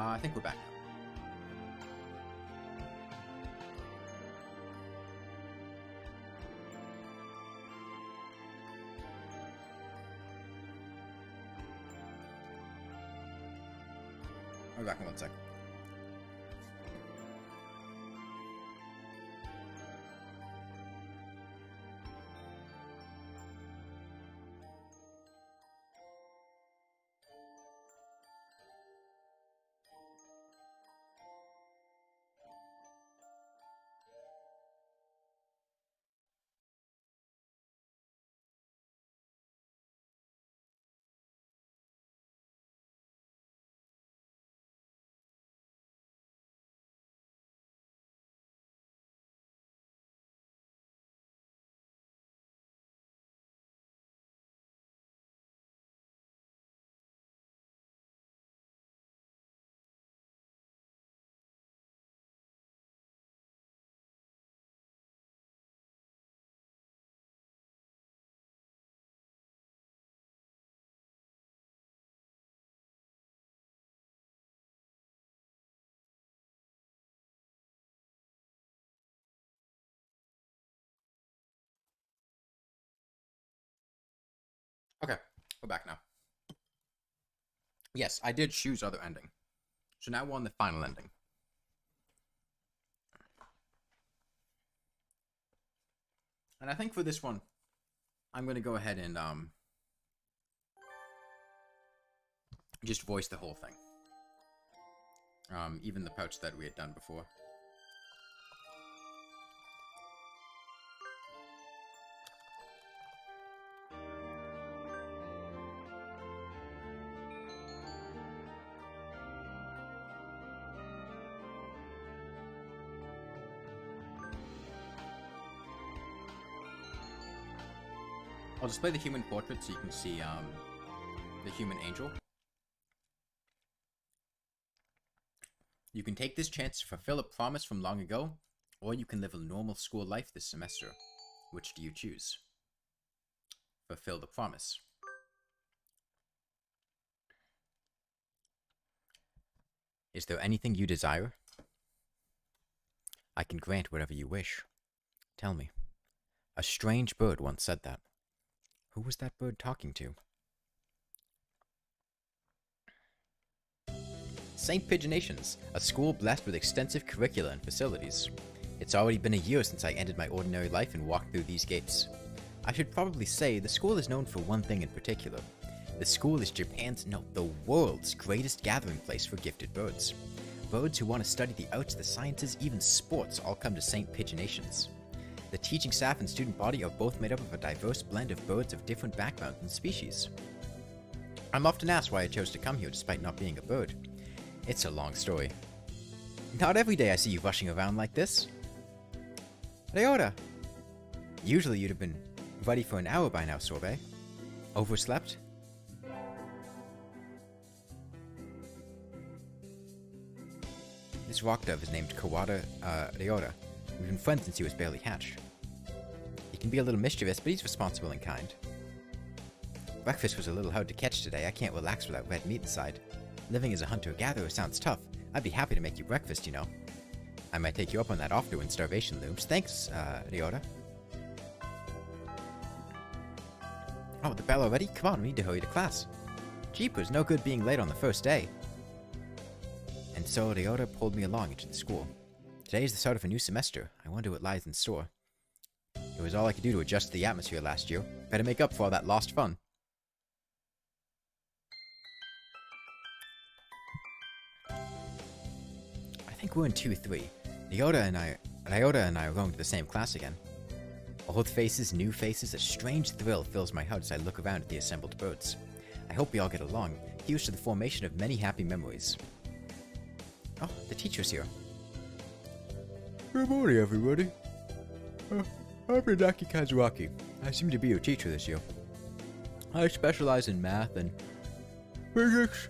I think we're back now. I'll be back in 1 sec. Okay, we're back now. Yes, I did choose other ending. So now we're on the final ending. And I think for this one, I'm going to go ahead and just voice the whole thing. Even the pouch that we had done before. I'll display the human portrait so you can see the human angel. You can take this chance to fulfill a promise from long ago, or you can live a normal school life this semester. Which do you choose? Fulfill the promise. Is there anything you desire? I can grant whatever you wish. Tell me. A strange bird once said that. Who was that bird talking to? St. Pigeonations, a school blessed with extensive curricula and facilities. It's already been a year since I ended my ordinary life and walked through these gates. I should probably say the school is known for one thing in particular. The school is Japan's, no, the world's greatest gathering place for gifted birds. Birds who want to study the arts, the sciences, even sports all come to St. Pigeonations. The teaching staff and student body are both made up of a diverse blend of birds of different backgrounds and species. I'm often asked why I chose to come here despite not being a bird. It's a long story. Not every day I see you rushing around like this. Ryota! Usually you'd have been ready for an hour by now, Sorbet. Overslept? This rock dove is named Kawada Ryota. We've been friends since he was barely hatched. He can be a little mischievous, but he's responsible and kind. Breakfast was a little hard to catch today. I can't relax without red meat inside. Living as a hunter-gatherer sounds tough. I'd be happy to make you breakfast, you know. I might take you up on that offer when starvation looms. Thanks, Ryota. Oh, the bell already? Come on, we need to hurry to class. Jeepers, no good being late on the first day. And so Ryota pulled me along into the school. Today is the start of a new semester. I wonder what lies in store. It was all I could do to adjust to the atmosphere last year. Better make up for all that lost fun. I think we're in 2-3. Ryota and I are going to the same class again. Old faces, new faces, a strange thrill fills my heart as I look around at the assembled birds. I hope we all get along. Here's to the formation of many happy memories. Oh, the teacher's here. Good morning, everybody. I'm Hinaki Kazuaki. I seem to be your teacher this year. I specialize in math and physics,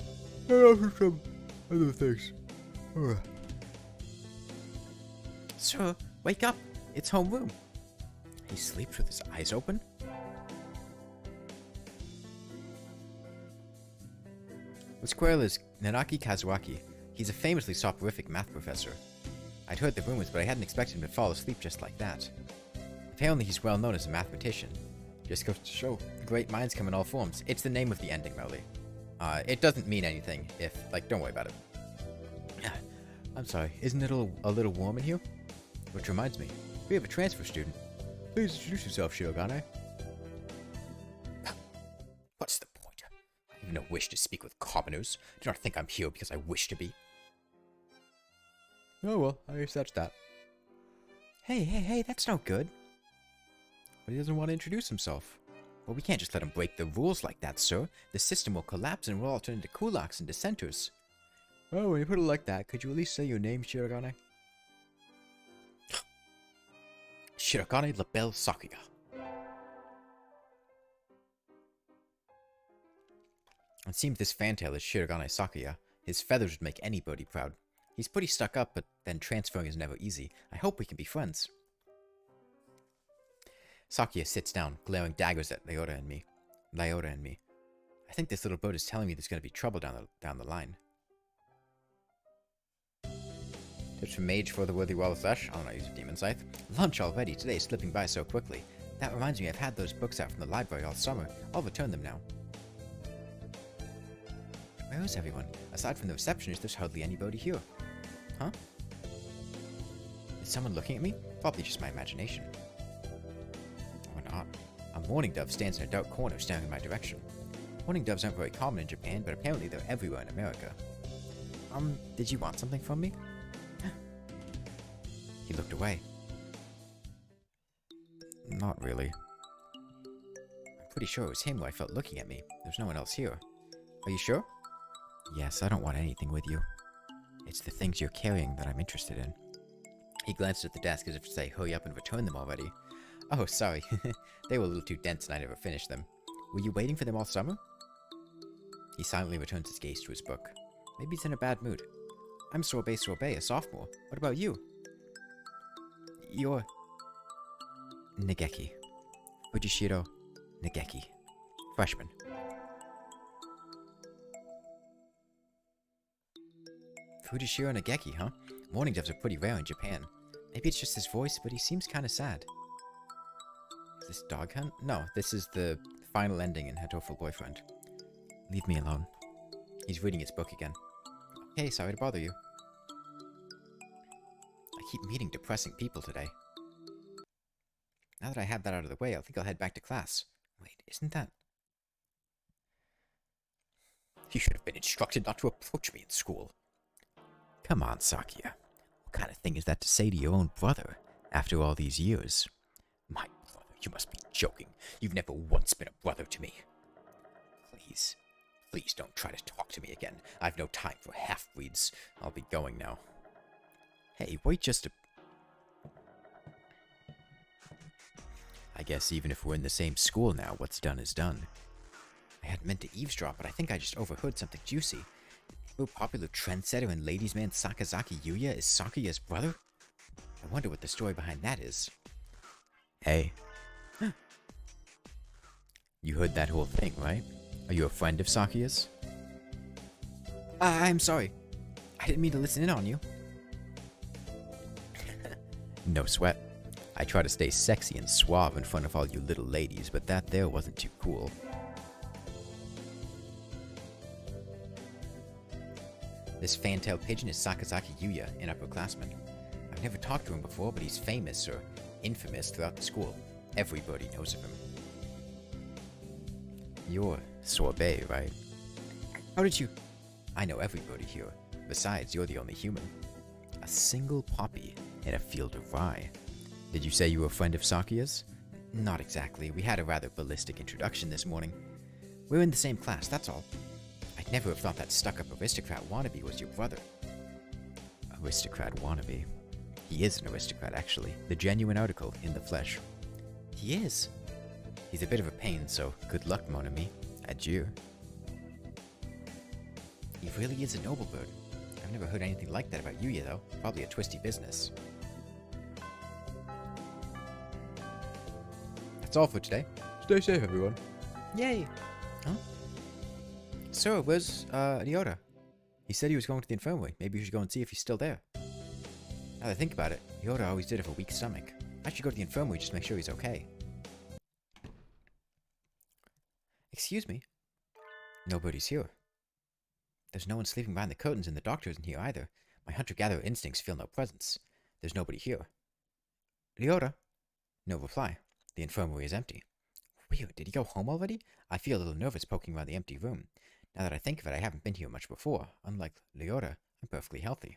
and also some other things. Sir, wake up! It's homeroom. He sleeps with his eyes open? The squirrel is Nanaki Kazuaki, He's a famously soporific math professor. I'd heard the rumors, but I hadn't expected him to fall asleep just like that. Apparently he's well known as a mathematician. Just goes to show, great minds come in all forms. It's the name of the ending, Melly. It doesn't mean anything if, don't worry about it. I'm sorry, isn't it a little warm in here? Which reminds me, we have a transfer student. Please introduce yourself, Shirogane. What's the point? I have no wish to speak with commoners. Do not think I'm here because I wish to be. Oh well, I guess that's that. Hey, that's no good. But he doesn't want to introduce himself. Well, we can't just let him break the rules like that, sir. The system will collapse and we'll all turn into kulaks and dissenters. Oh, when you put it like that, could you at least say your name, Shirogane? Shirogane Labelle Sakuya. It seems this fantail is Shirogane Sakuya. His feathers would make anybody proud. He's pretty stuck up, but then transferring is never easy. I hope we can be friends. Sakuya sits down, glaring daggers at Leota and me. I think this little bird is telling me there's going to be trouble down the line. Tips from Mage for the worthy wall of flesh. I'll not use a demon scythe. Lunch already. Today is slipping by so quickly. That reminds me, I've had those books out from the library all summer. I'll return them now. Where is everyone? Aside from the receptionist, there's hardly anybody here. Huh? Is someone looking at me? Probably just my imagination. Or not. A mourning dove stands in a dark corner staring in my direction. Mourning doves aren't very common in Japan, but apparently they're everywhere in America. Did you want something from me? He looked away. Not really. I'm pretty sure it was him who I felt looking at me. There's no one else here. Are you sure? Yes, I don't want anything with you. It's the things you're carrying that I'm interested in. He glanced at the desk as if to say, hurry up and return them already. Oh, sorry. They were a little too dense and I never finished them. Were you waiting for them all summer? He silently returns his gaze to his book. Maybe he's in a bad mood. I'm Sorbet, a sophomore. What about you? You're... Nageki. Fujishiro Nageki. Freshman. Fujishiro Nageki, huh? Mourning doves are pretty rare in Japan. Maybe it's just his voice, but he seems kinda sad. Is this Dog Hunt? No, this is the final ending in Hatoful Boyfriend. Leave me alone. He's reading his book again. Hey, sorry to bother you. I keep meeting depressing people today. Now that I have that out of the way, I think I'll head back to class. Wait, isn't that... You should have been instructed not to approach me in school. Come on, Sakuya. What kind of thing is that to say to your own brother, after all these years? My brother, you must be joking. You've never once been a brother to me. Please don't try to talk to me again. I've no time for half-breeds. I'll be going now. Hey, wait just a... I guess even if we're in the same school now, what's done is done. I hadn't meant to eavesdrop, but I think I just overheard something juicy. The popular trendsetter and ladies' man Sakazaki Yuya is Sakuya's brother? I wonder what the story behind that is. Hey. You heard that whole thing, right? Are you a friend of Sakuya's? I'm sorry. I didn't mean to listen in on you. No sweat. I try to stay sexy and suave in front of all you little ladies, but that there wasn't too cool. This fan-tailed pigeon is Sakazaki Yuya, an upperclassman. I've never talked to him before, but he's famous, or infamous, throughout the school. Everybody knows of him. You're Sorbet, right? How did you... I know everybody here. Besides, you're the only human. A single poppy in a field of rye. Did you say you were a friend of Sakuya's? Not exactly. We had a rather ballistic introduction this morning. We're in the same class, that's all. I'd never have thought that stuck-up aristocrat wannabe was your brother. Aristocrat wannabe. He is an aristocrat, actually. The genuine article in the flesh. He is. He's a bit of a pain, so good luck, mon ami. Adieu. He really is a noble bird. I've never heard anything like that about Yuya, though. Probably a twisty business. That's all for today. Stay safe, everyone. Yay! Huh? Sir, where's Ryota? He said he was going to the infirmary. Maybe you should go and see if he's still there. Now that I think about it, Yoda always did have a weak stomach. I should go to the infirmary just to make sure he's okay. Excuse me? Nobody's here. There's no one sleeping behind the curtains and the doctor isn't here either. My hunter-gatherer instincts feel no presence. There's nobody here. Leota? No reply. The infirmary is empty. Weird, did he go home already? I feel a little nervous poking around the empty room. Now that I think of it, I haven't been here much before. Unlike Leota, I'm perfectly healthy.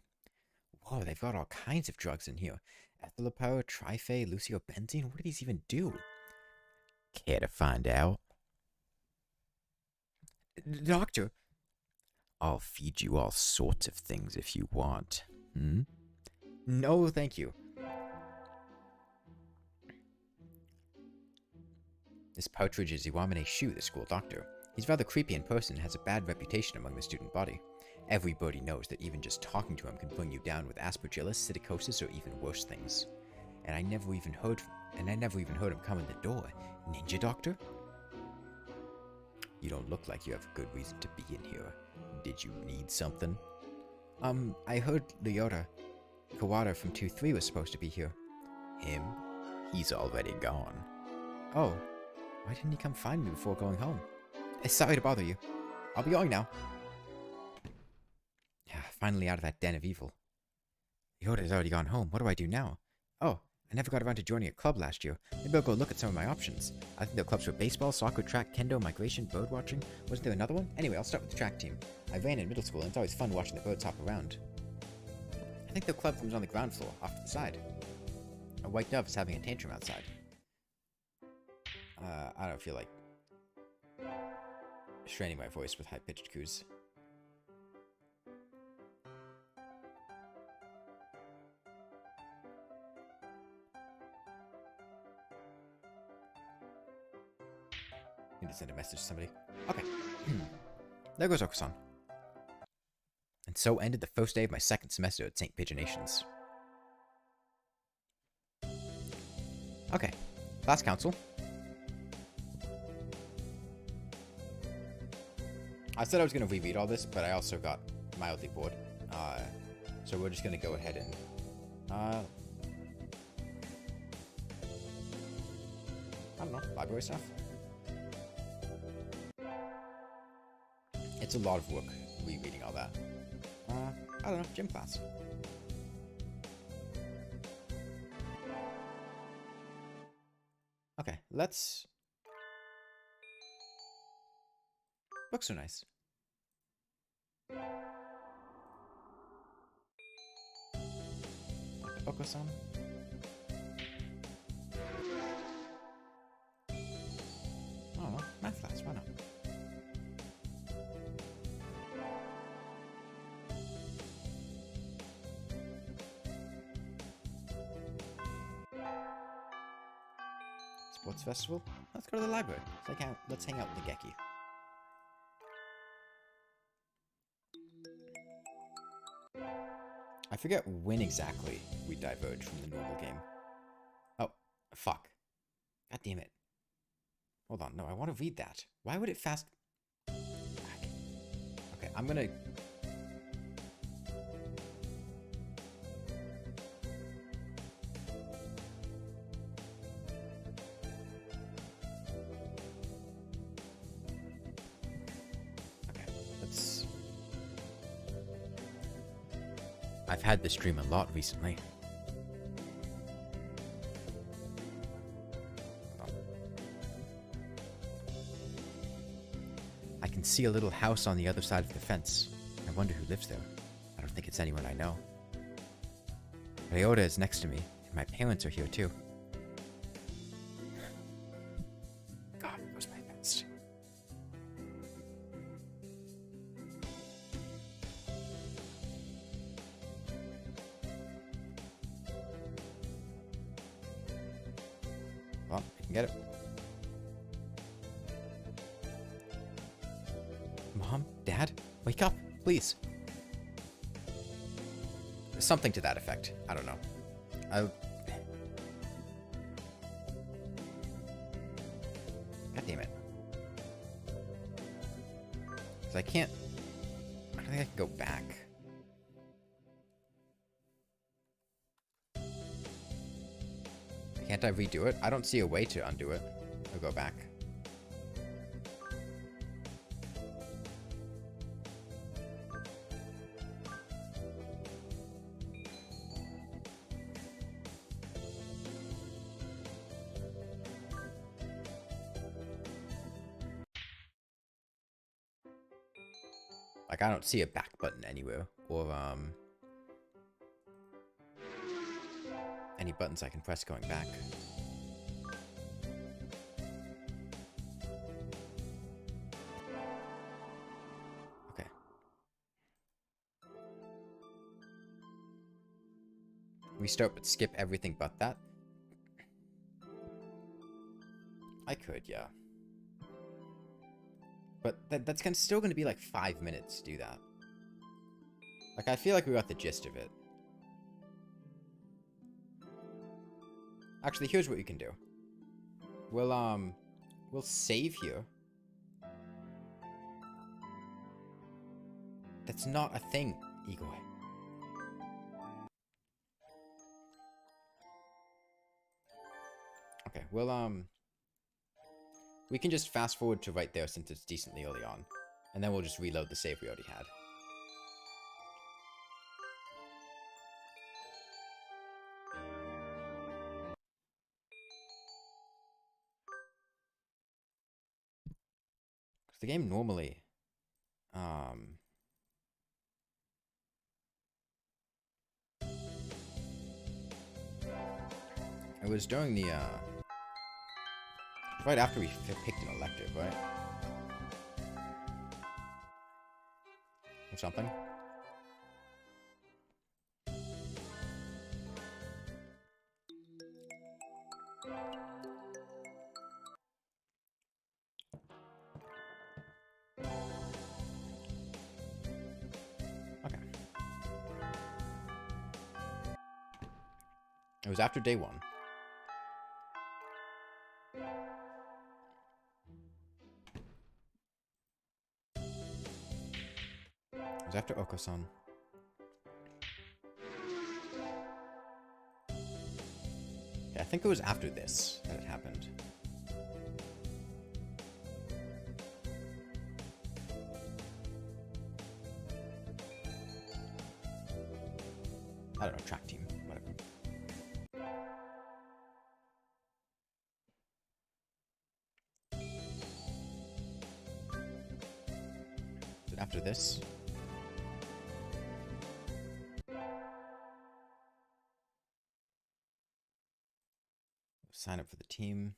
Whoa, they've got all kinds of drugs in here. Ethylopyr, Trife, Luciobenzene, what do these even do? Care to find out? Doctor? I'll feed you all sorts of things if you want. Hmm? No, thank you. This Partridge is Iwamine Shu, the school doctor. He's rather creepy in person and has a bad reputation among the student body. Everybody knows that even just talking to him can bring you down with aspergillus, psittacosis, or even worse things. And I never even heard him come in the door. Ninja doctor? You don't look like you have a good reason to be in here. Did you need something? I heard Leota Kawada from 2-3 was supposed to be here. Him? He's already gone. Oh. Why didn't he come find me before going home? Sorry to bother you. I'll be going now. Finally out of that den of evil. Yoda's already gone home. What do I do now? Oh, I never got around to joining a club last year. Maybe I'll go look at some of my options. I think there are clubs for baseball, soccer, track, kendo, migration, bird watching. Wasn't there another one? Anyway, I'll start with the track team. I ran in middle school and it's always fun watching the birds hop around. I think the club room's on the ground floor, off to the side. A white dove is having a tantrum outside. I don't feel like straining my voice with high-pitched coos. Need to send a message to somebody. Okay. There goes Okusan. And so ended the first day of my second semester at St. Pigeonations. Okay. Class council. I said I was going to reread all this, but I also got mildly bored. So we're just going to go ahead and... I don't know, library stuff? It's a lot of work rereading all that. I don't know, gym class. Okay, let's... Books are nice. Okusan. Oh, math class, why not? Sports festival? Let's go to the library. Let's hang out with the Geki. I forget when exactly we diverge from the normal game. Oh, fuck. God damn it. Hold on, no, I want to read that. Why would it fast... Okay, I'm gonna... I've had this dream a lot recently. I can see a little house on the other side of the fence. I wonder who lives there. I don't think it's anyone I know. Ryota is next to me, and my parents are here too. God, it was my best. Well, I can get it. Mom? Dad? Wake up, please. Something to that effect. I don't know. God damn it. Because I can't... think I can go back. Can't I redo it? I don't see a way to undo it. Or go back. Like, I don't see a back button anywhere. Or, any buttons I can press going back. Okay. Restart but skip everything but that? I could, yeah. But that's still going to be like 5 minutes to do that. Like, I feel like we got the gist of it. Actually, here's what we can do. We'll save here. That's not a thing, Igor. Okay, we can just fast forward to right there since it's decently early on. And then we'll just reload the save we already had. Because the game normally... It was during the, right after we picked an elective, right? Or something. Okay. It was after day 1. It was after Oko-san. Yeah, I think it was after this that it happened. I don't know, track team, whatever. Is it after this? Sign up for the team.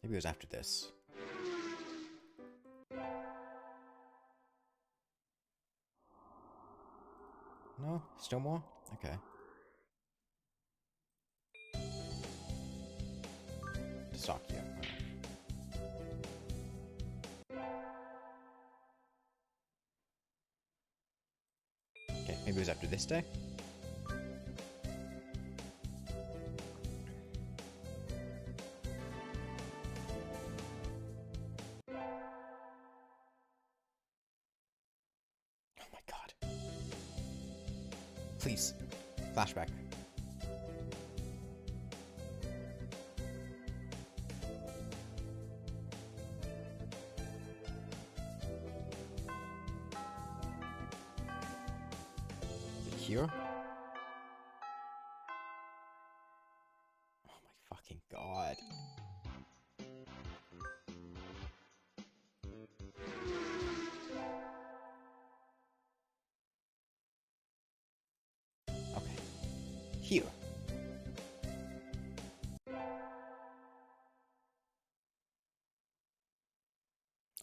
Maybe it was after this. No? Still more? Okay. Sakya. Okay, maybe it was after this day? Oh my god. Please. Flashback. Is it here? Oh my fucking god. Okay. Here.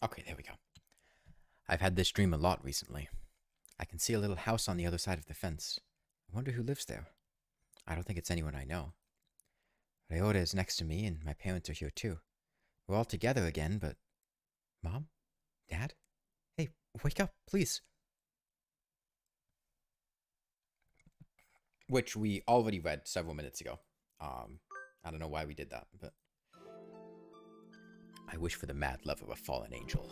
Okay, there we go. I've had this dream a lot recently. I can see a little house on the other side of the fence. I wonder who lives there. I don't think it's anyone I know. Ryota is next to me, and my parents are here too. We're all together again, but... Mom? Dad? Hey, wake up, please. Which we already read several minutes ago. I don't know why we did that, but... I wish for the mad love of a fallen angel.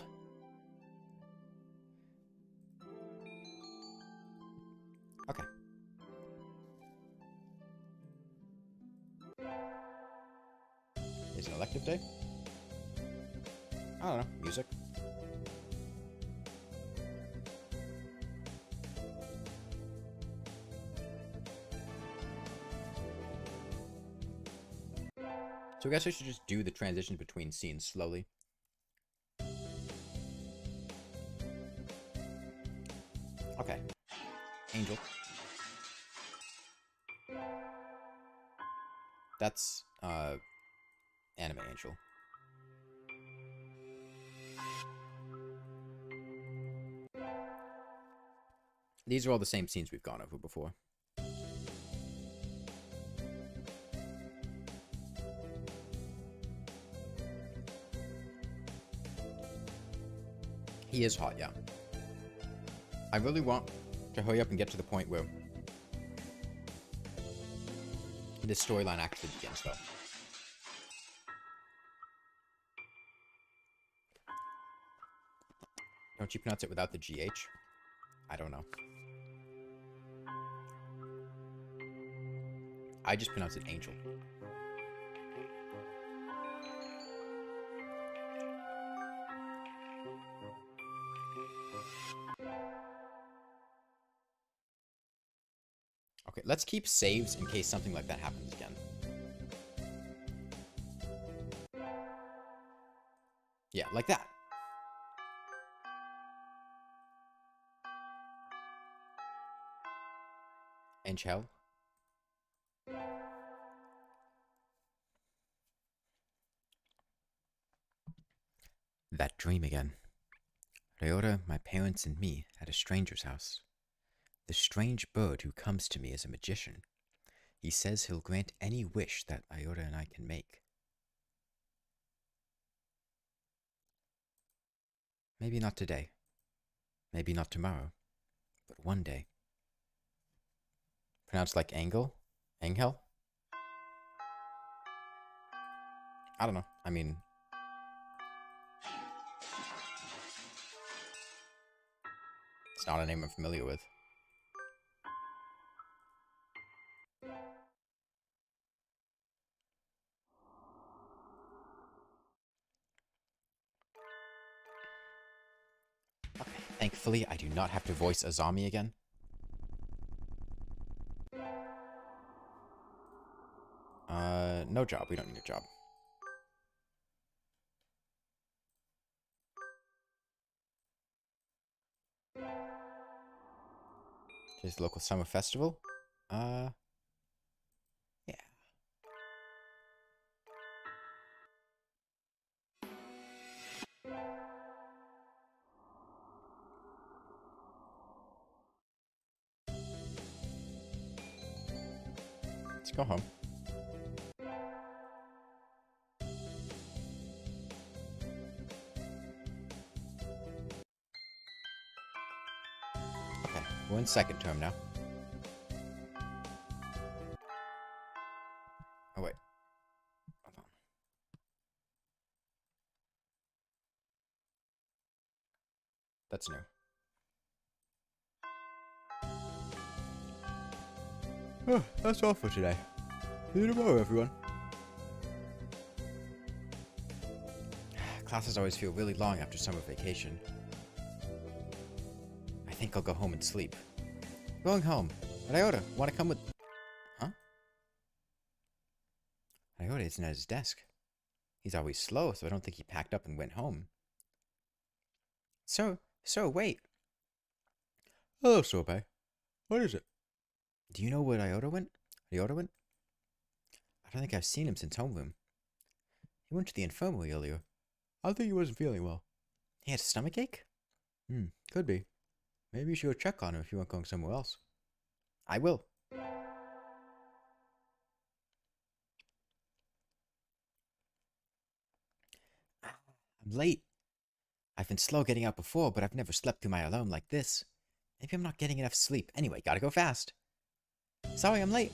Okay. Is it an elective day? I don't know. Music? So I guess I should just do the transition between scenes slowly. Okay. Angel. That's, anime angel. These are all the same scenes we've gone over before. He is hot, yeah. I really want to hurry up and get to the point where this storyline actually begins, though. Don't you pronounce it without the GH? I don't know. I just pronounce it angel. Okay, let's keep saves in case something like that happens again. Yeah, like that. Angel. That dream again. Ryota, my parents, and me at a stranger's house. The strange bird who comes to me as a magician. He says he'll grant any wish that Ryota and I can make. Maybe not today. Maybe not tomorrow. But one day. Pronounced like Angel? Angel? I don't know. I mean... it's not a name I'm familiar with. Okay, thankfully I do not have to voice Azami again. No job. We don't need a job. Just local summer festival? Yeah. Let's go home. Okay, we're in second term now. Oh, wait. Hold on. That's new. Oh, that's all for today. See you tomorrow, everyone. Classes always feel really long after summer vacation. I think I'll go home and sleep. Going home. Ryota, wanna come with... Huh? Ryota isn't at his desk. He's always slow, so I don't think he packed up and went home. So, wait. Hello, Sorbet. What is it? Do you know where Ryota went? Ryota went? I don't think I've seen him since homeroom. He went to the infirmary earlier. I think he wasn't feeling well. He had a stomachache? Could be. Maybe you should go check on him if you aren't going somewhere else. I will. I'm late. I've been slow getting out before, but I've never slept through my alarm like this. Maybe I'm not getting enough sleep. Anyway, gotta go fast. Sorry, I'm late.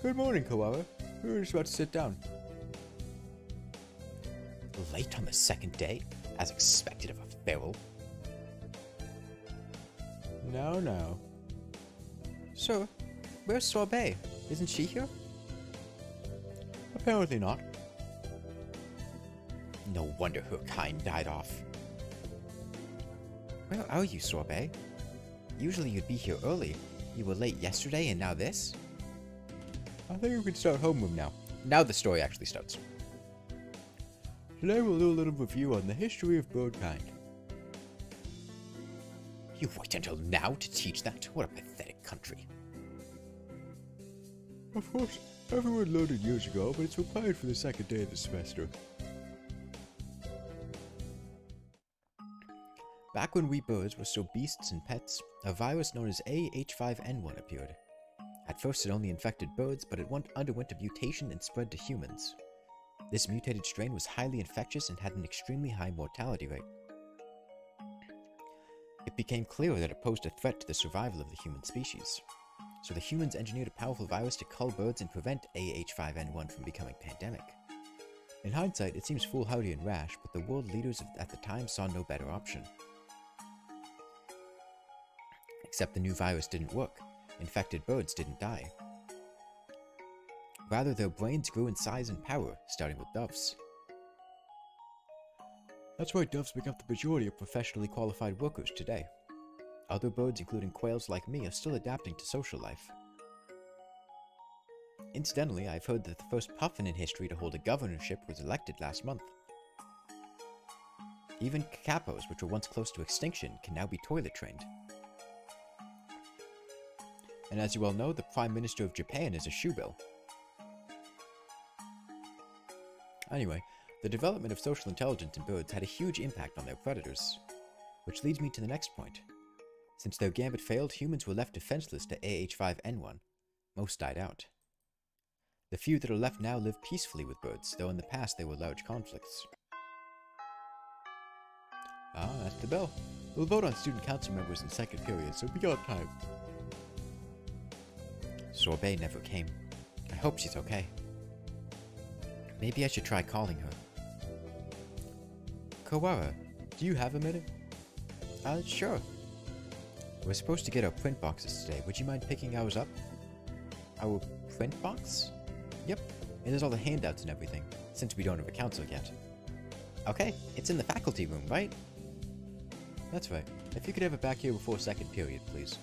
Good morning, Kawawa. We were just about to sit down. Late on the second day, as expected of a feral. No. Sir, where's Sorbet? Isn't she here? Apparently not. No wonder her kind died off. Where are you, Sorbet? Usually you'd be here early. You were late yesterday and now this? I think we can start homeroom now. Now the story actually starts. Today we'll do a little review on the history of birdkind. You wait until now to teach that? What a pathetic country. Of course, everyone learned it years ago, but it's required for the second day of the semester. Back when we birds were still beasts and pets, a virus known as AH5N1 appeared. At first it only infected birds, but it underwent a mutation and spread to humans. This mutated strain was highly infectious and had an extremely high mortality rate. It became clear that it posed a threat to the survival of the human species. So the humans engineered a powerful virus to cull birds and prevent AH5N1 from becoming pandemic. In hindsight, it seems foolhardy and rash, but the world leaders at the time saw no better option. Except the new virus didn't work. Infected birds didn't die. Rather, their brains grew in size and power, starting with doves. That's why doves make up the majority of professionally qualified workers today. Other birds, including quails like me, are still adapting to social life. Incidentally, I've heard that the first puffin in history to hold a governorship was elected last month. Even capos, which were once close to extinction, can now be toilet trained. And as you all know, the Prime Minister of Japan is a shoebill. Anyway, the development of social intelligence in birds had a huge impact on their predators. Which leads me to the next point. Since their gambit failed, humans were left defenseless to AH5N1. Most died out. The few that are left now live peacefully with birds, though in the past there were large conflicts. Ah, that's the bell. We'll vote on student council members in second period, so we got time. Sorbet never came. I hope she's okay. Maybe I should try calling her. Kawara, do you have a minute? Sure. We're supposed to get our print boxes today. Would you mind picking ours up? Our print box? Yep. It has all the handouts and everything, since we don't have a council yet. Okay, it's in the faculty room, right? That's right. If you could have it back here before second period, please.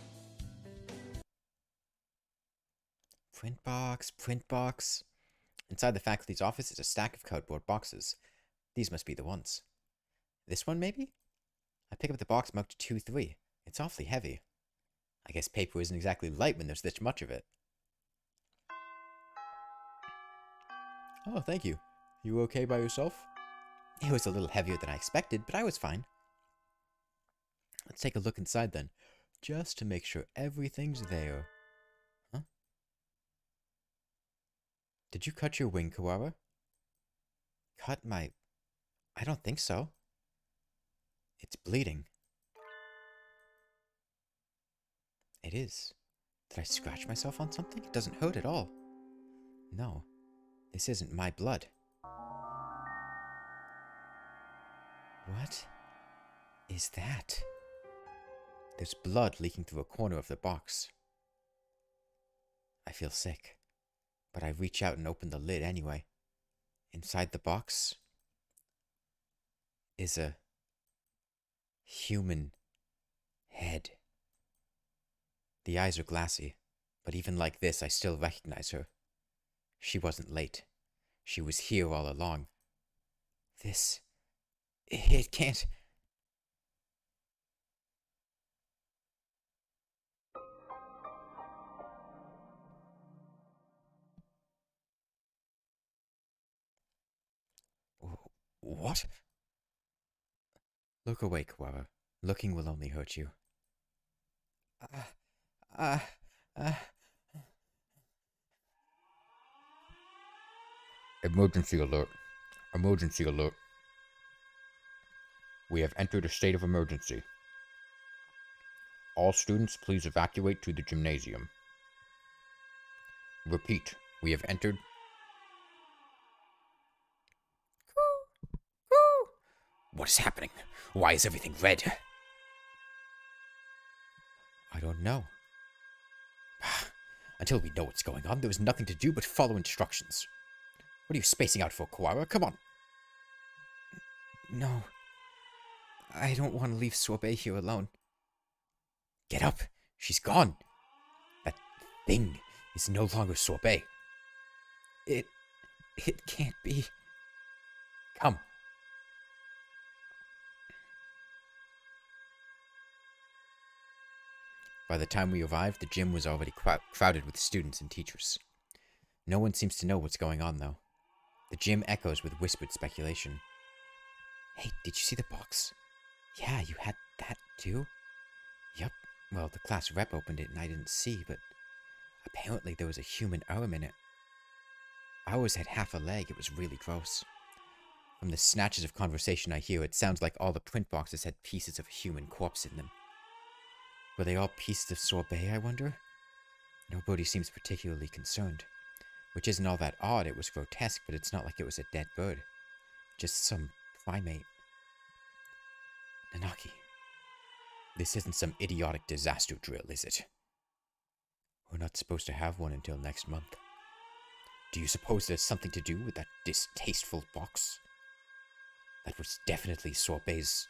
Print box. Inside the faculty's office is a stack of cardboard boxes. These must be the ones. This one, maybe? I pick up the box marked 2-3. It's awfully heavy. I guess paper isn't exactly light when there's this much of it. Oh, thank you. You okay by yourself? It was a little heavier than I expected, but I was fine. Let's take a look inside then, just to make sure everything's there. Huh? Did you cut your wing, Kawara? Cut my... I don't think so. It's bleeding. It is. Did I scratch myself on something? It doesn't hurt at all. No, this isn't my blood. What is that? There's blood leaking through a corner of the box. I feel sick, but I reach out and open the lid anyway. Inside the box is a human head. The eyes are glassy, but even like this, I still recognize her. She wasn't late. She was here all along. This... it can't... What? Look away, Kawara. Looking will only hurt you. Emergency alert. Emergency alert. We have entered a state of emergency. All students, please evacuate to the gymnasium. Repeat, we have entered... What is happening? Why is everything red? I don't know. Until we know what's going on, there is nothing to do but follow instructions. What are you spacing out for, Koala? Come on. No. I don't want to leave Sorbet here alone. Get up. She's gone. That thing is no longer Sorbet. It can't be. Come. By the time we arrived, the gym was already crowded with students and teachers. No one seems to know what's going on, though. The gym echoes with whispered speculation. Hey, did you see the box? Yeah, you had that too? Yup. Well, the class rep opened it and I didn't see, but apparently there was a human arm in it. Ours had half a leg. It was really gross. From the snatches of conversation I hear, it sounds like all the print boxes had pieces of a human corpse in them. Were they all pieces of Sorbet, I wonder? Nobody seems particularly concerned. Which isn't all that odd. It was grotesque, but it's not like it was a dead bird. Just some primate. Nanaki, this isn't some idiotic disaster drill, is it? We're not supposed to have one until next month. Do you suppose there's something to do with that distasteful box? That was definitely Sorbet's...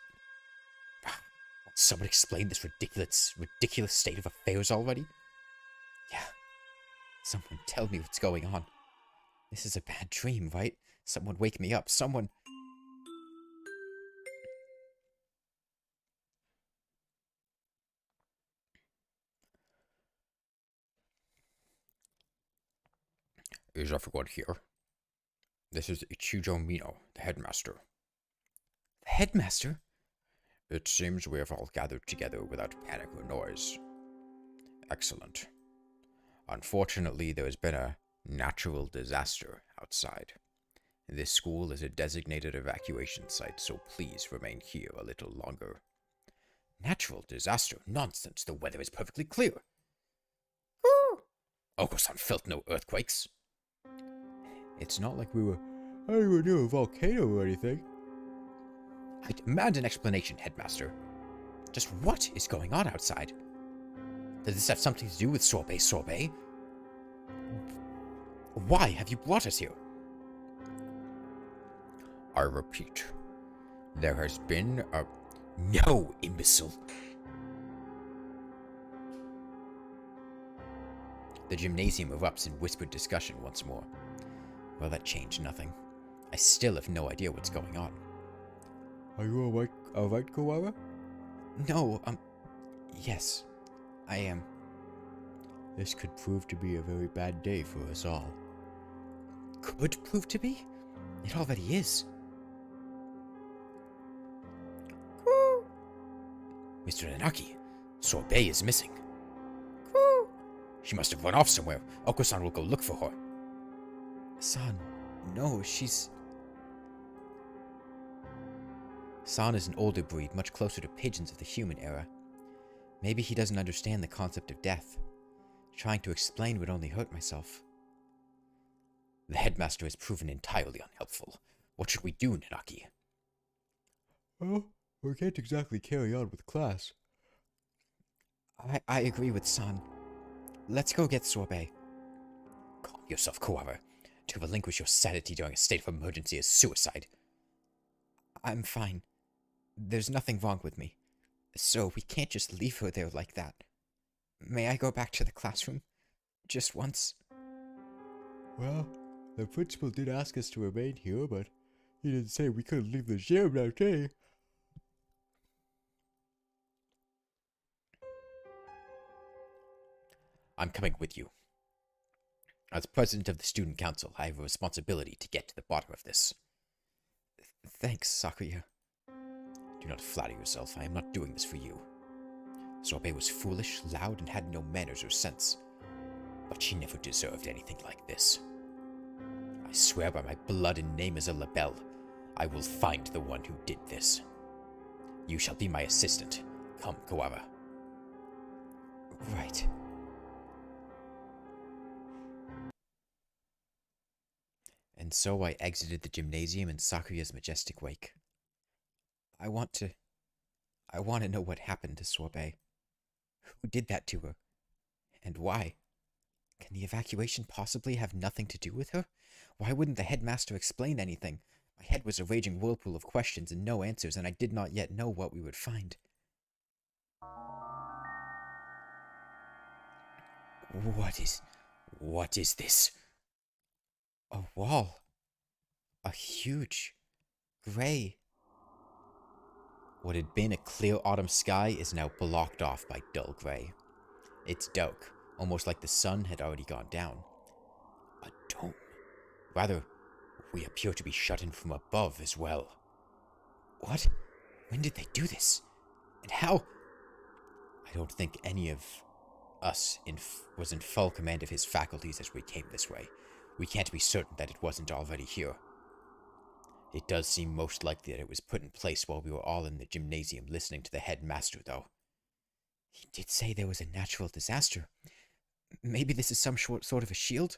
Won't someone explain this ridiculous state of affairs already? Yeah. Someone tell me what's going on. This is a bad dream, right? Someone wake me up. Someone... Is everyone here? This is Ichijo Mino, the headmaster. The headmaster? It seems we have all gathered together without panic or noise. Excellent. Unfortunately, there has been a natural disaster outside. This school is a designated evacuation site, so please remain here a little longer. Natural disaster? Nonsense. The weather is perfectly clear. Oko-san felt no earthquakes. It's not like we were anywhere near a volcano or anything. I demand an explanation, headmaster. Just what is going on outside? Does this have something to do with Sorbet? Why have you brought us here? I repeat, there has been a... No, imbecile! The gymnasium erupts in whispered discussion once more. Well, that changed nothing. I still have no idea what's going on. Are you alright, Koala? No, yes, I am. This could prove to be a very bad day for us all. Could prove to be? It already is. Mr. Nanaki, Sorbet is missing. She must have run off somewhere. Oko-san will go look for her. San, no, she's... San is an older breed, much closer to pigeons of the human era. Maybe he doesn't understand the concept of death. Trying to explain would only hurt myself. The headmaster has proven entirely unhelpful. What should we do, Nanaki? Well, we can't exactly carry on with class. I agree with San. Let's go get Sorbet. Calm yourself, Koara. To relinquish your sanity during a state of emergency is suicide. I'm fine. There's nothing wrong with me. So we can't just leave her there like that. May I go back to the classroom? Just once? Well, the principal did ask us to remain here, but he didn't say we couldn't leave the gym that day. I'm coming with you. As president of the student council, I have a responsibility to get to the bottom of this. Thanks, Sakuya. Do not flatter yourself. I am not doing this for you. Sorbet was foolish, loud, and had no manners or sense. But she never deserved anything like this. I swear by my blood and name as a labelle, I will find the one who did this. You shall be my assistant. Come, Koara. Right. And so I exited the gymnasium in Sakuya's majestic wake. I want to. I want to know what happened to Sorbet. Who did that to her? And why? Can the evacuation possibly have nothing to do with her? Why wouldn't the headmaster explain anything? My head was a raging whirlpool of questions and no answers, and I did not yet know what we would find. What is... What is this? A wall. A huge, gray... What had been a clear autumn sky is now blocked off by dull gray. It's dark, almost like the sun had already gone down. A dome. Rather, we appear to be shut in from above as well. What? When did they do this? And how? I don't think any of us was in full command of his faculties as we came this way. We can't be certain that it wasn't already here. It does seem most likely that it was put in place while we were all in the gymnasium listening to the headmaster, though. He did say there was a natural disaster. Maybe this is some sort of a shield?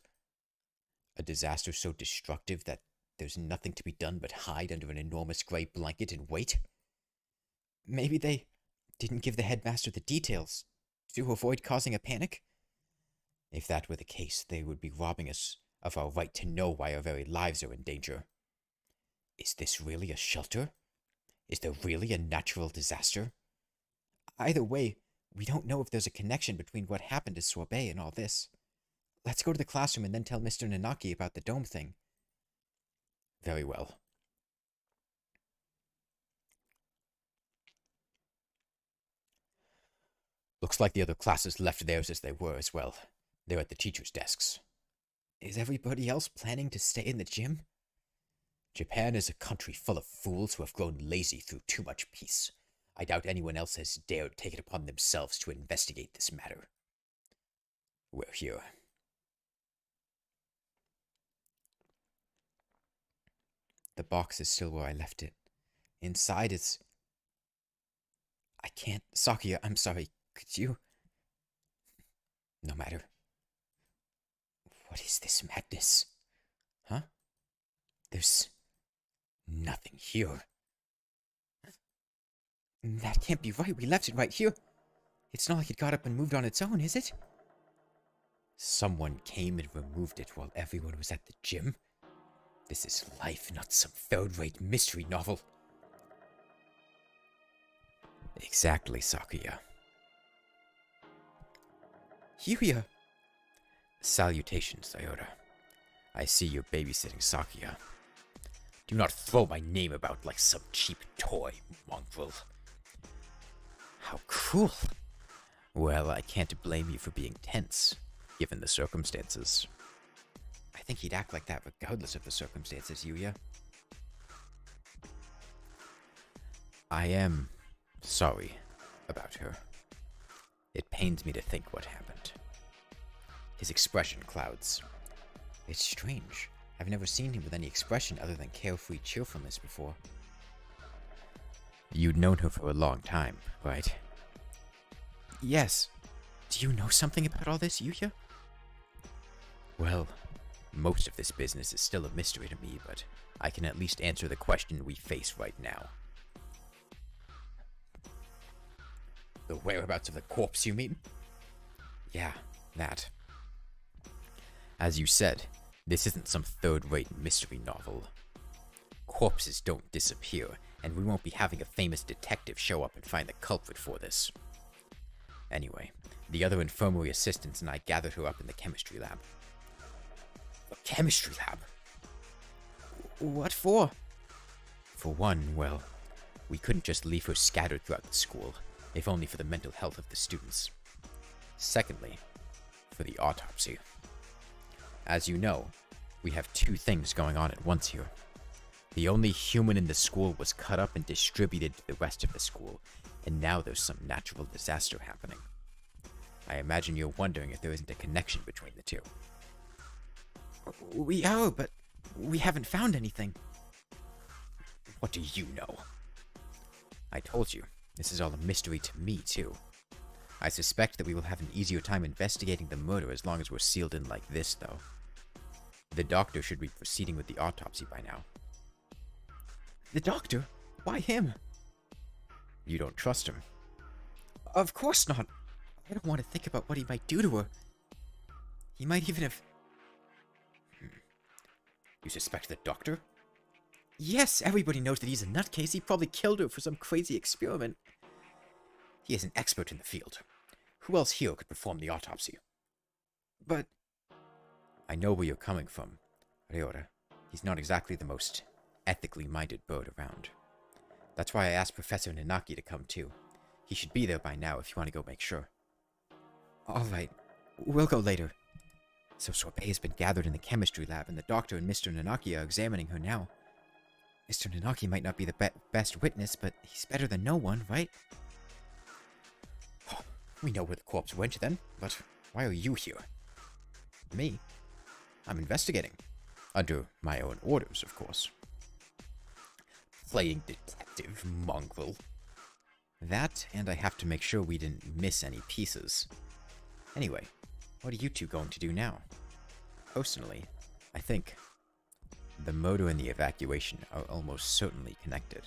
A disaster so destructive that there's nothing to be done but hide under an enormous gray blanket and wait? Maybe they didn't give the headmaster the details to avoid causing a panic? If that were the case, they would be robbing us of our right to know why our very lives are in danger. Is this really a shelter? Is there really a natural disaster? Either way, we don't know if there's a connection between what happened to Sorbet and all this. Let's go to the classroom and then tell Mr. Nanaki about the dome thing. Very well. Looks like the other classes left theirs as they were as well. They're at the teachers' desks. Is everybody else planning to stay in the gym? Japan is a country full of fools who have grown lazy through too much peace. I doubt anyone else has dared take it upon themselves to investigate this matter. We're here. The box is still where I left it. Inside is... I can't... Sakuya, I'm sorry. Could you... No matter. What is this madness? Huh? There's... nothing here. That can't be right. We left it right here. It's not like it got up and moved on its own, is it? Someone came and removed it while everyone was at the gym? This is life, not some third-rate mystery novel. Exactly, Sakuya. Yuya! Salutations, Iota. I see you're babysitting Sakuya. Do not throw my name about like some cheap toy, mongrel. How cruel. Well, I can't blame you for being tense, given the circumstances. I think he'd act like that regardless of the circumstances, Yuya. I am sorry about her. It pains me to think what happened. His expression clouds. It's strange. I've never seen him with any expression other than carefree cheerfulness before. You'd known her for a long time, right? Yes. Do you know something about all this, Yuya? Well, most of this business is still a mystery to me, but I can at least answer the question we face right now. The whereabouts of the corpse, you mean? Yeah, that. As you said, this isn't some third-rate mystery novel. Corpses don't disappear, and we won't be having a famous detective show up and find the culprit for this. Anyway, the other infirmary assistants and I gathered her up in the chemistry lab. The chemistry lab? What for? For one, well, we couldn't just leave her scattered throughout the school, if only for the mental health of the students. Secondly, for the autopsy. As you know, we have two things going on at once here. The only human in the school was cut up and distributed to the rest of the school, and now there's some natural disaster happening. I imagine you're wondering if there isn't a connection between the two. We are, but we haven't found anything. What do you know? I told you, this is all a mystery to me, too. I suspect that we will have an easier time investigating the murder as long as we're sealed in like this, though. The doctor should be proceeding with the autopsy by now. The doctor? Why him? You don't trust him? Of course not. I don't want to think about what he might do to her. He might even have... You suspect the doctor? Yes, everybody knows that he's a nutcase. He probably killed her for some crazy experiment. He is an expert in the field. Who else here could perform the autopsy? But... I know where you're coming from, Ryota. He's not exactly the most ethically minded bird around. That's why I asked Professor Nanaki to come too. He should be there by now if you want to go make sure. Alright, we'll go later. So Sorbet has been gathered in the chemistry lab, and the doctor and Mr. Nanaki are examining her now. Mr. Nanaki might not be the best witness, but he's better than no one, right? We know where the corpse went then, but why are you here? Me? I'm investigating. Under my own orders, of course. Playing detective, mongrel. That, and I have to make sure we didn't miss any pieces. Anyway, what are you two going to do now? Personally, I think the murder and the evacuation are almost certainly connected.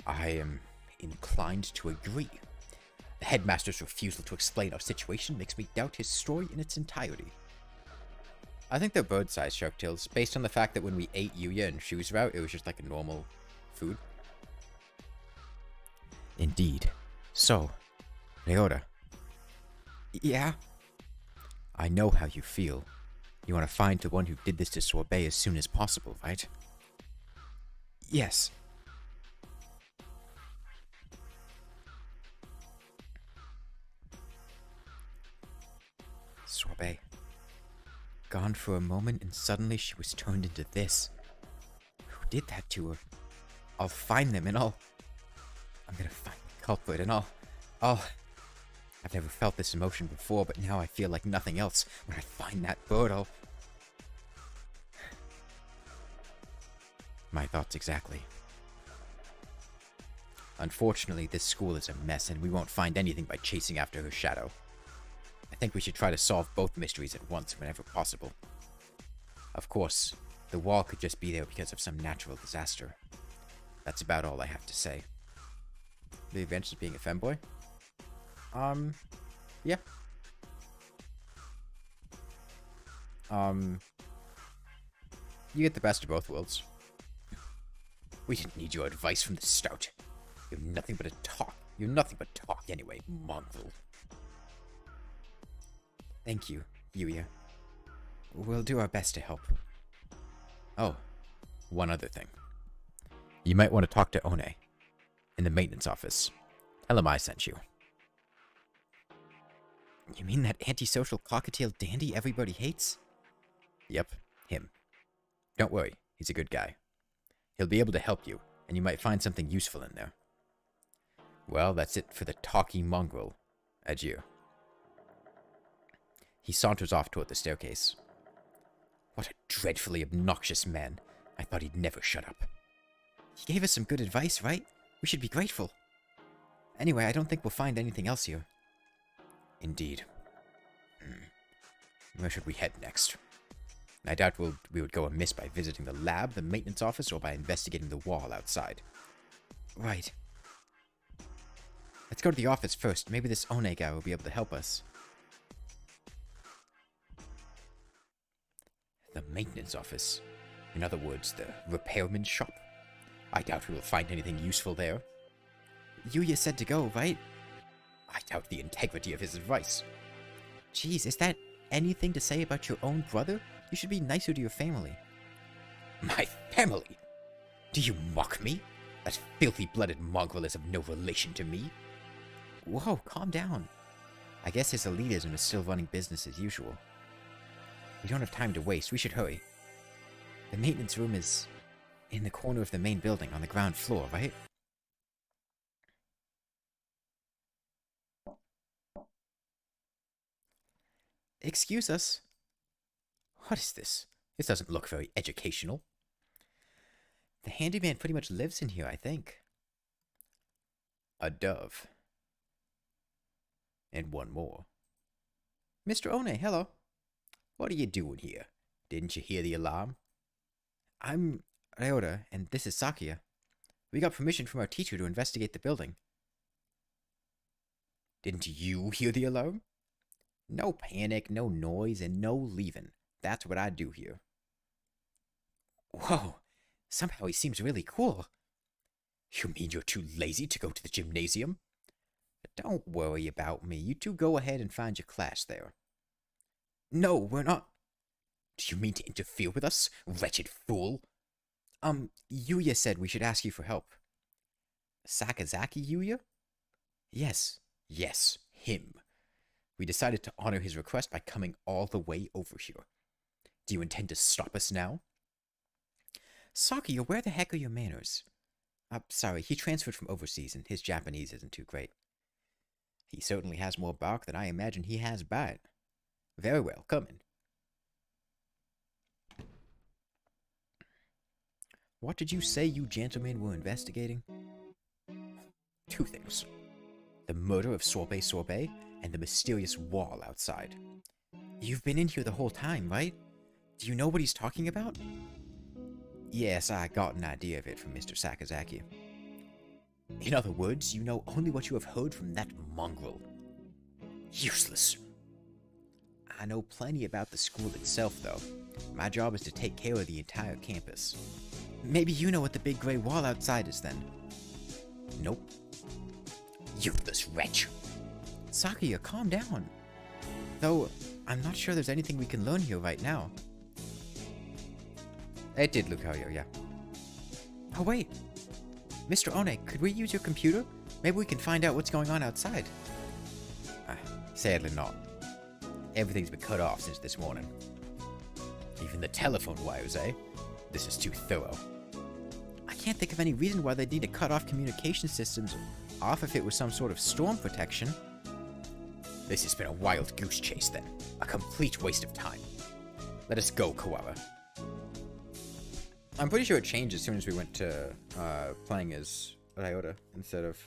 I am inclined to agree. The headmaster's refusal to explain our situation makes me doubt his story in its entirety. I think they're bird-sized shark tails, based on the fact that when we ate Yuya and Shu's route, it was just like a normal food. Indeed. So, Ryota. Yeah? I know how you feel. You want to find the one who did this to Sorbet as soon as possible, right? Yes. Sorbet. Gone for a moment, and suddenly she was turned into this. Who did that to her? I'll find them, and I'm gonna find the culprit, and I've never felt this emotion before, but now I feel like nothing else. When I find that bird, My thoughts exactly. Unfortunately, this school is a mess, and we won't find anything by chasing after her shadow. I think we should try to solve both mysteries at once whenever possible. Of course, the wall could just be there because of some natural disaster. That's about all I have to say. The adventures of being a femboy? Yeah. You get the best of both worlds. We didn't need your advice from the start. You're nothing but a talk. You're nothing but talk anyway, mongrel. Thank you, Yuya. We'll do our best to help. Oh, one other thing. You might want to talk to One in the maintenance office. Tell him I sent you. You mean that antisocial cockatiel dandy everybody hates? Yep, him. Don't worry, he's a good guy. He'll be able to help you, and you might find something useful in there. Well, that's it for the talky mongrel. Adieu. He saunters off toward the staircase. What a dreadfully obnoxious man. I thought he'd never shut up. He gave us some good advice, right? We should be grateful. Anyway, I don't think we'll find anything else here. Indeed. Where should we head next? I doubt we would go amiss by visiting the lab, the maintenance office, or by investigating the wall outside. Right. Let's go to the office first. Maybe this One guy will be able to help us. The maintenance office. In other words, the repairman's shop. I doubt we will find anything useful there. Yuya said to go, right? I doubt the integrity of his advice. Jeez, is that anything to say about your own brother? You should be nicer to your family. My family? Do you mock me? That filthy-blooded mongrel is of no relation to me. Whoa, calm down. I guess his elitism is still running business as usual. We don't have time to waste. We should hurry. The maintenance room is in the corner of the main building on the ground floor, right? Excuse us. What is this? This doesn't look very educational. The handyman pretty much lives in here, I think. A dove. And one more. Mr. One, hello. What are you doing here? Didn't you hear the alarm? I'm Ryota, and this is Sakuya. We got permission from our teacher to investigate the building. Didn't you hear the alarm? No panic, no noise, and no leaving. That's what I do here. Whoa, somehow he seems really cool. You mean you're too lazy to go to the gymnasium? Don't worry about me. You two go ahead and find your class there. No, we're not. Do you mean to interfere with us, wretched fool? Yuya said we should ask you for help. Sakazaki Yuya? Yes, him. We decided to honor his request by coming all the way over here. Do you intend to stop us now? Saki, where the heck are your manners? Sorry, he transferred from overseas and his Japanese isn't too great. He certainly has more bark than I imagine he has bite. Very well, come in. What did you say you gentlemen were investigating? Two things. The murder of Sorbet and the mysterious wall outside. You've been in here the whole time, right? Do you know what he's talking about? Yes, I got an idea of it from Mr. Sakazaki. In other words, you know only what you have heard from that mongrel. Useless. I know plenty about the school itself, though. My job is to take care of the entire campus. Maybe you know what the big gray wall outside is, then. Nope. Useless wretch. Sakuya, calm down. Though, I'm not sure there's anything we can learn here right now. It did, Lucario, yeah. Oh, wait. Mr. One, could we use your computer? Maybe we can find out what's going on outside. Sadly not. Everything's been cut off since this morning. Even the telephone wires, eh? This is too thorough. I can't think of any reason why they'd need to cut off communication systems off if it was some sort of storm protection. This has been a wild goose chase, then. A complete waste of time. Let us go, Kawara. I'm pretty sure it changed as soon as we went to playing as Ryota instead of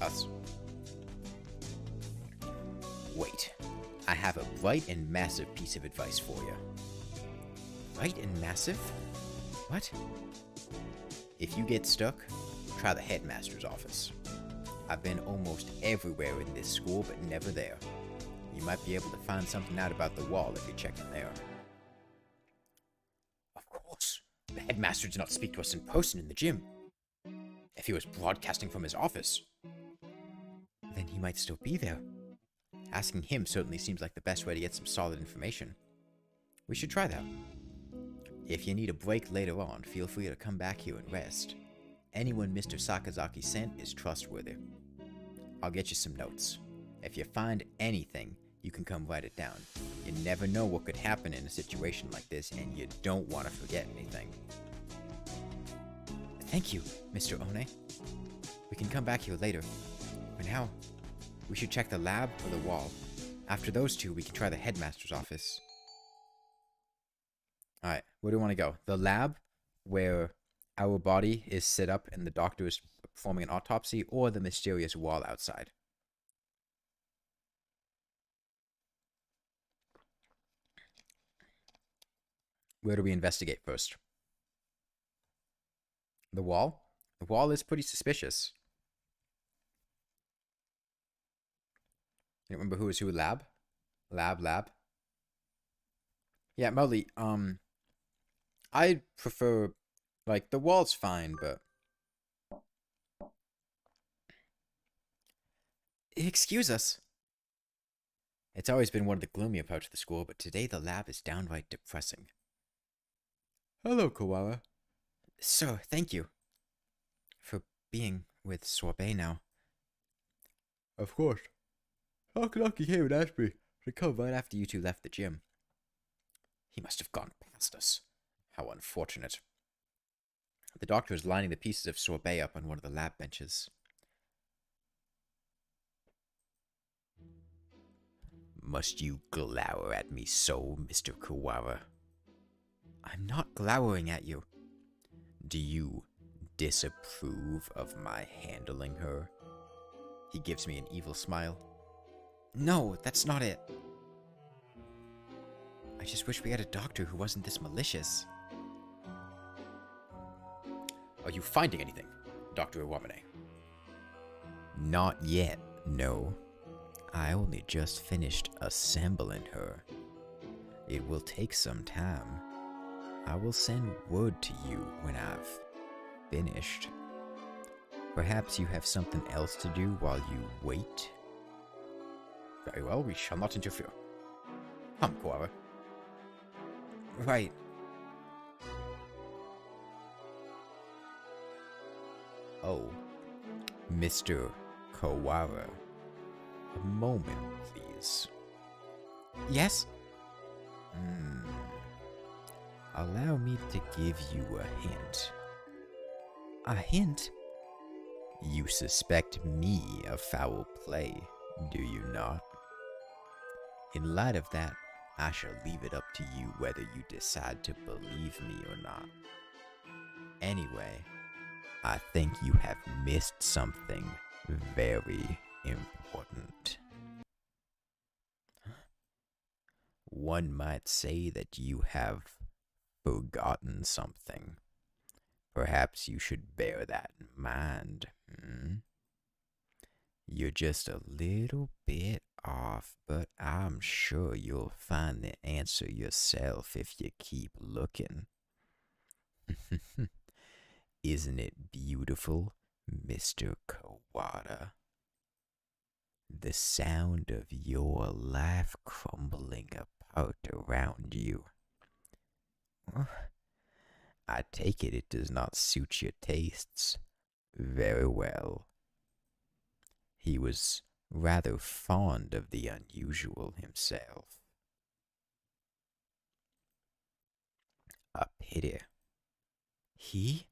us. Wait, I have a bright and massive piece of advice for you. Bright and massive? What? If you get stuck, try the headmaster's office. I've been almost everywhere in this school, but never there. You might be able to find something out about the wall if you check in there. Of course. The headmaster did not speak to us in person in the gym. If he was broadcasting from his office, then he might still be there. Asking him certainly seems like the best way to get some solid information. We should try that. If you need a break later on, feel free to come back here and rest. Anyone Mr. Sakazaki sent is trustworthy. I'll get you some notes. If you find anything, you can come write it down. You never know what could happen in a situation like this, and you don't want to forget anything. Thank you, Mr. One. We can come back here later. For now, we should check the lab or the wall. After those two, we can try the headmaster's office. Alright, where do we want to go? The lab, where our body is set up and the doctor is performing an autopsy, or the mysterious wall outside? Where do we investigate first? The wall? The wall is pretty suspicious. You remember who is who? Lab? Lab. Yeah, Molly, I prefer, like, the wall's fine, but... Excuse us. It's always been one of the gloomier parts of the school, but today the lab is downright depressing. Hello, Koala. Sir, thank you for being with Sorbet now. Of course. Hakanaki came and asked me to come right after you two left the gym. He must have gone past us. How unfortunate. The doctor is lining the pieces of sorbet up on one of the lab benches. Must you glower at me so, Mr. Kawara? I'm not glowering at you. Do you disapprove of my handling her? He gives me an evil smile. No, that's not it. I just wish we had a doctor who wasn't this malicious. Are you finding anything, Dr. Iwamane? Not yet, no. I only just finished assembling her. It will take some time. I will send word to you when I've finished. Perhaps you have something else to do while you wait? Very well, we shall not interfere. Come, Koara. Right. Oh, Mr. Koara. A moment, please. Yes? Allow me to give you a hint. A hint? You suspect me of foul play, do you not? In light of that, I shall leave it up to you whether you decide to believe me or not. Anyway, I think you have missed something very important. One might say that you have forgotten something. Perhaps you should bear that in mind. You're just a little bit off, but I'm sure you'll find the answer yourself if you keep looking. Isn't it beautiful, Mr. Kawada? The sound of your life crumbling apart around you. I take it does not suit your tastes very well. He was rather fond of the unusual himself. A pity. He?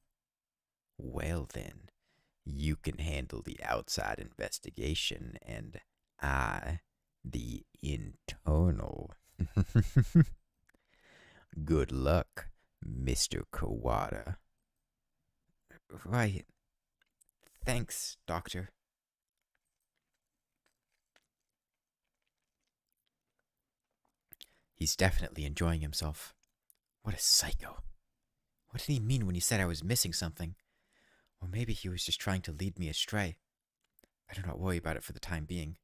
Well then, you can handle the outside investigation, and I, the internal. Good luck, Mr. Kawada. Right. Thanks, Doctor. He's definitely enjoying himself. What a psycho. What did he mean when he said I was missing something? Or maybe he was just trying to lead me astray. Better not worry about it for the time being.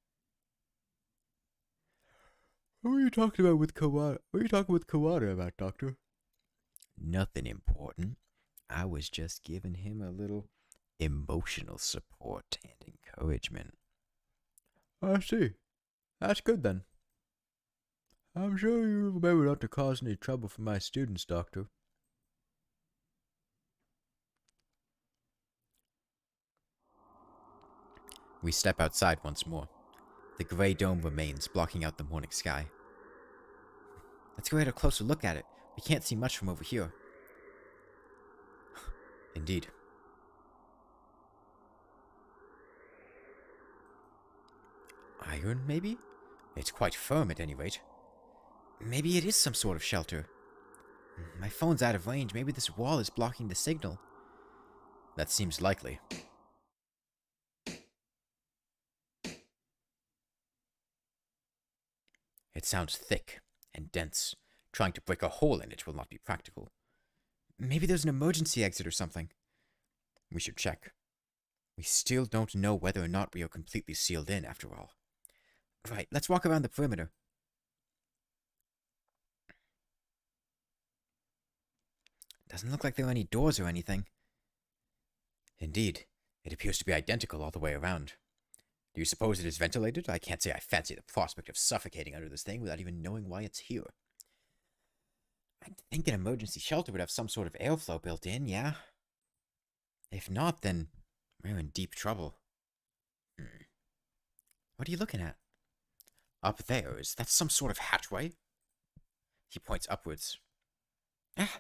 What were you talking about with Kawada? What are you talking with Kawada about, Doctor? Nothing important. I was just giving him a little emotional support and encouragement. I see. That's good then. I'm sure you remember not to cause any trouble for my students, Doctor. We step outside once more. The grey dome remains, blocking out the morning sky. Let's go get a closer look at it. We can't see much from over here. Indeed. Iron, maybe? It's quite firm at any rate. Maybe it is some sort of shelter. My phone's out of range. Maybe this wall is blocking the signal. That seems likely. It sounds thick and dense. Trying to break a hole in it will not be practical. Maybe there's an emergency exit or something. We should check. We still don't know whether or not we are completely sealed in, after all. Right, let's walk around the perimeter. Doesn't look like there are any doors or anything. Indeed, it appears to be identical all the way around. Do you suppose it is ventilated? I can't say I fancy the prospect of suffocating under this thing without even knowing why it's here. I'd think an emergency shelter would have some sort of airflow built in, yeah? If not, then we're in deep trouble. What are you looking at? Up there, is that some sort of hatchway? He points upwards. Ah!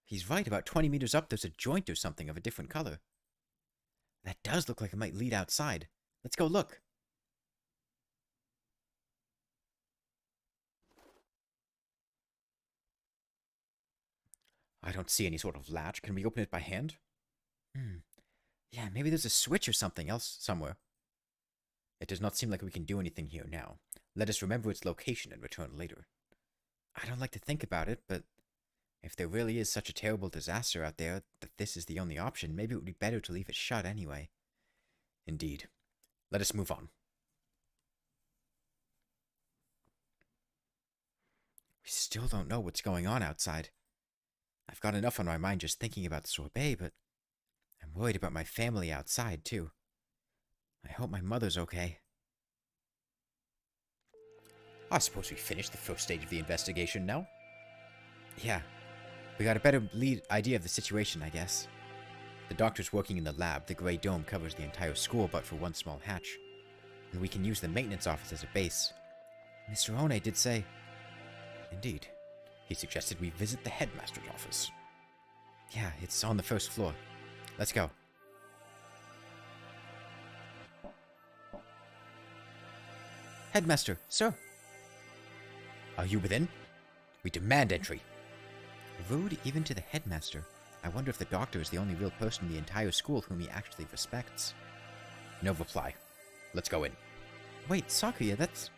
He's right, about 20 meters up there's a joint or something of a different color. That does look like it might lead outside. Let's go look. I don't see any sort of latch. Can we open it by hand? Yeah, maybe there's a switch or something else somewhere. It does not seem like we can do anything here now. Let us remember its location and return later. I don't like to think about it, but If there really is such a terrible disaster out there that this is the only option, maybe it would be better to leave it shut anyway. Indeed. Let us move on. We still don't know what's going on outside. I've got enough on my mind just thinking about the sorbet, but I'm worried about my family outside, too. I hope my mother's okay. I suppose we finished the first stage of the investigation now? Yeah. We got a better idea of the situation, I guess. The doctor's working in the lab. The grey dome covers the entire school but for one small hatch. And we can use the maintenance office as a base. Mr. One did say... Indeed. He suggested we visit the headmaster's office. Yeah, it's on the first floor. Let's go. Headmaster, sir. Are you within? We demand entry. Rude even to the headmaster. I wonder if the doctor is the only real person in the entire school whom he actually respects. No reply. Let's go in. Wait, Sakuya, that's...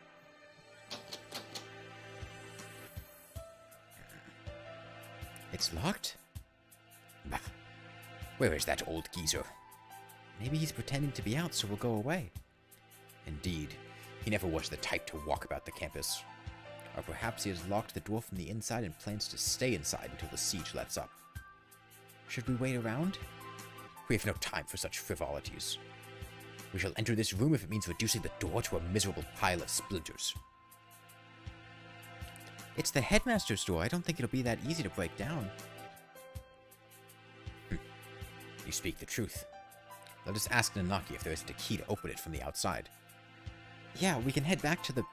It's locked? Bah. Where is that old geezer? Maybe he's pretending to be out so we'll go away. Indeed. He never was the type to walk about the campus. Or perhaps he has locked the door from the inside and plans to stay inside until the siege lets up. Should we wait around? We have no time for such frivolities. We shall enter this room if it means reducing the door to a miserable pile of splinters. It's the headmaster's door. I don't think it'll be that easy to break down. You speak the truth. Let us ask Nanaki if there isn't a key to open it from the outside. Yeah, we can head back to the...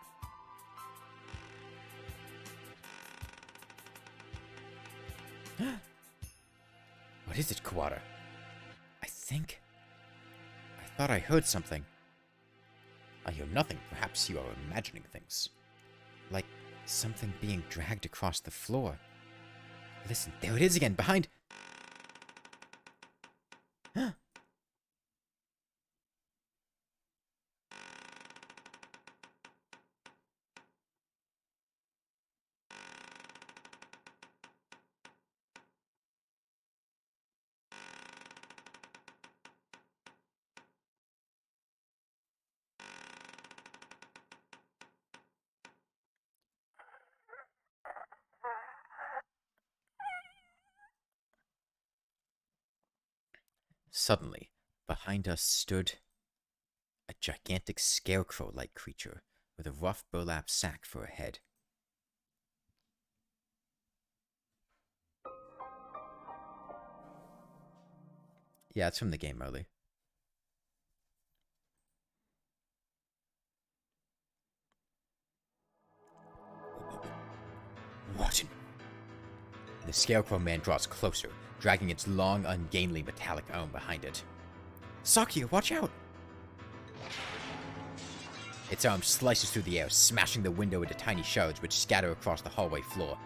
What is it, Kawada? I thought I heard something. I hear nothing. Perhaps you are imagining things. Like something being dragged across the floor. Listen, there it is again, behind... Suddenly, behind us stood a gigantic scarecrow-like creature with a rough burlap sack for a head. Yeah, it's from the game, Marley. Rotten. The scarecrow man draws closer, dragging its long, ungainly metallic arm behind it. Sakuya, watch out! Its arm slices through the air, smashing the window into tiny shards which scatter across the hallway floor.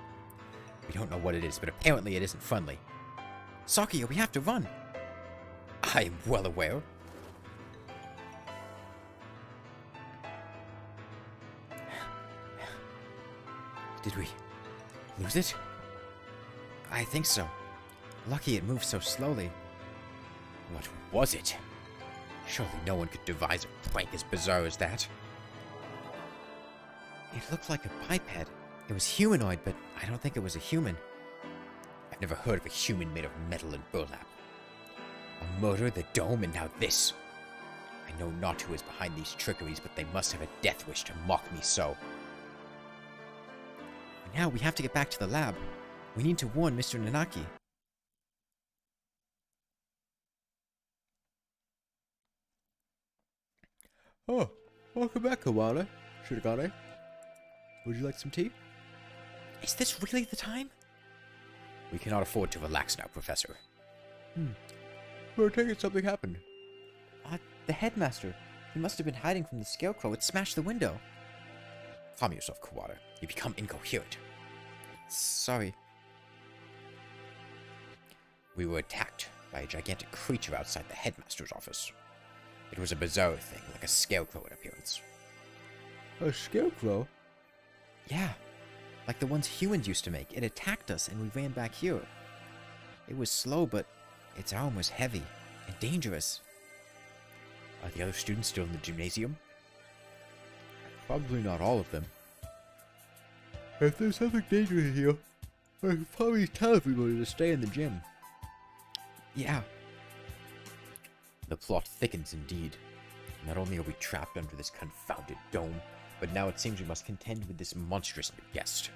We don't know what it is, but apparently it isn't friendly. Sakuya, we have to run! I am well aware. Did we lose it? I think so. Lucky it moved so slowly. What was it? Surely no one could devise a prank as bizarre as that. It looked like a biped. It was humanoid, but I don't think it was a human. I've never heard of a human made of metal and burlap. A murder, the dome, and now this. I know not who is behind these trickeries, but they must have a death wish to mock me so. Now we have to get back to the lab. We need to warn Mr. Nanaki. Oh, welcome back, Kawada. Shirogane. Would you like some tea? Is this really the time? We cannot afford to relax now, Professor. We're taking something happened. The headmaster. He must have been hiding from the scarecrow. It smashed the window. Calm yourself, Kawada. You become incoherent. Sorry. We were attacked by a gigantic creature outside the headmaster's office. It was a bizarre thing, like a scarecrow in appearance. A scarecrow? Yeah. Like the ones humans used to make. It attacked us and we ran back here. It was slow, but its arm was heavy and dangerous. Are the other students still in the gymnasium? Probably not all of them. If there's something dangerous here, I should probably tell everybody to stay in the gym. Yeah. The plot thickens indeed. Not only are we trapped under this confounded dome, but now it seems we must contend with this monstrous new guest.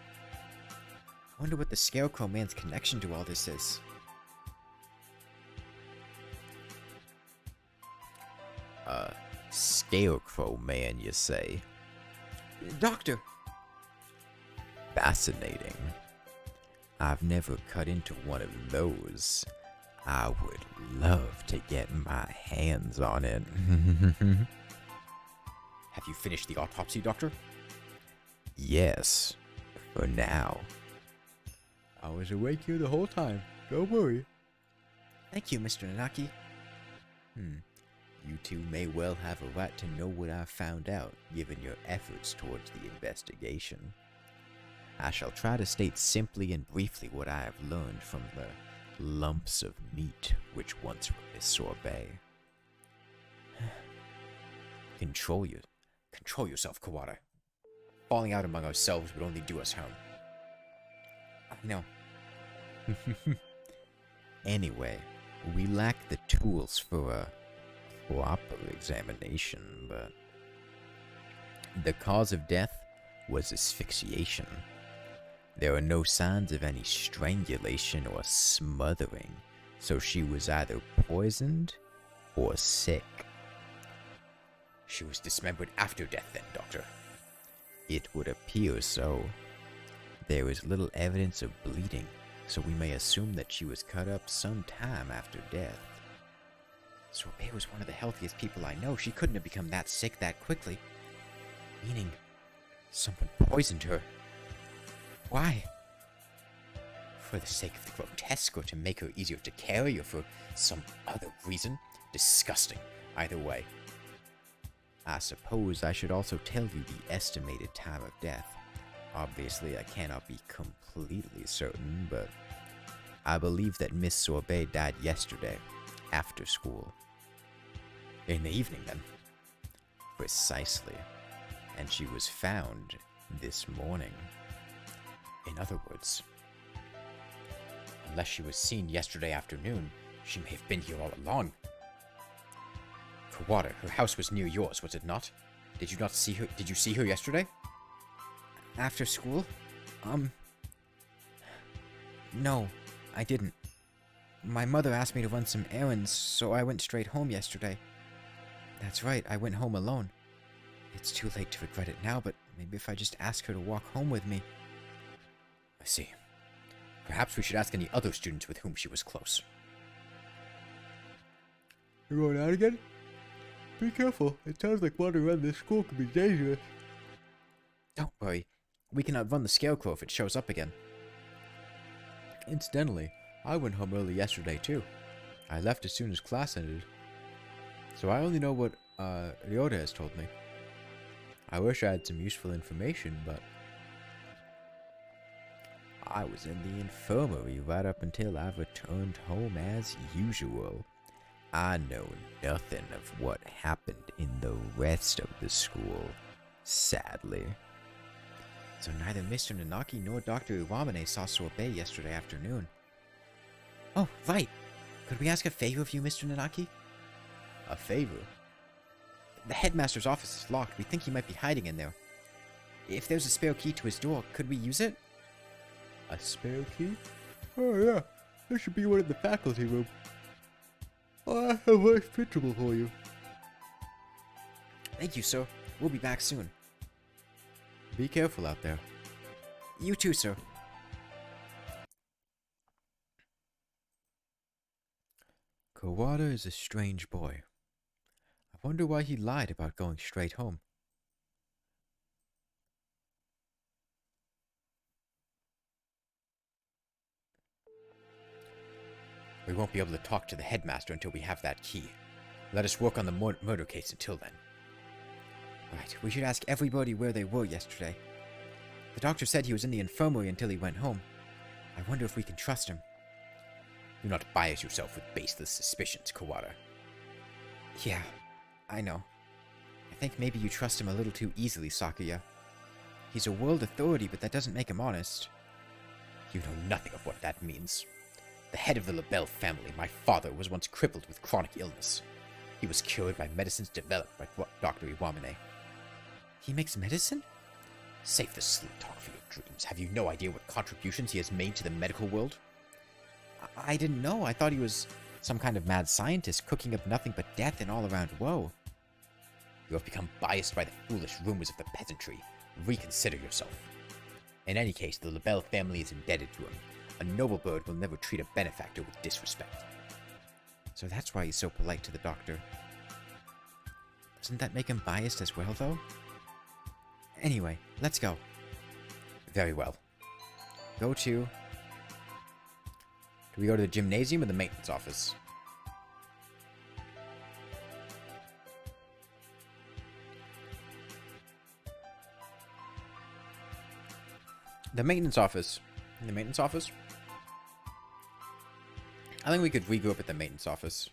I wonder what the Scarecrow Man's connection to all this is. Scarecrow Man, you say? Doctor! Fascinating. I've never cut into one of those. I would love to get my hands on it. Have you finished the autopsy, Doctor? Yes, for now. I was awake here the whole time. Don't worry. Thank you, Mr. Nanaki. You two may well have a right to know what I've found out, given your efforts towards the investigation. I shall try to state simply and briefly what I have learned from the lumps of meat which once were Miss Sorbet. Control yourself, Kawada. Falling out among ourselves would only do us harm. I know. Anyway, we lack the tools for a proper examination, but the cause of death was asphyxiation. There are no signs of any strangulation or smothering, so she was either poisoned or sick. She was dismembered after death then, Doctor? It would appear so. There is little evidence of bleeding, so we may assume that she was cut up some time after death. Sorbet was one of the healthiest people I know. She couldn't have become that sick that quickly. Meaning, someone poisoned her. Why? For the sake of the grotesque, or to make her easier to carry, or for some other reason? Disgusting. Either way. I suppose I should also tell you the estimated time of death. Obviously, I cannot be completely certain, but I believe that Miss Sorbet died yesterday, after school. In the evening, then? Precisely. And she was found this morning. In other words, unless she was seen yesterday afternoon, she may have been here all along. Kawada, her house was near yours, was it not? Did you not see her? Did you see her yesterday? After school? No, I didn't. My mother asked me to run some errands, so I went straight home yesterday. That's right, I went home alone. It's too late to regret it now, but maybe if I just ask her to walk home with me. I see. Perhaps we should ask any other students with whom she was close. You're going out again? Be careful. It sounds like wandering around this school could be dangerous. Don't worry. We can outrun the Scarecrow if it shows up again. Incidentally, I went home early yesterday too. I left as soon as class ended. So I only know what Ryoda has told me. I wish I had some useful information, but I was in the infirmary right up until I returned home as usual. I know nothing of what happened in the rest of the school, sadly. So neither Mr. Nanaki nor Dr. Iwamane saw Sorbet yesterday afternoon. Oh, right! Could we ask a favor of you, Mr. Nanaki? A favor? The headmaster's office is locked. We think he might be hiding in there. If there's a spare key to his door, could we use it? A spare key? Oh yeah, there should be one in the faculty room. Oh, I have a nice principal for you. Thank you, sir. We'll be back soon. Be careful out there. You too, sir. Kawada is a strange boy. I wonder why he lied about going straight home. We won't be able to talk to the headmaster until we have that key. Let us work on the murder case until then. Right, we should ask everybody where they were yesterday. The doctor said he was in the infirmary until he went home. I wonder if we can trust him. Do not bias yourself with baseless suspicions, Kawada. Yeah, I know. I think maybe you trust him a little too easily, Sakuya. He's a world authority, but that doesn't make him honest. You know nothing of what that means. The head of the LaBelle family, my father, was once crippled with chronic illness. He was cured by medicines developed by Dr. Iwamine. He makes medicine? Save the sleep talk for your dreams. Have you no idea what contributions he has made to the medical world? I didn't know. I thought he was some kind of mad scientist cooking up nothing but death and all-around woe. You have become biased by the foolish rumors of the peasantry. Reconsider yourself. In any case, the LaBelle family is indebted to him. A noble bird will never treat a benefactor with disrespect. So that's why he's so polite to the doctor. Doesn't that make him biased as well, though? Anyway, let's go. Very well. Do we go to the gymnasium or the maintenance office? The maintenance office. In the maintenance office? I think we could regroup at the maintenance office.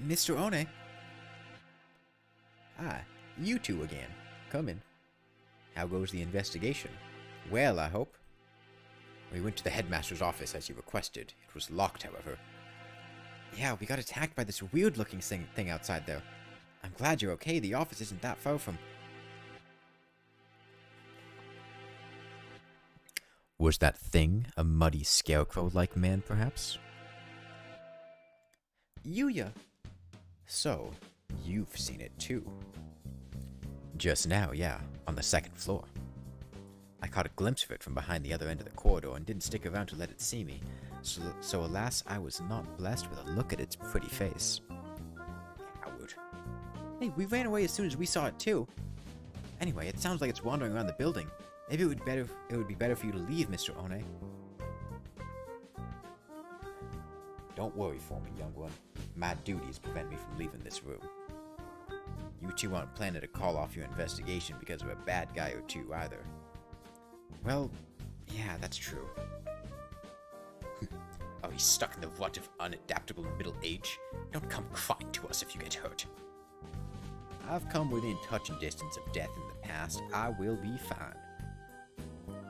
Mr. One. Ah, you two again. Come in. How goes the investigation? Well, I hope. We went to the headmaster's office as you requested. It was locked, however. Yeah, we got attacked by this weird-looking thing outside there. I'm glad you're okay. The office isn't that far from... Was that thing a muddy scarecrow-like man, perhaps? Yuya! So, you've seen it too. Just now, yeah, on the second floor. I caught a glimpse of it from behind the other end of the corridor and didn't stick around to let it see me, so alas, I was not blessed with a look at its pretty face. Coward. Hey, we ran away as soon as we saw it too. Anyway, it sounds like it's wandering around the building. Maybe it would be better for you to leave, Mr. One. Don't worry for me, young one. My duties prevent me from leaving this room. You two aren't planning to call off your investigation because of a bad guy or two, either. Well, yeah, that's true. Are we stuck in the rut of unadaptable middle age? Don't come crying to us if you get hurt. I've come within touching distance of death in the past. I will be fine.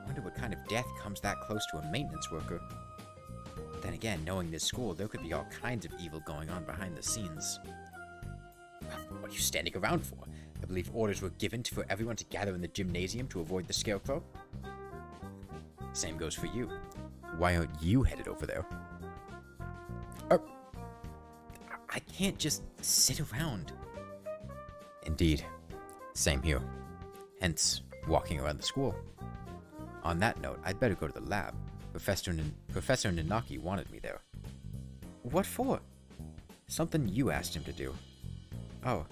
Wonder what kind of death comes that close to a maintenance worker. Then again, knowing this school, there could be all kinds of evil going on behind the scenes. What are you standing around for? I believe orders were given for everyone to gather in the gymnasium to avoid the scarecrow. Same goes for you. Why aren't you headed over there? I can't just sit around. Indeed. Same here. Hence, walking around the school. On that note, I'd better go to the lab. Professor Nanaki wanted me there. What for? Something you asked him to do. Oh.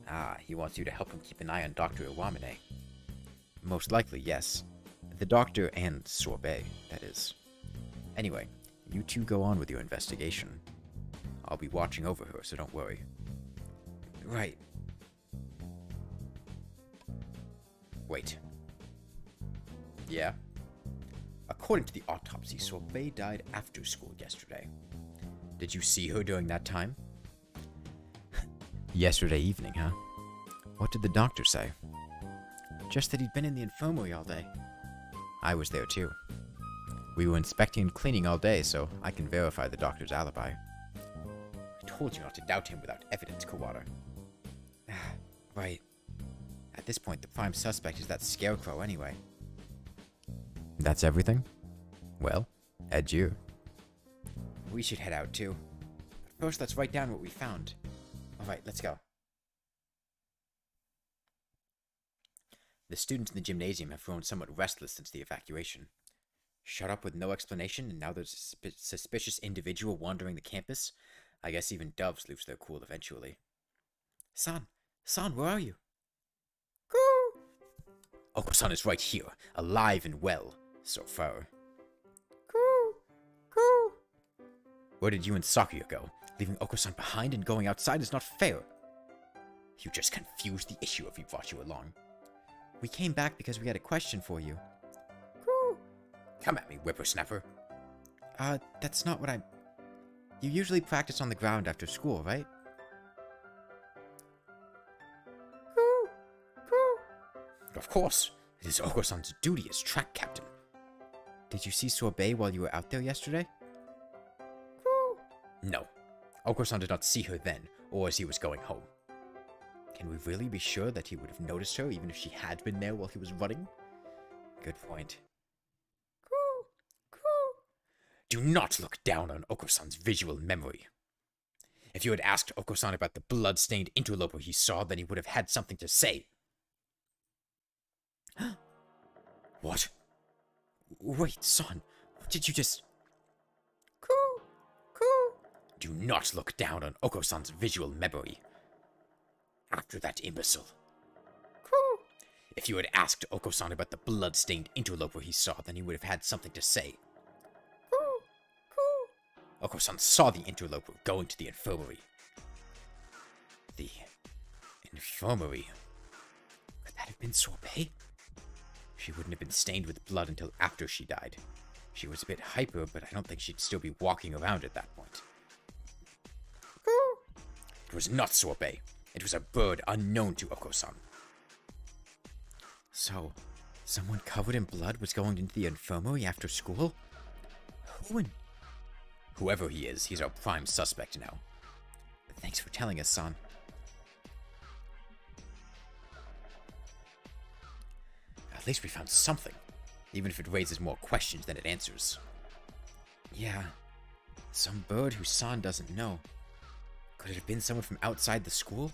Ah, he wants you to help him keep an eye on Dr. Iwamine. Most likely, yes. The doctor and Sorbet, that is. Anyway, you two go on with your investigation. I'll be watching over her, so don't worry. Right. Wait. Yeah? According to the autopsy, Sorbet died after school yesterday. Did you see her during that time? Yesterday evening, huh? What did the doctor say? Just that he'd been in the infirmary all day. I was there too. We were inspecting and cleaning all day, so I can verify the doctor's alibi. I told you not to doubt him without evidence, Kawada. Right. At this point, the prime suspect is that scarecrow anyway. That's everything? Well, adieu. We should head out too. But first, let's write down what we found. Alright, let's go. The students in the gymnasium have grown somewhat restless since the evacuation. Shut up with no explanation, and now there's a suspicious individual wandering the campus? I guess even doves lose their cool eventually. San, where are you? Coo! Oko-san is right here, alive and well, so far. Coo! Where did you and Sakuya go? Leaving Oko-san behind and going outside is not fair. You just confused the issue if we brought you along. We came back because we had a question for you. Come at me, whippersnapper. That's not what I... You usually practice on the ground after school, right? Of course. It is Oko-san's duty as track captain. Did you see Sorbet while you were out there yesterday? No. Oko-san did not see her then, or as he was going home. Can we really be sure that he would have noticed her even if she had been there while he was running? Good point. Do not look down on Oko-san's visual memory. If you had asked Oko-san about the blood-stained interloper he saw, then he would have had something to say. What? Wait, son, what did you just... Do not look down on Oko-san's visual memory. After that imbecile. If you had asked Oko-san about the blood-stained interloper he saw, then he would have had something to say. Oko-san saw the interloper going to the infirmary. The infirmary? Could that have been Sorbet? She wouldn't have been stained with blood until after she died. She was a bit hyper, but I don't think she'd still be walking around at that point. It was not Sorbet. It was a bird unknown to Oko-san. So, someone covered in blood was going into the infirmary after school? Who in... Whoever he is, he's our prime suspect now. Thanks for telling us, son. At least we found something, even if it raises more questions than it answers. Yeah, some bird who San doesn't know. Could it have been someone from outside the school?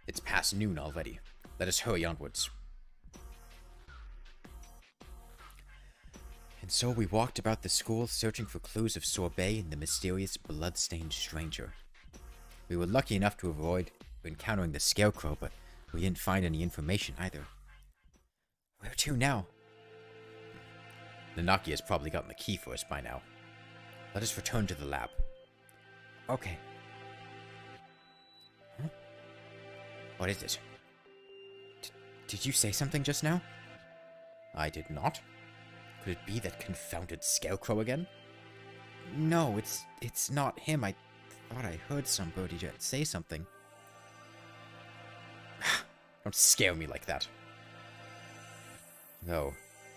It's past noon already. Let us hurry onwards. And so we walked about the school searching for clues of Sorbet and the mysterious blood-stained stranger. We were lucky enough to avoid encountering the scarecrow, but we didn't find any information either. Where to now? Nanaki has probably gotten the key for us by now. Let us return to the lab. Okay. Huh? What is it? Did you say something just now? I did not. Could it be that confounded scarecrow again? No, it's not him. I thought I heard somebody just say something. Don't scare me like that. No,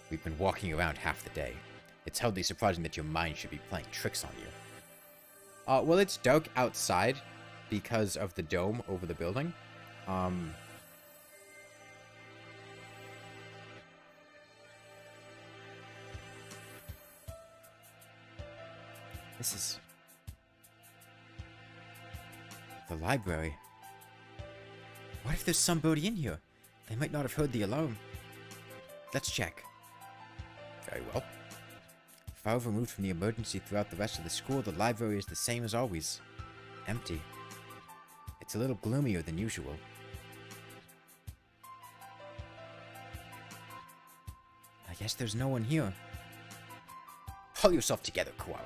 we've been walking around half the day. It's hardly surprising that your mind should be playing tricks on you. Well, it's dark outside because of the dome over the building. This is... the library. What if there's somebody in here? They might not have heard the alarm. Let's check. Very well. Far removed from the emergency throughout the rest of the school, the library is the same as always. Empty. It's a little gloomier than usual. I guess there's no one here. Pull yourself together, Kawara.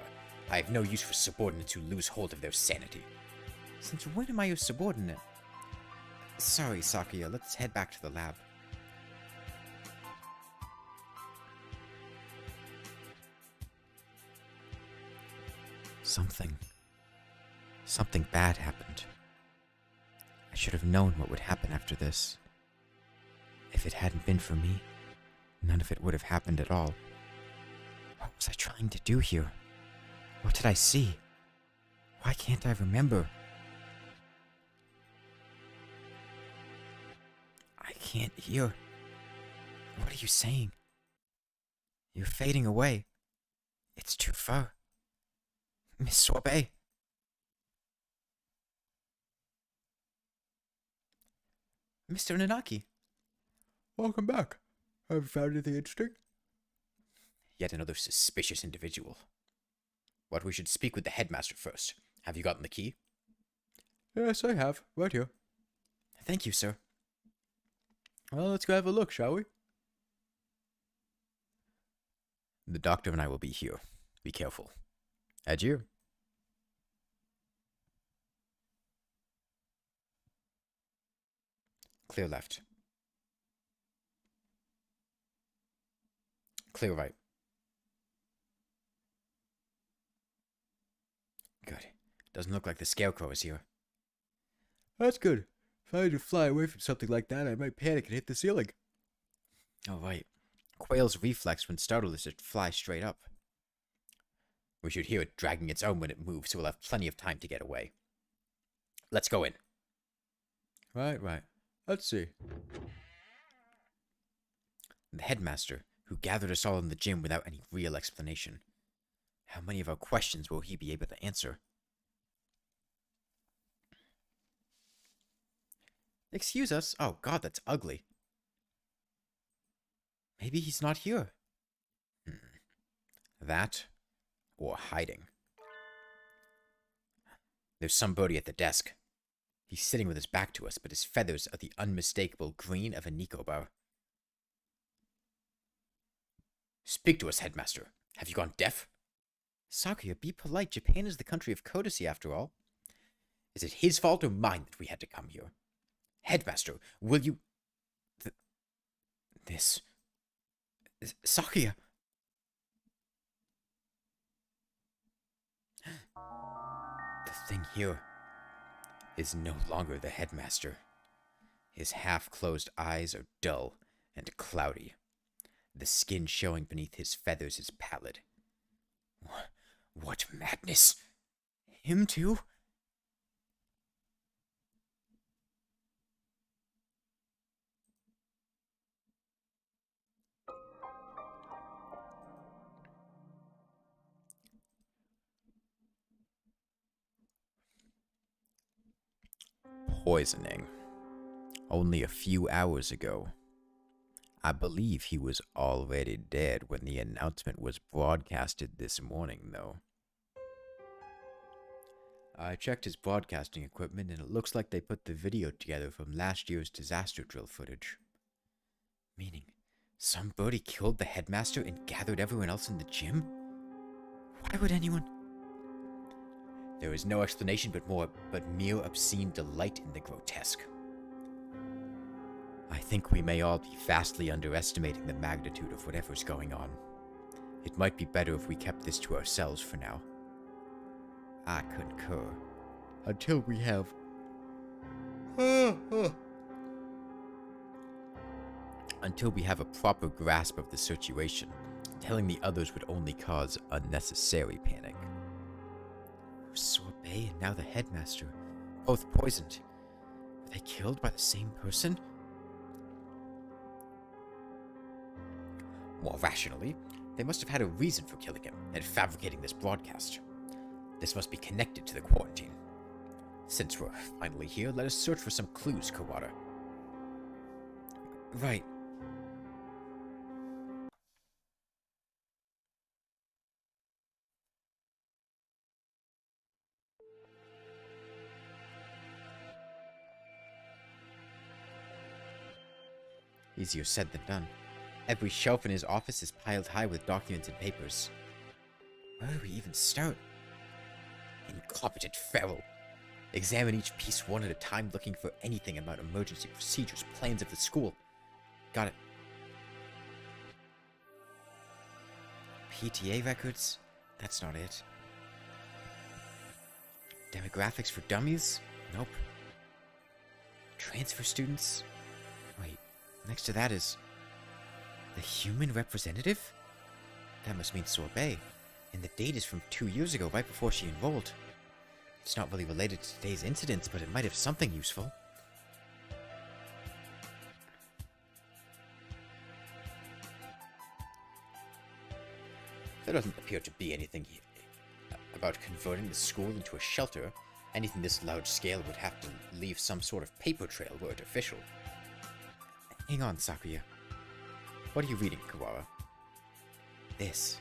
I have no use for subordinates who lose hold of their sanity. Since when am I your subordinate? Sorry, Sakuya. Let's head back to the lab. Something bad happened. I should have known what would happen after this. If it hadn't been for me, none of it would have happened at all. What was I trying to do here? What did I see? Why can't I remember? I can't hear. What are you saying? You're fading away. It's too far. Miss Sorbet. Mr. Nanaki. Welcome back. Have you found anything interesting? Yet another suspicious individual. But we should speak with the headmaster first. Have you gotten the key? Yes, I have. Right here. Thank you, sir. Well, let's go have a look, shall we? The doctor and I will be here. Be careful. Adieu. Clear left. Clear right. Good. Doesn't look like the scarecrow is here. That's good. If I had to fly away from something like that, I might panic and hit the ceiling. Oh, right. Quail's reflex when startled is to fly straight up. We should hear it dragging its own when it moves, so we'll have plenty of time to get away. Let's go in. Right. Let's see. The headmaster, who gathered us all in the gym without any real explanation. How many of our questions will he be able to answer? Excuse us? Oh god, that's ugly. Maybe he's not here. That, or hiding. There's somebody at the desk. He's sitting with his back to us, but his feathers are the unmistakable green of a Nicobar. Speak to us, headmaster. Have you gone deaf? Sakuya, be polite. Japan is the country of courtesy, after all. Is it his fault or mine that we had to come here? Headmaster, will you... This... Sakuya! The thing here is no longer the headmaster. His half-closed eyes are dull and cloudy. The skin showing beneath his feathers is pallid. What madness! Him too? Poisoning. Only a few hours ago. I believe he was already dead when the announcement was broadcasted this morning, though. I checked his broadcasting equipment, and it looks like they put the video together from last year's disaster drill footage. Meaning, somebody killed the headmaster and gathered everyone else in the gym? Why would anyone... There is no explanation but mere obscene delight in the grotesque. I think we may all be vastly underestimating the magnitude of whatever's going on. It might be better if we kept this to ourselves for now. I concur. Until we have... Until we have a proper grasp of the situation, telling the others would only cause unnecessary panic. Sorbet and now the headmaster, both poisoned. Were they killed by the same person? More rationally, they must have had a reason for killing him and fabricating this broadcast. This must be connected to the quarantine. Since we're finally here, let us search for some clues, Kawada. Right. Easier said than done. Every shelf in his office is piled high with documents and papers. Where do we even start? Incompetent feral. Examine each piece one at a time, looking for anything about emergency procedures, plans of the school. Got it. PTA records? That's not it. Demographics for dummies? Nope. Transfer students? Wait, next to that is... the human representative? That must mean Sorbet. And the date is from 2 years ago, right before she enrolled. It's not really related to today's incidents, but it might have something useful. There doesn't appear to be anything about converting the school into a shelter. Anything this large scale would have to leave some sort of paper trail were it official. Hang on, Sakuya. What are you reading, Kawara? This.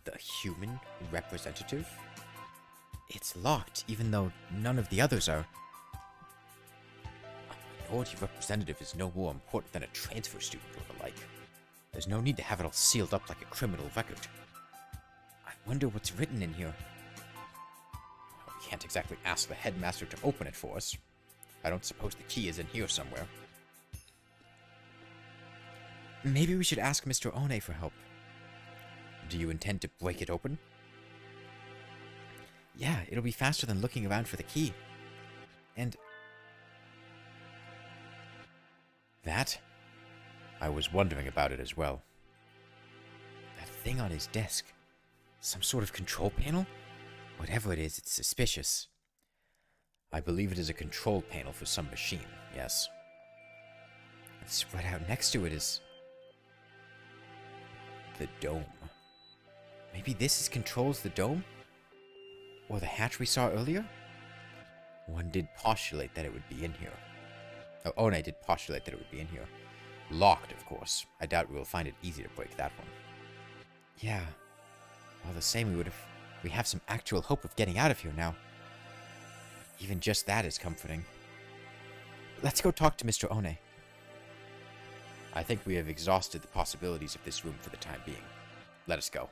The human representative? It's locked, even though none of the others are. A minority representative is no more important than a transfer student or the like. There's no need to have it all sealed up like a criminal record. I wonder what's written in here. We can't exactly ask the headmaster to open it for us. I don't suppose the key is in here somewhere. Maybe we should ask Mr. One for help. Do you intend to break it open? Yeah, it'll be faster than looking around for the key. And... that? I was wondering about it as well. That thing on his desk. Some sort of control panel? Whatever it is, it's suspicious. I believe it is a control panel for some machine, yes. And spread out next to it is... the dome. Maybe this controls the dome? Or the hatch we saw earlier? One did postulate that it would be in here. Oh, and I did postulate that it would be in here. Locked, of course. I doubt we will find it easy to break that one. Yeah. All the same, we have some actual hope of getting out of here now. Even just that is comforting. Let's go talk to Mr. One. I think we have exhausted the possibilities of this room for the time being. Let us go.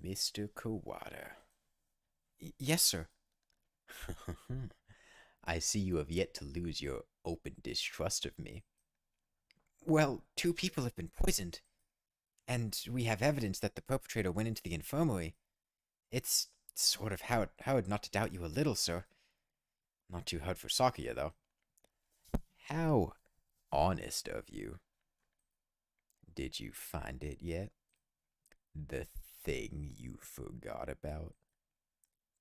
Mr. Kawada. Yes, sir. I see you have yet to lose your open distrust of me. Well, 2 people have been poisoned, and we have evidence that the perpetrator went into the infirmary. It's sort of hard not to doubt you a little, sir. Not too hard for Sakuya, though. How honest of you. Did you find it yet? The thing you forgot about?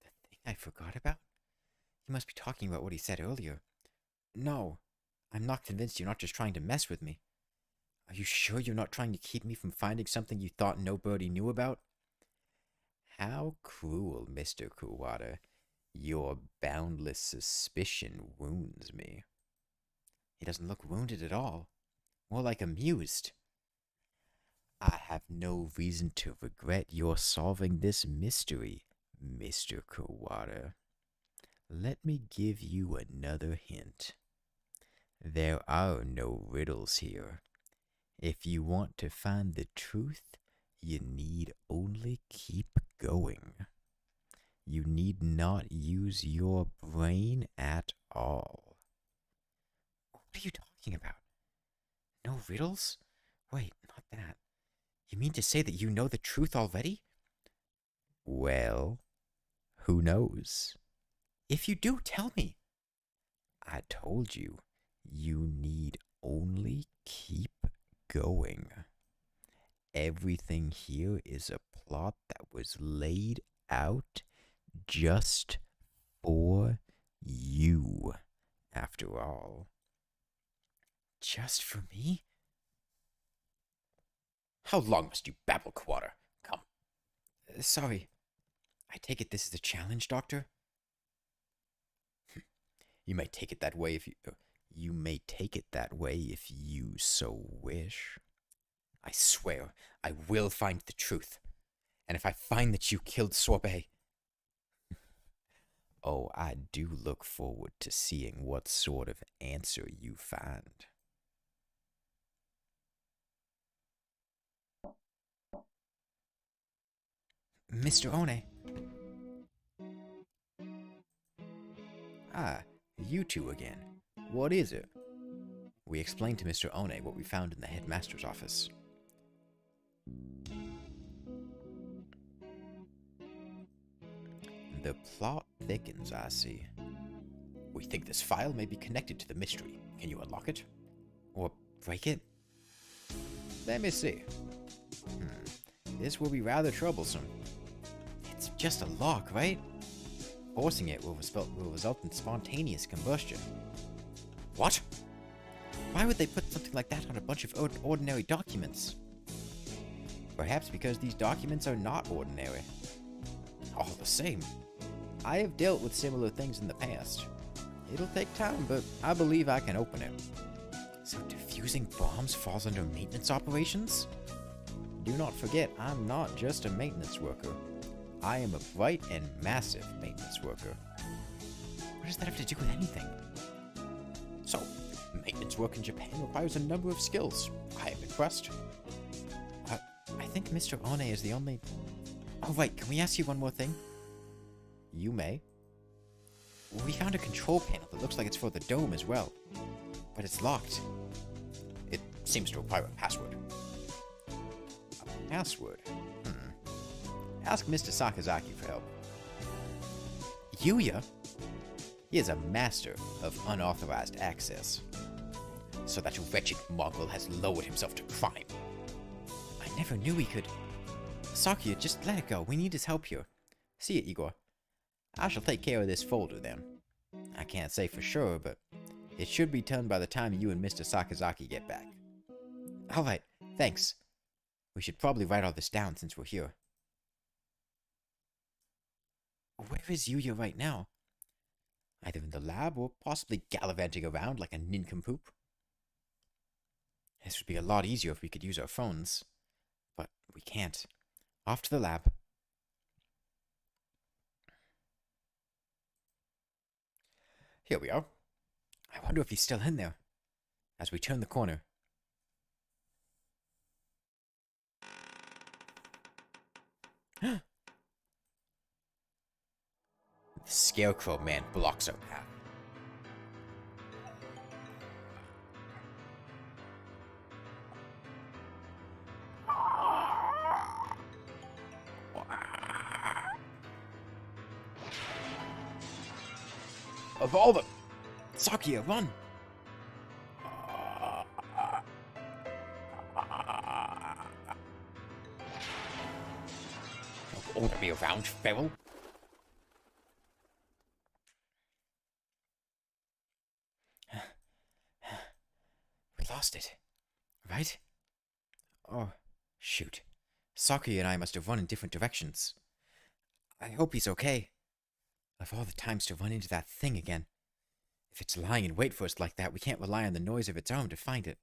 The thing I forgot about? You must be talking about what he said earlier. No, I'm not convinced you're not just trying to mess with me. Are you sure you're not trying to keep me from finding something you thought nobody knew about? How cruel, Mr. Kawada. Your boundless suspicion wounds me. He doesn't look wounded at all. More like amused. I have no reason to regret your solving this mystery, Mr. Kawada. Let me give you another hint. There are no riddles here. If you want to find the truth, you need only keep going. You need not use your brain at all. What are you talking about? No riddles? Wait, not that. You mean to say that you know the truth already? Well, who knows? If you do, tell me. I told you, you need only keep going. Everything here is a plot that was laid out just for you, after all. Just for me? How long must you babble, Kawada? Come. Sorry. I take it this is a challenge, Doctor? You may take it that way if you may take it that way if you so wish. I swear, I will find the truth. And if I find that you killed Sorbet... oh, I do look forward to seeing what sort of answer you find. Mr. One. Ah, you two again. What is it? We explained to Mr. One what we found in the headmaster's office. The plot thickens, I see. We think this file may be connected to the mystery. Can you unlock it? Or break it? Let me see. This will be rather troublesome. It's just a lock, right? Forcing it will result in spontaneous combustion. What? Why would they put something like that on a bunch of ordinary documents? Perhaps because these documents are not ordinary. All the same, I have dealt with similar things in the past. It'll take time, but I believe I can open it. So defusing bombs falls under maintenance operations? Do not forget, I'm not just a maintenance worker. I am a bright and massive maintenance worker. What does that have to do with anything? So, maintenance work in Japan requires a number of skills. I am impressed. I think Mr. One is the only... Oh, right, can we ask you one more thing? You may. We found a control panel that looks like it's for the dome as well. But it's locked. It seems to require a password. A password? Ask Mr. Sakazaki for help. Yuya? He is a master of unauthorized access. So that wretched mongrel has lowered himself to crime. I never knew he could... Sakuya, just let it go. We need his help here. See you, Igor. I shall take care of this folder then. I can't say for sure, but it should be done by the time you and Mr. Sakazaki get back. Alright, thanks. We should probably write all this down since we're here. Where is Yuya right now? Either in the lab or possibly gallivanting around like a nincompoop. This would be a lot easier if we could use our phones. But we can't. Off to the lab. Here we are. I wonder if he's still in there. As we turn the corner. The Scarecrow Man blocks our path. Of all the... Sakuya, run! Don't order me around, feral. We lost it, right? Oh, shoot. Sakuya and I must have run in different directions. I hope he's okay. Of all the times to run into that thing again. If it's lying in wait for us like that, we can't rely on the noise of its own to find it.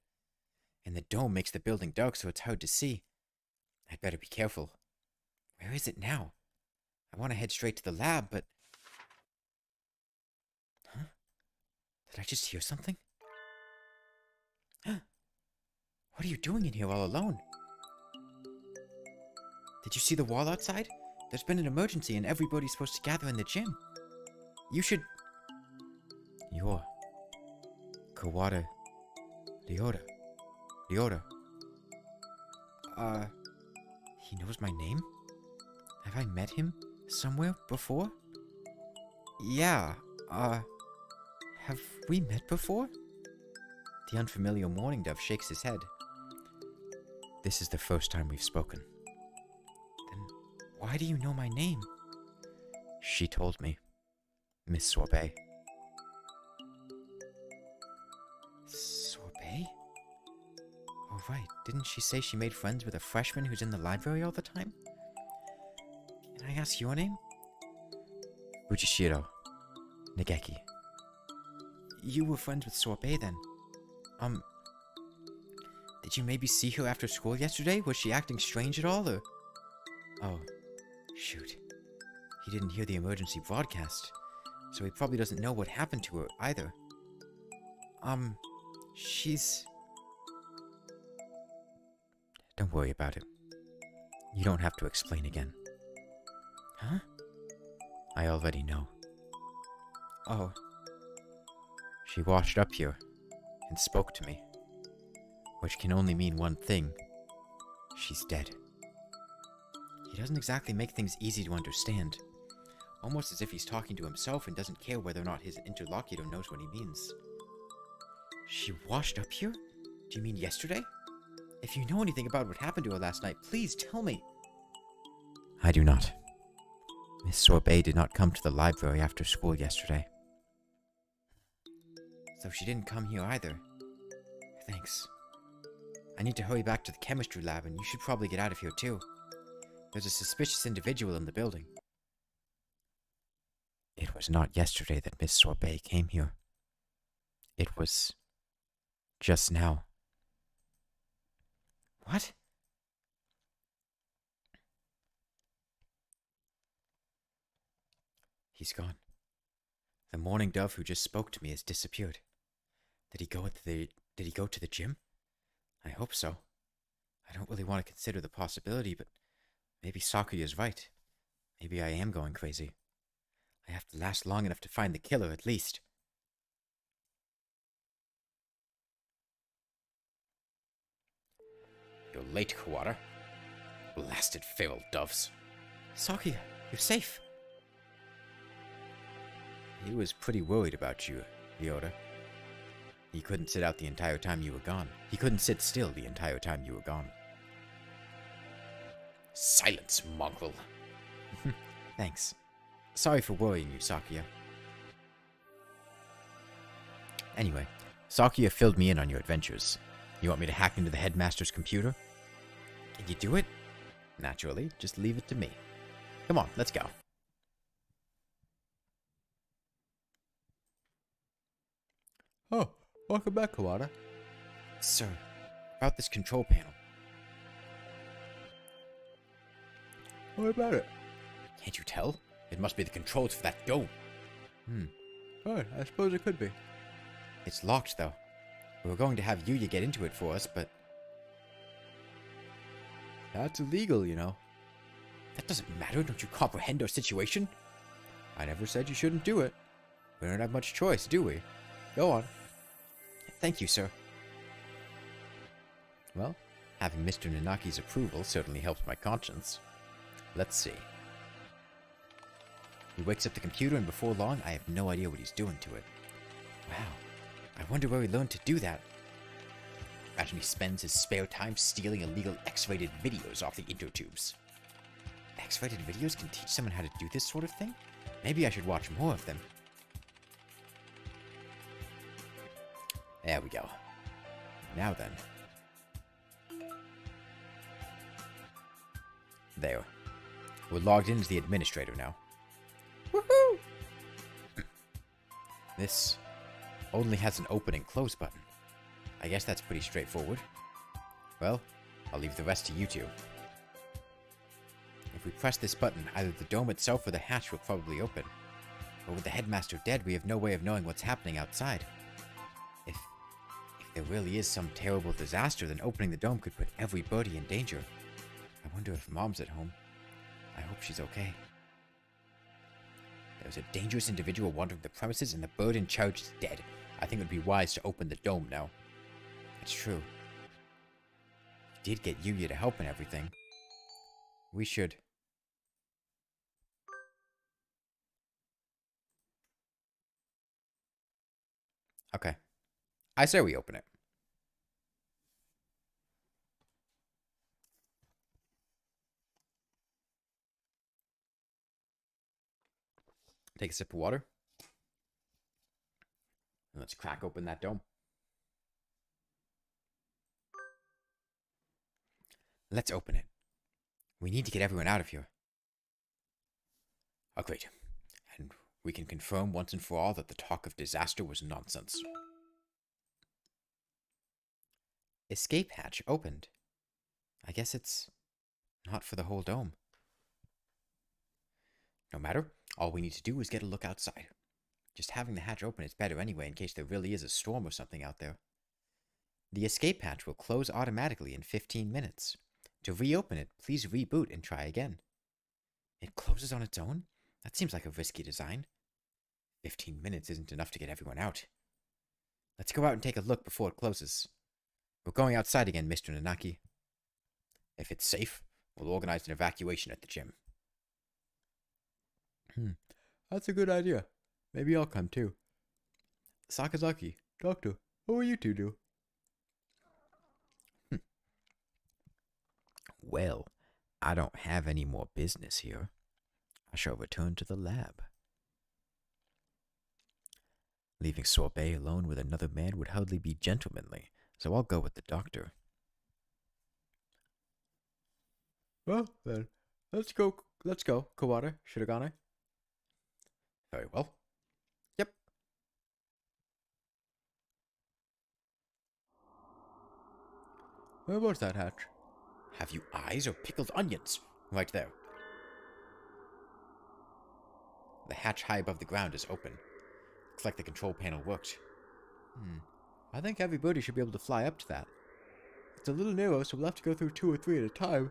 And the dome makes the building dark so it's hard to see. I'd better be careful. Where is it now? I want to head straight to the lab, but... Huh? Did I just hear something? What are you doing in here all alone? Did you see the wall outside? There's been an emergency and everybody's supposed to gather in the gym. You should... You're... Kawada... Ryota. He knows my name? Have I met him somewhere before? Yeah, have we met before? The unfamiliar mourning dove shakes his head. This is the first time we've spoken. Then why do you know my name? She told me. Miss Sorbet. Sorbet? Oh right, didn't she say she made friends with a freshman who's in the library all the time? Can I ask your name? Uchishiro. Nageki. You were friends with Sorbet then? Did you maybe see her after school yesterday? Was she acting strange at all, or...? Oh, shoot. He didn't hear the emergency broadcast, so he probably doesn't know what happened to her, either. She's... Don't worry about it. You don't have to explain again. Huh? I already know. Oh. She washed up here and spoke to me. Which can only mean one thing. She's dead. He doesn't exactly make things easy to understand. Almost as if he's talking to himself and doesn't care whether or not his interlocutor knows what he means. She washed up here? Do you mean yesterday? If you know anything about what happened to her last night, please tell me. I do not. Miss Sorbet did not come to the library after school yesterday. So she didn't come here either. Thanks. I need to hurry back to the chemistry lab, and you should probably get out of here too. There's a suspicious individual in the building. It was not yesterday that Miss Sorbet came here. It was... just now. What? He's gone. The mourning dove who just spoke to me has disappeared. Did he go to the gym? I hope so. I don't really want to consider the possibility, but maybe Sakuya is right. Maybe I am going crazy. I have to last long enough to find the killer, at least. You're late, Kawada. Blasted feral doves. Sakuya, you're safe. He was pretty worried about you, Yoda. He couldn't sit out the entire time you were gone. He couldn't sit still the entire time you were gone. Silence, mongrel. Thanks. Sorry for worrying you, Sakuya. Anyway, Sakuya filled me in on your adventures. You want me to hack into the headmaster's computer? Can you do it? Naturally, just leave it to me. Come on, let's go. Oh, welcome back, Kawada. Sir, about this control panel. What about it? Can't you tell? It must be the controls for that dome. Alright, I suppose it could be. It's locked, though. We were going to have Yuya get into it for us, but... That's illegal, you know. That doesn't matter, don't you comprehend our situation? I never said you shouldn't do it. We don't have much choice, do we? Go on. Thank you, sir. Well, having Mr. Nanaki's approval certainly helps my conscience. Let's see. He wakes up the computer, and before long, I have no idea what he's doing to it. Wow. I wonder where he learned to do that. Imagine he spends his spare time stealing illegal X-rated videos off the intertubes. X-rated videos can teach someone how to do this sort of thing? Maybe I should watch more of them. There we go. Now then. There. We're logged in as the administrator now. Woohoo! This only has an open and close button. I guess that's pretty straightforward. Well, I'll leave the rest to you two. If we press this button, either the dome itself or the hatch will probably open. But with the headmaster dead, we have no way of knowing what's happening outside. If there really is some terrible disaster, then opening the dome could put every birdie in danger. I wonder if Mom's at home. I hope she's okay. There's a dangerous individual wandering the premises, and the bird in charge is dead. I think it would be wise to open the dome now. It's true. We did get Yuya to help and everything. We should. Okay. I say we open it. Take a sip of water. And let's crack open that dome. Let's open it. We need to get everyone out of here. Oh, great. And we can confirm once and for all that the talk of disaster was nonsense. Escape hatch opened. I guess it's not for the whole dome. No matter, all we need to do is get a look outside. Just having the hatch open is better anyway in case there really is a storm or something out there. The escape hatch will close automatically in 15 minutes. To reopen it, please reboot and try again. It closes on its own? That seems like a risky design. 15 minutes isn't enough to get everyone out. Let's go out and take a look before it closes. We're going outside again, Mr. Nanaki. If it's safe, we'll organize an evacuation at the gym. That's a good idea. Maybe I'll come too. Sakazaki, Doctor, what will you two do? Well, I don't have any more business here. I shall return to the lab. Leaving Sorbet alone with another man would hardly be gentlemanly, so I'll go with the doctor. Well, then, let's go, Kawada, Shirogane. Very well. Yep. Where was that hatch? Have you eyes or pickled onions? Right there. The hatch high above the ground is open. Looks like the control panel worked. I think everybody should be able to fly up to that. It's a little narrow, so we'll have to go through 2 or 3 at a time.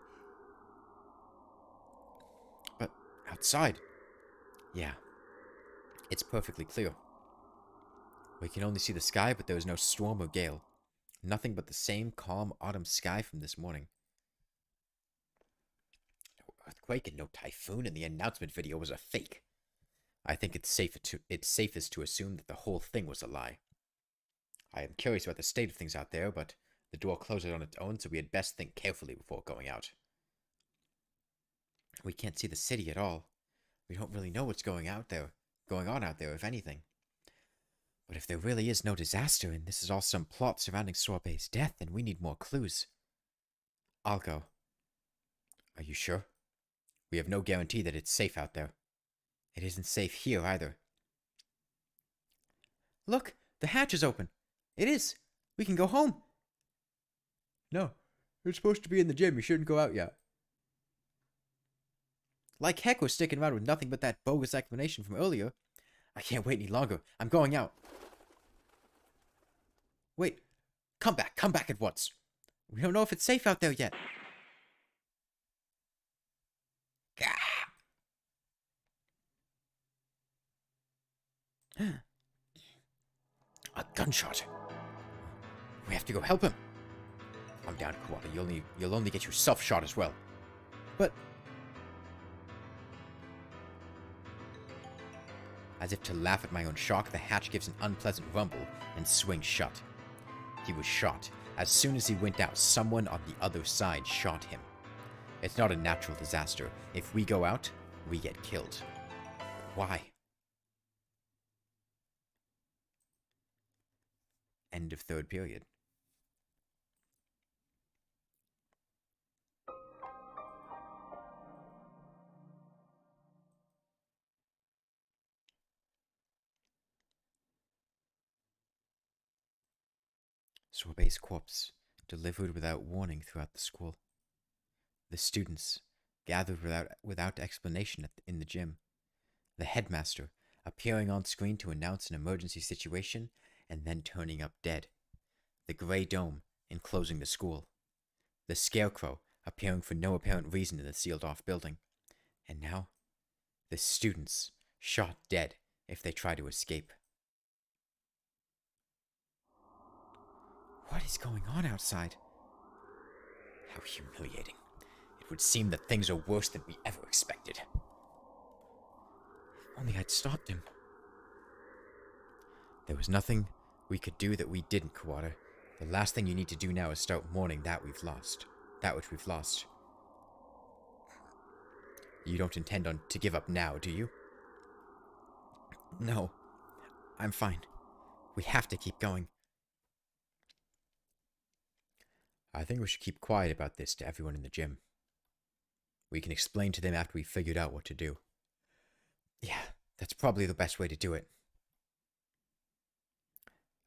But outside... Yeah. It's perfectly clear. We can only see the sky, but there is no storm or gale. Nothing but the same calm autumn sky from this morning. No earthquake and no typhoon, and the announcement video was a fake. I think it's safest to assume that the whole thing was a lie. I am curious about the state of things out there, but the door closes on its own, so we had best think carefully before going out. We can't see the city at all. We don't really know what's going on out there, if anything. But if there really is no disaster, and this is all some plot surrounding Sorbet's death, then we need more clues. I'll go. Are you sure? We have no guarantee that it's safe out there. It isn't safe here either. Look, the hatch is open. It is. We can go home. No, you're supposed to be in the gym. You shouldn't go out yet. Like heck, we're sticking around with nothing but that bogus explanation from earlier. I can't wait any longer. I'm going out. Wait. Come back at once. We don't know if it's safe out there yet. A gunshot. We have to go help him. Calm down, Kawada. You'll only get yourself shot as well. But... As if to laugh at my own shock, the hatch gives an unpleasant rumble and swings shut. He was shot. As soon as he went out, someone on the other side shot him. It's not a natural disaster. If we go out, we get killed. Why? End of third period. Sorbet's corpse, delivered without warning throughout the school. The students, gathered without explanation in the gym. The headmaster, appearing on screen to announce an emergency situation and then turning up dead. The gray dome, enclosing the school. The scarecrow, appearing for no apparent reason in the sealed-off building. And now, the students, shot dead if they try to escape. What is going on outside? How humiliating. It would seem that things are worse than we ever expected. If only I'd stopped him. There was nothing we could do that we didn't, Kawada. The last thing you need to do now is start mourning that which we've lost. You don't intend to give up now, do you? No. I'm fine. We have to keep going. I think we should keep quiet about this to everyone in the gym. We can explain to them after we've figured out what to do. Yeah, that's probably the best way to do it.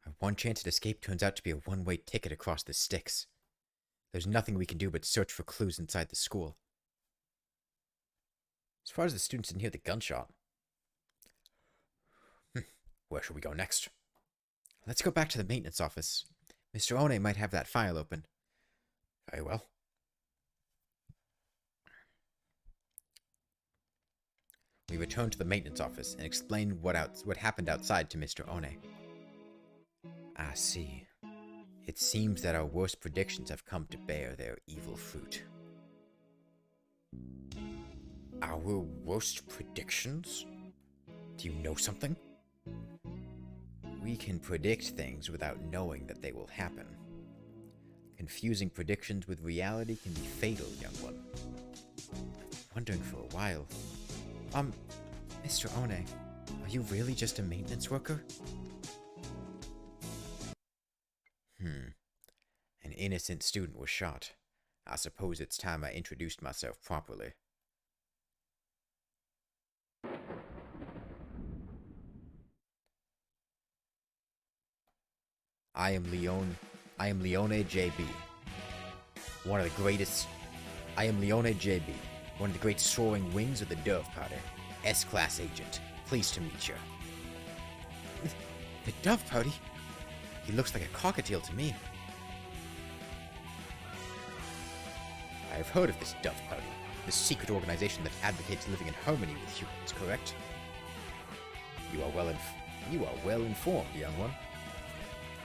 Our one chance at escape turns out to be a one-way ticket across the sticks. There's nothing we can do but search for clues inside the school. As far as the students didn't hear the gunshot. Where should we go next? Let's go back to the maintenance office. Mr. One might have that file open. Very well. We return to the maintenance office and explain what happened outside to Mr. One. I see. It seems that our worst predictions have come to bear their evil fruit. Our worst predictions? Do you know something? We can predict things without knowing that they will happen. Confusing predictions with reality can be fatal, young one. Wondering for a while. Mr. One, are you really just a maintenance worker? An innocent student was shot. I suppose it's time I introduced myself properly. I am Leone JB. One of the greatest... I am Leone JB, one of the great soaring wings of the Dove Party. S-Class agent. Pleased to meet you. The Dove Party? He looks like a cockatiel to me. I've heard of this Dove Party, this secret organization that advocates living in harmony with humans, correct? You are well informed, young one.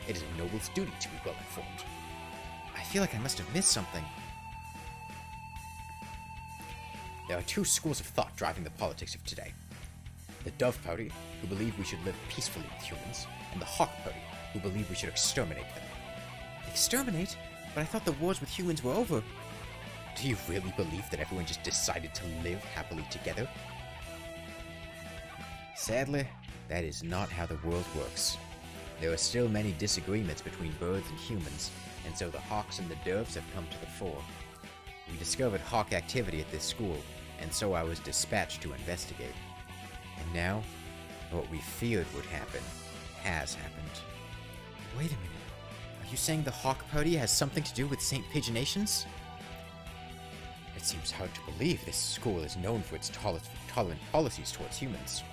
It is a noble's duty to be well informed. I feel like I must have missed something. There are two schools of thought driving the politics of today. The Dove Party, who believe we should live peacefully with humans, and the Hawk Party, who believe we should exterminate them. Exterminate? But I thought the wars with humans were over. Do you really believe that everyone just decided to live happily together? Sadly, that is not how the world works. There are still many disagreements between birds and humans, and so the hawks and the doves have come to the fore. We discovered hawk activity at this school, and so I was dispatched to investigate. And now, what we feared would happen has happened. Wait a minute. Are you saying the Hawk Party has something to do with St. Pigeonations? It seems hard to believe this school is known for its tolerant policies towards humans.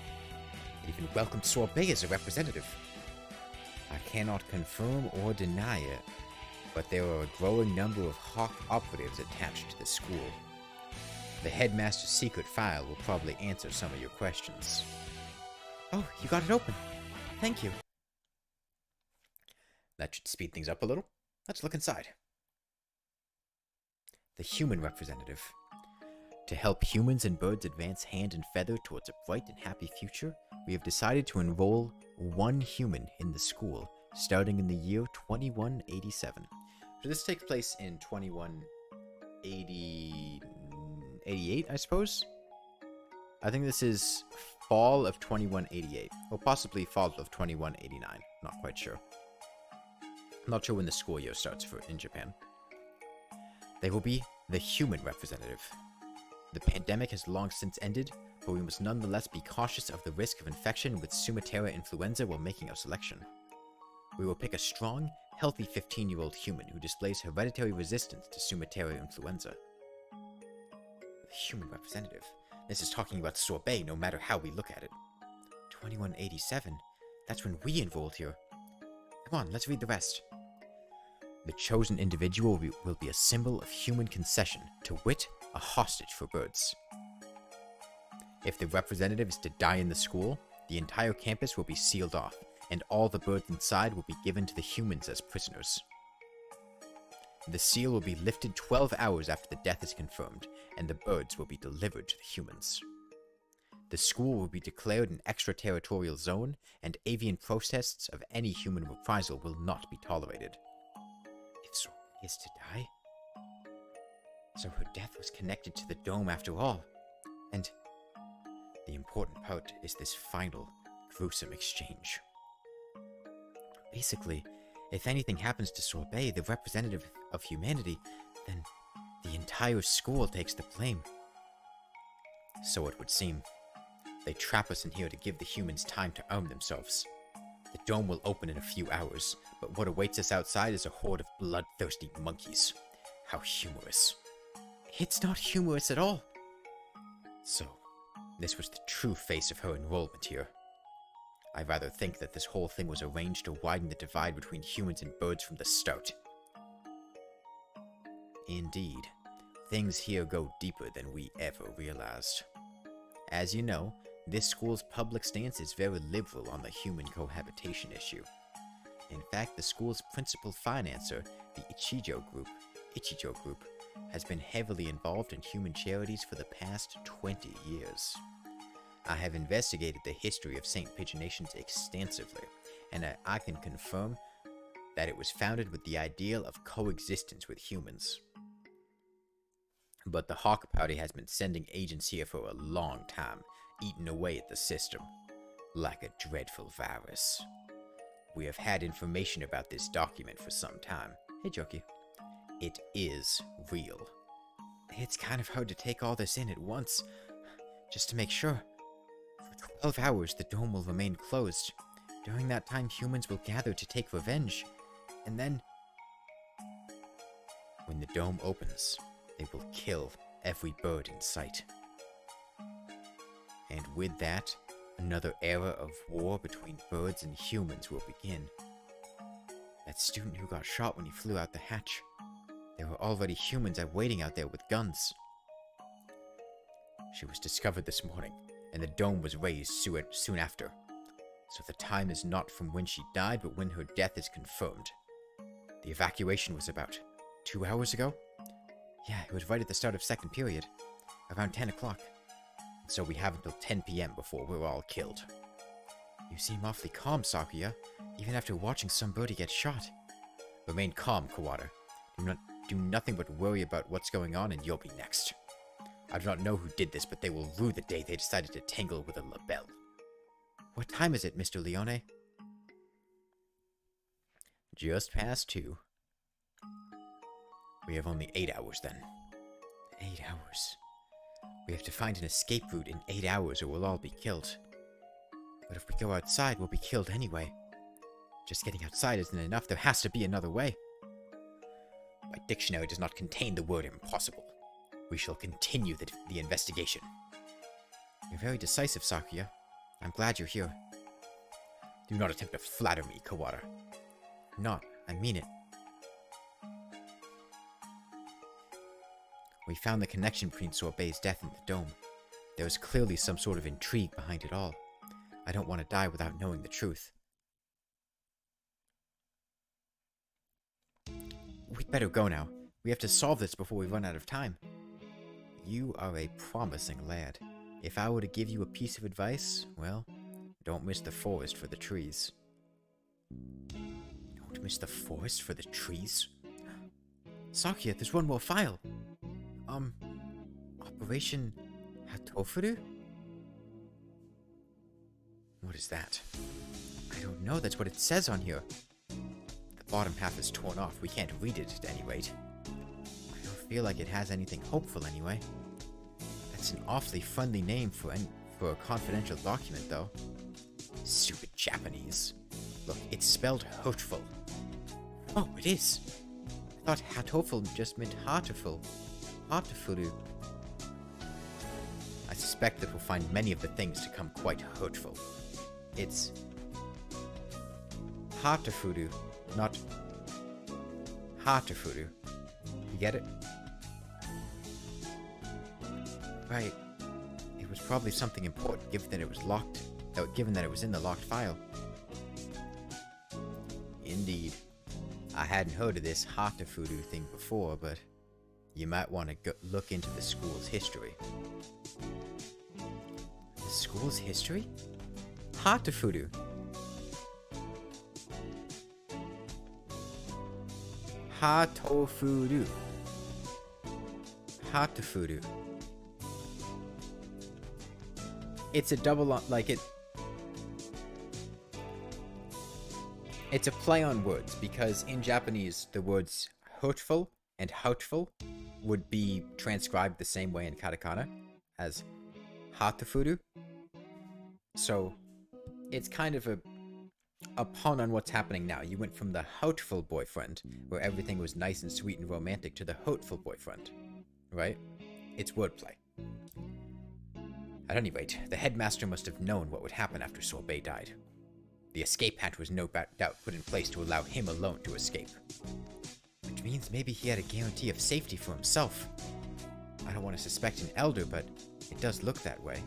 It even welcomed Sorbet as a representative. I cannot confirm or deny it, but there are a growing number of Hawk operatives attached to the school. The headmaster's secret file will probably answer some of your questions. Oh, you got it open. Thank you. That should speed things up a little. Let's look inside. The human representative. To help humans and birds advance hand and feather towards a bright and happy future, we have decided to enroll one human in the school, starting in the year 2187. So this takes place in 2188, I suppose? I think this is fall of 2188, or possibly fall of 2189. Not quite sure. I'm not sure when the school year starts in Japan. They will be the human representative. The pandemic has long since ended, but we must nonetheless be cautious of the risk of infection with Sumatera influenza while making our selection. We will pick a strong, healthy 15-year-old human who displays hereditary resistance to Sumatera influenza. The human representative. This is talking about Sorbet no matter how we look at it. 2187. That's when we enrolled here. Come on, let's read the rest. The chosen individual will be a symbol of human concession, to wit, a hostage for birds. If the representative is to die in the school, the entire campus will be sealed off, and all the birds inside will be given to the humans as prisoners. The seal will be lifted 12 hours after the death is confirmed, and the birds will be delivered to the humans. The school will be declared an extraterritorial zone, and avian protests of any human reprisal will not be tolerated. If Sorbet is to die? So her death was connected to the dome after all. And the important part is this final, gruesome exchange. Basically, if anything happens to Sorbet, the representative of humanity, then the entire school takes the blame. So it would seem. They trap us in here to give the humans time to arm themselves. The dome will open in a few hours, but what awaits us outside is a horde of bloodthirsty monkeys. How humorous. It's not humorous at all. So, this was the true face of her enrollment here. I rather think that this whole thing was arranged to widen the divide between humans and birds from the start. Indeed, things here go deeper than we ever realized. As you know, this school's public stance is very liberal on the human cohabitation issue. In fact, the school's principal financer, the Ichijo Group, has been heavily involved in human charities for the past 20 years. I have investigated the history of St. Pigeonations extensively, and I can confirm that it was founded with the ideal of coexistence with humans. But the Hawk Party has been sending agents here for a long time, eating away at the system, like a dreadful virus. We have had information about this document for some time. Hey, Jokey. It is real. It's kind of hard to take all this in at once, just to make sure. For 12 hours, the dome will remain closed. During that time, humans will gather to take revenge, and then, when the dome opens, they will kill every bird in sight. And with that, another era of war between birds and humans will begin. That student who got shot when he flew out the hatch, There were already humans waiting out there with guns. She was discovered this morning, and the dome was raised soon after. So the time is not from when she died, but when her death is confirmed. The evacuation was about 2 hours ago? Yeah, it was right at the start of second period, around 10 o'clock. So we have until 10 p.m. before we're all killed. You seem awfully calm, Sakuya, even after watching somebody get shot. Remain calm, Kawada. Do nothing but worry about what's going on, and you'll be next. I do not know who did this, but they will rue the day they decided to tangle with a labelle. What time is it, Mr. Leone? Just past 2. We have only 8 hours then. 8 hours. We have to find an escape route in 8 hours or we'll all be killed. But if we go outside, we'll be killed anyway. Just getting outside isn't enough. There has to be another way. My dictionary does not contain the word impossible. We shall continue the investigation. You're very decisive, Sakuya. I'm glad you're here. Do not attempt to flatter me, Kawada. Not. I mean it. We found the connection between Sorbet's death and the dome. There was clearly some sort of intrigue behind it all. I don't want to die without knowing the truth. We'd better go now. We have to solve this before we run out of time. You are a promising lad. If I were to give you a piece of advice, well, don't miss the forest for the trees. Don't miss the forest for the trees? Sakuya, there's one more file. Operation Hatoful? What is that? I don't know, that's what it says on here. The bottom half is torn off, we can't read it at any rate. I don't feel like it has anything hopeful anyway. That's an awfully friendly name for a confidential document, though. Stupid Japanese. Look, it's spelled hurtful. Oh, it is. I thought Hatoful just meant heartful. Hatoful. I suspect that we'll find many of the things to come quite hurtful. It's Hatoful, not Hatoful. You get it? Right. It was probably something important, given that it was locked. Given that it was in the locked file. Indeed. I hadn't heard of this Hatoful thing before, but you might want to look into the school's history. The school's history? Hatoful. Hatoful. Hatoful. It's a double, it's a play on words, because in Japanese, the words hurtful and hurtful would be transcribed the same way in katakana as hatoful. So, it's kind of a pun on what's happening now. You went from the Hatoful Boyfriend, where everything was nice and sweet and romantic, to the Hurtful Boyfriend, right? It's wordplay. At any rate, the headmaster must have known what would happen after Sorbet died. The escape hatch was no doubt put in place to allow him alone to escape. Which means maybe he had a guarantee of safety for himself. I don't want to suspect an elder, but it does look that way.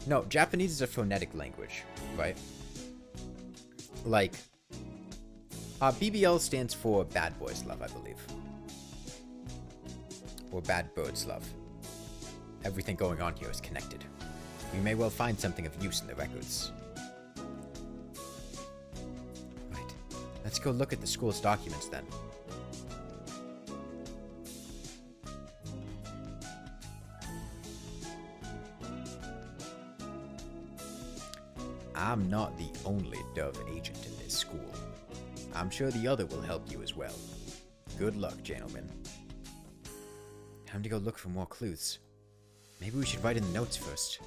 No, Japanese is a phonetic language, right? Like, BBL stands for Bad Boys Love, I believe. Or Bad Birds Love. Everything going on here is connected. We may well find something of use in the records. Right. Let's go look at the school's documents then. I'm not the only Dove agent in this school. I'm sure the other will help you as well. Good luck, gentlemen. Time to go look for more clues. Maybe we should write in the notes first.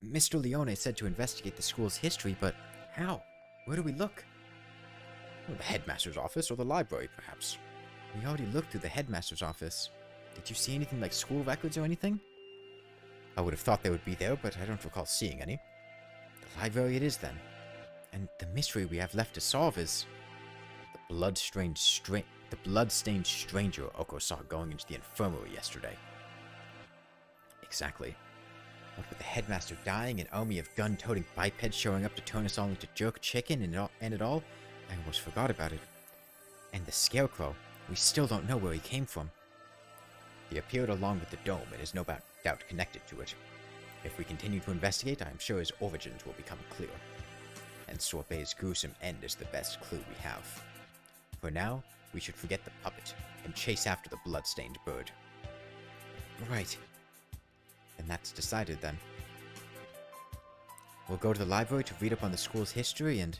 Mr. Leone said to investigate the school's history, but how? Where do we look? Well, the headmaster's office or the library, perhaps. We already looked through the headmaster's office. Did you see anything like school records or anything? I would have thought they would be there, but I don't recall seeing any. The library it is then. And the mystery we have left to solve is the blood-stained The blood-stained stranger Oko saw going into the infirmary yesterday. Exactly. What with the headmaster dying, an army of gun-toting bipeds showing up to turn us all into jerk chicken and it all, I almost forgot about it. And the scarecrow, we still don't know where he came from. He appeared along with the dome and is no doubt connected to it. If we continue to investigate, I am sure his origins will become clear. And Sorbet's gruesome end is the best clue we have. For now, we should forget the puppet and chase after the blood-stained bird. Right. And that's decided then. We'll go to the library to read up on the school's history and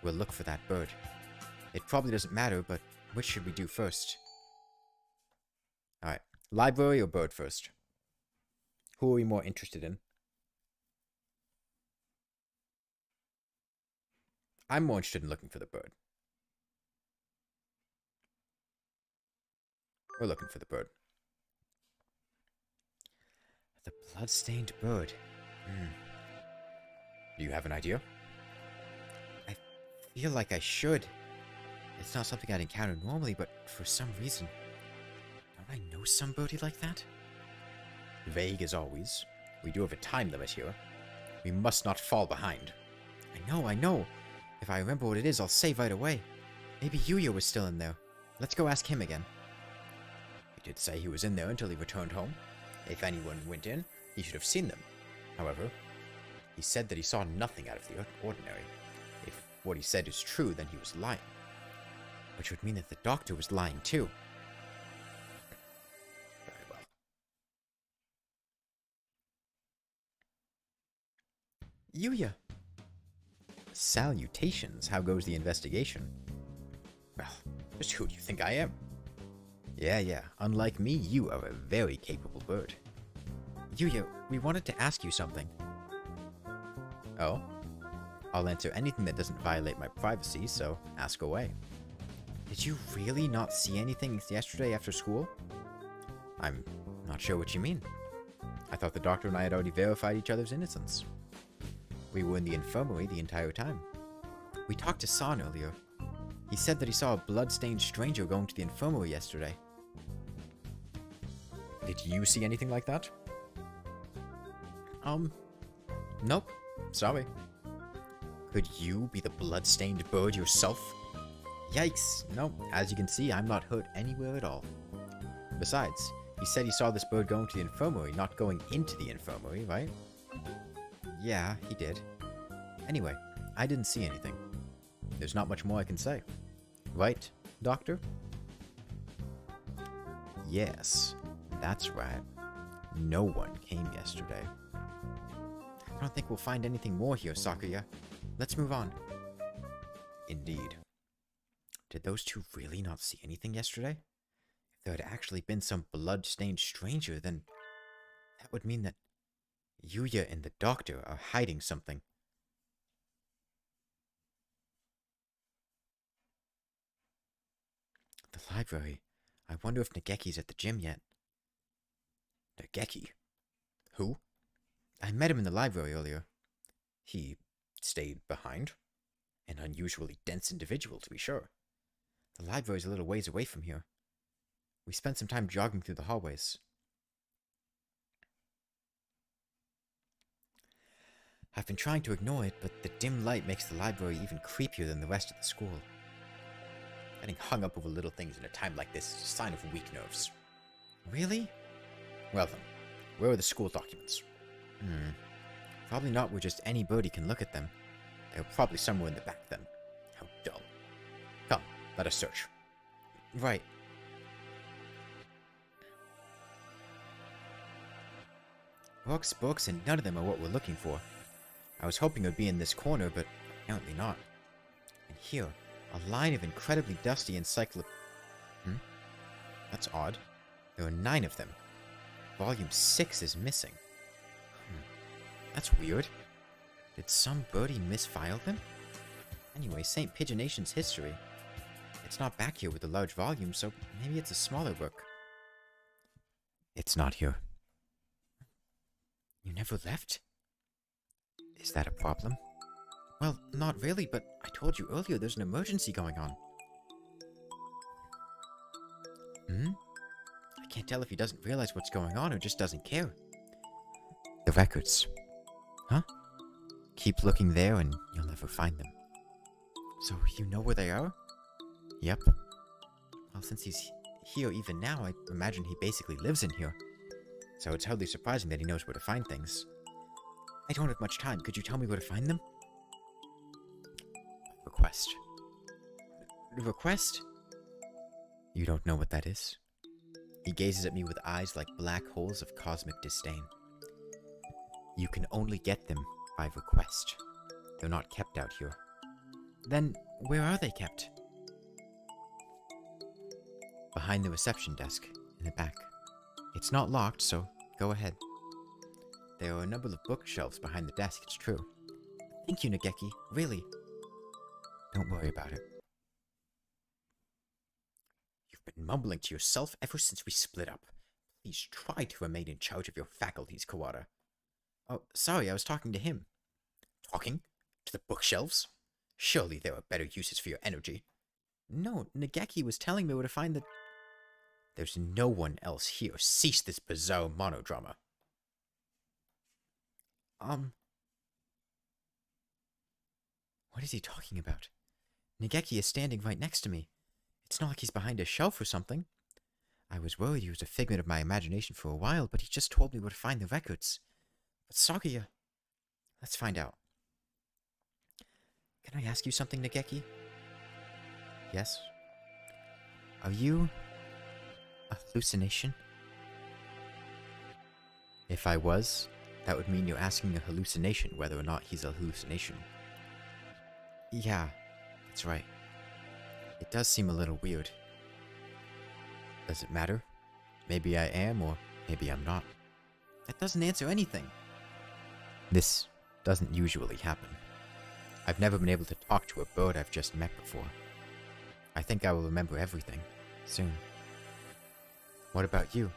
we'll look for that bird. It probably doesn't matter, but which should we do first? Alright, library or bird first? Who are we more interested in? I'm more interested in looking for the bird. We're looking for the bird. The blood-stained bird. Do you have an idea? I feel like I should. It's not something I'd encounter normally, but for some reason... Don't I know somebody like that? Vague as always. We do have a time limit here. We must not fall behind. I know. If I remember what it is, I'll say right away. Maybe Yuya was still in there. Let's go ask him again. He did say he was in there until he returned home. If anyone went in, he should have seen them. However, he said that he saw nothing out of the ordinary. If what he said is true, then he was lying. Which would mean that the doctor was lying too. Very well. Yuya! Salutations, how goes the investigation? Well, just who do you think I am? Yeah, unlike me, you are a very capable bird. Yuya, we wanted to ask you something. Oh? I'll answer anything that doesn't violate my privacy, so ask away. Did you really not see anything yesterday after school? I'm not sure what you mean. I thought the doctor and I had already verified each other's innocence. We were in the infirmary the entire time. We talked to San earlier. He said that he saw a blood-stained stranger going to the infirmary yesterday. Did you see anything like that? Nope. Sorry. Could you be the blood-stained bird yourself? Yikes. No, as you can see, I'm not hurt anywhere at all. Besides, he said he saw this bird going to the infirmary, not going into the infirmary, right? Yeah, he did. Anyway, I didn't see anything. There's not much more I can say. Right, Doctor? Yes, that's right. No one came yesterday. I don't think we'll find anything more here, Sakuya. Let's move on. Indeed. Did those two really not see anything yesterday? If there had actually been some blood-stained stranger, then that would mean that Yuya and the doctor are hiding something. The library. I wonder if Nageki's at the gym yet. Nageki? Who? I met him in the library earlier. He stayed behind. An unusually dense individual, to be sure. The library's a little ways away from here. We spent some time jogging through the hallways. I've been trying to ignore it, but the dim light makes the library even creepier than the rest of the school. Getting hung up over little things in a time like this is a sign of weak nerves. Really? Well then, where are the school documents? Probably not where just any birdie can look at them. They're probably somewhere in the back then. How dull. Come, let us search. Right. Books, and none of them are what we're looking for. I was hoping it would be in this corner, but apparently not. And here, a line of incredibly dusty That's odd. There are 9 of them. Volume 6 is missing. That's weird. Did some birdie misfile them? Anyway, St. Pigeonation's history. It's not back here with a large volume, so maybe it's a smaller book. It's not here. You never left? Is that a problem? Well, not really, but I told you earlier there's an emergency going on. Hmm? I can't tell if he doesn't realize what's going on or just doesn't care. The records. Huh? Keep looking there and you'll never find them. So you know where they are? Yep. Well, since he's here even now, I imagine he basically lives in here. So it's hardly surprising that he knows where to find things. I don't have much time. Could you tell me where to find them? Request. Request? You don't know what that is? He gazes at me with eyes like black holes of cosmic disdain. You can only get them by request. They're not kept out here. Then, where are they kept? Behind the reception desk, in the back. It's not locked, so go ahead. There are a number of bookshelves behind the desk, it's true. Thank you, Nageki, really. Don't worry about it. You've been mumbling to yourself ever since we split up. Please try to remain in charge of your faculties, Kawada. Oh, sorry, I was talking to him. Talking? To the bookshelves? Surely there are better uses for your energy. No, Nageki was telling me where to find the... There's no one else here. Cease this bizarre monodrama. What is he talking about? Nageki is standing right next to me. It's not like he's behind a shelf or something. I was worried he was a figment of my imagination for a while, but he just told me where to find the records. But Sakuya... Let's find out. Can I ask you something, Nageki? Yes? Are you... a hallucination? If I was, that would mean you're asking a hallucination whether or not he's a hallucination. Yeah, that's right. It does seem a little weird. Does it matter? Maybe I am, or maybe I'm not. That doesn't answer anything. This doesn't usually happen. I've never been able to talk to a bird I've just met before. I think I will remember everything, soon. What about you?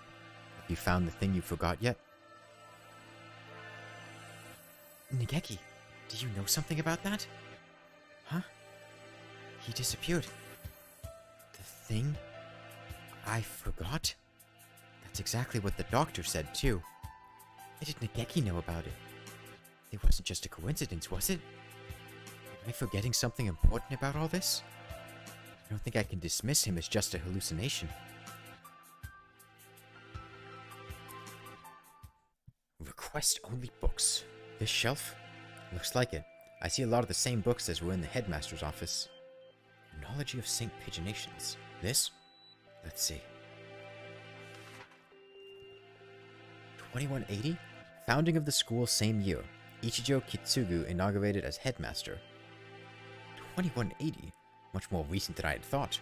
Have you found the thing you forgot yet? Nageki, do you know something about that? Huh? He disappeared. The thing I forgot? That's exactly what the doctor said, too. Why did Nageki know about it? It wasn't just a coincidence, was it? Am I forgetting something important about all this? I don't think I can dismiss him as just a hallucination. Request only books. This shelf? Looks like it. I see a lot of the same books as were in the headmaster's office. Chronology of St. Paginations. This? Let's see. 2180? Founding of the school same year. Ichijo Kitsugu inaugurated as headmaster. 2180? Much more recent than I had thought.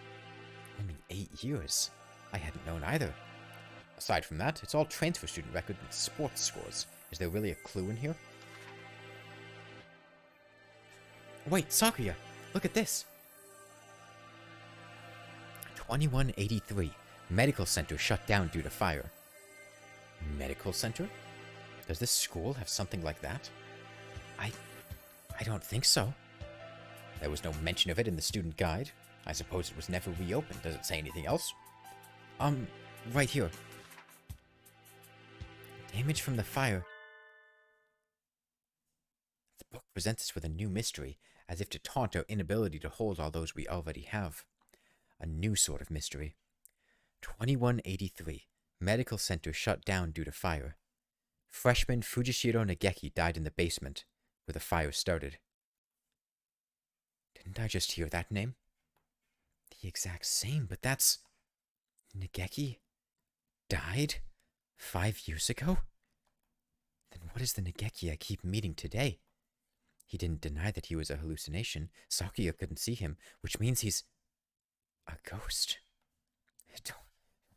Only 8 years. I hadn't known either. Aside from that, it's all transfer student record and sports scores. Is there really a clue in here? Wait, Sakuya! Look at this! 2183. Medical center shut down due to fire. Medical center? Does this school have something like that? I don't think so. There was no mention of it in the student guide. I suppose it was never reopened. Does it say anything else? Right here. Damage from the fire. The book presents us with a new mystery, as if to taunt our inability to hold all those we already have. A new sort of mystery. 2183. Medical center shut down due to fire. Freshman Fujishiro Nageki died in the basement, where the fire started. Didn't I just hear that name? The exact same, but that's... Nageki died 5 years ago? Then what is the Nageki I keep meeting today? He didn't deny that he was a hallucination. Sakuya couldn't see him, which means he's... a ghost. Don't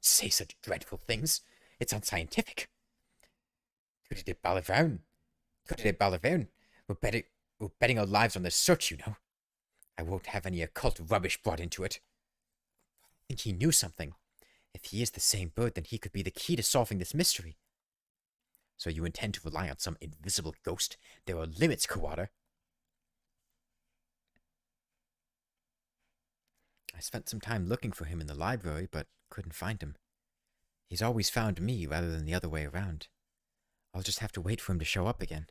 say such dreadful things. It's unscientific. Could it Balavan? Could it Balavan? We're betting our lives on this search, you know. I won't have any occult rubbish brought into it. I think he knew something. If he is the same bird, then he could be the key to solving this mystery. So you intend to rely on some invisible ghost? There are limits, Kawada. I spent some time looking for him in the library, but couldn't find him. He's always found me rather than the other way around. I'll just have to wait for him to show up again.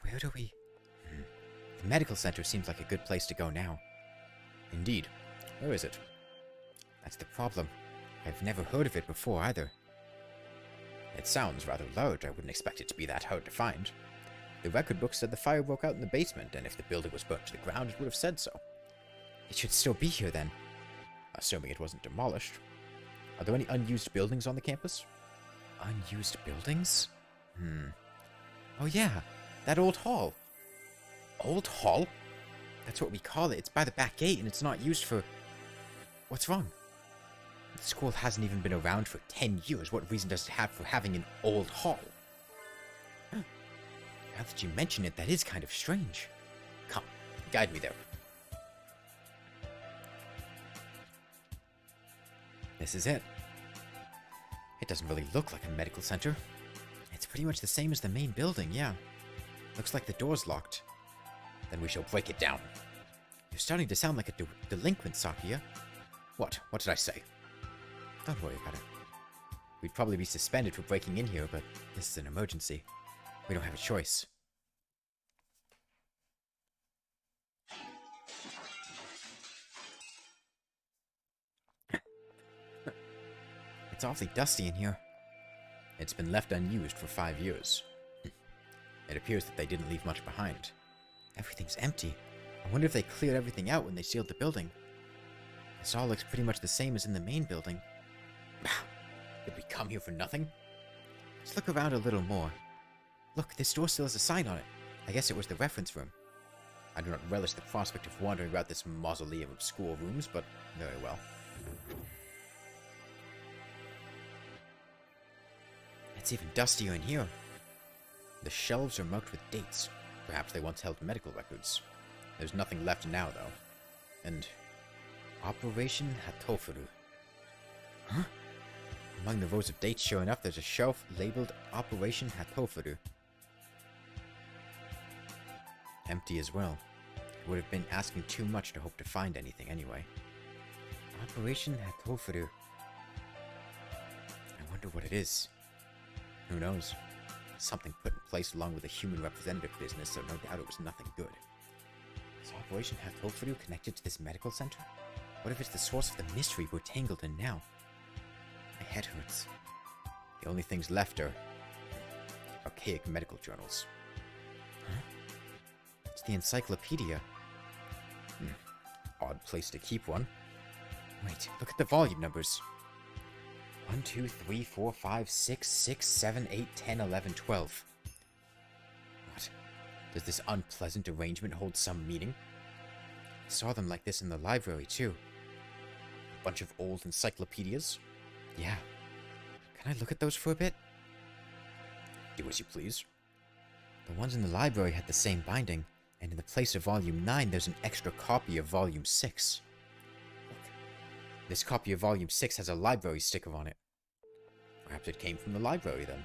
Where do we... The medical center seems like a good place to go now. Indeed. Where is it? That's the problem. I've never heard of it before either. It sounds rather large. I wouldn't expect it to be that hard to find. The record book said the fire broke out in the basement, and if the building was burnt to the ground, it would have said so. It should still be here then. Assuming it wasn't demolished. Are there any unused buildings on the campus? Unused buildings? Oh yeah, that old hall. Old hall? That's what we call it. It's by the back gate, and it's not used for... What's wrong? The school hasn't even been around for 10 years. What reason does it have for having an old hall? Huh. Now that you mention it, that is kind of strange. Come, guide me there. This is it. It doesn't really look like a medical center. It's pretty much the same as the main building, yeah. Looks like the door's locked. Then we shall break it down. You're starting to sound like a delinquent, Sakia. What? What did I say? Don't worry about it. We'd probably be suspended for breaking in here, but this is an emergency. We don't have a choice. It's awfully dusty in here. It's been left unused for 5 years. It appears that they didn't leave much behind. Everything's empty. I wonder if they cleared everything out when they sealed the building. This all looks pretty much the same as in the main building. Did we come here for nothing? Let's look around a little more. Look, this door still has a sign on it. I guess it was the reference room. I do not relish the prospect of wandering about this mausoleum of school rooms, but very well. It's even dustier in here. The shelves are marked with dates. Perhaps they once held medical records. There's nothing left now, though. And... Operation Hatoful. Huh? Among the rows of dates, sure enough, there's a shelf labeled Operation Hatoful. Empty as well. It would have been asking too much to hope to find anything anyway. Operation Hatoful. I wonder what it is. Who knows? Something put in place along with a human representative business, so no doubt it was nothing good. Is Operation Hatoful connected to this medical center? What if it's the source of the mystery we're tangled in now? My head hurts. The only things left are... archaic medical journals. Huh? It's the encyclopedia. Odd place to keep one. Wait, look at the volume numbers. 1, 2, 3, 4, 5, 6, 6, 7, 8, 10, 11, 12. What? Does this unpleasant arrangement hold some meaning? I saw them like this in the library, too. A bunch of old encyclopedias? Yeah. Can I look at those for a bit? Do as you please. The ones in the library had the same binding, and in the place of Volume 9, there's an extra copy of Volume 6. Look. This copy of Volume 6 has a library sticker on it. Perhaps it came from the library, then.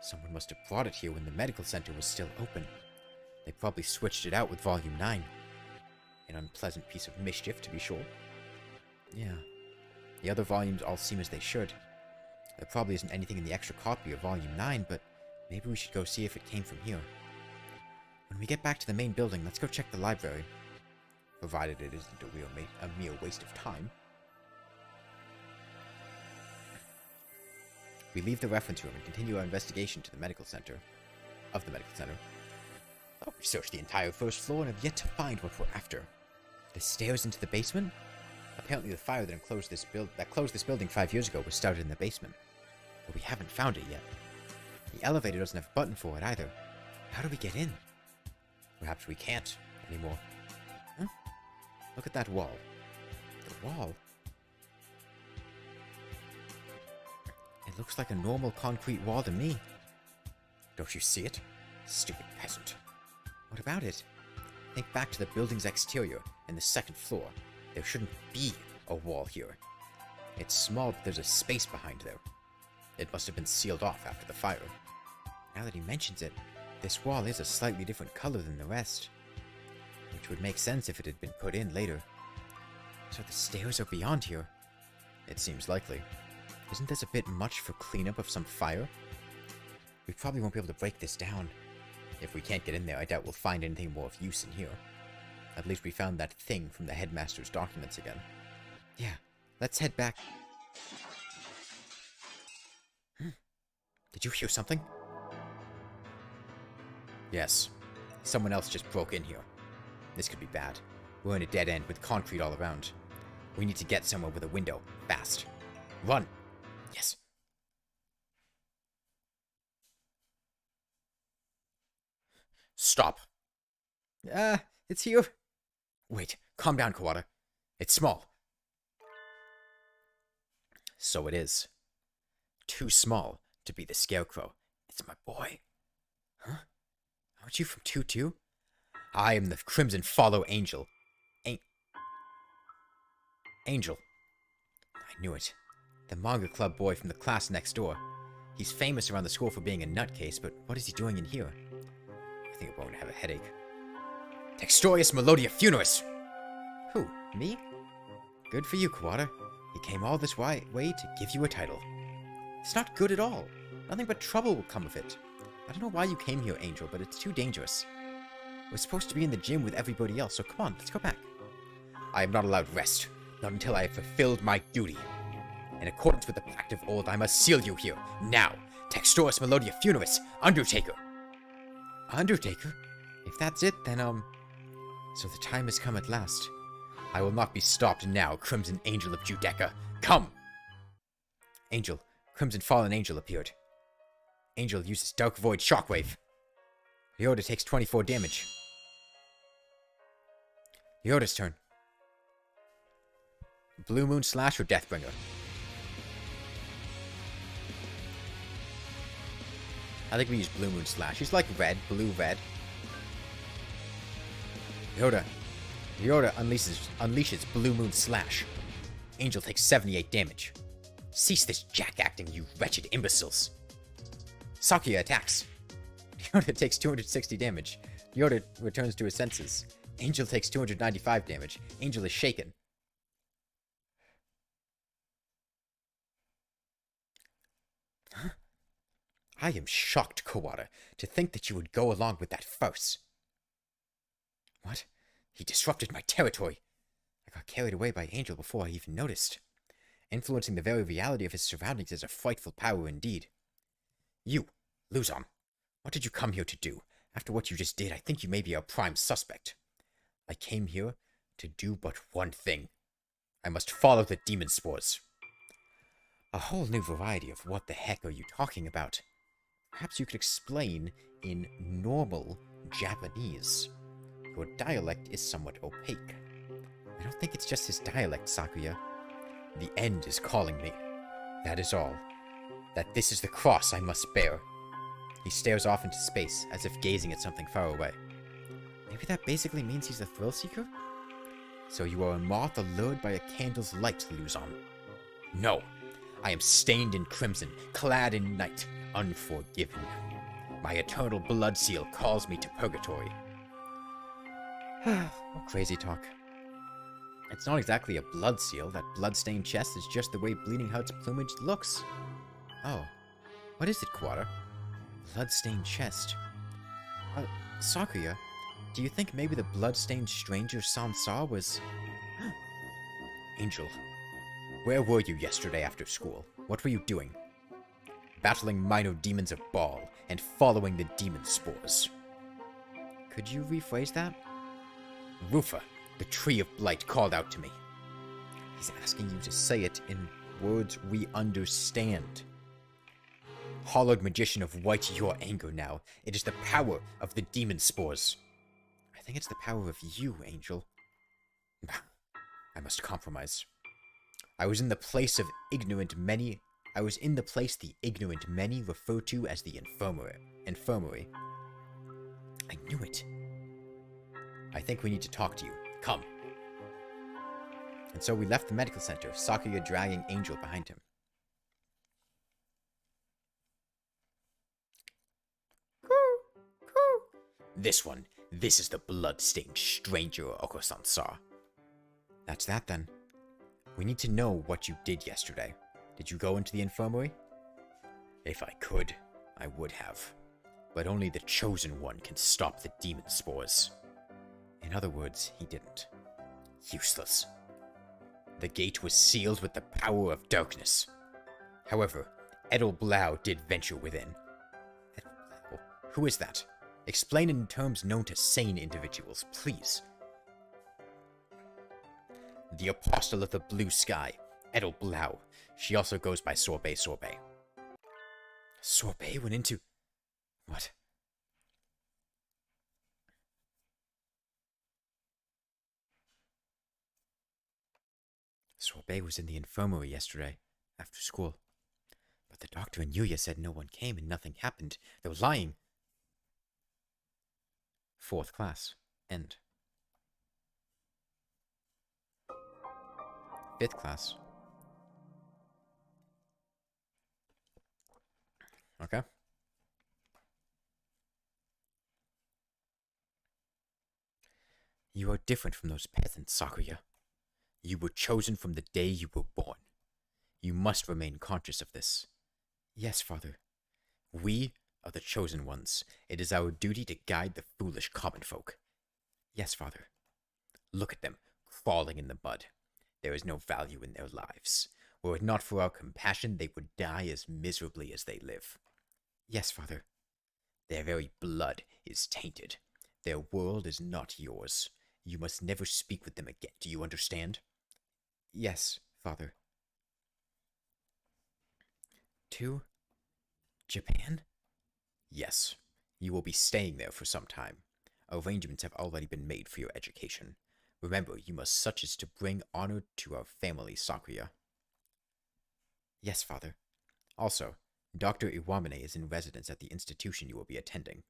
Someone must have brought it here when the medical center was still open. They probably switched it out with Volume 9. An unpleasant piece of mischief, to be sure. Yeah. The other volumes all seem as they should. There probably isn't anything in the extra copy of Volume 9, but maybe we should go see if it came from here. When we get back to the main building, let's go check the library. Provided it isn't a mere waste of time. We leave the reference room and continue our investigation to the medical center. Of the medical center. Oh, we searched the entire first floor and have yet to find what we're after. The stairs into the basement? Apparently the fire that closed this building 5 years ago was started in the basement. But we haven't found it yet. The elevator doesn't have a button for it either. How do we get in? Perhaps we can't anymore. Huh? Look at that wall. The wall? It looks like a normal concrete wall to me. Don't you see it? Stupid peasant. What about it? Think back to the building's exterior and the second floor. There shouldn't be a wall here. It's small, but there's a space behind there. It must have been sealed off after the fire. Now that he mentions it, this wall is a slightly different color than the rest. Which would make sense if it had been put in later. So the stairs are beyond here. It seems likely. Isn't this a bit much for cleanup of some fire? We probably won't be able to break this down. If we can't get in there, I doubt we'll find anything more of use in here. At least we found that thing from the headmaster's documents again. Yeah, let's head back. Did you hear something? Yes. Someone else just broke in here. This could be bad. We're in a dead end with concrete all around. We need to get somewhere with a window. Fast. Run! Yes. Stop. It's here. Wait, calm down, Kawada. It's small. So it is. Too small to be the Scarecrow. It's my boy. Huh? Aren't you from 2-2? I am the Crimson Follow Angel. Angel. I knew it. The manga club boy from the class next door. He's famous around the school for being a nutcase, but what is he doing in here? I think I'm going to have a headache. Textorius Melodia Funeris! Who? Me? Good for you, Kawada. He came all this way to give you a title. It's not good at all. Nothing but trouble will come of it. I don't know why you came here, Angel, but it's too dangerous. We're supposed to be in the gym with everybody else, so come on, let's go back. I am not allowed rest, not until I have fulfilled my duty. In accordance with the Pact of Old, I must seal you here, now. Textoris Melodia Funeris, Undertaker. Undertaker? If that's it, then, So the time has come at last. I will not be stopped now, Crimson Angel of Judecca. Come! Angel. Crimson Fallen Angel appeared. Angel uses Dark Void Shockwave. Yoda takes 24 damage. Yoda's turn. Blue Moon Slash or Deathbringer? I think we use Blue Moon Slash. He's like red, blue, red. Yoda unleashes Blue Moon Slash. Angel takes 78 damage. Cease this jack-acting, you wretched imbeciles. Sakuya attacks. Yoda takes 260 damage. Yoda returns to his senses. Angel takes 295 damage. Angel is shaken. Huh? I am shocked, Kawada, to think that you would go along with that farce. What? He disrupted my territory. I got carried away by Angel before I even noticed. Influencing the very reality of his surroundings is a frightful power indeed. You, Luzon, what did you come here to do? After what you just did, I think you may be our prime suspect. I came here to do but one thing. I must follow the demon spores. A whole new variety of what the heck are you talking about? Perhaps you could explain in normal Japanese. Your dialect is somewhat opaque. I don't think it's just his dialect, Sakuya. The end is calling me. That is all. That this is the cross I must bear. He stares off into space, as if gazing at something far away. Maybe that basically means he's a thrill-seeker? So you are a moth allured by a candle's light, Luzon. No. I am stained in crimson, clad in night, unforgiven. My eternal blood seal calls me to purgatory. Crazy talk. It's not exactly a blood seal. That blood-stained chest is just the way Bleeding Heart's plumage looks. Oh. What is it, Kawada? Blood-stained chest. Sakuya, do you think maybe the blood-stained stranger Sansa was... Angel, where were you yesterday after school? What were you doing? Battling minor demons of Baal and following the demon spores. Could you rephrase that? Rufa, the Tree of Blight, called out to me. He's asking you to say it in words we understand. Hollowed magician of white, your anger now. It is the power of the demon spores. I think it's the power of you, Angel. I must compromise. I was in the place the ignorant many refer to as the infirmary. I knew it. I think we need to talk to you. Come. And so we left the medical center, Sakuya dragging Angel behind him. This one. This is the blood-stained stranger Oko-san saw. That's that, then. We need to know what you did yesterday. Did you go into the infirmary? If I could, I would have. But only the Chosen One can stop the demon spores. In other words, he didn't. Useless. The gate was sealed with the power of darkness. However, Edel Blau did venture within. Edel Blau? Who is that? Explain in terms known to sane individuals, please. The Apostle of the Blue Sky, Edel Blau. She also goes by Sorbet Sorbet. Sorbet went into... What? Sorbet was in the infirmary yesterday, after school. But the doctor and Yuya said no one came and nothing happened. They were lying. 4th class. End. 5th class. Okay. You are different from those peasants, Sakuya. You were chosen from the day you were born. You must remain conscious of this. Yes, Father. We are the chosen ones. It is our duty to guide the foolish common folk. Yes, Father. Look at them, crawling in the mud. There is no value in their lives. Were it not for our compassion, they would die as miserably as they live. Yes, Father. Their very blood is tainted. Their world is not yours. You must never speak with them again. Do you understand? Yes, Father. To Japan? Yes. You will be staying there for some time. Arrangements have already been made for your education. Remember, you must such as to bring honor to our family, Sakuya. Yes, Father. Also, Dr. Iwamine is in residence at the institution you will be attending.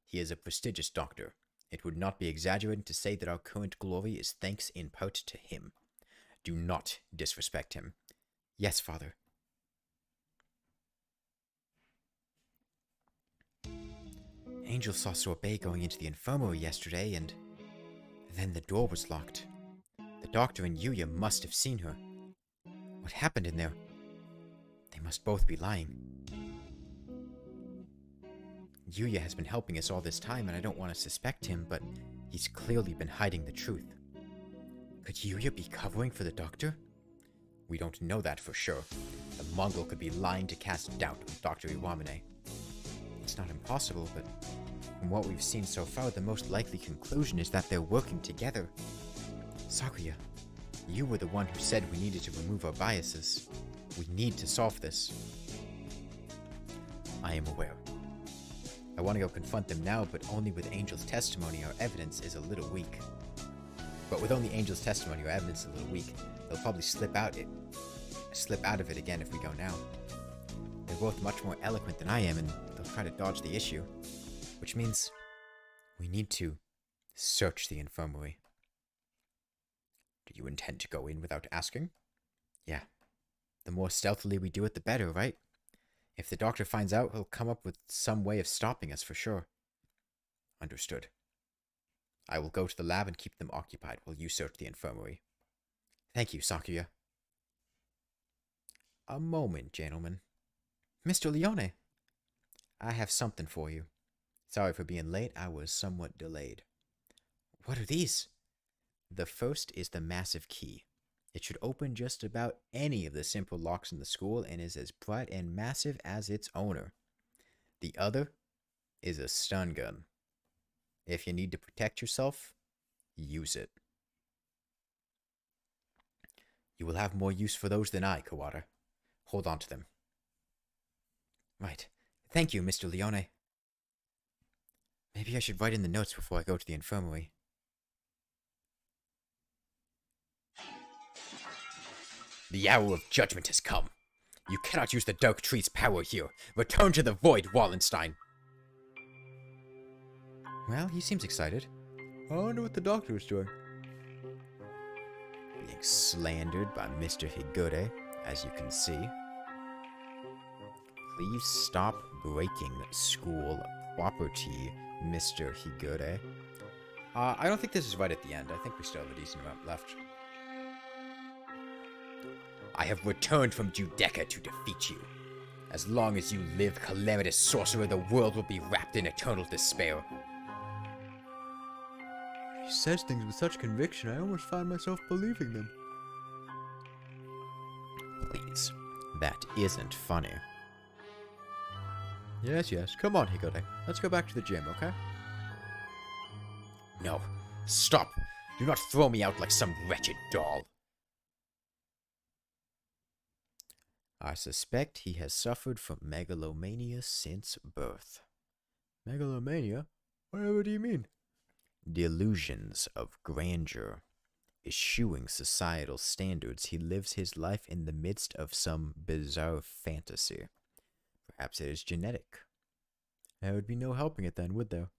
He is a prestigious doctor. It would not be exaggerating to say that our current glory is thanks in part to him. Do not disrespect him. Yes, Father. Angel saw Sorbet going into the infirmary yesterday, and then the door was locked. The doctor and Yuya must have seen her. What happened in there? They must both be lying. Yuya has been helping us all this time, and I don't want to suspect him, but he's clearly been hiding the truth. Could Yuya be covering for the doctor? We don't know that for sure. The Mongol could be lying to cast doubt on Dr. Iwamine. It's not impossible, but from what we've seen so far, the most likely conclusion is that they're working together. Sakuya, you were the one who said we needed to remove our biases. We need to solve this. I am aware. I want to go confront them now, but only with Angel's testimony. Our evidence is a little weak. But with only Angel's testimony, our evidence is a little weak. They'll probably slip out of it again if we go now. They're both much more eloquent than I am, and they'll try to dodge the issue. Which means we need to search the infirmary. Do you intend to go in without asking? Yeah. The more stealthily we do it, the better, right? If the doctor finds out, he'll come up with some way of stopping us for sure. Understood. I will go to the lab and keep them occupied while you search the infirmary. Thank you, Sakuya. A moment, gentlemen. Mr. Leone, I have something for you. Sorry for being late, I was somewhat delayed. What are these? The first is the massive key. It should open just about any of the simple locks in the school and is as bright and massive as its owner. The other is a stun gun. If you need to protect yourself, use it. You will have more use for those than I, Kawada. Hold on to them. Right. Thank you, Mr. Leone. Maybe I should write in the notes before I go to the infirmary. The hour of judgment has come. You cannot use the Dark Tree's power here. Return to the void, Wallenstein. Well, he seems excited. I wonder what the doctor is doing. Being slandered by Mr. Higure, as you can see. Please stop breaking school property, Mr. Higure. I don't think this is right at the end. I think we still have a decent amount left. I have returned from Judecca to defeat you. As long as you live, calamitous sorcerer, the world will be wrapped in eternal despair. He says things with such conviction, I almost find myself believing them. Please, that isn't funny. Yes, yes. Come on, Higode. Let's go back to the gym, okay? No, stop. Do not throw me out like some wretched doll. I suspect he has suffered from megalomania since birth. Megalomania? What do you mean? Delusions of grandeur. Eschewing societal standards, he lives his life in the midst of some bizarre fantasy. Perhaps it is genetic. There would be no helping it then, would there?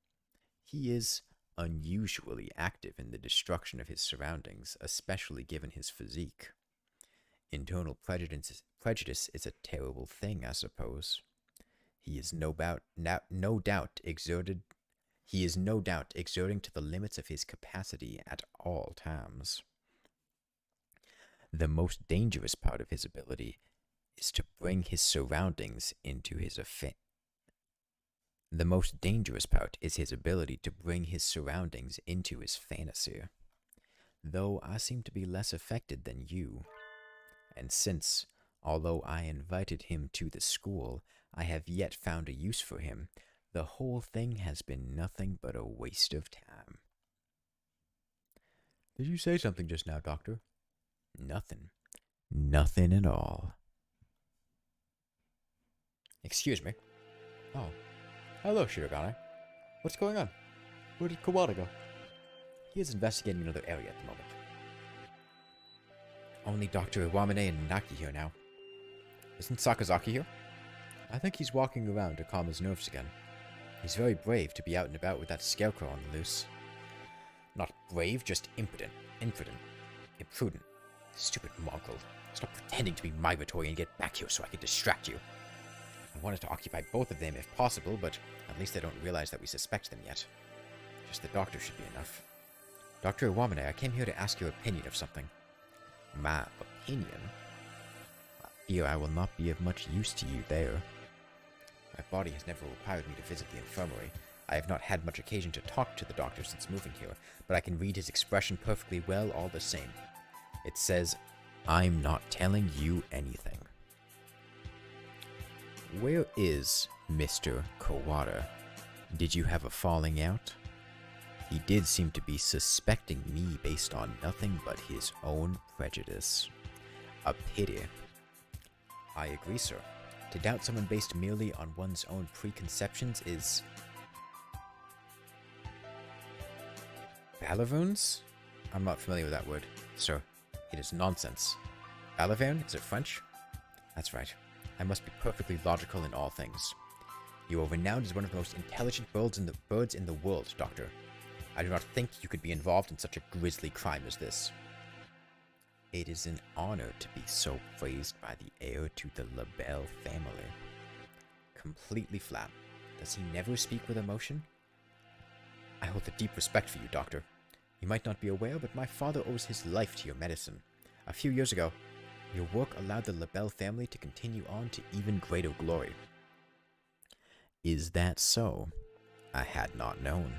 He is unusually active in the destruction of his surroundings, especially given his physique. Internal prejudice is a terrible thing, I suppose. He is no doubt exerting to the limits of his capacity at all times. The most dangerous part of his ability is to bring his surroundings into his The most dangerous part is his ability to bring his surroundings into his fantasy. Though I seem to be less affected than you. And since, although I invited him to the school, I have yet found a use for him, the whole thing has been nothing but a waste of time. Did you say something just now, Doctor? Nothing. Nothing at all. Excuse me. Oh. Hello, Shirogane. What's going on? Where did Kawada go? He is investigating another area at the moment. Only Dr. Iwamine and Naki here now. Isn't Sakazaki here? I think he's walking around to calm his nerves again. He's very brave to be out and about with that scarecrow on the loose. Not brave, just imprudent. Imprudent. Stupid mongrel. Stop pretending to be migratory and get back here so I can distract you. I wanted to occupy both of them if possible, but at least they don't realize that we suspect them yet. Just the doctor should be enough. Dr. Iwamine, I came here to ask your opinion of something. My opinion? I fear I will not be of much use to you there. My body has never required me to visit the infirmary. I have not had much occasion to talk to the doctor since moving here, but I can read his expression perfectly well all the same. It says, I'm not telling you anything. Where is Mr. Kawada? Did you have a falling out? He did seem to be suspecting me based on nothing but his own prejudice. A pity. I agree, sir. To doubt someone based merely on one's own preconceptions is... Balavernes? I'm not familiar with that word, sir. It is nonsense. Balaverne? Is it French? That's right. I must be perfectly logical in all things. You are renowned as one of the most intelligent birds in the world, Doctor. I do not think you could be involved in such a grisly crime as this. It is an honor to be so praised by the heir to the LaBelle family. Completely flat. Does he never speak with emotion? I hold a deep respect for you, Doctor. You might not be aware, but my father owes his life to your medicine. A few years ago, your work allowed the LaBelle family to continue on to even greater glory. Is that so? I had not known.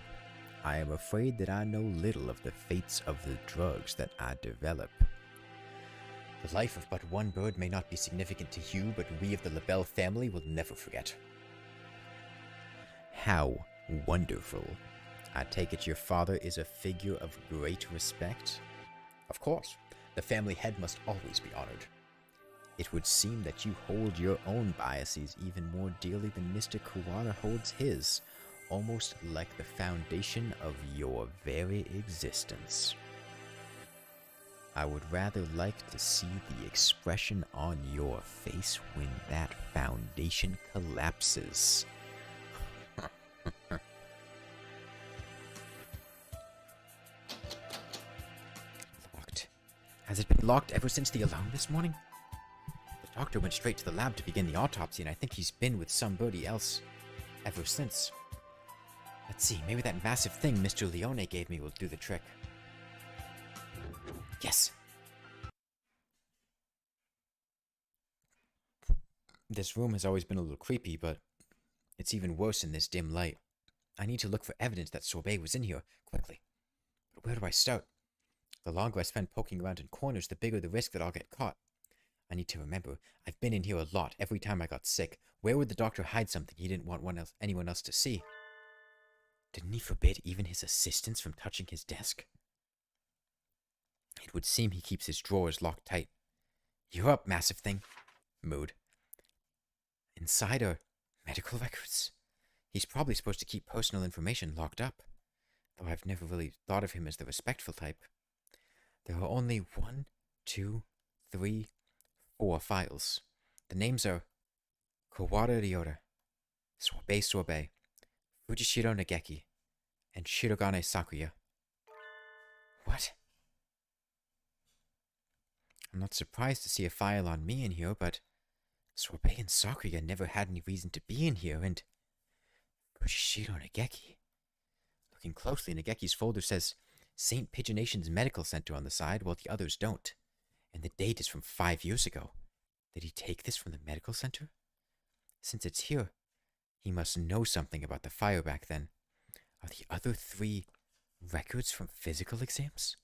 I am afraid that I know little of the fates of the drugs that I develop. The life of but one bird may not be significant to you, but we of the LaBelle family will never forget. How wonderful. I take it your father is a figure of great respect? Of course. The family head must always be honored. It would seem that you hold your own biases even more dearly than Mr. Kawada holds his, almost like the foundation of your very existence. I would rather like to see the expression on your face when that foundation collapses. Locked. Has it been locked ever since the alarm this morning? The doctor went straight to the lab to begin the autopsy, and I think he's been with somebody else ever since. Let's see, maybe that massive thing Mr. Leone gave me will do the trick. Yes! This room has always been a little creepy, but it's even worse in this dim light. I need to look for evidence that Sorbet was in here, quickly. But where do I start? The longer I spend poking around in corners, the bigger the risk that I'll get caught. I need to remember, I've been in here a lot every time I got sick. Where would the doctor hide something he didn't want anyone else to see? Didn't he forbid even his assistants from touching his desk? It would seem he keeps his drawers locked tight. You're up, massive thing. Mood. Inside are medical records. He's probably supposed to keep personal information locked up, though I've never really thought of him as the respectful type. There are only 1, 2, 3, 4 files. The names are Kawada Ryota, Sorbet, Fujishiro Nageki, and Shirogane Sakuya. What? I'm not surprised to see a file on me in here, but Sorbet and Sakuya never had any reason to be in here, and Fujishiro Nageki. Looking closely, Nageki's folder says St. Pigeonation's Medical Center on the side, while the others don't. And the date is from 5 years ago. Did he take this from the medical center? Since it's here, he must know something about the fire back then. Are the other 3 records from physical exams?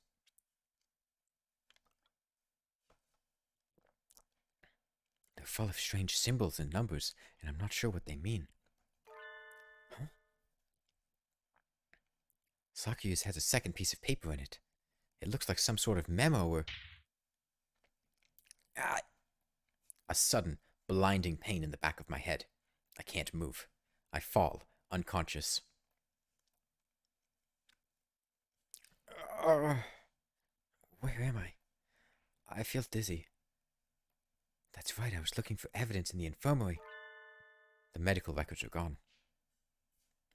They're full of strange symbols and numbers, and I'm not sure what they mean. Huh? Sakuya's has a second piece of paper in it. It looks like some sort of memo or... A sudden, blinding pain in the back of my head. I can't move. I fall, unconscious. Where am I? I feel dizzy. That's right, I was looking for evidence in the infirmary. The medical records are gone.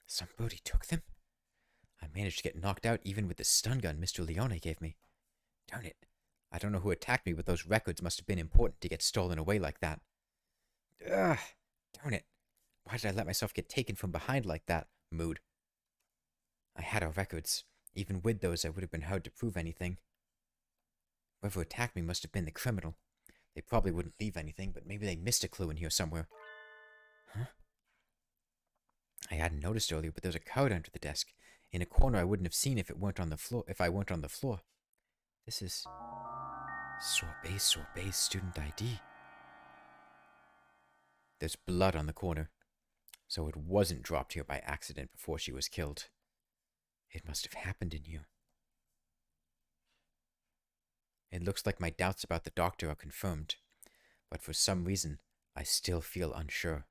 Somebody took them? I managed to get knocked out even with the stun gun Mr. Leone gave me. Darn it. I don't know who attacked me, but those records must have been important to get stolen away like that. Ugh, darn it. Why did I let myself get taken from behind like that? Mood. I had our records. Even with those, I would have been hard to prove anything. Whoever attacked me must have been the criminal. They probably wouldn't leave anything, but maybe they missed a clue in here somewhere. Huh? I hadn't noticed earlier, but there's a card under the desk. In a corner I wouldn't have seen if I weren't on the floor. This is... Sorbet's student ID. There's blood on the corner, so it wasn't dropped here by accident before she was killed. It must have happened in here. It looks like my doubts about the doctor are confirmed, but for some reason, I still feel unsure.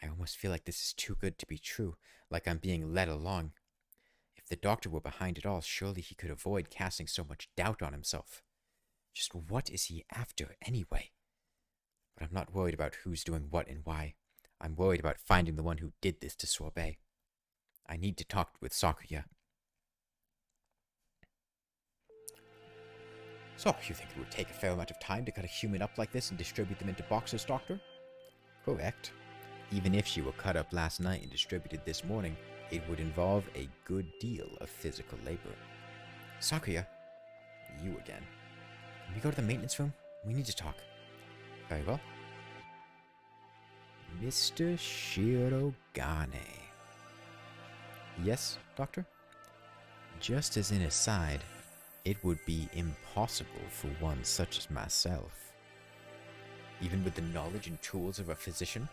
I almost feel like this is too good to be true, like I'm being led along. If the doctor were behind it all, surely he could avoid casting so much doubt on himself. Just what is he after, anyway? But I'm not worried about who's doing what and why. I'm worried about finding the one who did this to Sorbet. I need to talk with Sakuya. So, you think it would take a fair amount of time to cut a human up like this and distribute them into boxes, Doctor? Correct. Even if she were cut up last night and distributed this morning, it would involve a good deal of physical labor. Sakuya, you again. Can we go to the maintenance room? We need to talk. Very well. Mr. Shirogane. Yes, Doctor? Just as an aside, it would be impossible for one such as myself. Even with the knowledge and tools of a physician?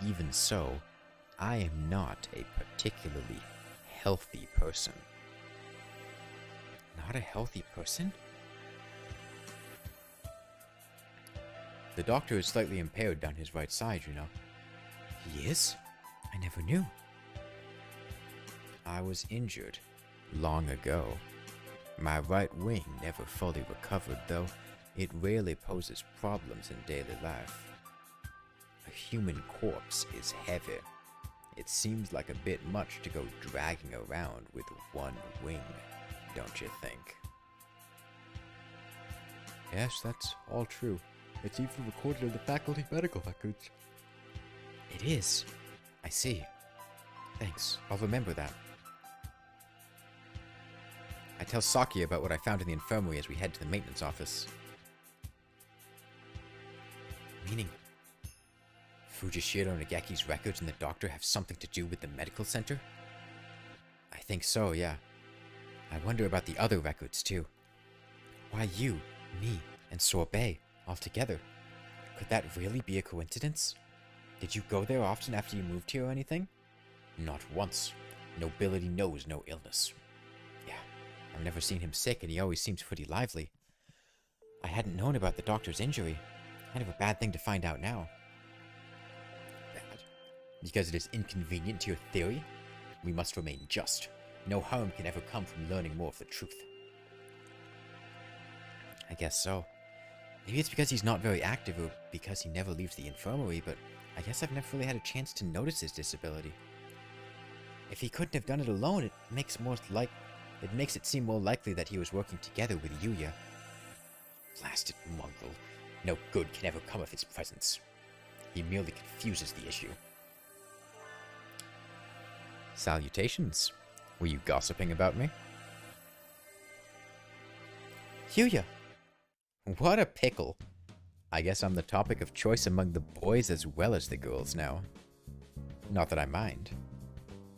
Even so, I am not a particularly healthy person. Not a healthy person? The doctor is slightly impaired down his right side, you know. He is? I never knew. I was injured long ago. My right wing never fully recovered, though it rarely poses problems in daily life. A human corpse is heavy. It seems like a bit much to go dragging around with one wing, don't you think? Yes, that's all true. It's even recorded in the faculty medical records. It is. I see. Thanks. I'll remember that. I tell Saki about what I found in the infirmary as we head to the maintenance office. Meaning, Fujishiro Nageki's records and the doctor have something to do with the medical center? I think so, yeah. I wonder about the other records, too. Why you, me, and Sorbet all together? Could that really be a coincidence? Did you go there often after you moved here or anything? Not once. Nobility knows no illness. Yeah, I've never seen him sick and he always seems pretty lively. I hadn't known about the doctor's injury. Kind of a bad thing to find out now. Bad? Because it is inconvenient to your theory? We must remain just. No harm can ever come from learning more of the truth. I guess so. Maybe it's because he's not very active or because he never leaves the infirmary, but I guess I've never really had a chance to notice his disability. If he couldn't have done it alone, it makes it seem more likely that he was working together with Yuya. Blasted mongrel. No good can ever come of his presence. He merely confuses the issue. Salutations. Were you gossiping about me? Yuya! What a pickle. I guess I'm the topic of choice among the boys as well as the girls now. Not that I mind.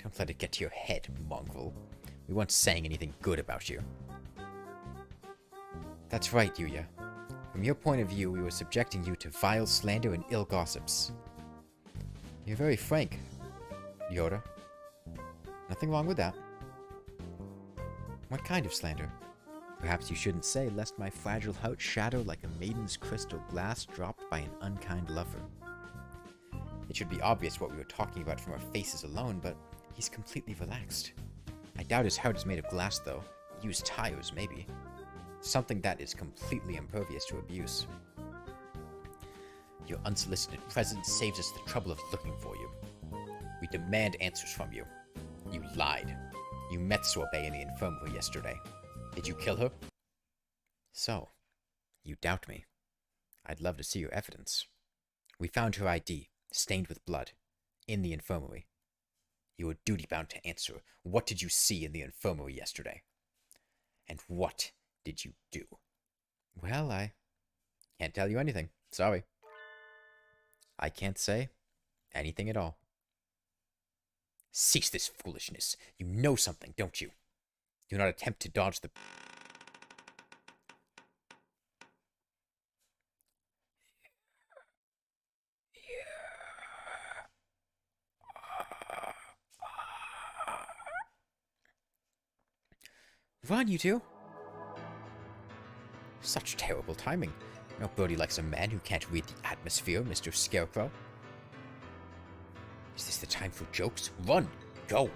Don't let it get to your head, mongrel. We weren't saying anything good about you. That's right, Yuya. From your point of view, we were subjecting you to vile slander and ill gossips. You're very frank, Yoda. Nothing wrong with that. What kind of slander? Perhaps you shouldn't say, lest my fragile heart shatter like a maiden's crystal glass dropped by an unkind lover. It should be obvious what we were talking about from our faces alone, but he's completely relaxed. I doubt his heart is made of glass, though. Used tires, maybe. Something that is completely impervious to abuse. Your unsolicited presence saves us the trouble of looking for you. We demand answers from you. You lied. You met Sorbet in the infirmary yesterday. Did you kill her? So, you doubt me. I'd love to see your evidence. We found her ID, stained with blood, in the infirmary. You are duty-bound to answer. What did you see in the infirmary yesterday? And what did you do? Well, I can't tell you anything. Sorry. I can't say anything at all. Cease this foolishness. You know something, don't you? Do not attempt to dodge the... Run, you two! Such terrible timing. Nobody likes a man who can't read the atmosphere, Mr. Scarecrow. Is this the time for jokes? Run! Go!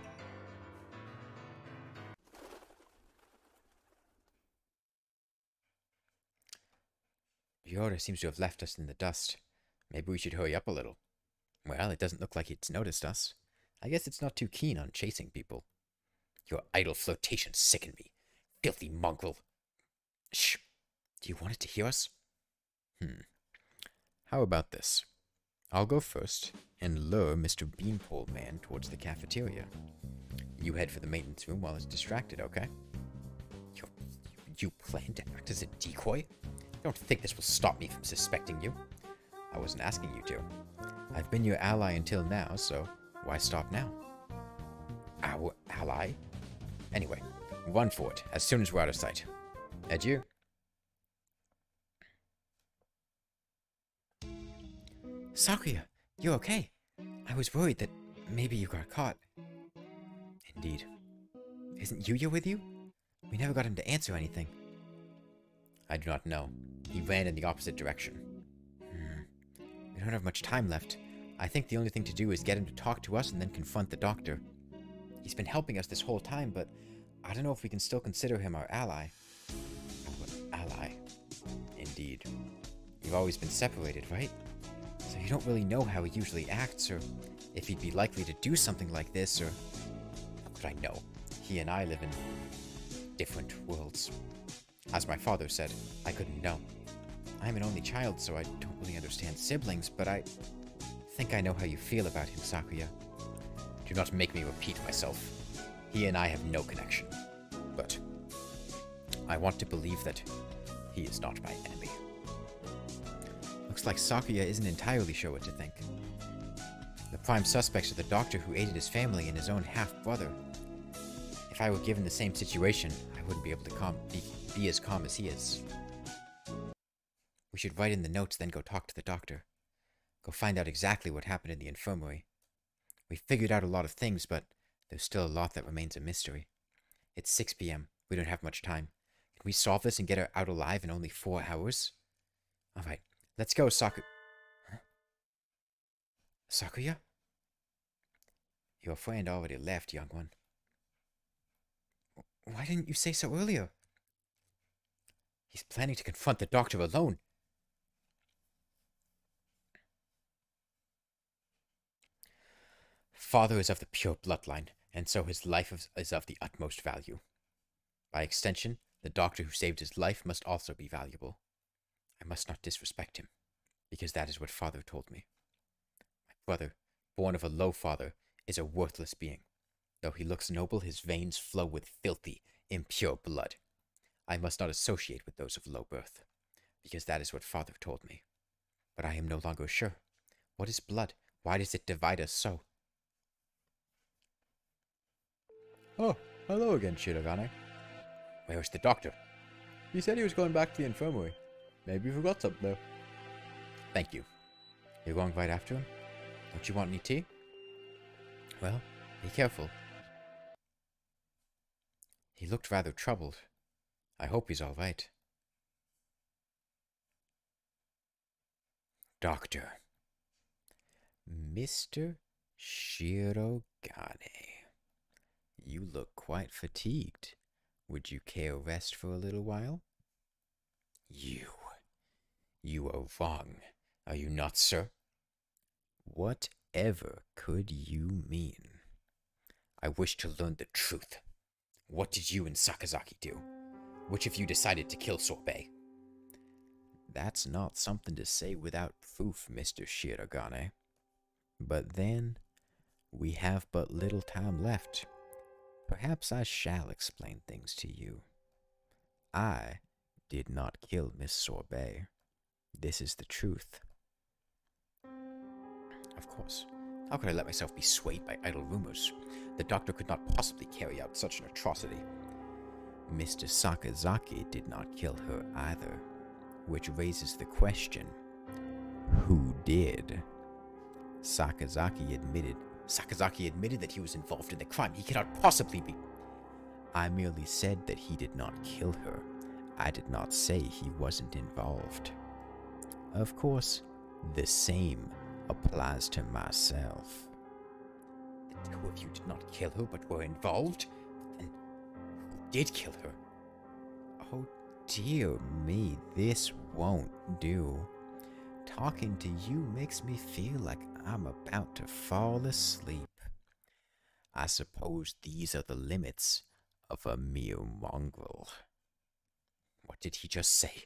Yoda seems to have left us in the dust. Maybe we should hurry up a little. Well, it doesn't look like it's noticed us. I guess it's not too keen on chasing people. Your idle flirtations sicken me. Filthy mongrel. Shh. Do you want it to hear us? How about this? I'll go first and lure Mr. Beanpole Man towards the cafeteria. You head for the maintenance room while it's distracted, okay? You plan to act as a decoy? Don't think this will stop me from suspecting you. I wasn't asking you to. I've been your ally until now, so why stop now? Our ally? Anyway, run for it as soon as we're out of sight. Adieu. Sakuya, you're okay. I was worried that maybe you got caught. Indeed. Isn't Yuya with you? We never got him to answer anything. I do not know. He ran in the opposite direction. We don't have much time left. I think the only thing to do is get him to talk to us and then confront the doctor. He's been helping us this whole time, but I don't know if we can still consider him our ally. Our ally. Indeed. You've always been separated, right? So you don't really know how he usually acts, or if he'd be likely to do something like this, or... How could I know? He and I live in different worlds. As my father said, I couldn't know. I'm an only child, so I don't really understand siblings, but I think I know how you feel about him, Sakuya. Do not make me repeat myself. He and I have no connection. But I want to believe that he is not my enemy. Looks like Sakuya isn't entirely sure what to think. The prime suspects are the doctor who aided his family and his own half-brother. If I were given the same situation, I wouldn't be able to be as calm as he is. We should write in the notes, then go talk to the doctor. Go find out exactly what happened in the infirmary. We figured out a lot of things, but there's still a lot that remains a mystery. It's 6 p.m. We don't have much time. Can we solve this and get her out alive in only 4 hours? Alright, let's go, Huh? Sakuya? Your friend already left, young one. Why didn't you say so earlier? He's planning to confront the doctor alone. Father is of the pure bloodline, and so his life is of the utmost value. By extension, the doctor who saved his life must also be valuable. I must not disrespect him, because that is what Father told me. My brother, born of a low father, is a worthless being. Though he looks noble, his veins flow with filthy, impure blood. I must not associate with those of low birth, because that is what Father told me. But I am no longer sure. What is blood? Why does it divide us so? Oh, hello again, Shirogane. Where is the doctor? He said he was going back to the infirmary. Maybe you forgot something, though. Thank you. You're going right after him? Don't you want any tea? Well, be careful. He looked rather troubled. I hope he's all right. Doctor. Mr. Shirogane. You look quite fatigued. Would you care rest for a little while? You are wrong, are you not, sir? Whatever could you mean? I wish to learn the truth. What did you and Sakazaki do? Which of you decided to kill Sorbet? That's not something to say without proof, Mr. Shirogane. But then, we have but little time left. Perhaps I shall explain things to you. I did not kill Miss Sorbet. This is the truth. Of course. How could I let myself be swayed by idle rumors? The doctor could not possibly carry out such an atrocity. Mr. Sakazaki did not kill her either, which raises the question, who did? Sakazaki admitted that he was involved in the crime. He cannot possibly be. I merely said that he did not kill her. I did not say he wasn't involved. Of course, the same applies to myself. The two of you did not kill her, but were involved? Then who did kill her? Oh dear me, this won't do. Talking to you makes me feel like I'm about to fall asleep. I suppose these are the limits of a mere mongrel. What did he just say?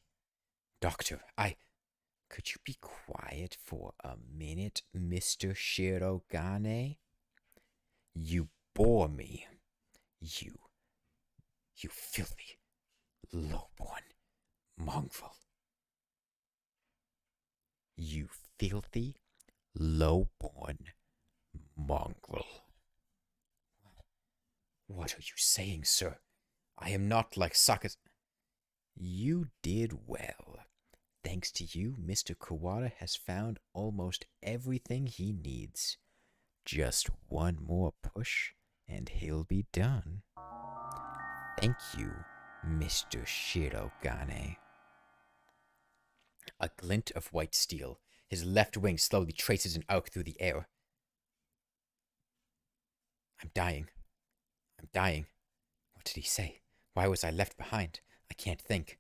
Doctor, could you be quiet for a minute, Mr. Shirogane? You bore me. You filthy, low-born mongrel. You filthy, low-born mongrel. What are you saying, sir? I am not like Sakas. You did well. Thanks to you, Mr. Kawada has found almost everything he needs. Just one more push, and he'll be done. Thank you, Mr. Shirogane. A glint of white steel. His left wing slowly traces an arc through the air. I'm dying. I'm dying. What did he say? Why was I left behind? I can't think.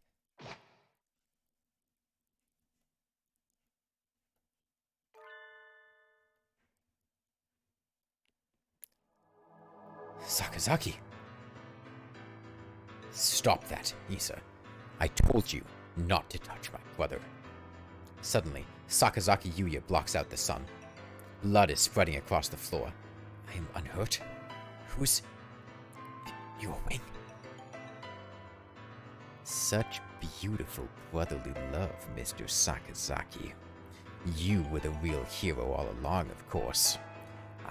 Sakazaki! Stop that, Issa. I told you not to touch my brother. Suddenly, Sakazaki Yuya blocks out the sun. Blood is spreading across the floor. I am unhurt? Who's... Your wing? Such beautiful brotherly love, Mr. Sakazaki. You were the real hero all along, of course.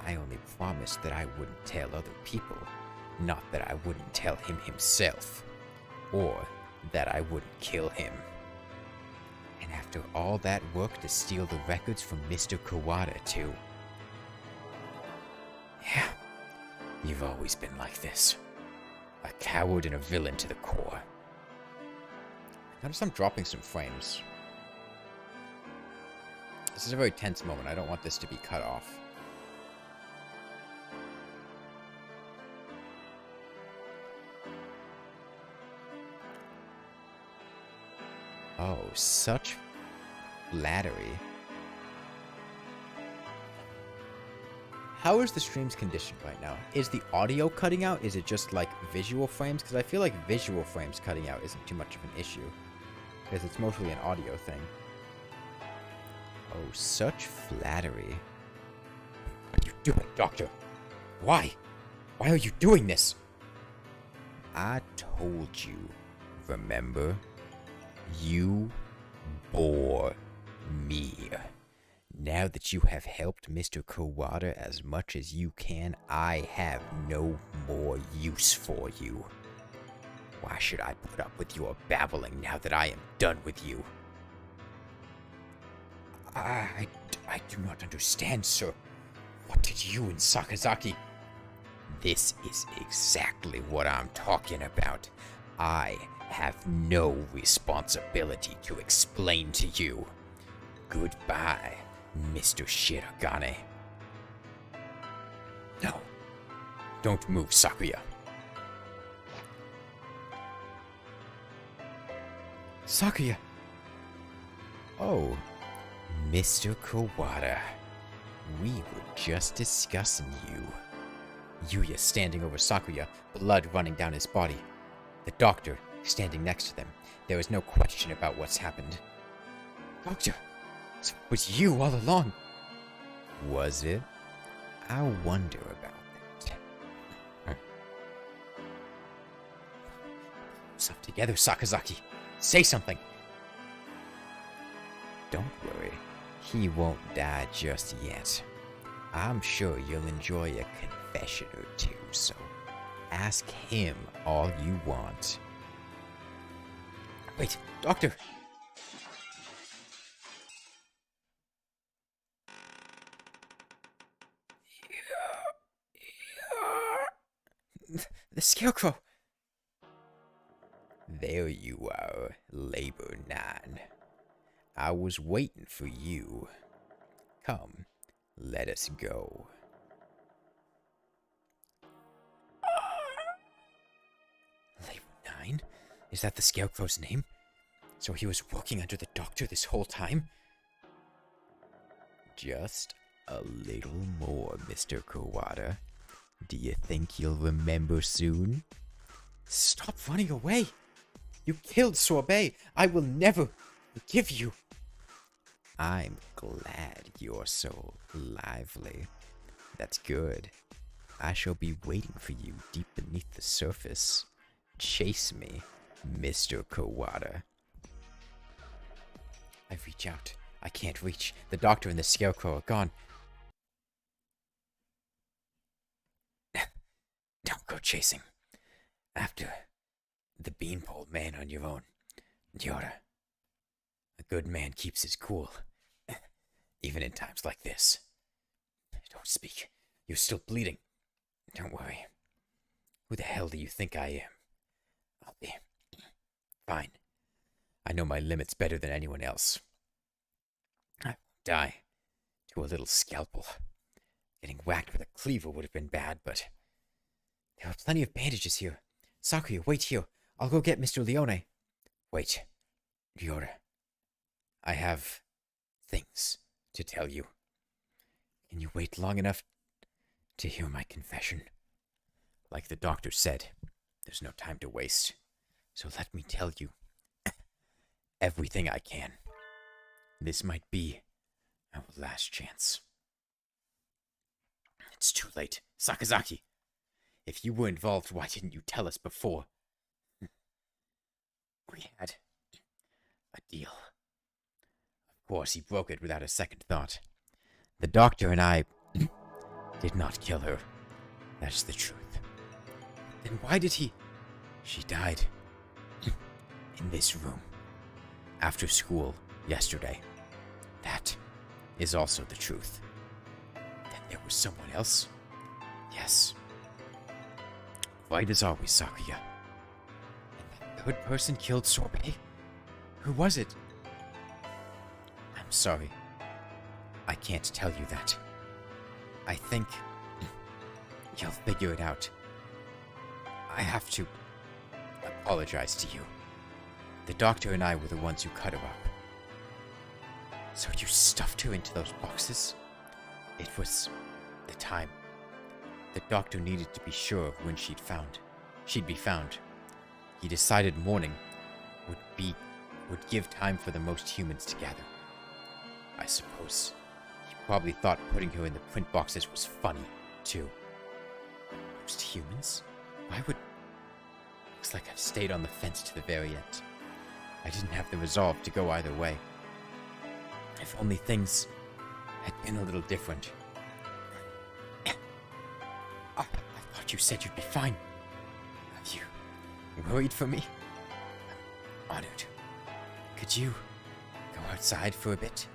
I only promised that I wouldn't tell other people, not that I wouldn't tell him himself, or that I wouldn't kill him. And after all that work to steal the records from Mr. Kawada, too. Yeah, you've always been like this. A coward and a villain to the core. Notice I'm dropping some frames. This is a very tense moment. I don't want this to be cut off. Oh, such flattery. How is the stream's condition right now? Is the audio cutting out? Is it just like visual frames? Because I feel like visual frames cutting out isn't too much of an issue. Because it's mostly an audio thing. Oh, such flattery. What are you doing, Doctor? Why? Why are you doing this? I told you, remember? You bore me. Now that you have helped Mr. Kawada as much as you can, I have no more use for you. Why should I put up with your babbling now that I am done with you? I do not understand, sir. What did you and Sakazaki... This is exactly what I'm talking about. I have no responsibility to explain to you. Goodbye, Mr. Shirogane. No. Don't move, Sakuya. Sakuya! Oh, Mr. Kawada. We were just discussing you. Yuya standing over Sakuya, blood running down his body. The doctor standing next to them. There was no question about what's happened. Doctor, it was you all along. Was it? I wonder about that. Yourself together, Sakazaki. Say something. Don't worry. He won't die just yet. I'm sure you'll enjoy a confession or two, so ask him all you want. Wait, Doctor! The Scarecrow! There you are, Labor 9. I was waiting for you. Come, let us go. Labor 9? Is that the Scarecrow's name? So he was working under the Doctor this whole time? Just a little more, Mr. Kawada. Do you think you'll remember soon? Stop running away! You killed Sorbet! I will never forgive you! I'm glad you're so lively. That's good. I shall be waiting for you deep beneath the surface. Chase me, Mr. Kawada. I reach out. I can't reach. The Doctor and the Scarecrow are gone. Don't go chasing. After the beanpole man on your own. Yoda. A good man keeps his cool. Even in times like this. Don't speak. You're still bleeding. Don't worry. Who the hell do you think I am? I'll be fine. I know my limits better than anyone else. I won't die to a little scalpel. Getting whacked with a cleaver would have been bad, but there are plenty of bandages here. Sakuya, wait here. I'll go get Mr. Leone. Wait, Yoda. I have things to tell you. Can you wait long enough to hear my confession? Like the Doctor said, there's no time to waste. So let me tell you everything I can. This might be our last chance. It's too late. Sakazaki, if you were involved, why didn't you tell us before? We had a deal. Of course, he broke it without a second thought. The Doctor and I did not kill her. That's the truth. Then why did he... She died. In this room. After school, yesterday. That is also the truth. Then there was someone else? Yes. Right as always, Sakuya. And that third person killed Sorbet? Who was it? I'm sorry. I can't tell you that. I think you'll figure it out. I have to apologize to you. The doctor and I were the ones who cut her up. So you stuffed her into those boxes? It was the time. The doctor needed to be sure of when she'd be found. He decided morning would give time for the most humans to gather. I suppose he probably thought putting her in the print boxes was funny, too. Most humans? Why would... Looks like I've stayed on the fence to the very end. I didn't have the resolve to go either way. If only things had been a little different. I thought you said you'd be fine. Are you worried for me? I'm honored. Could you go outside for a bit,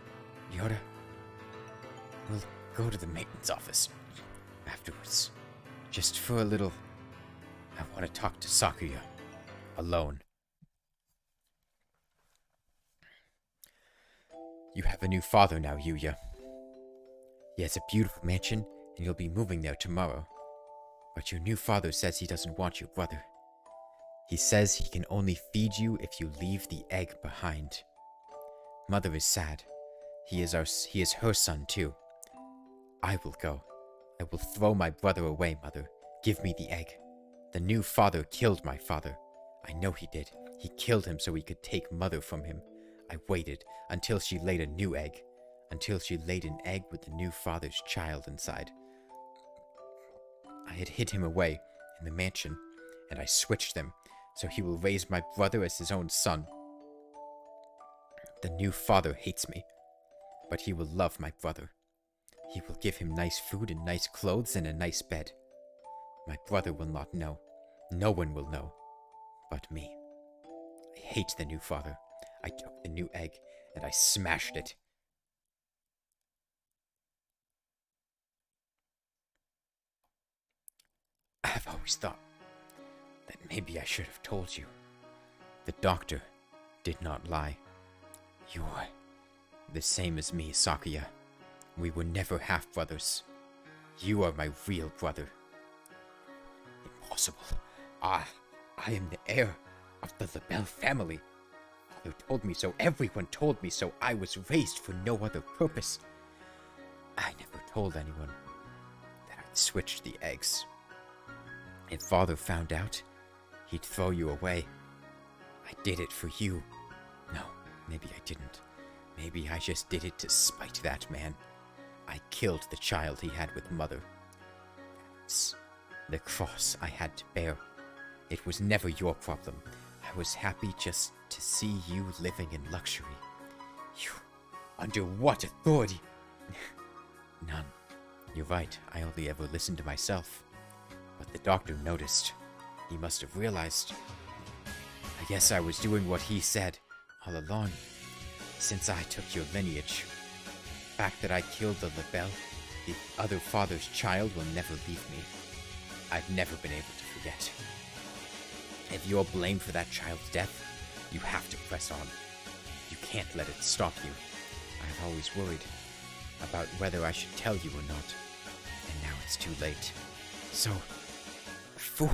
Yoda? We'll go to the maintenance office afterwards. Just for a little... I want to talk to Sakuya. Alone. You have a new father now, Yuya. He has a beautiful mansion, and you'll be moving there tomorrow. But your new father says he doesn't want your brother. He says he can only feed you if you leave the egg behind. Mother is sad. He is her son, too. I will go. I will throw my brother away, Mother. Give me the egg. The new father killed my father. I know he did. He killed him so he could take Mother from him. I waited until she laid a new egg. Until she laid an egg with the new father's child inside. I had hid him away in the mansion, and I switched them so he will raise my brother as his own son. The new father hates me, but he will love my brother. He will give him nice food and nice clothes and a nice bed. My brother will not know. No one will know. But me. I hate the new father. I took the new egg, and I smashed it. I have always thought that maybe I should have told you. The doctor did not lie. You're the same as me, Sakuya. We were never half-brothers. You are my real brother. Impossible. I am the heir of the LaBelle family. Father told me so. Everyone told me so. I was raised for no other purpose. I never told anyone that I'd switched the eggs. If Father found out, he'd throw you away. I did it for you. No, maybe I didn't. Maybe I just did it to spite that man. I killed the child he had with Mother. That's the cross I had to bear. It was never your problem. I was happy just to see you living in luxury. You... Under what authority? None. You're right, I only ever listened to myself. But the doctor noticed. He must have realized. I guess I was doing what he said all along, since I took your lineage. The fact that I killed the LaBelle, the other father's child, will never leave me. I've never been able to forget. If you're blamed for that child's death, you have to press on. You can't let it stop you. I've always worried about whether I should tell you or not. And now it's too late. So, fool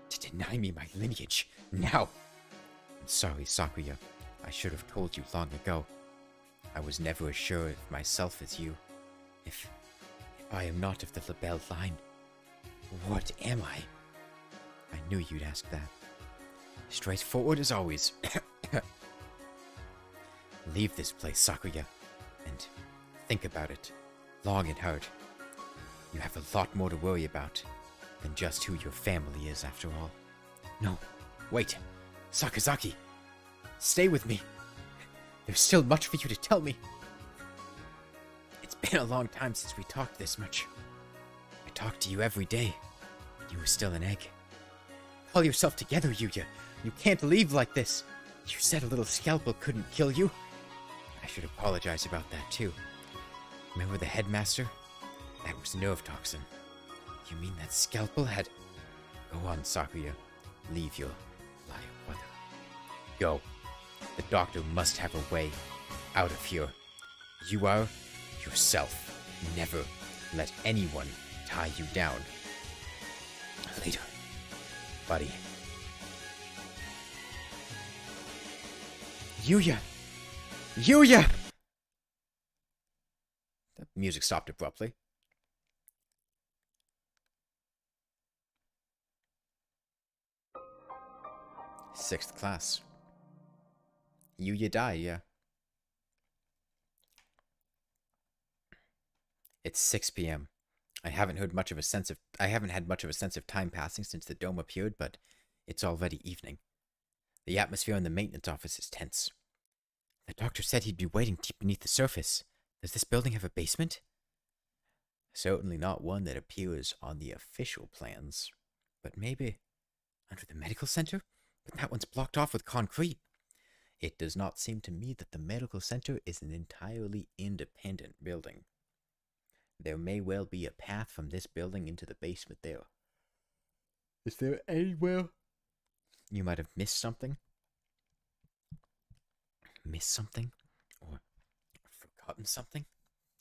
to deny me my lineage now. I'm sorry, Sakuya. I should have told you long ago. I was never as sure of myself as you. If I am not of the LaBelle line, what am I? I knew you'd ask that. Straightforward as always. Leave this place, Sakuya, and think about it, long and hard. You have a lot more to worry about than just who your family is, after all. No, wait, Sakazaki, stay with me. There's still much for you to tell me. It's been a long time since we talked this much. talked to you every day. You were still an egg. Pull yourself together, Yuya. You can't leave like this. You said a little scalpel couldn't kill you. I should apologize about that, too. Remember the headmaster? That was nerve toxin. You mean that scalpel had... Go on, Sakuya. Leave your liar brother. Go. The doctor must have a way out of here. You are yourself. Never let anyone tie you down. Later, buddy. Yuya! Yuya! The music stopped abruptly. Sixth class. Yuya died, yeah. It's 6 p.m. I haven't had much of a sense of time passing since the dome appeared, but it's already evening. The atmosphere in the maintenance office is tense. The doctor said he'd be waiting deep beneath the surface. Does this building have a basement? Certainly not one that appears on the official plans. But maybe under the medical center? But that one's blocked off with concrete. It does not seem to me that the medical center is an entirely independent building. There may well be a path from this building into the basement there. Is there anywhere? You might have missed something? Missed something? Or forgotten something?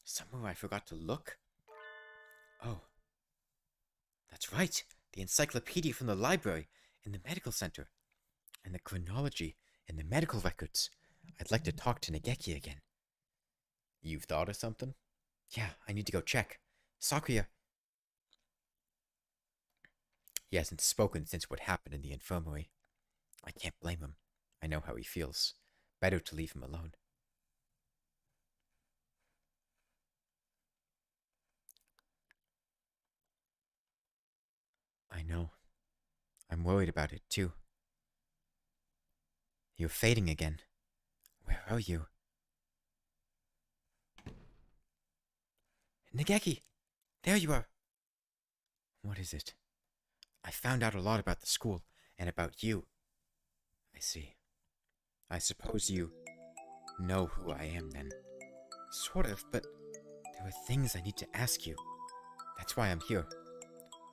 Somewhere I forgot to look? Oh. That's right! The encyclopedia from the library in the medical center. And the chronology in the medical records. I'd like to talk to Nageki again. You've thought of something? Yeah, I need to go check. Sakuya. He hasn't spoken since what happened in the infirmary. I can't blame him. I know how he feels. Better to leave him alone. I know. I'm worried about it, too. You're fading again. Where are you? Nageki! There you are! What is it? I found out a lot about the school, and about you. I see. I suppose you know who I am, then. Sort of, but there are things I need to ask you. That's why I'm here.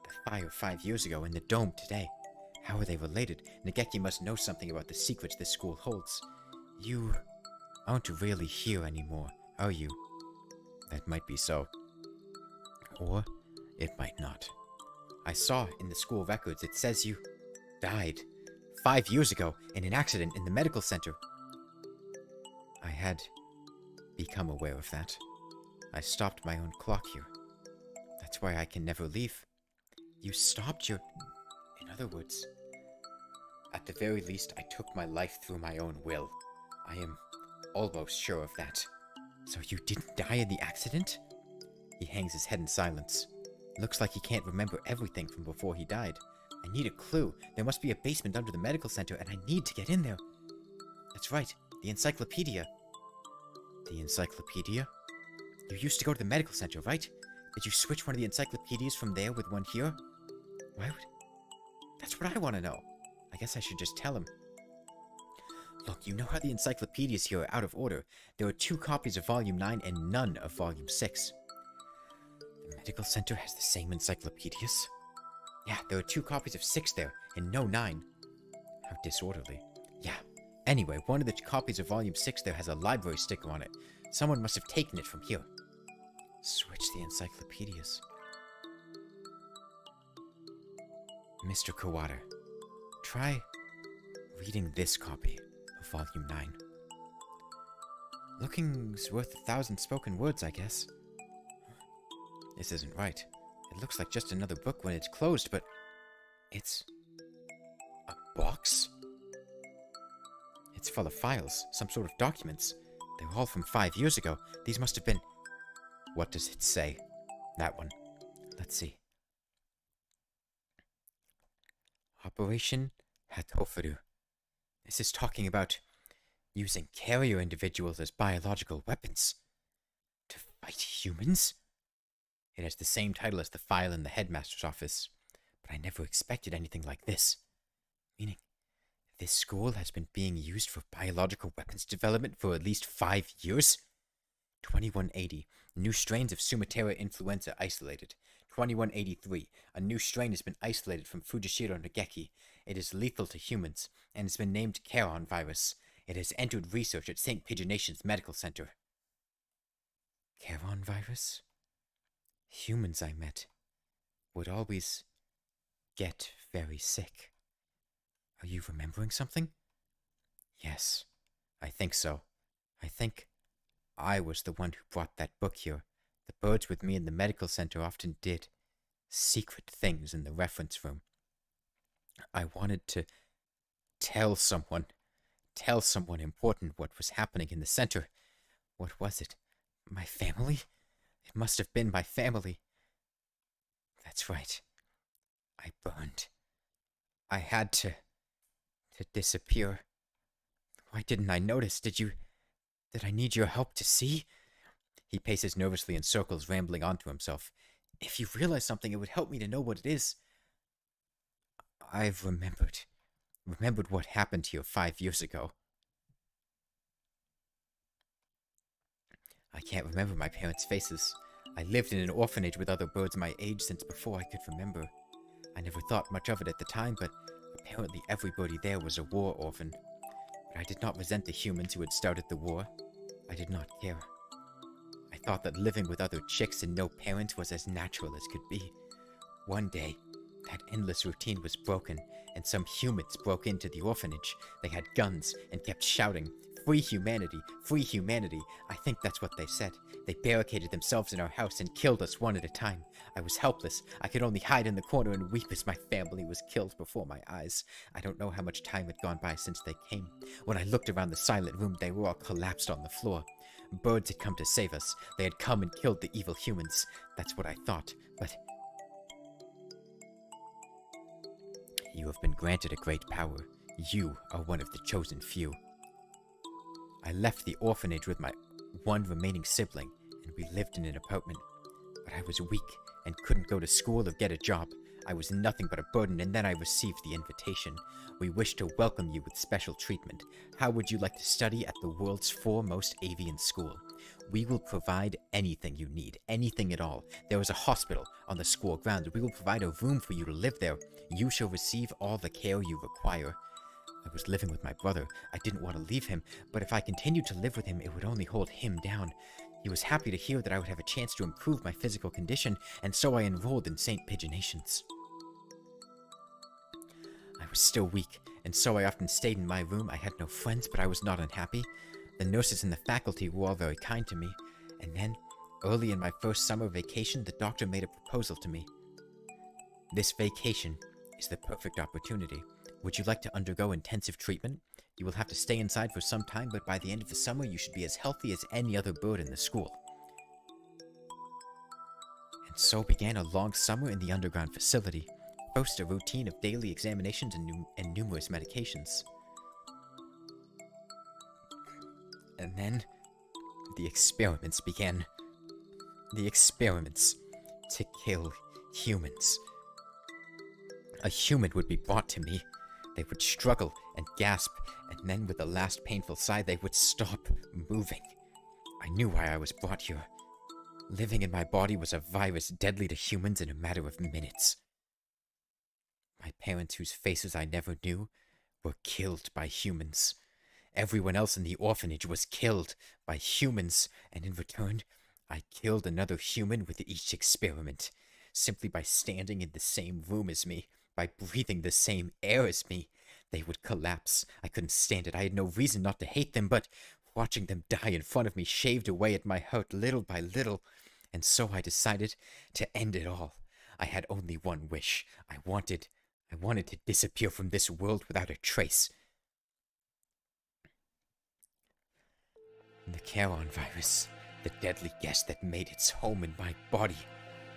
The fire 5 years ago and the dome today. How are they related? Nageki must know something about the secrets this school holds. You aren't really here anymore, are you? That might be so. Or it might not. I saw in the school records it says you died 5 years ago in an accident in the medical center. I had become aware of that. I stopped my own clock here. That's why I can never leave. You stopped your... In other words, at the very least, I took my life through my own will. I am almost sure of that. So you didn't die in the accident? He hangs his head in silence. Looks like he can't remember everything from before he died. I need a clue. There must be a basement under the medical center, and I need to get in there. That's right, the encyclopedia. The encyclopedia? You used to go to the medical center, right? Did you switch one of the encyclopedias from there with one here? Why would... That's what I want to know. I guess I should just tell him. Look, you know how the encyclopedias here are out of order. There are 2 copies of Volume 9 and none of Volume 6. The medical center has the same encyclopedias? Yeah, there are 2 copies of 6 there, and no 9. How disorderly. Yeah. Anyway, one of the copies of Volume 6 there has a library sticker on it. Someone must have taken it from here. Switch the encyclopedias. Mr. Kawada, try reading this copy of Volume 9. Looking's worth 1,000 spoken words, I guess. This isn't right. It looks like just another book when it's closed, but... It's... a box? It's full of files, some sort of documents. They were all from 5 years ago. These must have been... What does it say? That one. Let's see. Operation Hatoful. This is talking about using carrier individuals as biological weapons to fight humans? It has the same title as the file in the headmaster's office, but I never expected anything like this. Meaning, this school has been being used for biological weapons development for at least 5 years? 2180. New strains of Sumatera influenza isolated. 2183. A new strain has been isolated from Fujishiro Nageki. It is lethal to humans and has been named Charon virus. It has entered research at St. Pigeonations Medical Center. Charon virus? Humans I met would always get very sick. Are you remembering something? Yes, I think so. I think I was the one who brought that book here. The birds with me in the medical center often did secret things in the reference room. I wanted to tell someone important what was happening in the center. What was it? My family? It must have been my family. That's right. I burned. I had to disappear. Why didn't I notice? Did I need your help to see? He paces nervously in circles, rambling on to himself. If you realize something, it would help me to know what it is. I've remembered. Remembered what happened here 5 years ago. I can't remember my parents' faces. I lived in an orphanage with other birds my age since before I could remember. I never thought much of it at the time, but apparently everybody there was a war orphan. But I did not resent the humans who had started the war. I did not care. I thought that living with other chicks and no parents was as natural as could be. One day, that endless routine was broken, and some humans broke into the orphanage. They had guns and kept shouting, "Free humanity! Free humanity!" I think that's what they said. They barricaded themselves in our house and killed us one at a time. I was helpless. I could only hide in the corner and weep as my family was killed before my eyes. I don't know how much time had gone by since they came. When I looked around the silent room, they were all collapsed on the floor. Birds had come to save us. They had come and killed the evil humans. That's what I thought, but... You have been granted a great power. You are one of the chosen few. I left the orphanage with my one remaining sibling, and we lived in an apartment. But I was weak and couldn't go to school or get a job. I was nothing but a burden, and then I received the invitation. We wish to welcome you with special treatment. How would you like to study at the world's foremost avian school? We will provide anything you need, anything at all. There is a hospital on the school grounds. We will provide a room for you to live there. You shall receive all the care you require. I was living with my brother. I didn't want to leave him, but if I continued to live with him, it would only hold him down. He was happy to hear that I would have a chance to improve my physical condition, and so I enrolled in St. Pigeonations. I was still weak, and so I often stayed in my room. I had no friends, but I was not unhappy. The nurses and the faculty were all very kind to me, and then, early in my first summer vacation, the doctor made a proposal to me. This vacation is the perfect opportunity. Would you like to undergo intensive treatment? You will have to stay inside for some time, but by the end of the summer, you should be as healthy as any other bird in the school. And so began a long summer in the underground facility. First, a routine of daily examinations and numerous medications. And then, the experiments began. The experiments to kill humans. A human would be brought to me. They would struggle and gasp, and then with the last painful sigh, they would stop moving. I knew why I was brought here. Living in my body was a virus deadly to humans in a matter of minutes. My parents, whose faces I never knew, were killed by humans. Everyone else in the orphanage was killed by humans, and in return, I killed another human with each experiment, simply by standing in the same room as me. By breathing the same air as me, they would collapse. I couldn't stand it. I had no reason not to hate them, but watching them die in front of me shaved away at my heart little by little, and so I decided to end it all. I had only one wish. I wanted to disappear from this world without a trace. The Charon virus, the deadly guest that made its home in my body.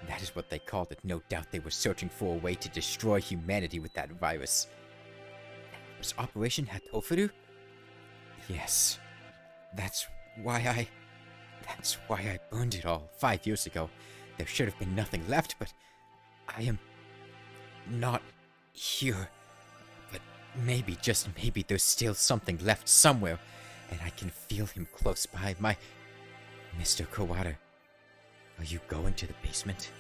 That is what they called it. No doubt they were searching for a way to destroy humanity with that virus. Was Operation Hatoful? Yes. That's why I burned it all 5 years ago. There should have been nothing left, but I am not here. But maybe, just maybe, there's still something left somewhere, and I can feel him close by. Mr. Kawada, are you going to the basement?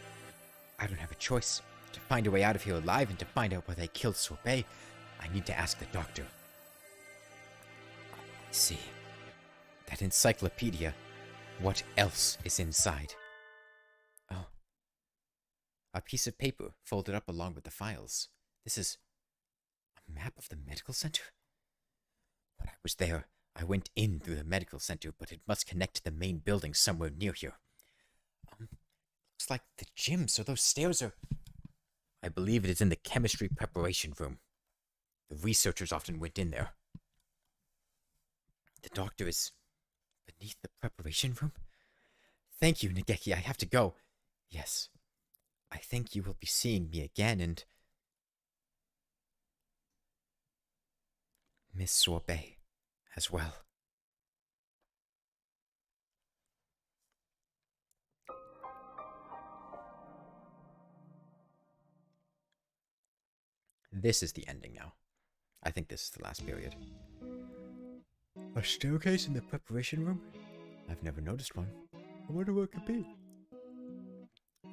I don't have a choice. To find a way out of here alive and to find out why they killed Sorbet, I need to ask the doctor. I see. That encyclopedia. What else is inside? Oh. A piece of paper folded up along with the files. This is a map of the medical center? When I was there, I went in through the medical center, but it must connect to the main building somewhere near here. Looks like the gym, so those stairs are... I believe it is in the chemistry preparation room. The researchers often went in there. The doctor is beneath the preparation room? Thank you, Nageki. I have to go. Yes. I think you will be seeing me again, and... Miss Sorbet as well. This is the ending now. I think this is the last period. A staircase in the preparation room? I've never noticed one. I wonder what it could be.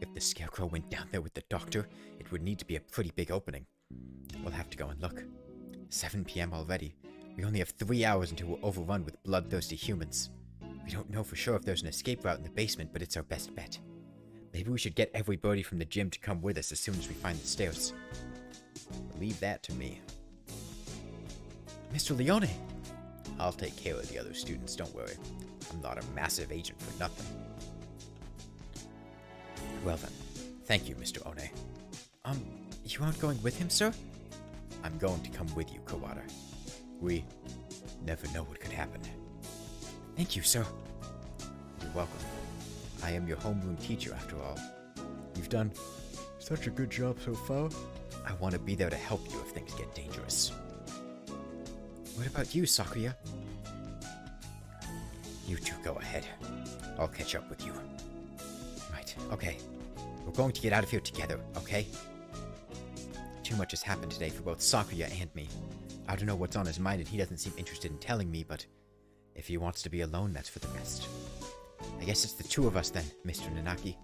If the Scarecrow went down there with the doctor, it would need to be a pretty big opening. We'll have to go and look. 7 p.m. already. We only have 3 hours until we're overrun with bloodthirsty humans. We don't know for sure if there's an escape route in the basement, but it's our best bet. Maybe we should get everybody from the gym to come with us as soon as we find the stairs. Leave that to me. Mr. Leone! I'll take care of the other students, don't worry. I'm not a massive agent for nothing. Well then, thank you, Mr. One. You aren't going with him, sir? I'm going to come with you, Kawada. We never know what could happen. Thank you, sir. You're welcome. I am your homeroom teacher, after all. You've done such a good job so far. I want to be there to help you if things get dangerous. What about you, Sakuya? You two go ahead. I'll catch up with you. Right, okay. We're going to get out of here together, okay? Too much has happened today for both Sakuya and me. I don't know what's on his mind and he doesn't seem interested in telling me, but if he wants to be alone, that's for the best. I guess it's the two of us then, Mr. Nanaki.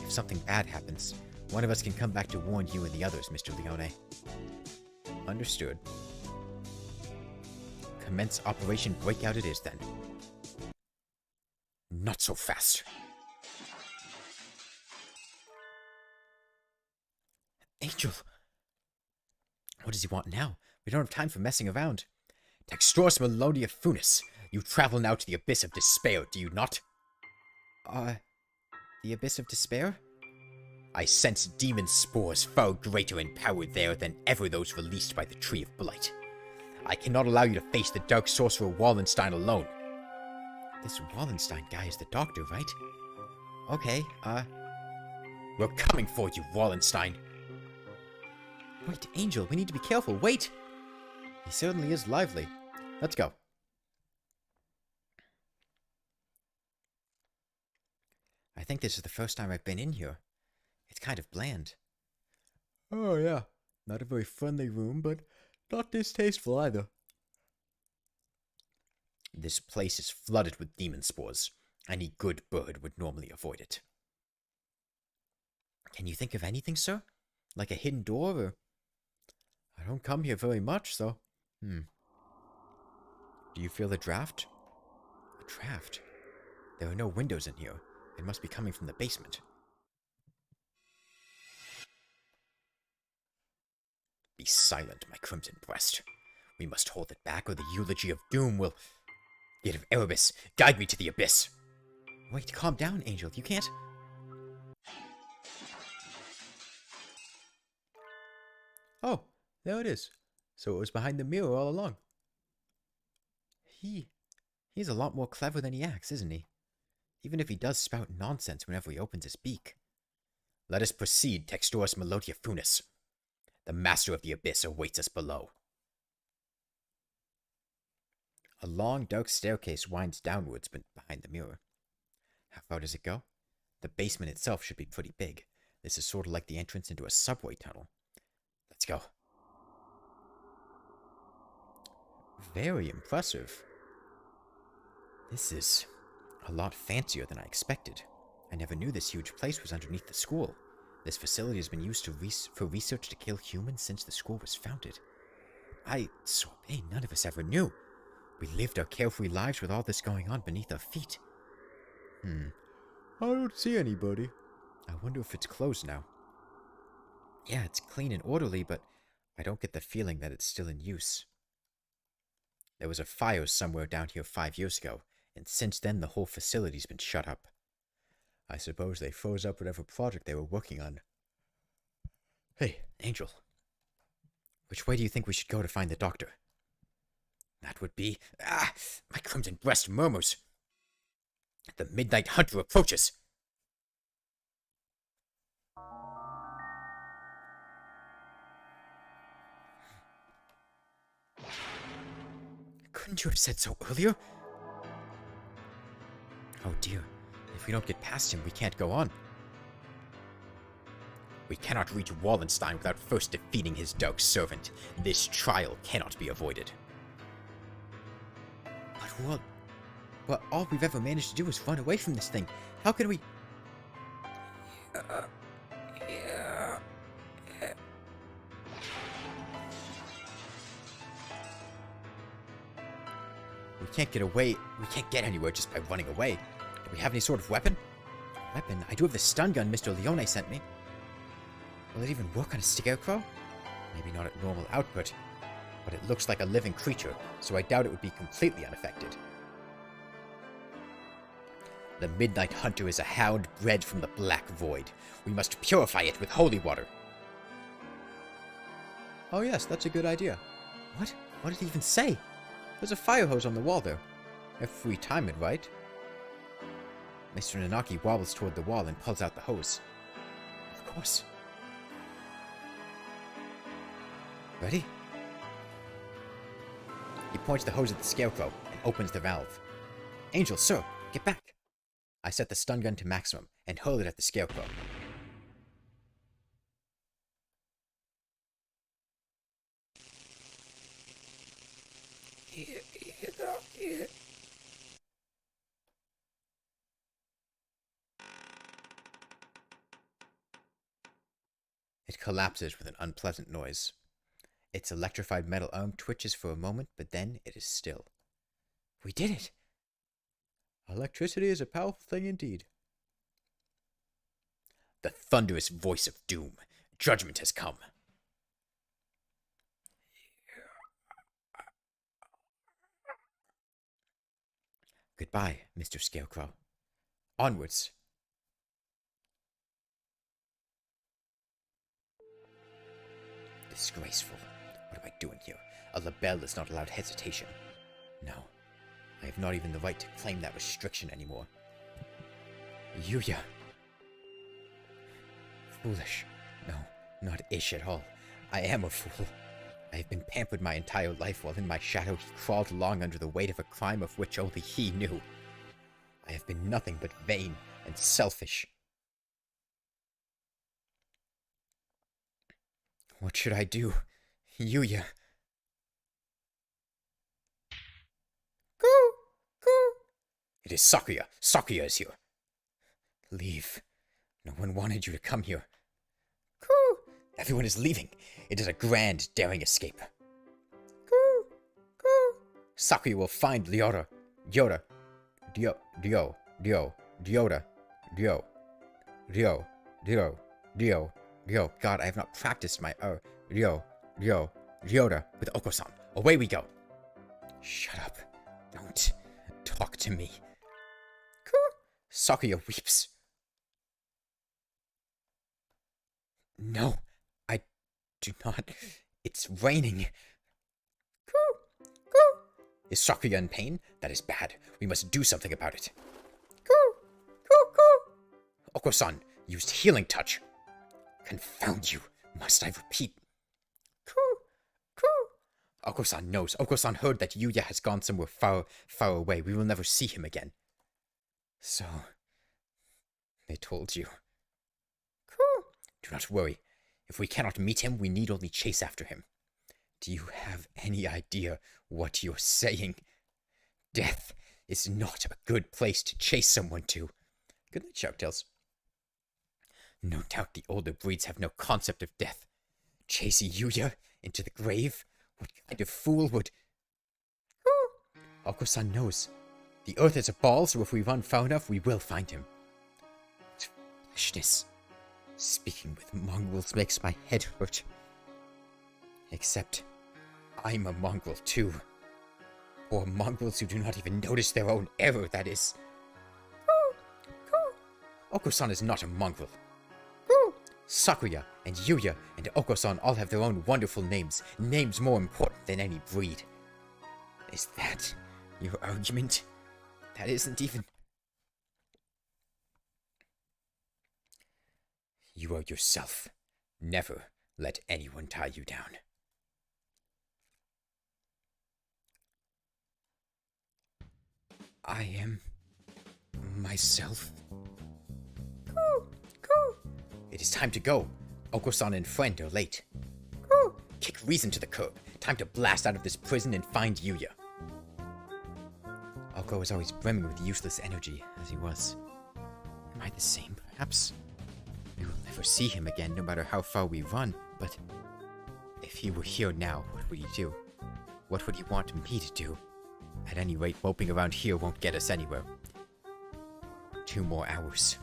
If something bad happens, one of us can come back to warn you and the others, Mr. Leone. Understood. Commence Operation Breakout it is then. Not so fast. Angel! What does he want now? We don't have time for messing around. Textors Melodia Funis, you travel now to the Abyss of Despair, do you not? The Abyss of Despair? I sense demon spores far greater in power there than ever those released by the Tree of Blight. I cannot allow you to face the Dark Sorcerer Wallenstein alone. This Wallenstein guy is the doctor, right? Okay, we're coming for you, Wallenstein. Wait, Angel, we need to be careful, wait! He certainly is lively. Let's go. I think this is the first time I've been in here. It's kind of bland. Oh yeah, not a very friendly room, but not distasteful either. This place is flooded with demon spores. Any good bird would normally avoid it. Can you think of anything, sir? Like a hidden door, or... I don't come here very much, so... Do you feel the draft? A draft? There are no windows in here. It must be coming from the basement. Be silent, my crimson breast. We must hold it back, or the eulogy of doom will... Gate of Erebus, guide me to the abyss! Wait, calm down, Angel. You can't... Oh, there it is. So it was behind the mirror all along. He's a lot more clever than he acts, isn't he? Even if he does spout nonsense whenever he opens his beak. Let us proceed, Textoris Melodia Funis. The Master of the Abyss awaits us below. A long, dark staircase winds downwards behind the mirror. How far does it go? The basement itself should be pretty big. This is sort of like the entrance into a subway tunnel. Let's go. Very impressive. This is a lot fancier than I expected. I never knew this huge place was underneath the school. This facility has been used for research to kill humans since the school was founded. Sorbet, none of us ever knew. We lived our carefree lives with all this going on beneath our feet. I don't see anybody. I wonder if it's closed now. Yeah, it's clean and orderly, but I don't get the feeling that it's still in use. There was a fire somewhere down here 5 years ago, and since then the whole facility's been shut up. I suppose they froze up whatever project they were working on. Hey, Angel. Which way do you think we should go to find the doctor? That would be... my crimson breast murmurs. The Midnight Hunter approaches. Couldn't you have said so earlier? Oh dear. If we don't get past him, we can't go on. We cannot reach Wallenstein without first defeating his dark servant. This trial cannot be avoided. But all we've ever managed to do is run away from this thing. How can we... We can't get away. We can't get anywhere just by running away. Do we have any sort of weapon? Weapon? I do have the stun gun Mr. Leone sent me. Will it even work on a scarecrow? Maybe not at normal output, but it looks like a living creature, so I doubt it would be completely unaffected. The Midnight Hunter is a hound bred from the Black Void. We must purify it with holy water. Oh yes, that's a good idea. What? What did he even say? There's a fire hose on the wall there. If we time it right. Mr. Nanaki wobbles toward the wall and pulls out the hose. Of course. Ready? He points the hose at the scarecrow and opens the valve. Angel, sir, get back! I set the stun gun to maximum and hurl it at the scarecrow. It collapses with an unpleasant noise. Its electrified metal arm twitches for a moment, but then it is still. We did it! Electricity is a powerful thing indeed. The thunderous voice of doom. Judgment has come. Goodbye, Mr. Scarecrow. Onwards. Disgraceful. What am I doing here? A label is not allowed hesitation. No. I have not even the right to claim that restriction anymore. Yuya. Foolish. No, not ish at all. I am a fool. I have been pampered my entire life while in my shadow he crawled along under the weight of a crime of which only he knew. I have been nothing but vain and selfish. What should I do? Yuya. Coo! Coo! It is Sakuya. Sakuya is here. Leave. No one wanted you to come here. Coo! Everyone is leaving. It is a grand, daring escape. Coo! Coo! Sakuya will find Leota. Yoda. Dio. Diota. Dio. God, I have not practiced my Diota with Oko-san. Away we go. Shut up. Don't talk to me. Sakuya weeps. No, I do not. It's raining. Is Sakuya in pain? That is bad. We must do something about it. Oko-san used healing touch. Confound you. Must I repeat? Oko-san knows. Oko-san heard that Yuya has gone somewhere far, far away. We will never see him again. So, They told you. Cool. Do not worry. If we cannot meet him, we need only chase after him. Do you have any idea what you're saying? Death is not a good place to chase someone to. Good night, Sharptails. No doubt the older breeds have no concept of death. Chase Yuya into the grave? What kind of fool would... Oko-san knows. The earth is a ball, so if we run far enough, we will find him. It's foolishness. Speaking with mongrels makes my head hurt. Except, I'm a mongrel too. Or mongrels who do not even notice their own error, that is. Oko-san is not a mongrel. Sakuya and Yuya and Oko-san all have their own wonderful names, names more important than any breed. Is that your argument? That isn't even... You are yourself. Never let anyone tie you down. I am myself. It is time to go. Oko-san and friend are late. Kick reason to the curb. Time to blast out of this prison and find Yuya. Oko was always brimming with useless energy, as he was. Am I the same, perhaps? We will never see him again, no matter how far we run, but... If he were here now, what would he do? What would he want me to do? At any rate, moping around here won't get us anywhere. 2 more hours.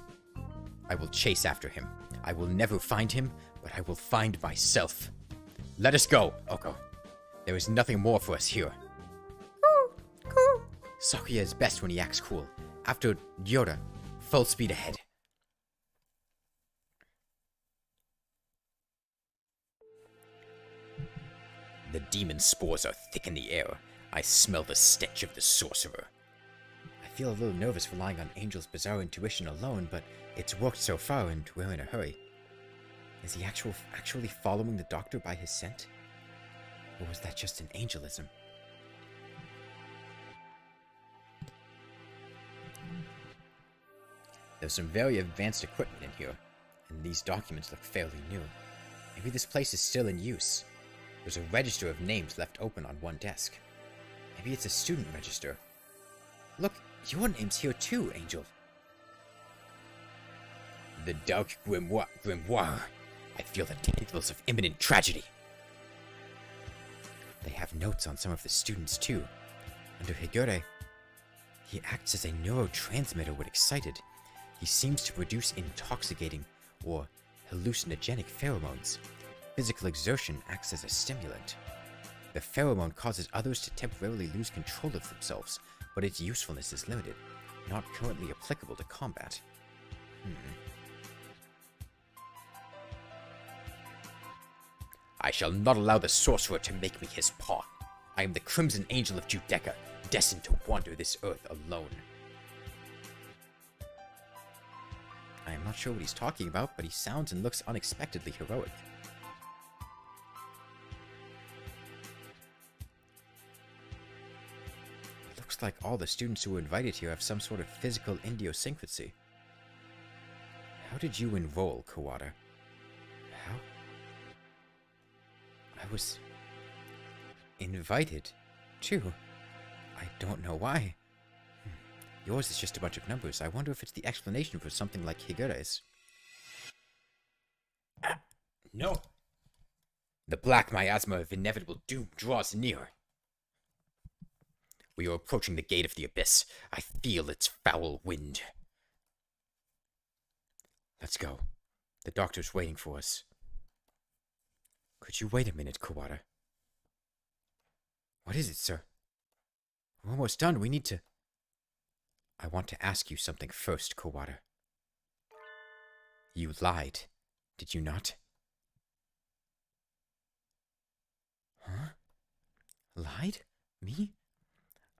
I will chase after him. I will never find him, but I will find myself. Let us go, Oko. There is nothing more for us here. Sakuya is best when he acts cool. After Yoda, full speed ahead. The demon spores are thick in the air. I smell the stench of the sorcerer. I feel a little nervous relying on Angel's bizarre intuition alone, but it's worked so far and we're in a hurry. Is he actually following the doctor by his scent? Or was that just an angelism? There's some very advanced equipment in here, and these documents look fairly new. Maybe this place is still in use. There's a register of names left open on one desk. Maybe it's a student register. Look, your name's here too, Angel. The Dark Grimoire. I feel the tentacles of imminent tragedy. They have notes on some of the students too. Under Higure, he acts as a neurotransmitter when excited. He seems to produce intoxicating or hallucinogenic pheromones. Physical exertion acts as a stimulant. The pheromone causes others to temporarily lose control of themselves, but its usefulness is limited, not currently applicable to combat. I shall not allow the sorcerer to make me his pawn. I am the Crimson Angel of Judecca, destined to wander this earth alone. I am not sure what he's talking about, but he sounds and looks unexpectedly heroic. It looks like all the students who were invited here have some sort of physical idiosyncrasy. How did you enroll, Kawada? How? I was invited, too. I don't know why. Yours is just a bunch of numbers. I wonder if it's the explanation for something like Higure's. No! The black miasma of inevitable doom draws near. We are approaching the gate of the abyss. I feel its foul wind. Let's go. The doctor's waiting for us. Could you wait a minute, Kawada? What is it, sir? We're almost done. We need to... I want to ask you something first, Kawada. You lied, did you not? Huh? Lied? Me?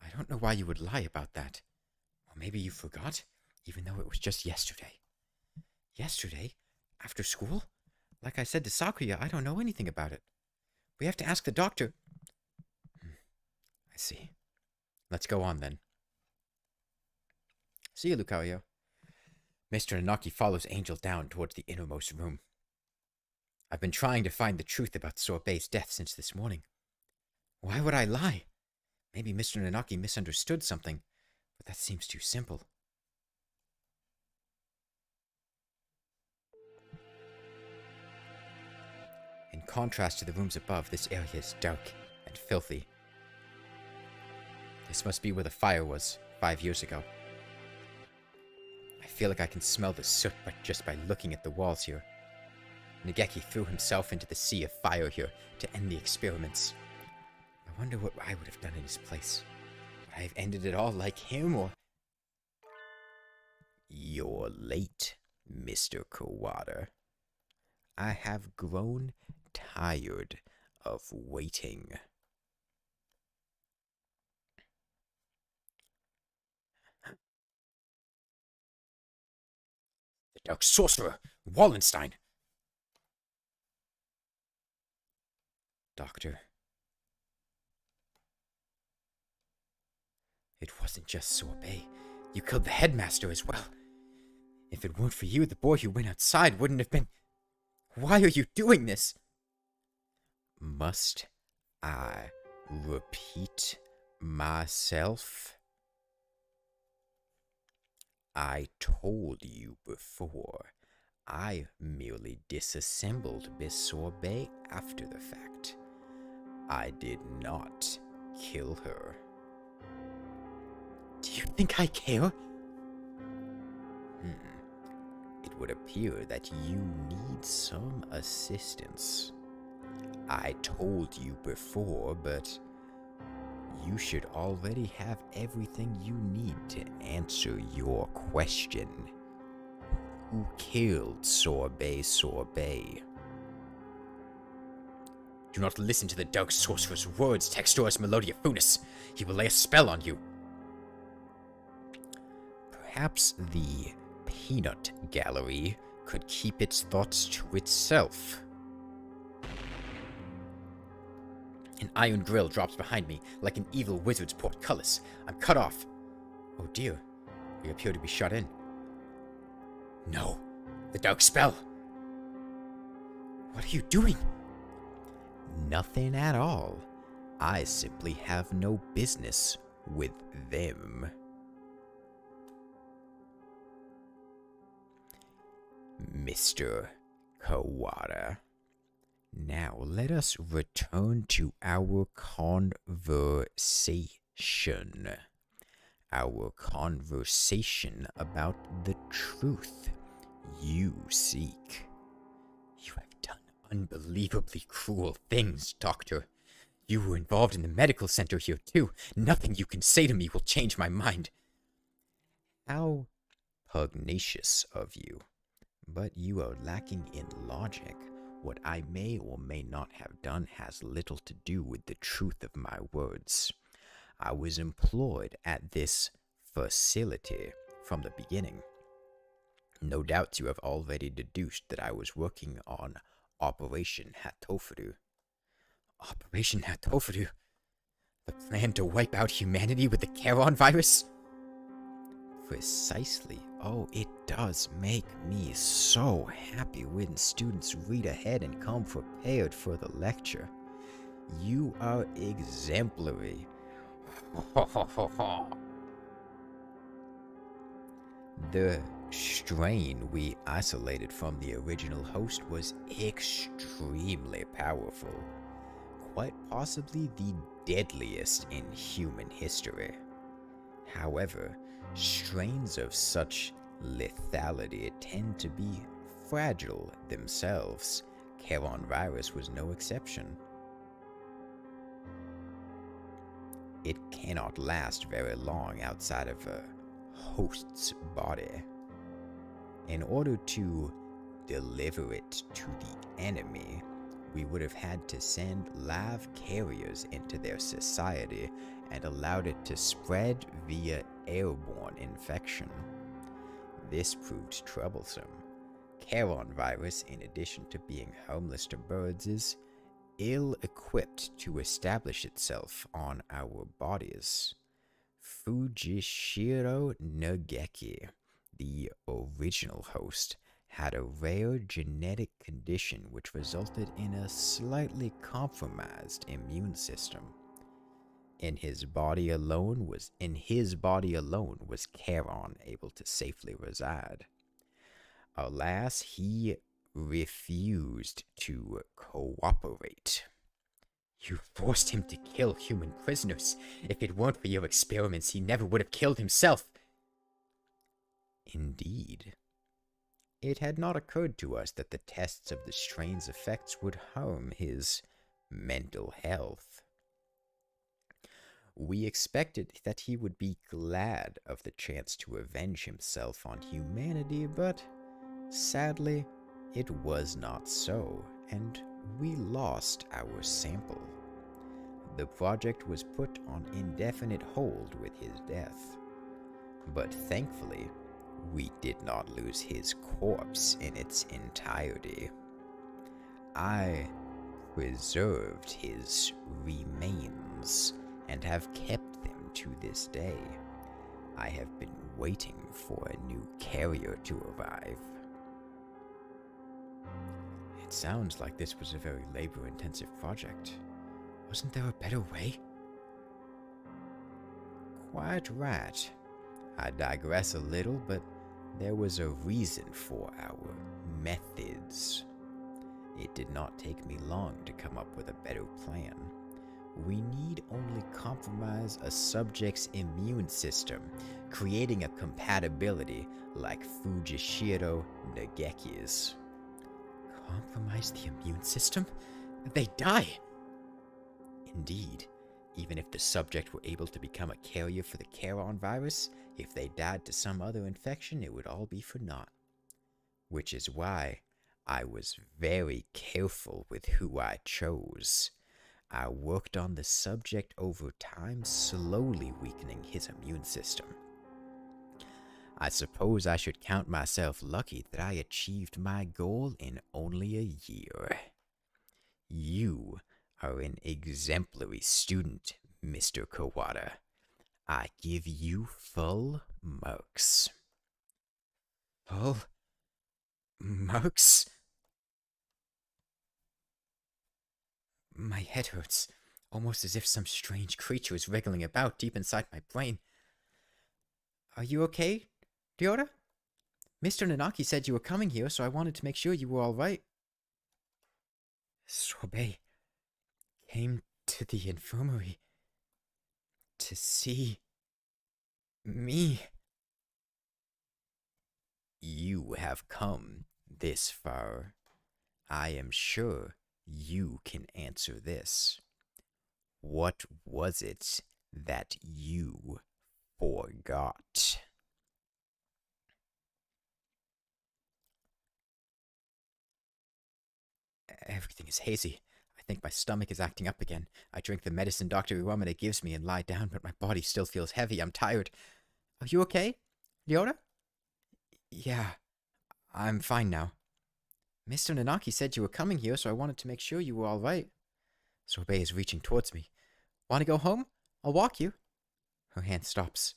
I don't know why you would lie about that. Or maybe you forgot, even though it was just yesterday. Yesterday? After school? Like I said to Sakuya, I don't know anything about it. We have to ask the doctor. I see. Let's go on then. See you, Lucario. Mr. Nanaki follows Angel down towards the innermost room. I've been trying to find the truth about Sorbet's death since this morning. Why would I lie? Maybe Mr. Nanaki misunderstood something, but that seems too simple. In contrast to the rooms above, this area is dark and filthy. This must be where the fire was 5 years ago. I feel like I can smell the soot just by looking at the walls here. Nageki threw himself into the sea of fire here to end the experiments. I wonder what I would have done in his place. Would I have ended it all like him, or... You're late, Mr. Kawada. I have grown tired of waiting. The Dark Sorcerer, Wallenstein! Doctor. It wasn't just Sorbet. You killed the headmaster as well. If it weren't for you, the boy who went outside wouldn't have been... Why are you doing this? Must I repeat myself? I told you before. I merely disassembled Miss Sorbet after the fact. I did not kill her. Do you think I care? It would appear that you need some assistance. I told you before, but you should already have everything you need to answer your question. Who killed Sorbet? Do not listen to the Dark Sorcerer's words, Textoris Melodia Funis. He will lay a spell on you. Perhaps the Peanut Gallery could keep its thoughts to itself. An iron grill drops behind me like an evil wizard's portcullis. I'm cut off. Oh dear, we appear to be shut in. No, the dark spell. What are you doing? Nothing at all. I simply have no business with them. Mr. Kawada. Now let us return to our conversation. Our conversation about the truth you seek. You have done unbelievably cruel things, Doctor. You were involved in the medical center here, too. Nothing you can say to me will change my mind. How pugnacious of you. But you are lacking in logic. What I may or may not have done has little to do with the truth of my words. I was employed at this facility from the beginning. No doubt you have already deduced that I was working on Operation Hatoful. Operation Hatoful? The plan to wipe out humanity with the Charon virus? Precisely. Oh, it does make me so happy when students read ahead and come prepared for the lecture. You are exemplary. The strain we isolated from the original host was extremely powerful. Quite possibly the deadliest in human history. However, strains of such lethality tend to be fragile themselves. Charon virus was no exception. It cannot last very long outside of a host's body. In order to deliver it to the enemy, we would have had to send live carriers into their society and allowed it to spread via airborne infection. This proved troublesome. Charon virus, in addition to being harmless to birds, is ill-equipped to establish itself on our bodies. Fujishiro Nageki, the original host had a rare genetic condition which resulted in a slightly compromised immune system. In his body alone was Charon able to safely reside. Alas, he refused to cooperate. You forced him to kill human prisoners. If it weren't for your experiments, he never would have killed himself. Indeed. It had not occurred to us that the tests of the strain's effects would harm his mental health. We expected that he would be glad of the chance to avenge himself on humanity, but sadly, it was not so, and we lost our sample. The project was put on indefinite hold with his death. But thankfully, we did not lose his corpse in its entirety. I preserved his remains and have kept them to this day. I have been waiting for a new carrier to arrive. It sounds like this was a very labor-intensive project. Wasn't there a better way? Quite right. I digress a little, but there was a reason for our methods. It did not take me long to come up with a better plan. We need only compromise a subject's immune system, creating a compatibility like Fujishiro Nageki's. Compromise the immune system? They die! Indeed, even if the subject were able to become a carrier for the Charon virus, if they died to some other infection, it would all be for naught. Which is why I was very careful with who I chose. I worked on the subject over time, slowly weakening his immune system. I suppose I should count myself lucky that I achieved my goal in only a year. You are an exemplary student, Mr. Kawada. I give you full marks. Full marks? My head hurts, almost as if some strange creature is wriggling about deep inside my brain. Are you okay, Ryota? Mr. Nanaki said you were coming here, so I wanted to make sure you were all right. Sorbet came to the infirmary to see me. You have come this far. I am sure you can answer this. What was it that you forgot? Everything is hazy. I think my stomach is acting up again. I drink the medicine Dr. Iwamada gives me and lie down, but my body still feels heavy. I'm tired. Are you okay, Ryota? Yeah, I'm fine now. Mr. Nanaki said you were coming here, so I wanted to make sure you were all right. Sorbet is reaching towards me. Want to go home? I'll walk you. Her hand stops.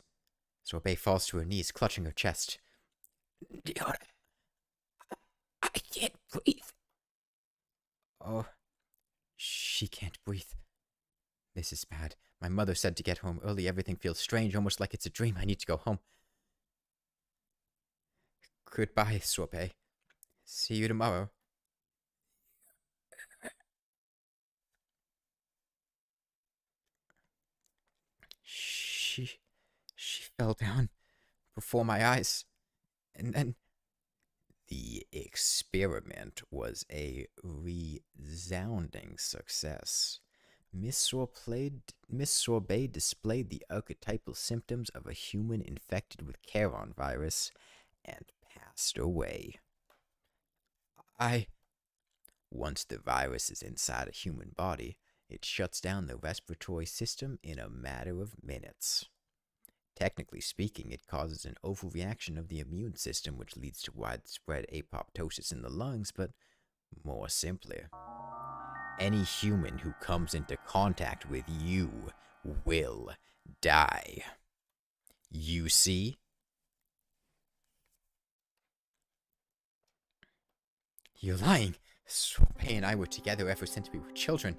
Sorbet falls to her knees, clutching her chest. Ryota, I can't breathe. Oh, she can't breathe. This is bad. My mother said to get home early. Everything feels strange, almost like it's a dream. I need to go home. Goodbye, Sorbet. See you tomorrow. She fell down before my eyes, and then the experiment was a resounding success. Miss Sorbet displayed the archetypal symptoms of a human infected with Charon virus and passed away. Once the virus is inside a human body, it shuts down the respiratory system in a matter of minutes. Technically speaking, it causes an overreaction of the immune system, which leads to widespread apoptosis in the lungs, but more simply, any human who comes into contact with you will die. You see? You're lying. Sorbet and I were together ever since we were children.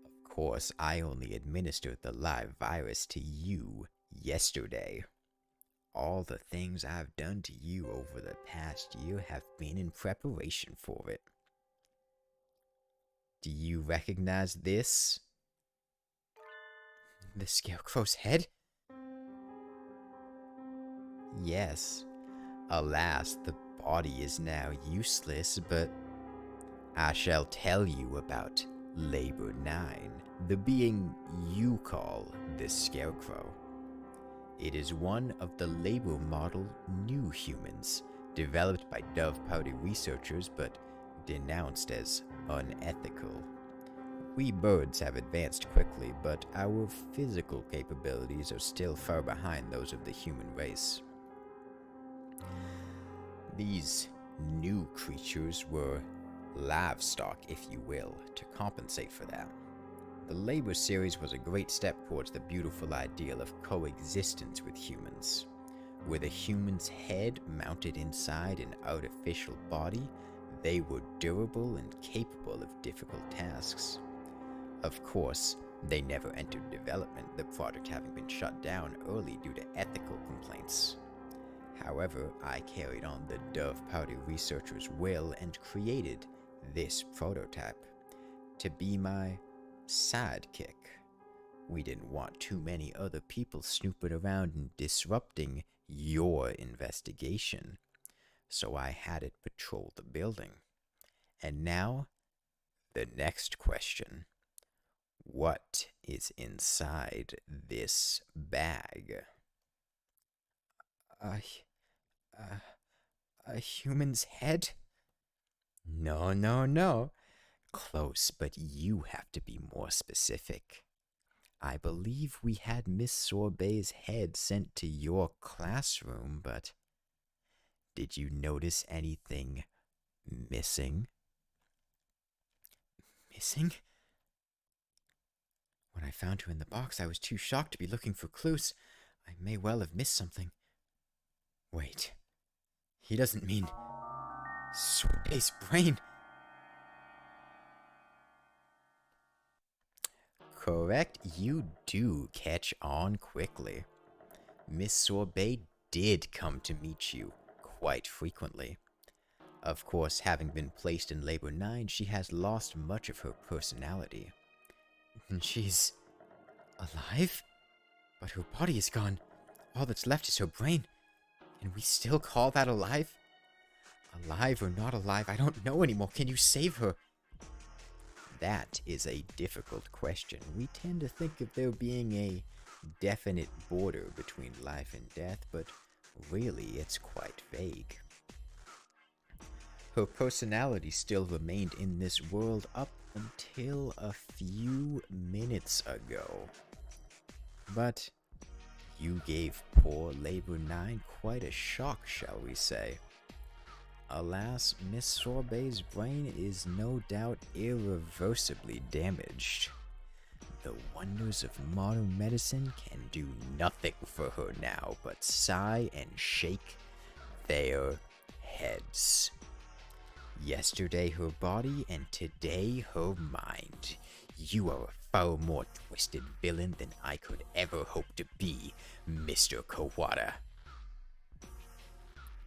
Of course, I only administered the live virus to you yesterday. All the things I've done to you over the past year have been in preparation for it. Do you recognize this? The Scarecrow's head? Yes. Alas, the body is now useless, but I shall tell you about Labor 9, the being you call the Scarecrow. It is one of the Labor model new humans, developed by Dove Powder researchers but denounced as unethical. We birds have advanced quickly, but our physical capabilities are still far behind those of the human race. These new creatures were livestock, if you will, to compensate for that. The Labor series was a great step towards the beautiful ideal of coexistence with humans. With a human's head mounted inside an artificial body, they were durable and capable of difficult tasks. Of course, they never entered development, the project having been shut down early due to ethical complaints. However, I carried on the Dove Powder researchers' will and created this prototype to be my sidekick. We didn't want too many other people snooping around and disrupting your investigation, so I had it patrol the building. And now, the next question. What is inside this bag? A human's head? No. Close, but you have to be more specific. I believe we had Miss Sorbet's head sent to your classroom, but did you notice anything missing? Missing? When I found her in the box, I was too shocked to be looking for clues. I may well have missed something. Wait. He doesn't mean Sorbet's brain. Correct, you do catch on quickly. Miss Sorbet did come to meet you quite frequently. Of course, having been placed in Labor 9, she has lost much of her personality. And she's alive? But her body is gone. All that's left is her brain. Can we still call that alive? Alive or not alive, I don't know anymore. Can you save her? That is a difficult question. We tend to think of there being a definite border between life and death, but really it's quite vague. Her personality still remained in this world up until a few minutes ago. But you gave poor Labor 9 quite a shock, shall we say. Alas, Miss Sorbet's brain is no doubt irreversibly damaged. The wonders of modern medicine can do nothing for her now but sigh and shake their heads. Yesterday her body, and today her mind. You are a far more twisted villain than I could ever hope to be, Mr. Kawada.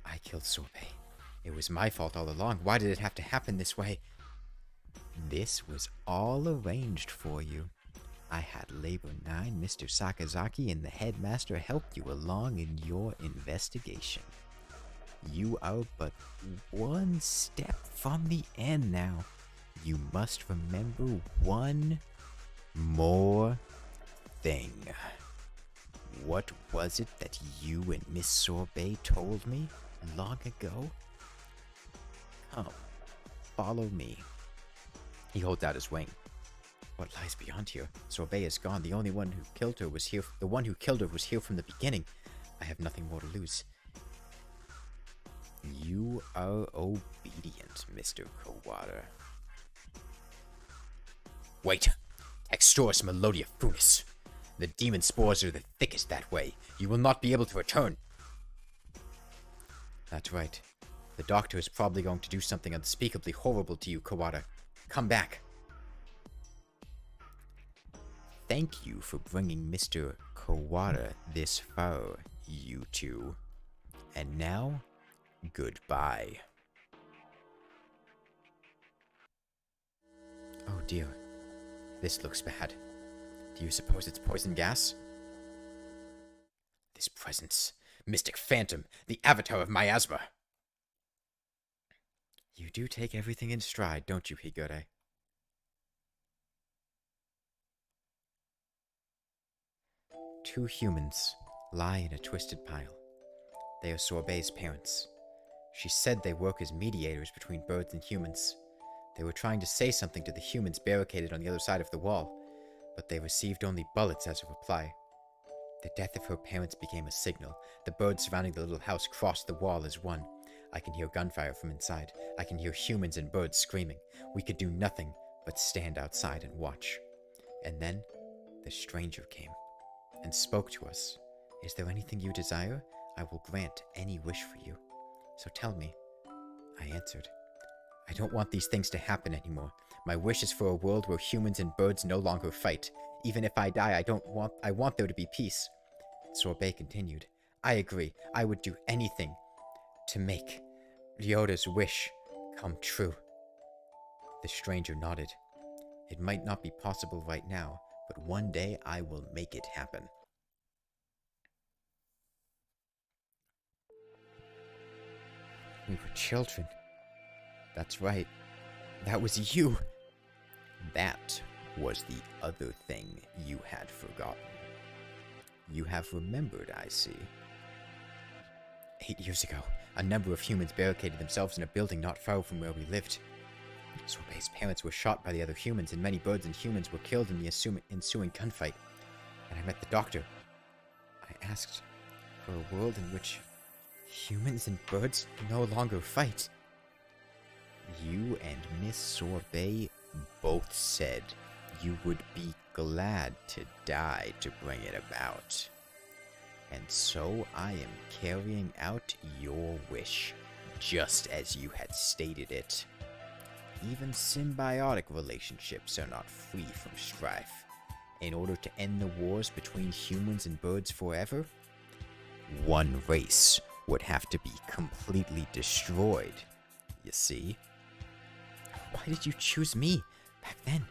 I killed Sorbet. It was my fault all along. Why did it have to happen this way? This was all arranged for you. I had Labor 9, Mr. Sakazaki, and the headmaster help you along in your investigation. You are but one step from the end now. You must remember one more thing. What was it that you and Miss Sorbet told me long ago? Come, follow me. He holds out his wing. What lies beyond here? Sorbet is gone. The one who killed her was here from the beginning. I have nothing more to lose. You are obedient, Mr. Kawada. Wait! Extors Melodia Funis. The demon spores are the thickest that way. You will not be able to return. That's right. The doctor is probably going to do something unspeakably horrible to you, Kawada. Come back. Thank you for bringing Mr. Kawada this far, you two. And now, goodbye. Oh dear. This looks bad. Do you suppose it's poison gas? This presence. Mystic Phantom, the avatar of miasma. You do take everything in stride, don't you, Higure? Two humans lie in a twisted pile. They are Sorbet's parents. She said they work as mediators between birds and humans. They were trying to say something to the humans barricaded on the other side of the wall, but they received only bullets as a reply. The death of her parents became a signal. The birds surrounding the little house crossed the wall as one. I can hear gunfire from inside. I can hear humans and birds screaming. We could do nothing but stand outside and watch. And then, the stranger came and spoke to us. Is there anything you desire? I will grant any wish for you. So tell me. I answered. I don't want these things to happen anymore. My wish is for a world where humans and birds no longer fight. Even if I die, I want there to be peace. Sorbet continued. I agree. I would do anything to make Ryota's wish come true. The stranger nodded. It might not be possible right now, but one day I will make it happen. We were children. That's right. That was you. That was the other thing you had forgotten. You have remembered, I see. 8 years ago, a number of humans barricaded themselves in a building not far from where we lived. Sorbet's parents were shot by the other humans, and many birds and humans were killed in the ensuing gunfight. And I met the doctor. I asked for a world in which humans and birds no longer fight. You and Miss Sorbet both said you would be glad to die to bring it about. And so I am carrying out your wish, just as you had stated it. Even symbiotic relationships are not free from strife. In order to end the wars between humans and birds forever, one race would have to be completely destroyed, you see? Why did you choose me back then?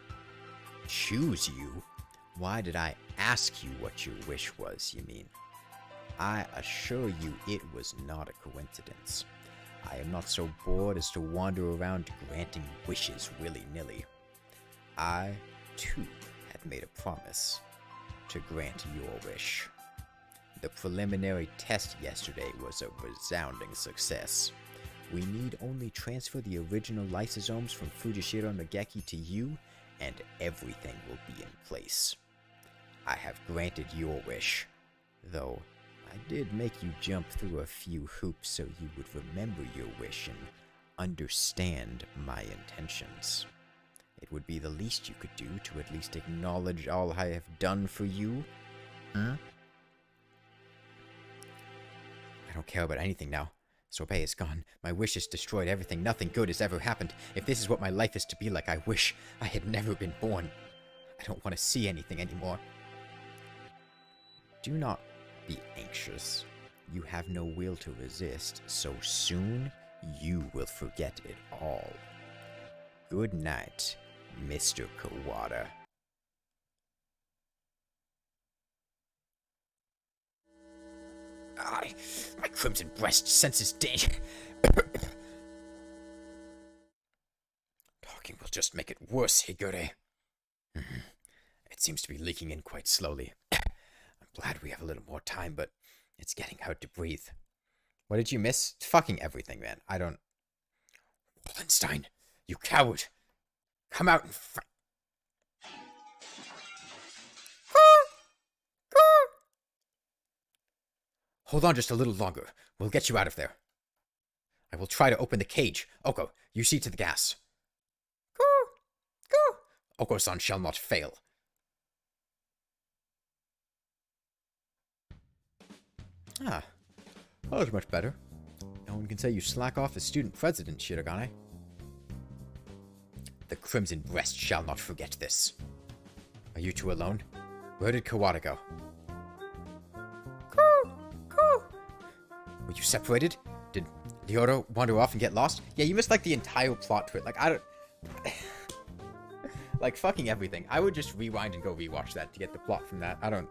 Choose you? Why did I ask you what your wish was, you mean? I assure you it was not a coincidence. I am not so bored as to wander around granting wishes willy-nilly. I, too, had made a promise to grant your wish. The preliminary test yesterday was a resounding success. We need only transfer the original lysosomes from Fujishiro Nageki to you, and everything will be in place. I have granted your wish, though I did make you jump through a few hoops so you would remember your wish and understand my intentions. It would be the least you could do to at least acknowledge all I have done for you. I don't care about anything now. Sorbet is gone. My wish has destroyed everything. Nothing good has ever happened. If this is what my life is to be like, I wish I had never been born. I don't want to see anything anymore. Do not be anxious. You have no will to resist, so soon you will forget it all. Good night, Mr. Kawada. My crimson breast senses danger. Talking will just make it worse, Higure. It seems to be leaking in quite slowly. I'm glad we have a little more time, but it's getting hard to breathe. What did you miss? Fucking everything, man. I don't... Wallenstein, you coward! Come out and fight! Hold on just a little longer. We'll get you out of there. I will try to open the cage. Oko, you see to the gas. Oko-san shall not fail. That was much better. No one can say you slack off as student president, Shirogane. The Crimson Breast shall not forget this. Are you two alone? Where did Kawada go? Were you separated? Did Leota wander off and get lost? Yeah, you missed like the entire plot to it. Like, I don't... like, fucking everything. I would just rewind and go rewatch that to get the plot from that. I don't...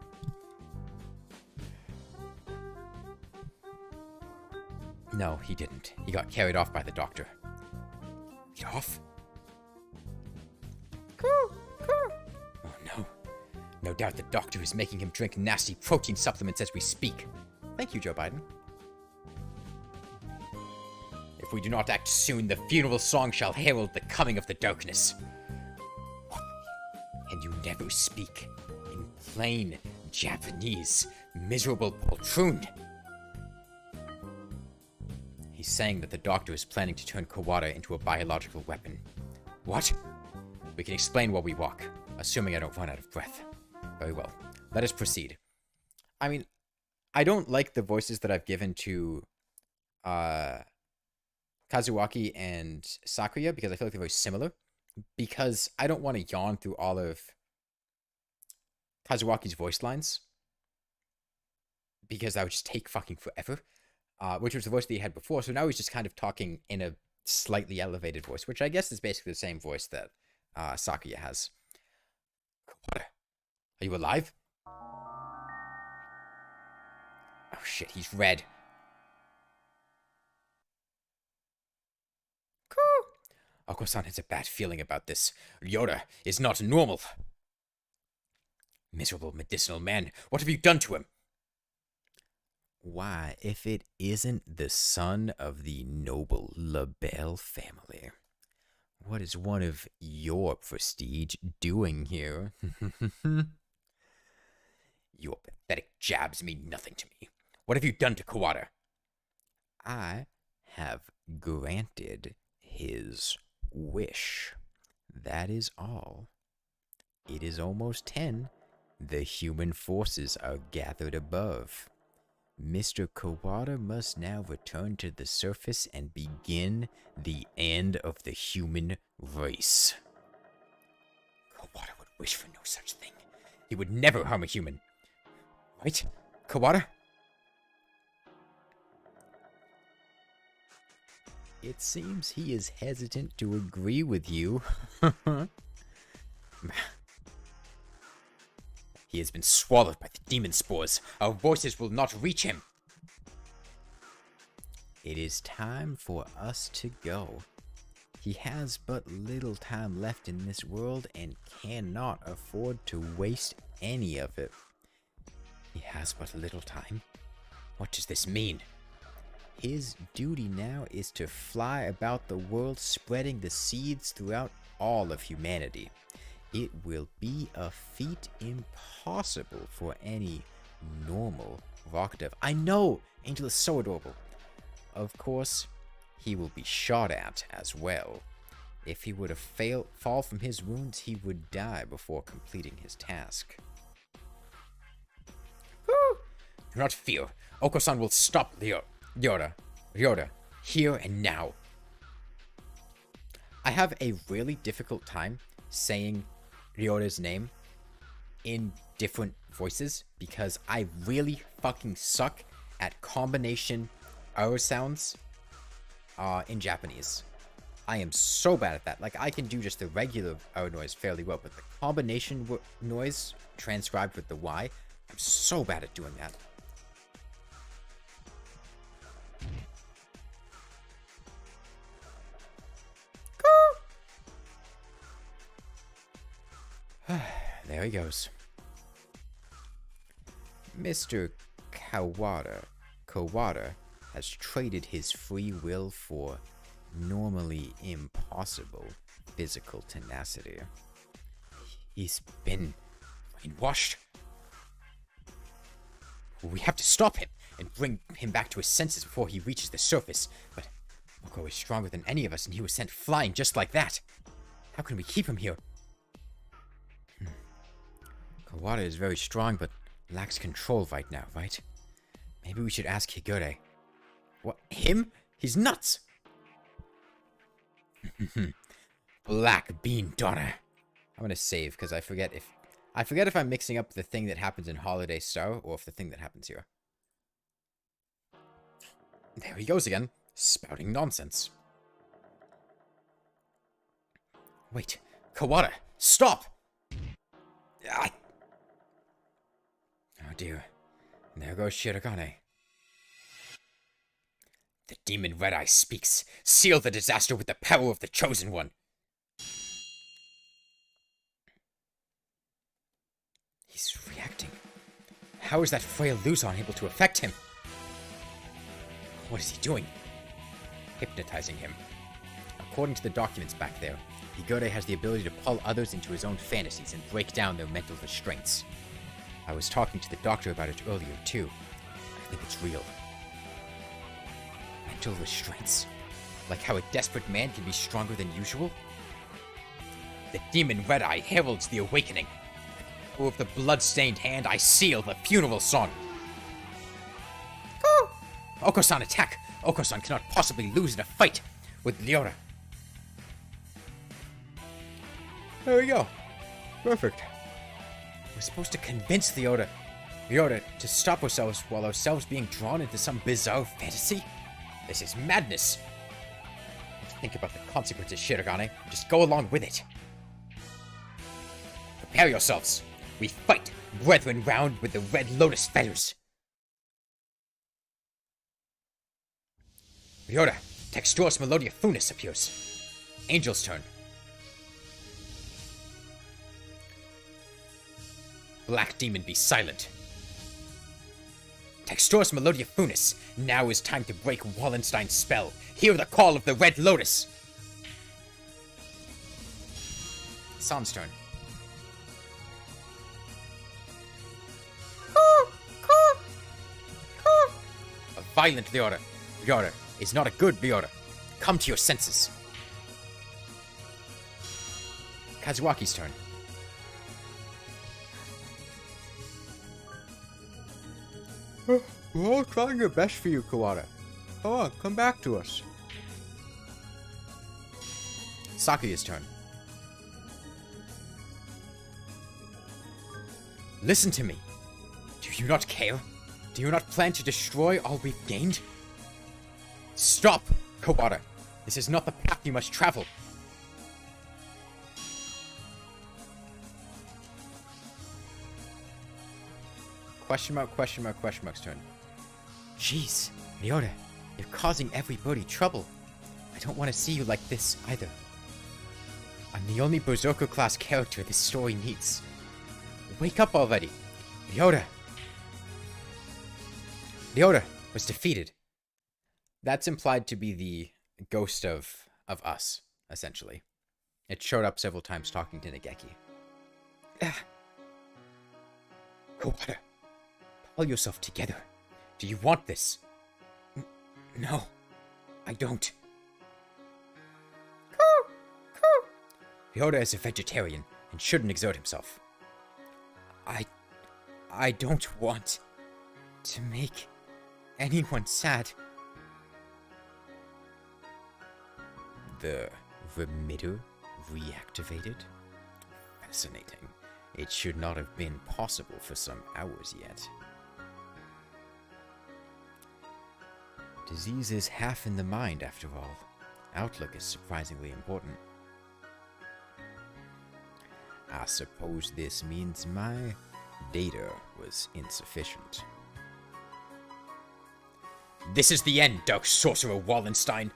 No, he didn't. He got carried off by the doctor. Get off? Oh no. No doubt the doctor is making him drink nasty protein supplements as we speak. Thank you, Joe Biden. If we do not act soon, the funeral song shall herald the coming of the darkness. And you never speak in plain Japanese, miserable poltroon. He's saying that the doctor is planning to turn Kawada into a biological weapon. What? We can explain while we walk, assuming I don't run out of breath. Very well. Let us proceed. I mean, I don't like the voices that I've given to Kazuaki and Sakuya because I feel like they're very similar. Because I don't want to yawn through all of Kazuaki's voice lines. Because that would just take fucking forever. Which was the voice that he had before. So now he's just kind of talking in a slightly elevated voice, which I guess is basically the same voice that Sakuya has. Kawada, are you alive? Oh shit, he's red. Oko-san has a bad feeling about this. Ryota is not normal. Miserable medicinal man, what have you done to him? Why, if it isn't the son of the noble LaBelle family, what is one of your prestige doing here? Your pathetic jabs mean nothing to me. What have you done to Kawada? I have granted his wish. That is all. It is almost 10. The human forces are gathered above. Mr. Kawada must now return to the surface and begin the end of the human race. Kawada would wish for no such thing. He would never harm a human. Right, Kawada? It seems he is hesitant to agree with you. He has been swallowed by the demon spores. Our voices will not reach him. It is time for us to go. He has but little time left in this world and cannot afford to waste any of it. He has but little time? What does this mean? His duty now is to fly about the world spreading the seeds throughout all of humanity. It will be a feat impossible for any normal rock dev. I know! Angel is so adorable. Of course, he will be shot at as well. If he were to fall from his wounds, he would die before completing his task. Woo! Do not fear. Oko-san will stop Ryota, here and now. I have a really difficult time saying Ryota's name in different voices because I really fucking suck at combination R sounds in Japanese. I am so bad at that. Like, I can do just the regular R noise fairly well, but the combination noise transcribed with the Y, I'm so bad at doing that. There he goes. Mr. Kawada has traded his free will for normally impossible physical tenacity. He's been brainwashed. We have to stop him and bring him back to his senses before he reaches the surface. But Oko is stronger than any of us, and he was sent flying just like that. How can we keep him here? Kawada is very strong, but lacks control right now, right? Maybe we should ask Higure. What? Him? He's nuts! Black bean daughter. I'm gonna save, because I forget if I'm mixing up the thing that happens in Holiday Star, or if the thing that happens here. There he goes again, spouting nonsense. Wait, Kawada, stop! Ah. Oh dear, there goes Shirogane. The demon Red Eye speaks. Seal the disaster with the power of the Chosen One. He's reacting. How is that frail Luzon able to affect him? What is he doing? Hypnotizing him. According to the documents back there, Higure has the ability to pull others into his own fantasies and break down their mental restraints. I was talking to the doctor about it earlier, too. I think it's real. Mental restraints? Like how a desperate man can be stronger than usual? The demon Red Eye heralds the awakening. With the blood-stained hand, I seal the funeral song. Oh! Oko-san, attack! Oko-san cannot possibly lose in a fight with Leora. There we go. Perfect. We're supposed to convince Leora to stop ourselves while ourselves being drawn into some bizarre fantasy? This is madness. Think about the consequences, Shirogane. Just go along with it. Prepare yourselves. We fight, brethren round with the red lotus feathers. Leora, Texturis Melodia Funis appears. Angel's turn. Black Demon, be silent. Texturis Melodia Funis, now is time to break Wallenstein's spell. Hear the call of the Red Lotus. San's turn. A violent Leora. Leora is not a good Leora. Come to your senses. Kazuaki's turn. We're all trying our best for you, Kawada. Come on, come back to us. Sakuya's turn. Listen to me. Do you not care? Do you not plan to destroy all we've gained? Stop, Kawada. This is not the path you must travel. Question mark's turn. Jeez, Leora, you're causing everybody trouble. I don't want to see you like this either. I'm the only Berserker-class character this story needs. Wake up already. Leora was defeated. That's implied to be the ghost of us, essentially. It showed up several times talking to Nageki. Kawada, pull yourself together. Do you want this? No, I don't. Leora is a vegetarian and shouldn't exert himself. I don't want to make anyone sad. The remitter reactivated? Fascinating. It should not have been possible for some hours yet. Disease is half in the mind, after all. Outlook is surprisingly important. I suppose this means my data was insufficient. This is the end, Dark Sorcerer Wallenstein.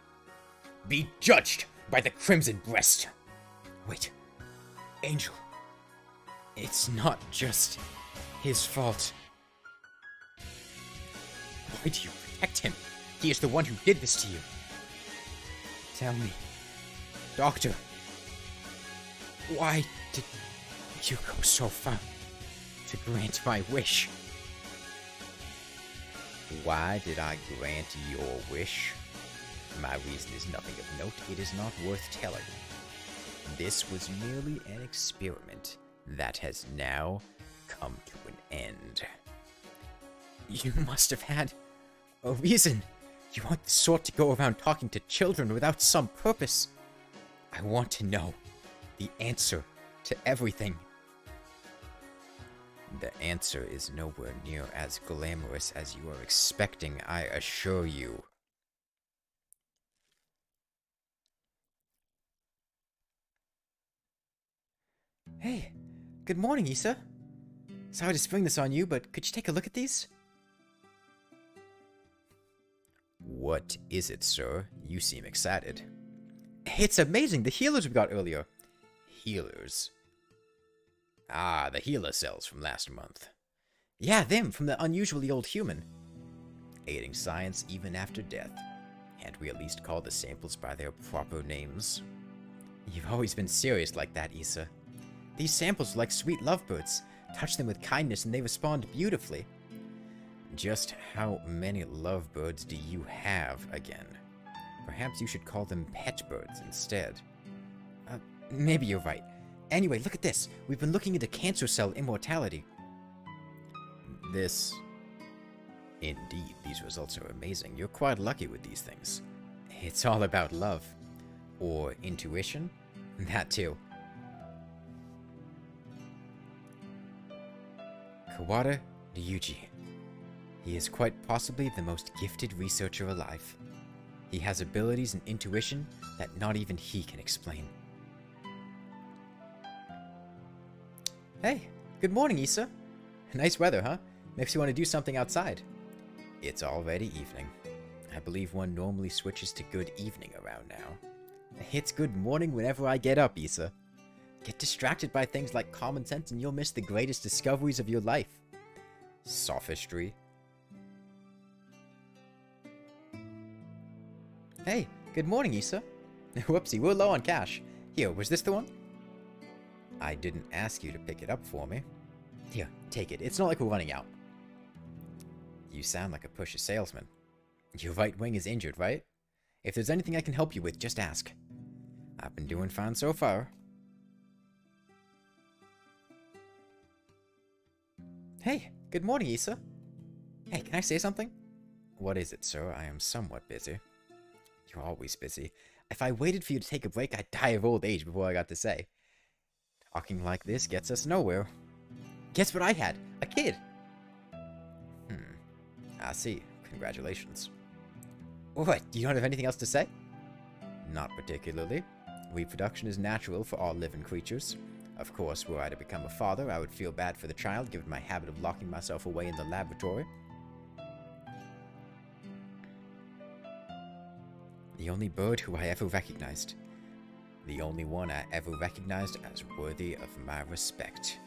Be judged by the Crimson Breast. Wait, Angel. It's not just his fault. Why do you protect him? He is the one who did this to you. Tell me, Doctor, why did you go so far to grant my wish? Why did I grant your wish? My reason is nothing of note. It is not worth telling. This was merely an experiment that has now come to an end. You must have had a reason You aren't the sort to go around talking to children without some purpose. I want to know the answer to everything. The answer is nowhere near as glamorous as you are expecting, I assure you. Hey, good morning, Issa. Sorry to spring this on you, but could you take a look at these? What is it, sir? You seem excited. It's amazing, the healers we got earlier. Healers? Ah, the healer cells from last month. Yeah, them, from the unusually old human. Aiding science even after death. Can't we at least call the samples by their proper names? You've always been serious like that, Issa. These samples are like sweet lovebirds. Touch them with kindness and they respond beautifully. Just how many lovebirds do you have again? Perhaps you should call them pet birds instead. Maybe you're right. Anyway, look at this. We've been looking into cancer cell immortality. Indeed, these results are amazing. You're quite lucky with these things. It's all about love. Or intuition. That too. Kawada Ryuji. He is quite possibly the most gifted researcher alive. He has abilities and intuition that not even he can explain. Hey, good morning, Issa. Nice weather, huh? Makes you want to do something outside. It's already evening. I believe one normally switches to good evening around now. It's good morning whenever I get up, Issa. Get distracted by things like common sense and you'll miss the greatest discoveries of your life. Sophistry. Hey, good morning, Issa. Whoopsie, we're low on cash. Here, was this the one? I didn't ask you to pick it up for me. Here, take it. It's not like we're running out. You sound like a pushy salesman. Your right wing is injured, right? If there's anything I can help you with, just ask. I've been doing fine so far. Hey, good morning, Issa. Hey, can I say something? What is it, sir? I am somewhat busy. You're always busy. If I waited for you to take a break, I'd die of old age before I got to say. Talking like this gets us nowhere. Guess what I had? A kid! I see. Congratulations. What, you don't have anything else to say? Not particularly. Reproduction is natural for all living creatures. Of course, were I to become a father, I would feel bad for the child, given my habit of locking myself away in the laboratory. The only bird who I ever recognized. The only one I ever recognized as worthy of my respect.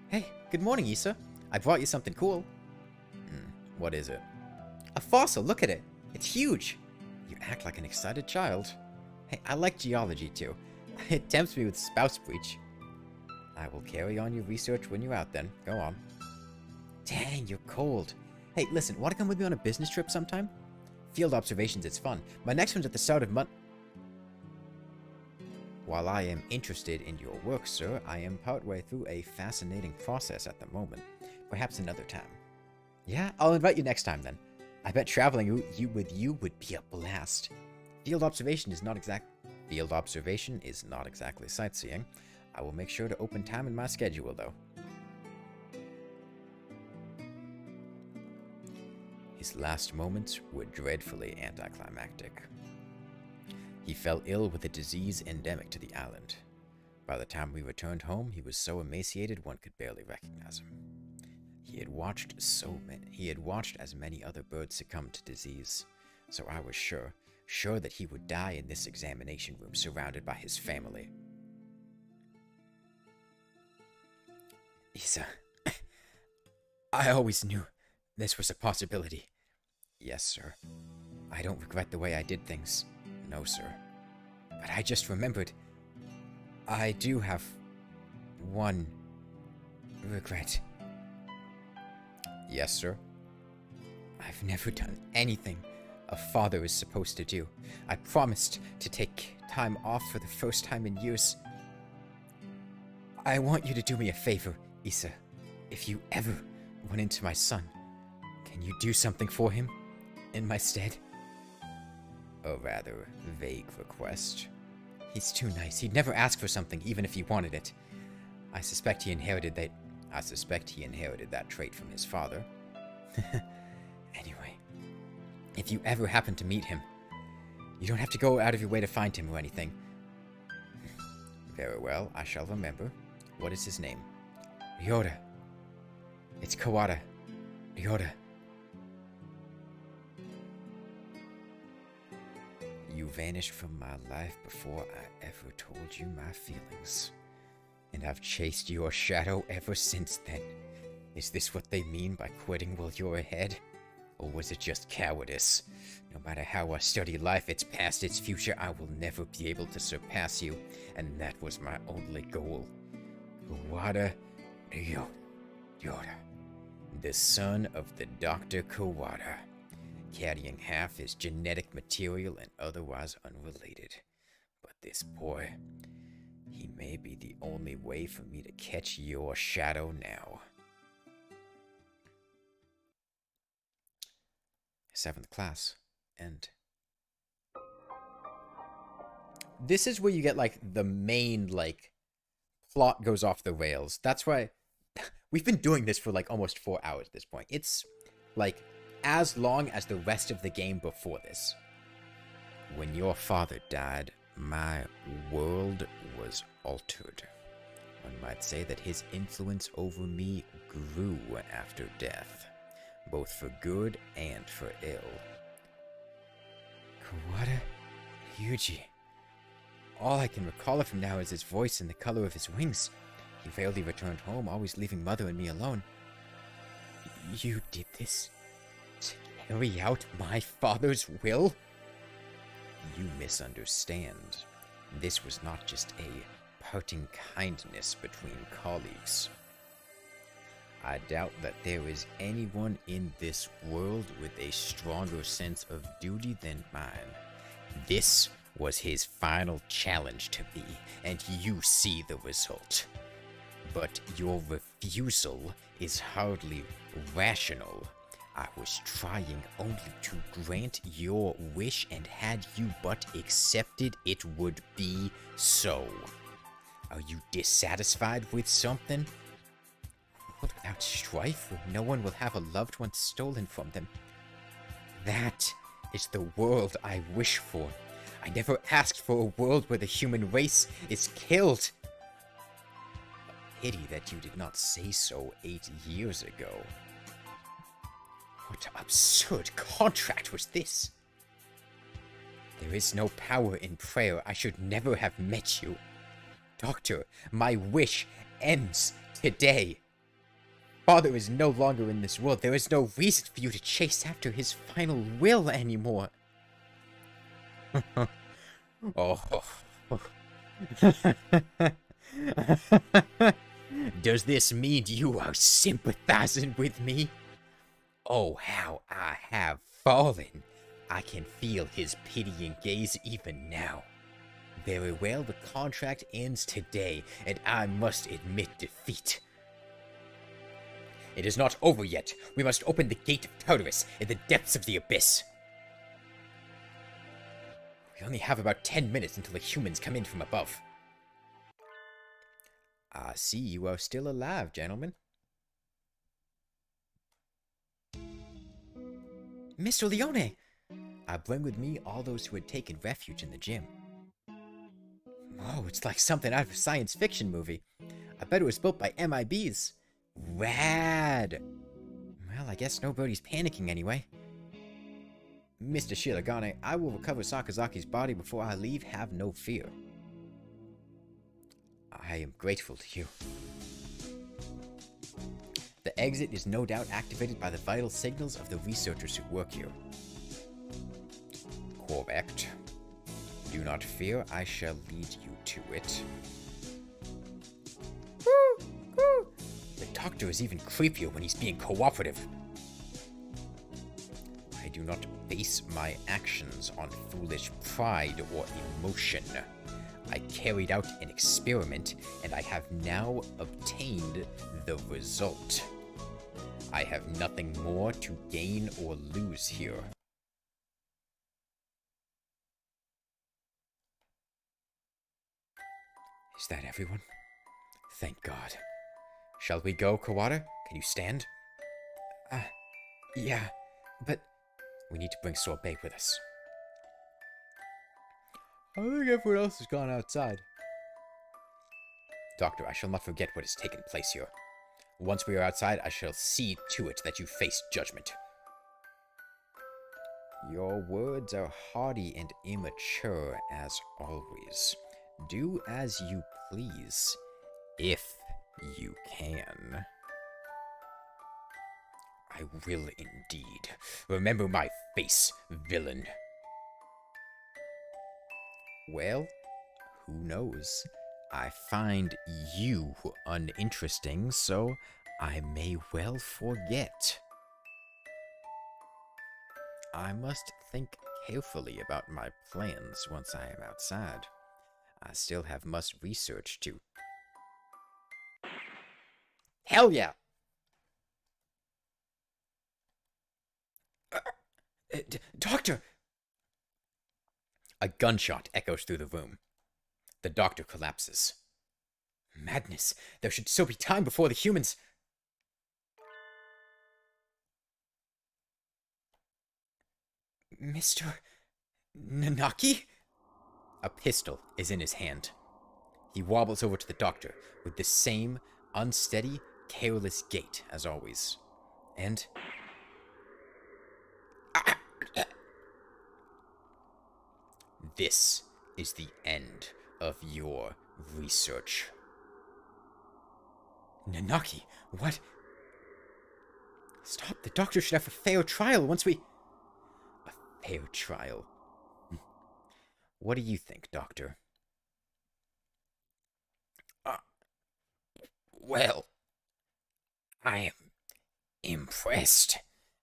Hey, good morning, Issa. I brought you something cool. What is it? A fossil, look at it. It's huge. You act like an excited child. Hey, I like geology too. It tempts me with spouse breach. I will carry on your research when you're out then. Go on. Dang, you're cold. Hey, listen, want to come with me on a business trip sometime? Field observations, it's fun. My next one's at the start of month. While I am interested in your work, sir, I am partway through a fascinating process at the moment. Perhaps another time. Yeah, I'll invite you next time then. I bet traveling with you would be a blast. Field observation is not exactly sightseeing. I will make sure to open time in my schedule, though. His last moments were dreadfully anticlimactic. He fell ill with a disease endemic to the island. By the time we returned home, he was so emaciated one could barely recognize him. He had watched as many other birds succumb to disease, so I was sure that he would die in this examination room surrounded by his family. Issa, I always knew this was a possibility. Yes, sir. I don't regret the way I did things. No, sir. But I just remembered. I do have one regret. Yes, sir. I've never done anything a father is supposed to do. I promised to take time off for the first time in years. I want you to do me a favor, Issa. If you ever run into my son, Can you do something for him? In my stead? A rather vague request. He's too nice. He'd never ask for something, even if he wanted it. I suspect he inherited that trait from his father. Anyway, if you ever happen to meet him, you don't have to go out of your way to find him or anything. Very well, I shall remember. What is his name? Ryota. It's Kawada. Ryota. You vanished from my life before I ever told you my feelings. And I've chased your shadow ever since then. Is this what they mean by quitting while you're ahead? Or was it just cowardice? No matter how I study life, its past, its future, I will never be able to surpass you. And that was my only goal. Kawada Ryota. The son of the Dr. Kawada. Carrying half his genetic material and otherwise unrelated. But this boy, he may be the only way for me to catch your shadow now. 7th class. End. This is where you get, like, the main, like, plot goes off the rails. That's why we've been doing this for, like, almost 4 hours at this point. It's, like, as long as the rest of the game before this. When your father died, my world was altered. One might say that his influence over me grew after death, both for good and for ill. Kawada Ryuji. All I can recall of him now is his voice and the color of his wings. He rarely returned home, always leaving Mother and me alone. You did this to carry out my father's will? You misunderstand. This was not just a parting kindness between colleagues. I doubt that there is anyone in this world with a stronger sense of duty than mine. This was his final challenge to me, and you see the result. But your refusal is hardly rational. I was trying only to grant your wish, and had you but accepted, it would be so. Are you dissatisfied with something? Without strife, no one will have a loved one stolen from them. That is the world I wish for. I never asked for a world where the human race is killed. A pity that you did not say so 8 years ago. What absurd contract was this? There is no power in prayer. I should never have met you. Doctor, my wish ends today. Father is no longer in this world. There is no reason for you to chase after his final will anymore. Oh. Does this mean you are sympathizing with me? Oh, how I have fallen. I can feel his pitying gaze even now. Very well, the contract ends today, and I must admit defeat. It is not over yet. We must open the gate of Tartarus in the depths of the abyss. We only have about 10 minutes until the humans come in from above. I see you are still alive, gentlemen. Mr. Leone! I bring with me all those who had taken refuge in the gym. Oh, it's like something out of a science fiction movie. I bet it was built by MIBs. Rad! Well, I guess nobody's panicking anyway. Mr. Shiragane, I will recover Sakazaki's body before I leave. Have no fear. I am grateful to you. The exit is no doubt activated by the vital signals of the researchers who work here. Correct. Do not fear, I shall lead you to it. The doctor is even creepier when he's being cooperative. I do not base my actions on foolish pride or emotion. I carried out an experiment, and I have now obtained the result. I have nothing more to gain or lose here. Is that everyone? Thank God. Shall we go, Kawada? Can you stand? Yeah, but we need to bring Sorbet with us. I think everyone else has gone outside. Doctor, I shall not forget what has taken place here. Once we are outside, I shall see to it that you face judgment. Your words are haughty and immature, as always. Do as you please, if you can. I will indeed. Remember my face, villain. Well, who knows? I find you uninteresting, so I may well forget. I must think carefully about my plans once I am outside. I still have much research to... Hell yeah! Doctor! A gunshot echoes through the room. The doctor collapses. Madness! There should still be time before the humans... Mr. Nanaki? A pistol is in his hand. He wobbles over to the doctor with the same unsteady, careless gait as always. And... This is the end of your research. Nanaki, what? Stop, the doctor should have a fair trial once we... A fair trial? What do you think, Doctor? Well, I am impressed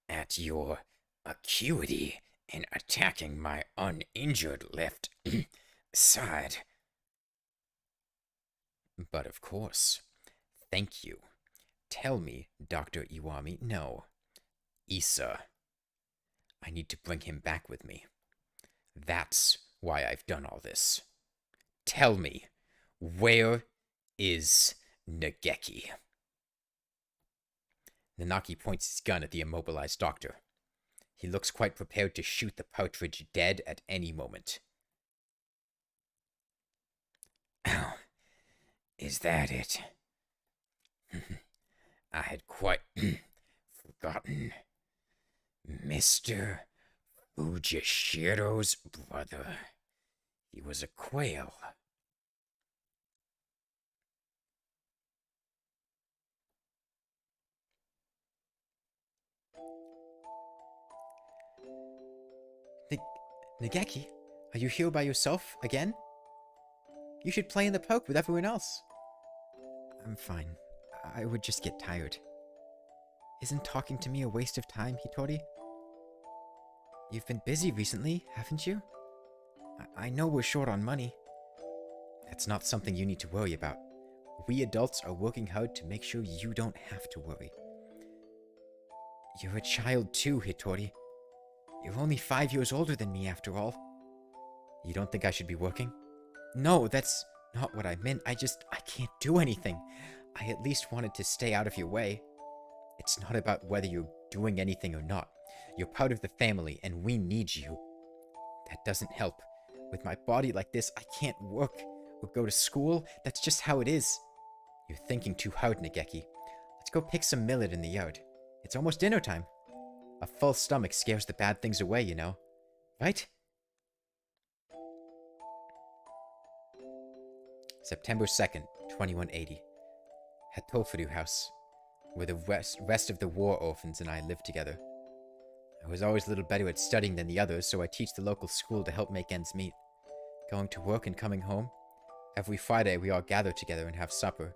at your acuity in attacking my uninjured left side. But of course. Thank you. Tell me, Dr. Iwami. No. Issa. I need to bring him back with me. That's why I've done all this. Tell me, where is Nageki? Nanaki points his gun at the immobilized doctor. He looks quite prepared to shoot the partridge dead at any moment. Oh, is that it? I had quite forgotten. Mr. Fujishiro's brother. He was a quail. Nageki, are you here by yourself again? You should play in the park with everyone else. I'm fine. I would just get tired. Isn't talking to me a waste of time, Hitori? You've been busy recently, haven't you? I know we're short on money. That's not something you need to worry about. We adults are working hard to make sure you don't have to worry. You're a child too, Hitori. You're only 5 years older than me, after all. You don't think I should be working? No, that's not what I meant. I can't do anything. I at least wanted to stay out of your way. It's not about whether you're doing anything or not. You're part of the family, and we need you. That doesn't help. With my body like this, I can't work or go to school. That's just how it is. You're thinking too hard, Nageki. Let's go pick some millet in the yard. It's almost dinner time. A full stomach scares the bad things away, you know. Right? September 2nd, 2180. Hatoful House, where the rest of the war orphans and I live together. I was always a little better at studying than the others, so I teach the local school to help make ends meet. Going to work and coming home. Every Friday we all gather together and have supper.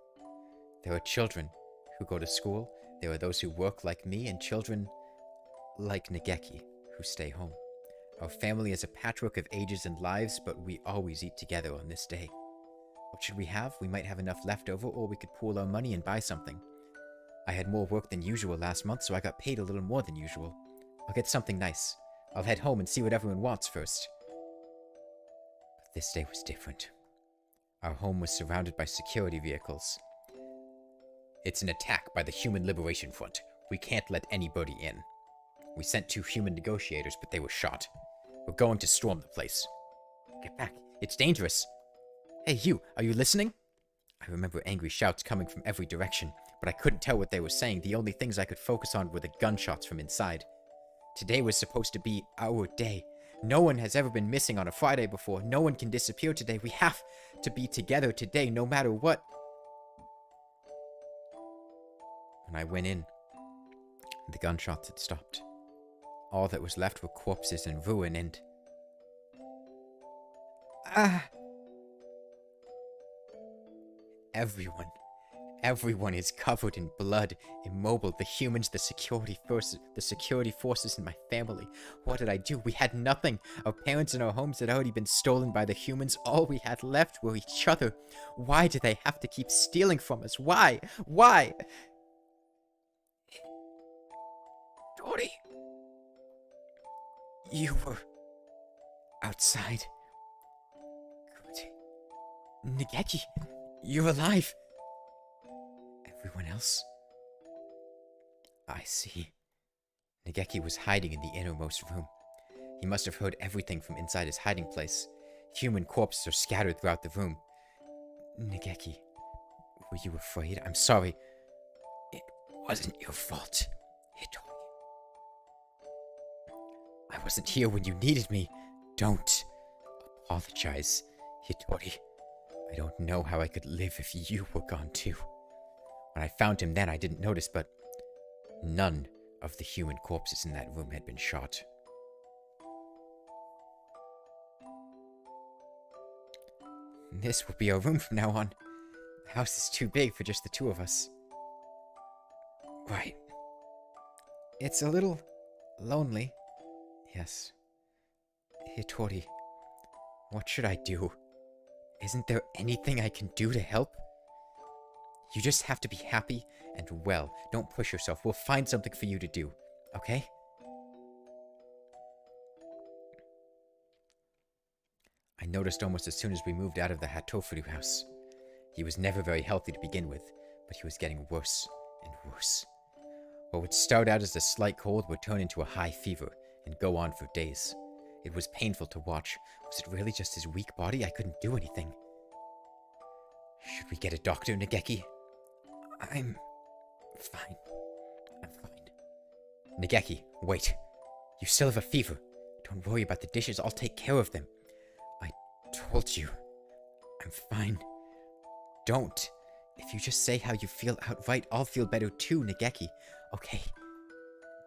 There are children who go to school, there are those who work like me, and children like Nageki who stay home. Our family is a patchwork of ages and lives, but we always eat together on this day. What should we have? We might have enough left over, or we could pool our money and buy something. I had more work than usual last month, so I got paid a little more than usual. I'll get something nice. I'll head home and see what everyone wants first. But this day was different. Our home was surrounded by security vehicles. It's an attack by the Human Liberation Front. We can't let anybody in. We sent 2 human negotiators, but they were shot. We're going to storm the place. Get back. It's dangerous. Hey, you. Are you listening? I remember angry shouts coming from every direction, but I couldn't tell what they were saying. The only things I could focus on were the gunshots from inside. Today was supposed to be our day. No one has ever been missing on a Friday before. No one can disappear today. We have to be together today, no matter what. When I went in, the gunshots had stopped. All that was left were corpses and ruin and... Everyone is covered in blood, immobile. The humans, the security forces in my family. What did I do? We had nothing. Our parents and our homes had already been stolen by the humans. All we had left were each other. Why do they have to keep stealing from us? Why? Why? Tori, you were outside. Good. Nageki, you're alive. Everyone else? I see. Nageki was hiding in the innermost room. He must have heard everything from inside his hiding place. Human corpses are scattered throughout the room. Nageki, were you afraid? I'm sorry. It wasn't your fault. Hitori. I wasn't here when you needed me. Don't apologize, Hitori. I don't know how I could live if you were gone too. When I found him then, I didn't notice, but none of the human corpses in that room had been shot. This will be our room from now on. The house is too big for just the 2 of us. Right. It's a little lonely. Yes. Hitori, what should I do? Isn't there anything I can do to help? You just have to be happy and well. Don't push yourself. We'll find something for you to do. Okay? I noticed almost as soon as we moved out of the Hatoful house. He was never very healthy to begin with, but he was getting worse and worse. What would start out as a slight cold would turn into a high fever and go on for days. It was painful to watch. Was it really just his weak body? I couldn't do anything. Should we get a doctor, Nageki? I'm fine. I'm fine. Nageki, wait. You still have a fever. Don't worry about the dishes. I'll take care of them. I told you. I'm fine. Don't. If you just say how you feel outright, I'll feel better too, Nageki. Okay.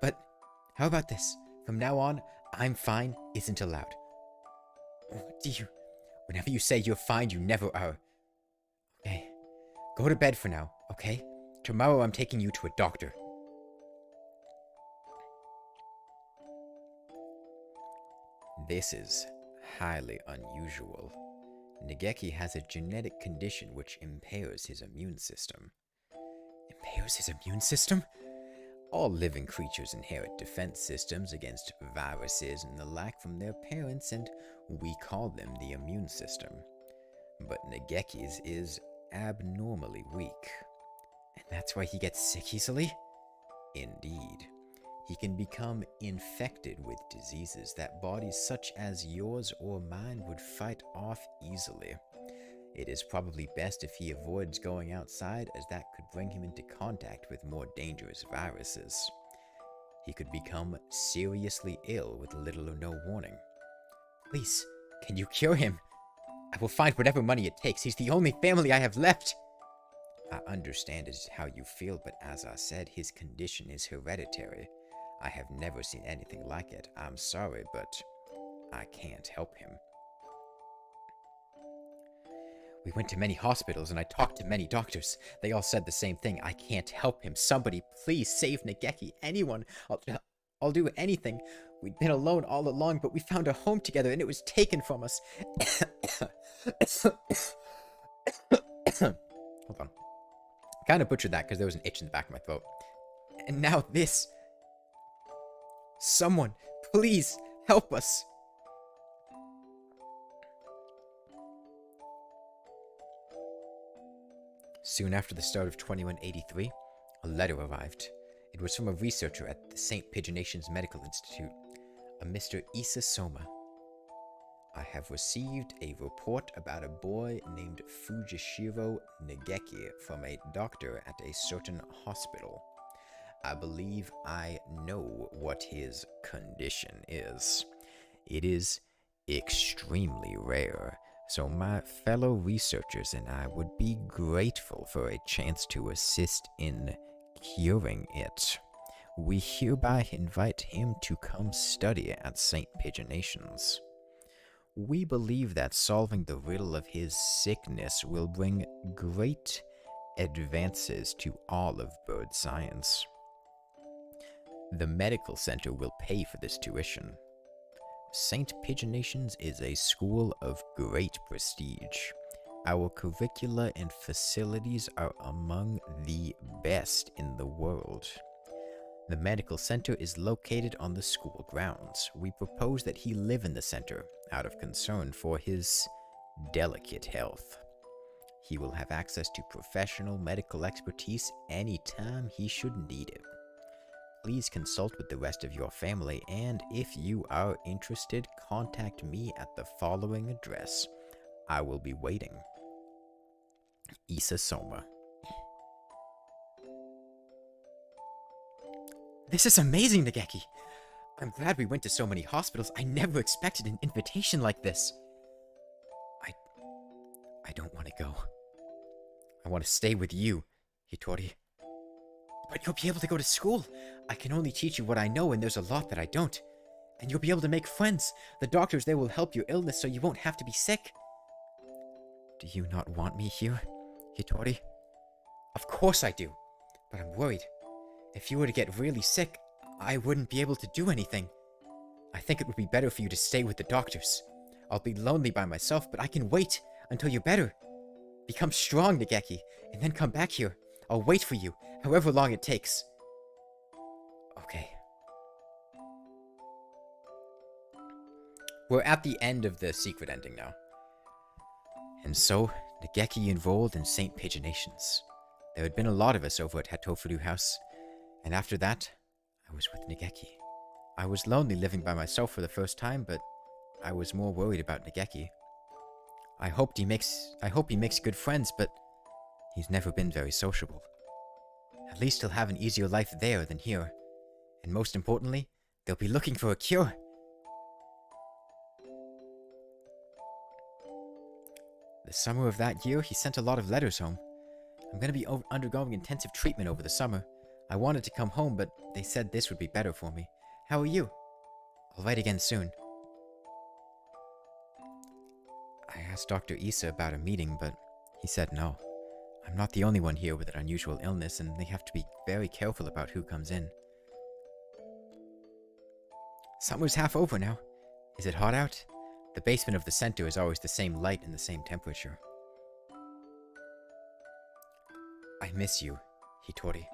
But how about this? From now on, I'm fine isn't allowed. What do you... Whenever you say you're fine, you never are. Okay. Go to bed for now, okay? Tomorrow I'm taking you to a doctor. This is highly unusual. Nageki has a genetic condition which impairs his immune system. Impairs his immune system? All living creatures inherit defense systems against viruses and the like from their parents, and we call them the immune system. But Nageki's is abnormally weak. And that's why he gets sick easily? Indeed. He can become infected with diseases that bodies such as yours or mine would fight off easily. It is probably best if he avoids going outside, as that could bring him into contact with more dangerous viruses. He could become seriously ill with little or no warning. Please, can you cure him? I will find whatever money it takes. He's the only family I have left. I understand it is how you feel, but as I said, his condition is hereditary. I have never seen anything like it. I'm sorry, but I can't help him. We went to many hospitals and I talked to many doctors. They all said the same thing. I can't help him. Somebody please save Nageki. Anyone. I'll do anything. We'd been alone all along, but we found a home together and it was taken from us. Hold on. Kind of butchered that because there was an itch in the back of my throat. And now this. Someone, please help us. Soon after the start of 2183, a letter arrived. It was from a researcher at the St. Pigeonations Medical Institute, a Mr. Issa Soma. I have received a report about a boy named Fujishiro Nageki from a doctor at a certain hospital. I believe I know what his condition is. It is extremely rare, so my fellow researchers and I would be grateful for a chance to assist in curing it. We hereby invite him to come study at St. Pigeonations. We believe that solving the riddle of his sickness will bring great advances to all of bird science. The medical center will pay for this tuition. St. Pigeonations is a school of great prestige. Our curricula and facilities are among the best in the world. The medical center is located on the school grounds. We propose that he live in the center out of concern for his delicate health. He will have access to professional medical expertise anytime he should need it. Please consult with the rest of your family, and if you are interested, contact me at the following address. I will be waiting. Issa Soma. This is amazing, Nageki! I'm glad we went to so many hospitals. I never expected an invitation like this. I don't want to go. I want to stay with you, Hitori. But you'll be able to go to school. I can only teach you what I know, and there's a lot that I don't. And you'll be able to make friends. The doctors there will help your illness so you won't have to be sick. Do you not want me here, Hitori? Of course I do, but I'm worried. If you were to get really sick, I wouldn't be able to do anything. I think it would be better for you to stay with the doctors. I'll be lonely by myself, but I can wait until you're better. Become strong, Nageki, and then come back here. I'll wait for you, however long it takes. Okay. We're at the end of the secret ending now. And so, Nageki enrolled in St. Pigeonations. There had been a lot of us over at Hatoful House, and after that, I was with Nageki. I was lonely living by myself for the first time, but I was more worried about Nageki. I hope he makes good friends, but he's never been very sociable. At least he'll have an easier life there than here. And most importantly, they'll be looking for a cure. The summer of that year, he sent a lot of letters home. I'm going to be undergoing intensive treatment over the summer. I wanted to come home, but they said this would be better for me. How are you? I'll write again soon. I asked Dr. Issa about a meeting, but he said no. I'm not the only one here with an unusual illness, and they have to be very careful about who comes in. Summer's half over now. Is it hot out? The basement of the center is always the same light and the same temperature. I miss you, Hitori.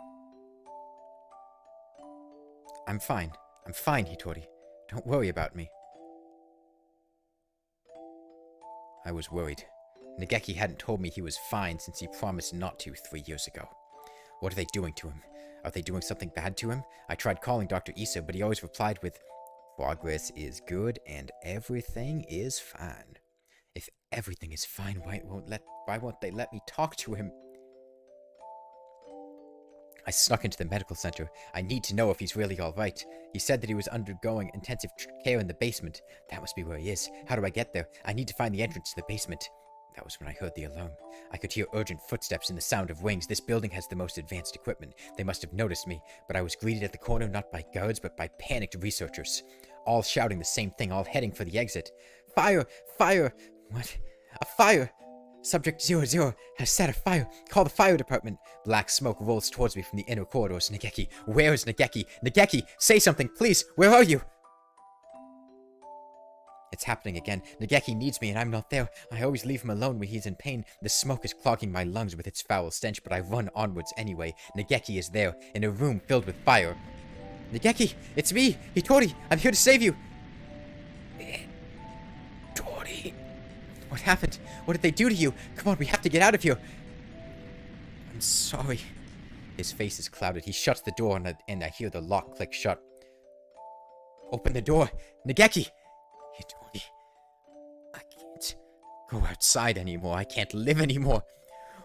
I'm fine, Hitori. Don't worry about me. I was worried. Nageki hadn't told me he was fine since he promised not to 3 years ago. What are they doing to him? Are they doing something bad to him? I tried calling Dr. Issa, but he always replied with, "Progress is good and everything is fine." If everything is fine, why won't they let me talk to him? I snuck into the medical center. I need to know if he's really alright. He said that he was undergoing intensive care in the basement. That must be where he is. How do I get there? I need to find the entrance to the basement. That was when I heard the alarm. I could hear urgent footsteps and the sound of wings. This building has the most advanced equipment. They must have noticed me, but I was greeted at the corner not by guards, but by panicked researchers. All shouting the same thing, all heading for the exit. Fire! Fire! What? A fire! Subject 00 has set a fire. Call the fire department. Black smoke rolls towards me from the inner corridors. Nageki, where is Nageki? Nageki, say something, please. Where are you? It's happening again. Nageki needs me and I'm not there. I always leave him alone when he's in pain. The smoke is clogging my lungs with its foul stench, but I run onwards anyway. Nageki is there, in a room filled with fire. Nageki, it's me, Hitori. I'm here to save you. Hitori. What happened? What did they do to you? Come on, we have to get out of here. I'm sorry. His face is clouded. He shuts the door and I hear the lock click shut. Open the door. Nageki! Hitori. I can't go outside anymore. I can't live anymore.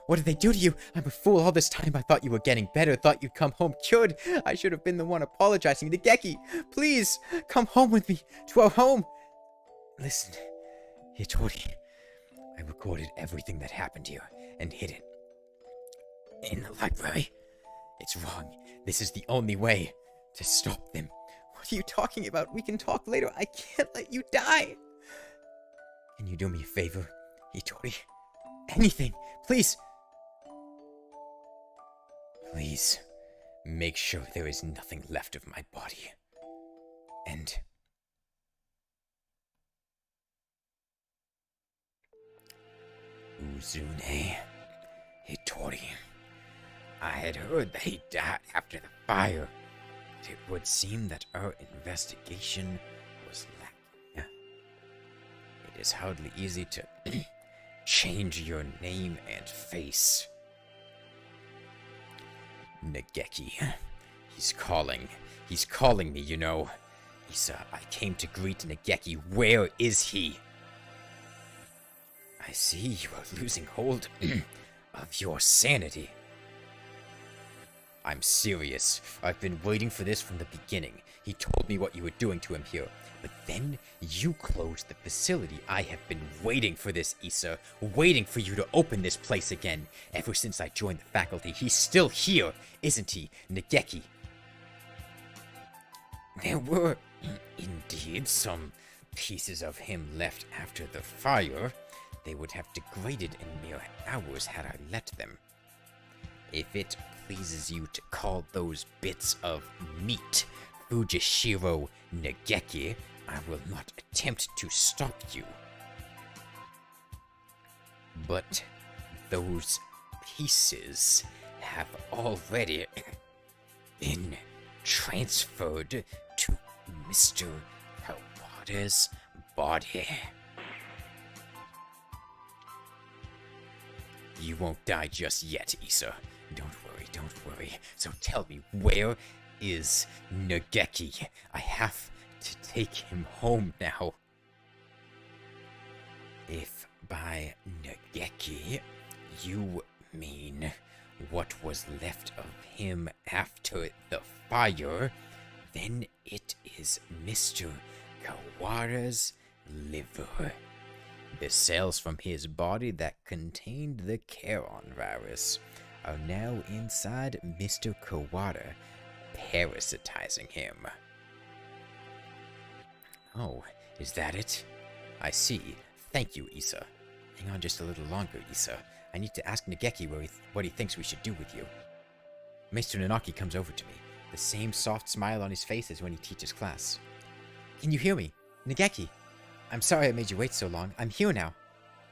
What did they do to you? I'm a fool all this time. I thought you were getting better. Thought you'd come home cured. I should have been the one apologizing. Nageki, please, come home with me. To our home. Listen, Hitori. I recorded everything that happened here and hid it in the library. It's wrong. This is the only way to stop them. What are you talking about? We can talk later. I can't let you die. Can you do me a favor, Hitori? Anything, please. Please, make sure there is nothing left of my body. And Uzune Hitori. I had heard that he died after the fire, but it would seem that our investigation was lacking. It is hardly easy to change your name and face. Nageki. He's calling. He's calling me, you know. Isa, I came to greet Nageki. Where is he? I see you are losing hold of your sanity. I'm serious. I've been waiting for this from the beginning. He told me what you were doing to him here. But then you closed the facility. I have been waiting for this, Isa. Waiting for you to open this place again. Ever since I joined the faculty. He's still here, isn't he, Nageki? There were, indeed, some pieces of him left after the fire. They would have degraded in mere hours had I let them. If it pleases you to call those bits of meat Fujishiro Nageki, I will not attempt to stop you. But those pieces have already been transferred to Mr. Kawada's body. You won't die just yet, Isa. Don't worry. So tell me, where is Nageki? I have to take him home now. If by Nageki you mean what was left of him after the fire, then it is Mr. Kawada's liver. The cells from his body that contained the Charon virus are now inside Mr. Kawada, parasitizing him. Oh, is that it? I see. Thank you, Isa. Hang on just a little longer, Isa. I need to ask Nageki what he thinks we should do with you. Mr. Nanaki comes over to me, the same soft smile on his face as when he teaches class. Can you hear me? Nageki! I'm sorry I made you wait so long. I'm here now.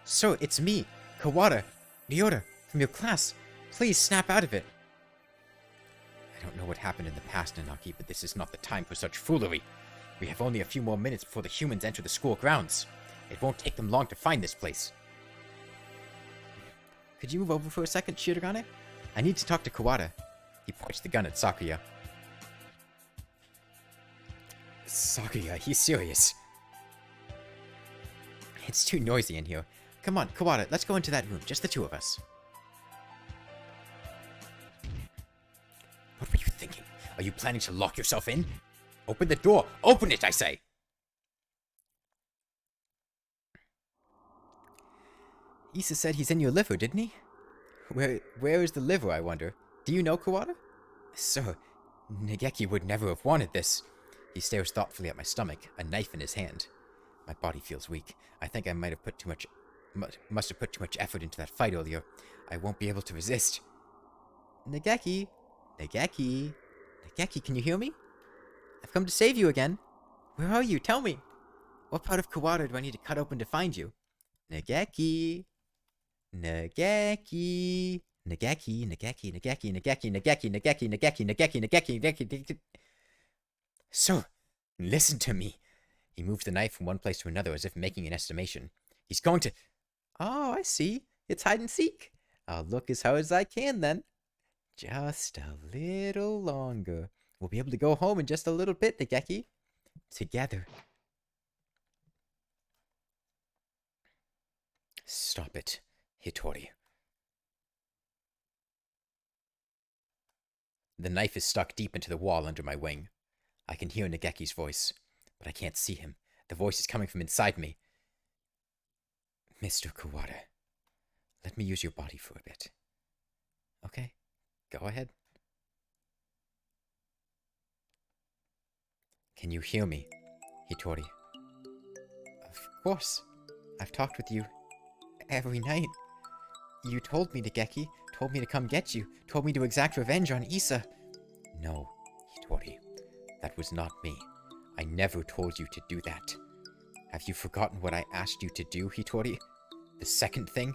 Sir, it's me, Kawada, Ryota, from your class. Please snap out of it. I don't know what happened in the past, Nanaki, but this is not the time for such foolery. We have only a few more minutes before the humans enter the school grounds. It won't take them long to find this place. Could you move over for a second, Shirogane? I need to talk to Kawada. He points the gun at Sakuya. Sakuya, he's serious. It's too noisy in here. Come on, Kawada, let's go into that room, just the two of us. What were you thinking? Are you planning to lock yourself in? Open the door! Open it, I say! Issa said he's in your liver, didn't he? Where is the liver, I wonder? Do you know, Kawada? Sir, Nageki would never have wanted this. He stares thoughtfully at my stomach, a knife in his hand. My body feels weak. I think I must have put too much effort into that fight earlier. I won't be able to resist. Nageki? Nageki? Nageki, can you hear me? I've come to save you again. Where are you? Tell me. What part of Kawada do I need to cut open to find you? Nageki. Nageki. Nageki, Nageki, Nageki, Nageki, Nageki, Nageki, Nageki, Nageki, Nageki, Nageki. Sir, listen to me. He moved the knife from one place to another as if making an estimation. He's going to... Oh, I see. It's hide and seek. I'll look as hard as I can then. Just a little longer. We'll be able to go home in just a little bit, Nageki. Together. Stop it, Hitori. The knife is stuck deep into the wall under my wing. I can hear Nageki's voice, but I can't see him. The voice is coming from inside me. Mr. Kawada, let me use your body for a bit. Okay, go ahead. Can you hear me, Hitori? Of course. I've talked with you every night. You told me, Nageki, told me to come get you, told me to exact revenge on Issa. No, Hitori, that was not me. I never told you to do that. Have you forgotten what I asked you to do, Hitori? The second thing?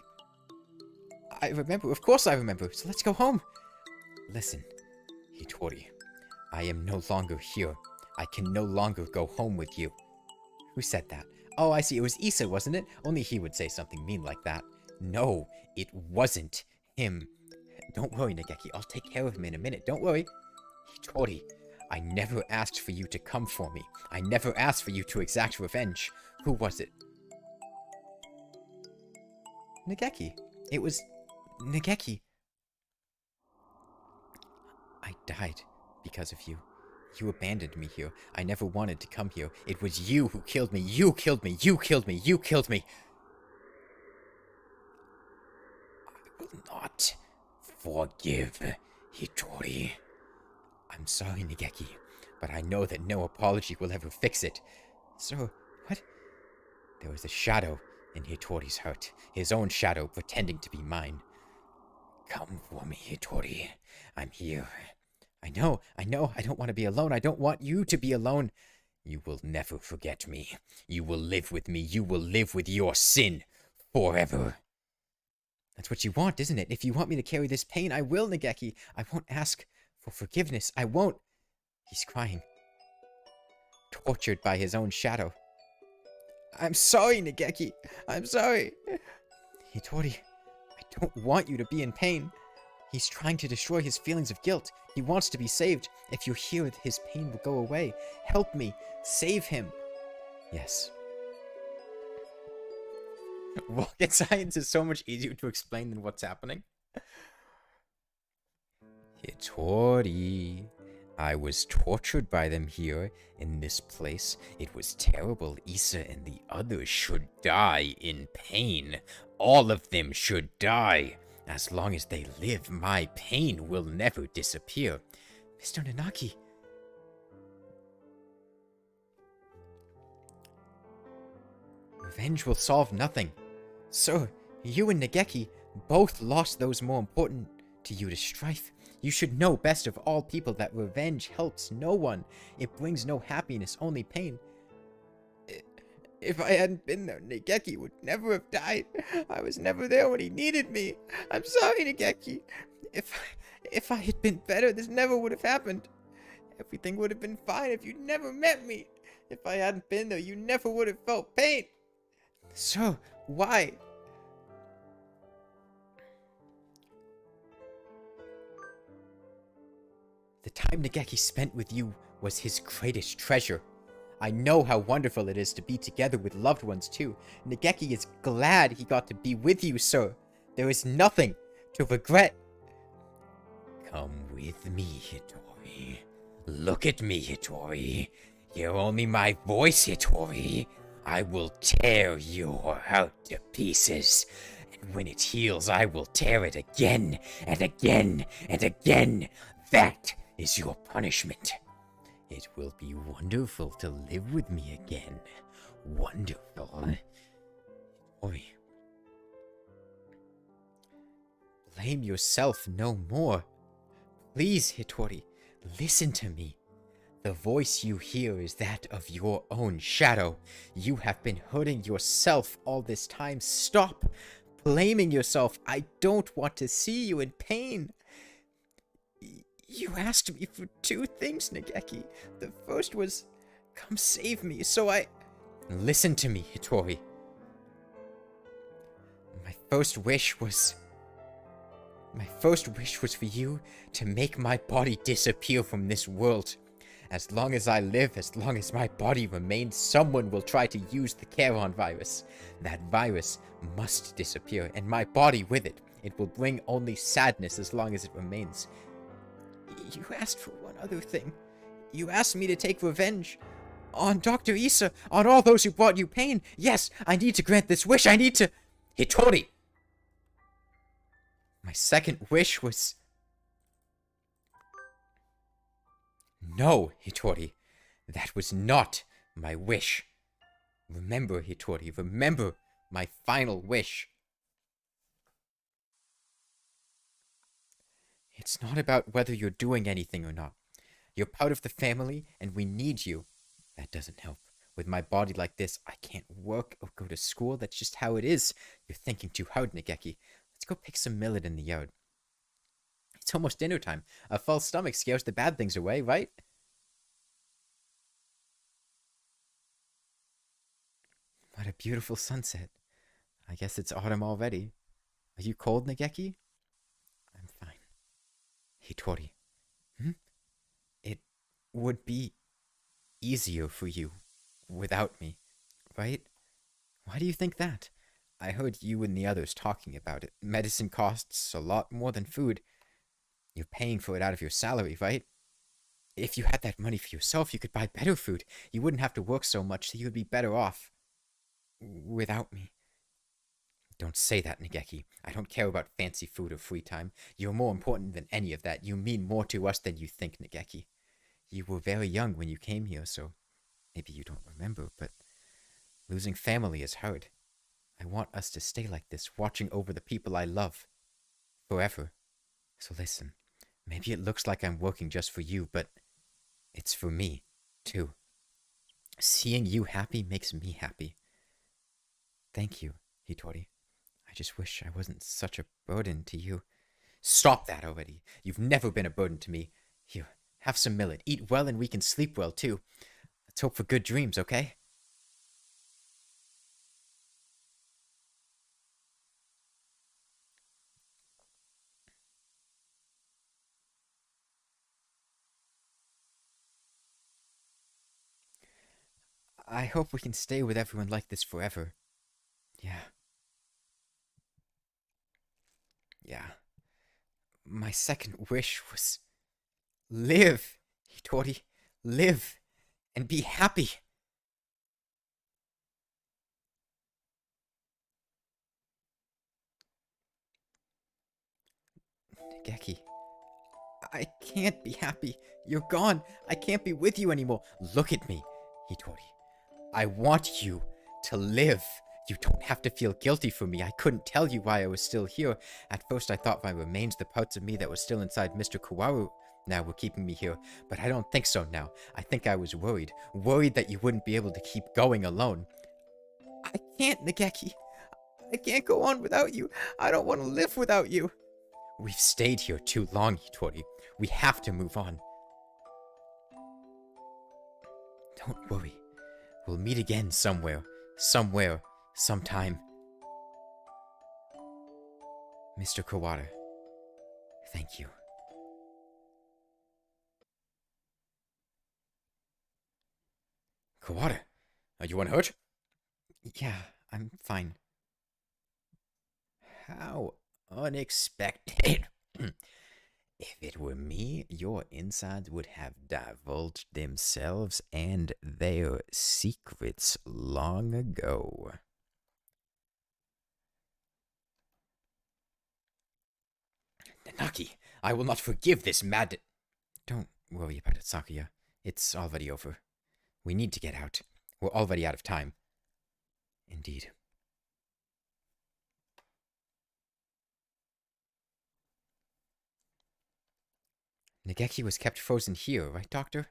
I remember, of course I remember, so let's go home. Listen, Hitori, I am no longer here. I can no longer go home with you. Who said that? Oh, I see, it was Issa, wasn't it? Only he would say something mean like that. No, it wasn't him. Don't worry, Nageki, I'll take care of him in a minute, don't worry. Hitori, I never asked for you to come for me. I never asked for you to exact revenge. Who was it? Nageki. It was... Nageki. I died because of you. You abandoned me here. I never wanted to come here. It was you who killed me. You killed me. You killed me. You killed me. I will not forgive Hitori. I'm sorry, Nageki, but I know that no apology will ever fix it. So, what? There was a shadow in Hitori's heart. His own shadow pretending to be mine. Come for me, Hitori. I'm here. I know. I don't want to be alone. I don't want you to be alone. You will never forget me. You will live with me. You will live with your sin forever. That's what you want, isn't it? If you want me to carry this pain, I will, Nageki. I won't ask for forgiveness. I won't. He's crying. Tortured by his own shadow. I'm sorry, Nageki. I'm sorry. Hitori, I don't want you to be in pain. He's trying to destroy his feelings of guilt. He wants to be saved. If you're here, his pain will go away. Help me. Save him. Yes. Rocket science is so much easier to explain than what's happening. Hitori, I was tortured by them here in this place. It was terrible. Issa and the others should die in pain. All of them should die. As long as they live, my pain will never disappear. Mr. Nanaki. Revenge will solve nothing. Sir, you and Nageki both lost those more important to you to strife. You should know best of all people that revenge helps no one. It brings no happiness, only pain. If I hadn't been there, Nageki would never have died. I was never there when he needed me. I'm sorry, Nageki. If I had been better, this never would have happened. Everything would have been fine if you'd never met me. If I hadn't been there, you never would have felt pain. Sir, why? The time Nageki spent with you was his greatest treasure. I know how wonderful it is to be together with loved ones too. Nageki is glad he got to be with you, sir. There is nothing to regret. Come with me, Hitori. Look at me, Hitori. Hear only my voice, Hitori. I will tear your heart to pieces. And when it heals, I will tear it again and again and again. That is your punishment. It will be wonderful to live with me again. Wonderful. Hitori. Blame yourself no more. Please, Hitori, listen to me. The voice you hear is that of your own shadow. You have been hurting yourself all this time. Stop blaming yourself. I don't want to see you in pain. You asked me for two things, Nageki. The first was, come save me, so I... Listen to me, Hitori. My first wish was for you to make my body disappear from this world. As long as I live, as long as my body remains, someone will try to use the Charon virus. That virus must disappear, and my body with it. It will bring only sadness as long as it remains. You asked for one other thing. You asked me to take revenge. On Dr. Issa, on all those who brought you pain. Yes, I need to grant this wish. I need to... Hitori! My second wish was... No, Hitori. That was not my wish. Remember, Hitori, remember my final wish. It's not about whether you're doing anything or not. You're part of the family, and we need you. That doesn't help. With my body like this, I can't work or go to school. That's just how it is. You're thinking too hard, Nageki. Let's go pick some millet in the yard. It's almost dinner time. A full stomach scares the bad things away, right? What a beautiful sunset. I guess it's autumn already. Are you cold, Nageki? I'm fine. Hitori. It would be easier for you without me, right? Why do you think that? I heard you and the others talking about it. Medicine costs a lot more than food. You're paying for it out of your salary, right? If you had that money for yourself, you could buy better food. You wouldn't have to work so much, so you'd be better off. Without me. Don't say that, Nageki. I don't care about fancy food or free time. You're more important than any of that. You mean more to us than you think, Nageki. You were very young when you came here, so maybe you don't remember, but losing family is hard. I want us to stay like this, watching over the people I love. Forever. So listen, maybe it looks like I'm working just for you, but it's for me, too. Seeing you happy makes me happy. Thank you, Hitori. I just wish I wasn't such a burden to you. Stop that already. You've never been a burden to me. Here, have some millet. Eat well and we can sleep well, too. Let's hope for good dreams, okay? I hope we can stay with everyone like this forever. Yeah. Yeah. My second wish was... Live, Hitori. Live. And be happy. Geki. I can't be happy. You're gone. I can't be with you anymore. Look at me, Hitori. I want you to live. You don't have to feel guilty for me. I couldn't tell you why I was still here. At first I thought my remains, the parts of me that were still inside Mr. Kawaru, now were keeping me here. But I don't think so now. I think I was worried. Worried that you wouldn't be able to keep going alone. I can't, Nageki. I can't go on without you. I don't want to live without you. We've stayed here too long, Hitori. We have to move on. Don't worry. We'll meet again somewhere. Somewhere. Sometime. Mr. Kawada, thank you. Kawada, are you unhurt? Yeah, I'm fine. How unexpected. If it were me, your insides would have divulged themselves and their secrets long ago. Nanaki, I will not forgive this mad... Don't worry about it, Sakuya. It's already over. We need to get out. We're already out of time. Indeed. Nageki was kept frozen here, right, Doctor?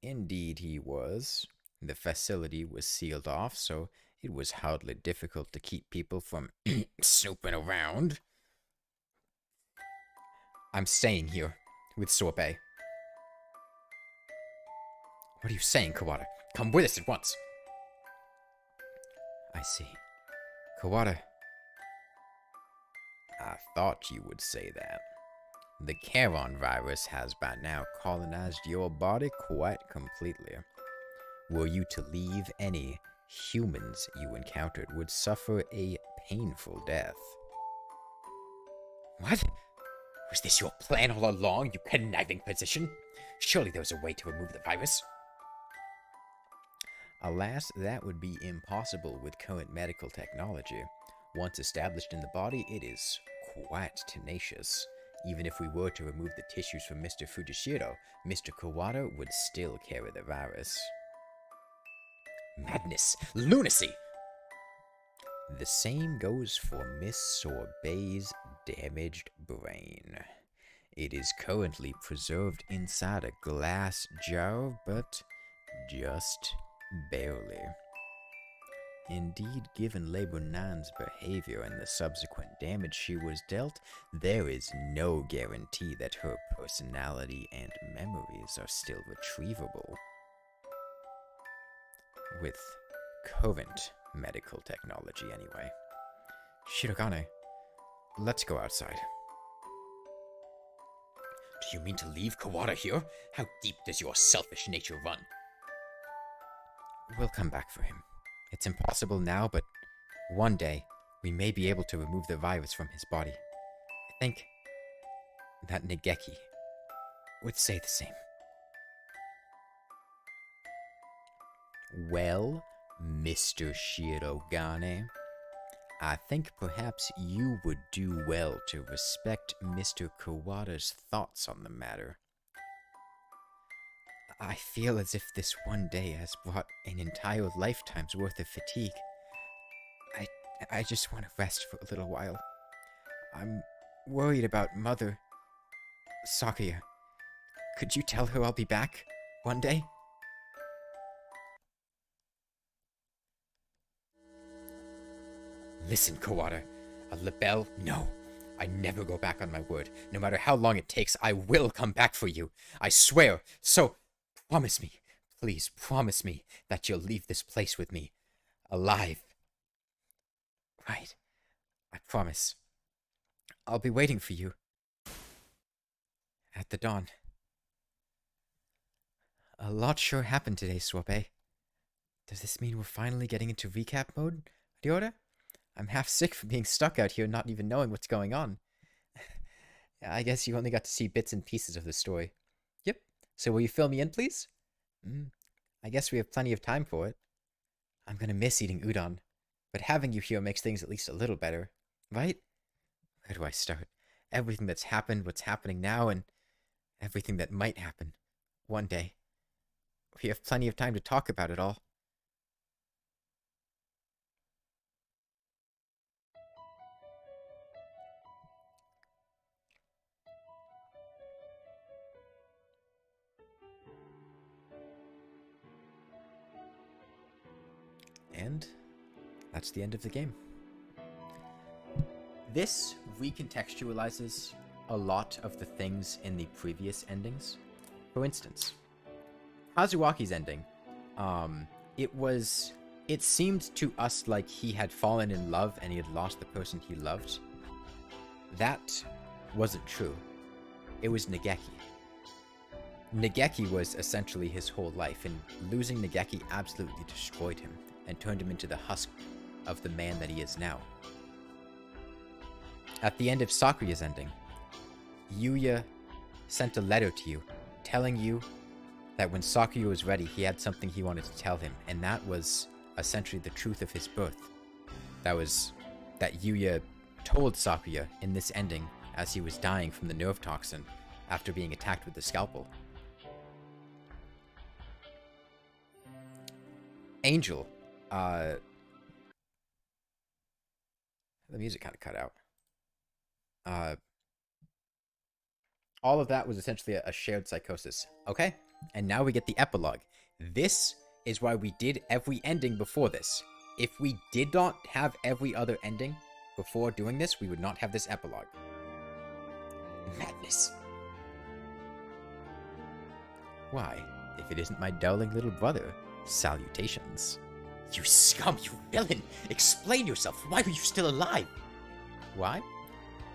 Indeed, he was. The facility was sealed off, so it was hardly difficult to keep people from snooping around. I'm staying here with Sorbet. What are you saying, Kawada? Come with us at once. I see. Kawada, I thought you would say that. The Charon virus has by now colonized your body quite completely. Were you to leave, any humans you encountered would suffer a painful death. What? Was this your plan all along, you conniving physician? Surely there was a way to remove the virus. Alas, that would be impossible with current medical technology. Once established in the body, it is quite tenacious. Even if we were to remove the tissues from Mr. Fujishiro, Mr. Kawada would still carry the virus. Madness! Lunacy! The same goes for Miss Sorbet's damaged brain. It is currently preserved inside a glass jar, but just barely. Indeed, given Labor 9's behavior and the subsequent damage she was dealt, there is no guarantee that her personality and memories are still retrievable. With current medical technology, anyway. Shirogane, let's go outside. Do you mean to leave Kawada here? How deep does your selfish nature run? We'll come back for him. It's impossible now, but one day we may be able to remove the virus from his body. I think that Nageki would say the same. Well, Mr. Shirogane, I think perhaps you would do well to respect Mr. Kawada's thoughts on the matter. I feel as if this one day has brought an entire lifetime's worth of fatigue. I just want to rest for a little while. I'm worried about Mother Sakuya. Could you tell her I'll be back one day? Listen, Kawada. A label? No. I never go back on my word. No matter how long it takes, I will come back for you. I swear. So, promise me, please promise me that you'll leave this place with me. Alive. Right. I promise. I'll be waiting for you. At the dawn. A lot sure happened today, Sorbet. Does this mean we're finally getting into recap mode, Ryota? I'm half sick from being stuck out here not even knowing what's going on. I guess you only got to see bits and pieces of the story. Yep. So will you fill me in, please? I guess we have plenty of time for it. I'm gonna miss eating udon, but having you here makes things at least a little better, right? Where do I start? Everything that's happened, what's happening now, and everything that might happen one day. We have plenty of time to talk about it all. And that's the end of the game. This recontextualizes a lot of the things in the previous endings. For instance, Hazuaki's ending, it seemed to us like he had fallen in love and he had lost the person he loved. That wasn't true. It was Nageki. Nageki was essentially his whole life, and losing Nageki absolutely destroyed him and turned him into the husk of the man that he is now. At the end of Sakuya's ending, Yuya sent a letter to you, telling you that when Sakuya was ready, he had something he wanted to tell him, and that was essentially the truth of his birth. That Yuya told Sakuya in this ending as he was dying from the nerve toxin after being attacked with the scalpel. Angel, the music kind of cut out. All of that was essentially a shared psychosis. Okay? And now we get the epilogue. This is why we did every ending before this. If we did not have every other ending before doing this, we would not have this epilogue. Madness. Why, if it isn't my darling little brother, salutations. You scum, you villain! Explain yourself! Why were you still alive? Why?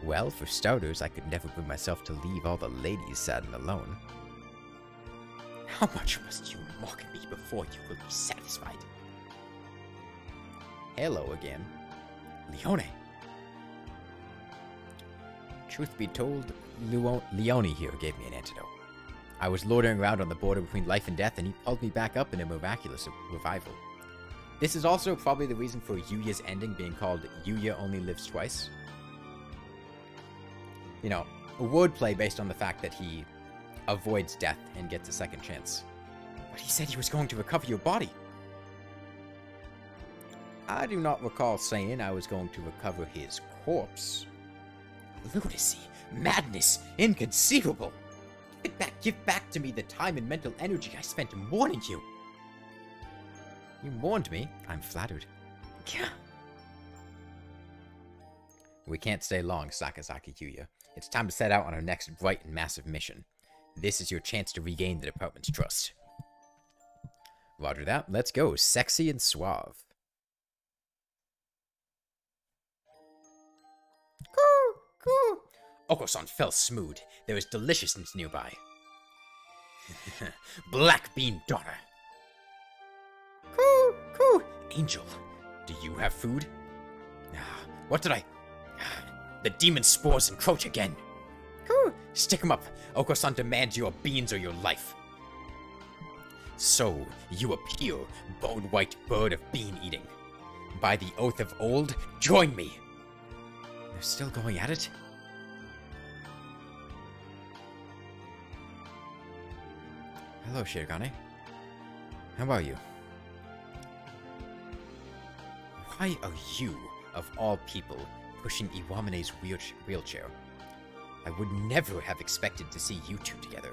Well, for starters, I could never bring myself to leave all the ladies sad and alone. How much must you mock me before you will be satisfied? Hello again. Leone. Truth be told, Leone here gave me an antidote. I was loitering around on the border between life and death, and he pulled me back up in a miraculous revival. This is also probably the reason for Yuya's ending being called Yuya Only Lives Twice. You know, a wordplay based on the fact that he avoids death and gets a second chance. But he said he was going to recover your body. I do not recall saying I was going to recover his corpse. Lunacy, madness, inconceivable. Give back to me the time and mental energy I spent mourning you. You mourned me? I'm flattered. We can't stay long, Sakazaki Yuya. It's time to set out on our next bright and massive mission. This is your chance to regain the department's trust. Roger that. Let's go. Sexy and suave. Coo! Coo! Oko-san fell smooth. There is deliciousness nearby. Black bean daughter. Coo! Coo! Angel, do you have food? What did I... The demon spores encroach again. Coo! Stick him up. Oko-san demands your beans or your life. So, you appear, bone-white bird of bean eating. By the oath of old, join me. They're still going at it? Hello, Shirogane. How are you? Why are you, of all people, pushing Iwamine's wheelchair? I would never have expected to see you two together.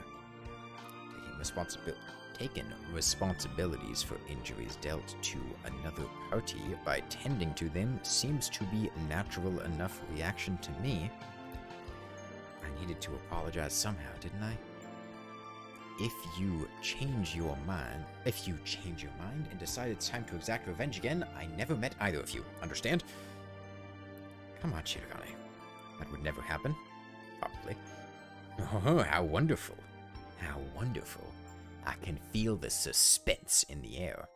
Taking responsibilities for injuries dealt to another party by tending to them seems to be a natural enough reaction to me. I needed to apologize somehow, didn't I? If you change your mind and decide it's time to exact revenge again, I never met either of you. Understand? Come on, Shirogane. That would never happen. Probably. Oh, how wonderful. How wonderful. I can feel the suspense in the air.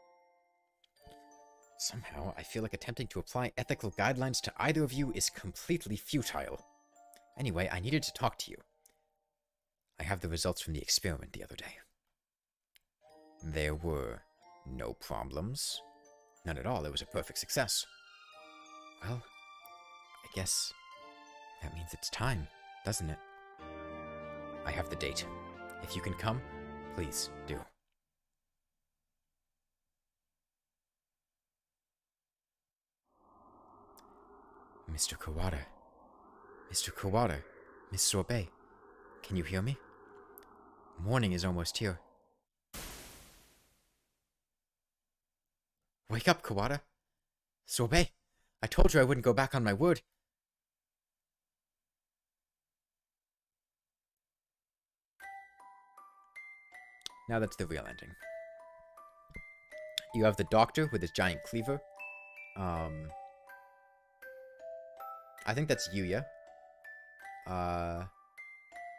Somehow, I feel like attempting to apply ethical guidelines to either of you is completely futile. Anyway, I needed to talk to you. I have the results from the experiment the other day. There were no problems. None at all. It was a perfect success. Well, I guess that means it's time, doesn't it? I have the date. If you can come, please do. Mr. Kawada. Mr. Kawada. Miss Sorbet. Can you hear me? Morning is almost here. Wake up, Kawada. Sorbet, I told you I wouldn't go back on my word. Now that's the real ending. You have the doctor with his giant cleaver. I think that's Yuya.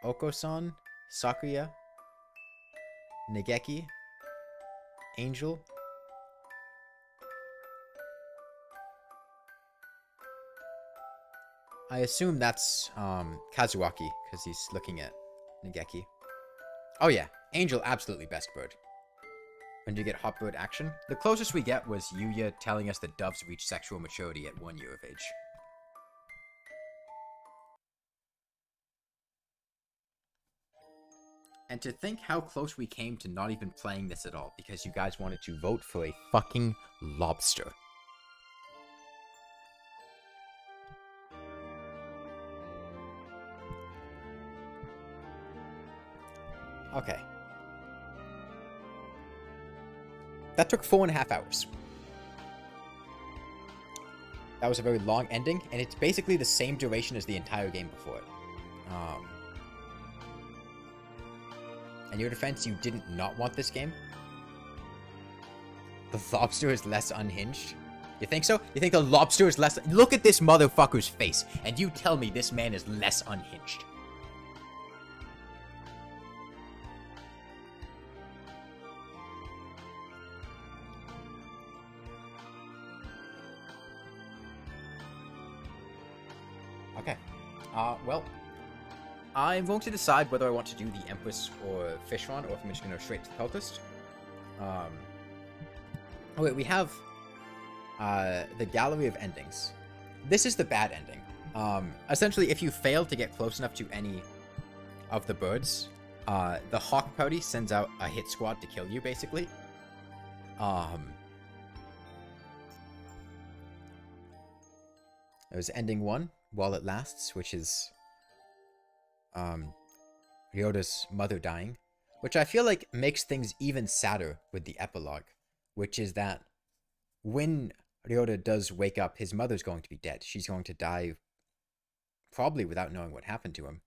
Oko-san, Sakuya, Nageki, Angel. I assume that's Kazuaki, because he's looking at Nageki. Oh yeah, Angel, absolutely best bird. When do you get hot bird action? The closest we get was Yuya telling us that doves reach sexual maturity at 1 year of age. And to think how close we came to not even playing this at all, because you guys wanted to vote for a fucking lobster. Okay. That took 4.5 hours. That was a very long ending, and it's basically the same duration as the entire game before it. In your defense, you didn't not want this game. The lobster is less unhinged. You think so? You think the lobster is less... Look at this motherfucker's face, and you tell me this man is less unhinged. Okay. Well, I'm going to decide whether I want to do the Empress or Fishron, or if I'm just going to go straight to the Cultist. Oh wait, we have the Gallery of Endings. This is the bad ending. Essentially, if you fail to get close enough to any of the birds, the Hawk Party sends out a hit squad to kill you, basically. There's ending 1, While It Lasts, which is Ryoda's mother dying, which I feel like makes things even sadder with the epilogue, which is that when Ryoda does wake up, his mother's going to be dead. She's going to die probably without knowing what happened to him.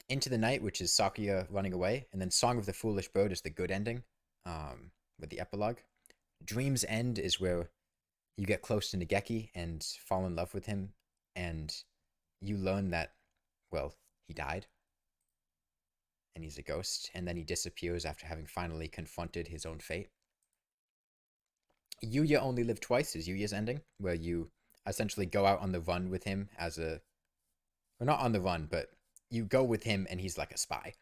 Into the Night, which is Sakuya running away, and then Song of the Foolish Bird is the good ending, with the epilogue. Dream's End is where you get close to Nageki and fall in love with him, and you learn that, well, he died, and he's a ghost, and then he disappears after having finally confronted his own fate. Yuya Only Live Twice is Yuya's ending, where you essentially go out on the run with him as a... Well, not on the run, but you go with him and he's like a spy.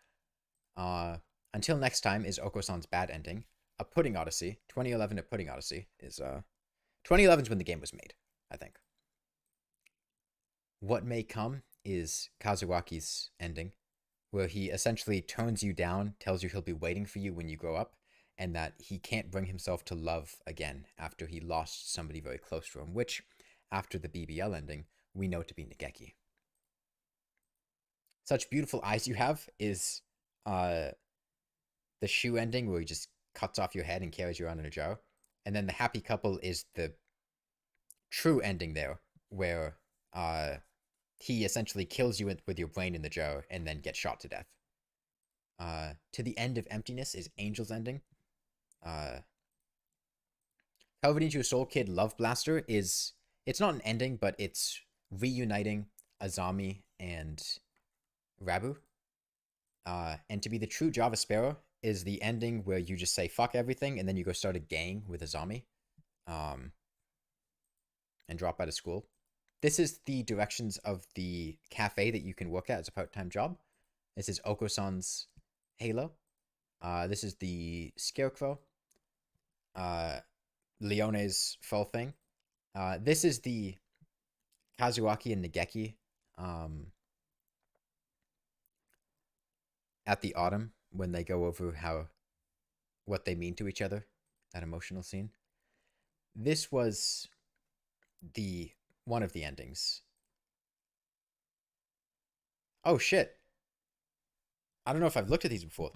Until Next Time is Oko-san's bad ending. A Pudding Odyssey, 2011 A Pudding Odyssey, is... 2011 is when the game was made, I think. What May Come is Kazuaki's ending, where he essentially turns you down, tells you he'll be waiting for you when you grow up, and that he can't bring himself to love again after he lost somebody very close to him, which, after the BBL ending, we know to be Nageki. Such Beautiful Eyes You Have is the Shoe ending, where he just cuts off your head and carries you around in a jar. And then the Happy Couple is the true ending there, where he essentially kills you with your brain in the jar and then gets shot to death. To the End of Emptiness is Angel's ending. Carved Into Your Soul Kid Love Blaster is... It's not an ending, but it's reuniting Azami and Rabu. And To Be the True Java Sparrow is the ending where you just say fuck everything and then you go start a gang with Azami. And drop out of school. This is the directions of the cafe that you can work at as a part-time job. This is Oko-san's Halo. This is the Scarecrow. Leone's Full Thing. This is the Kazuaki and Nageki at the autumn when they go over what they mean to each other. That emotional scene. This was one of the endings. Oh shit. I don't know if I've looked at these before.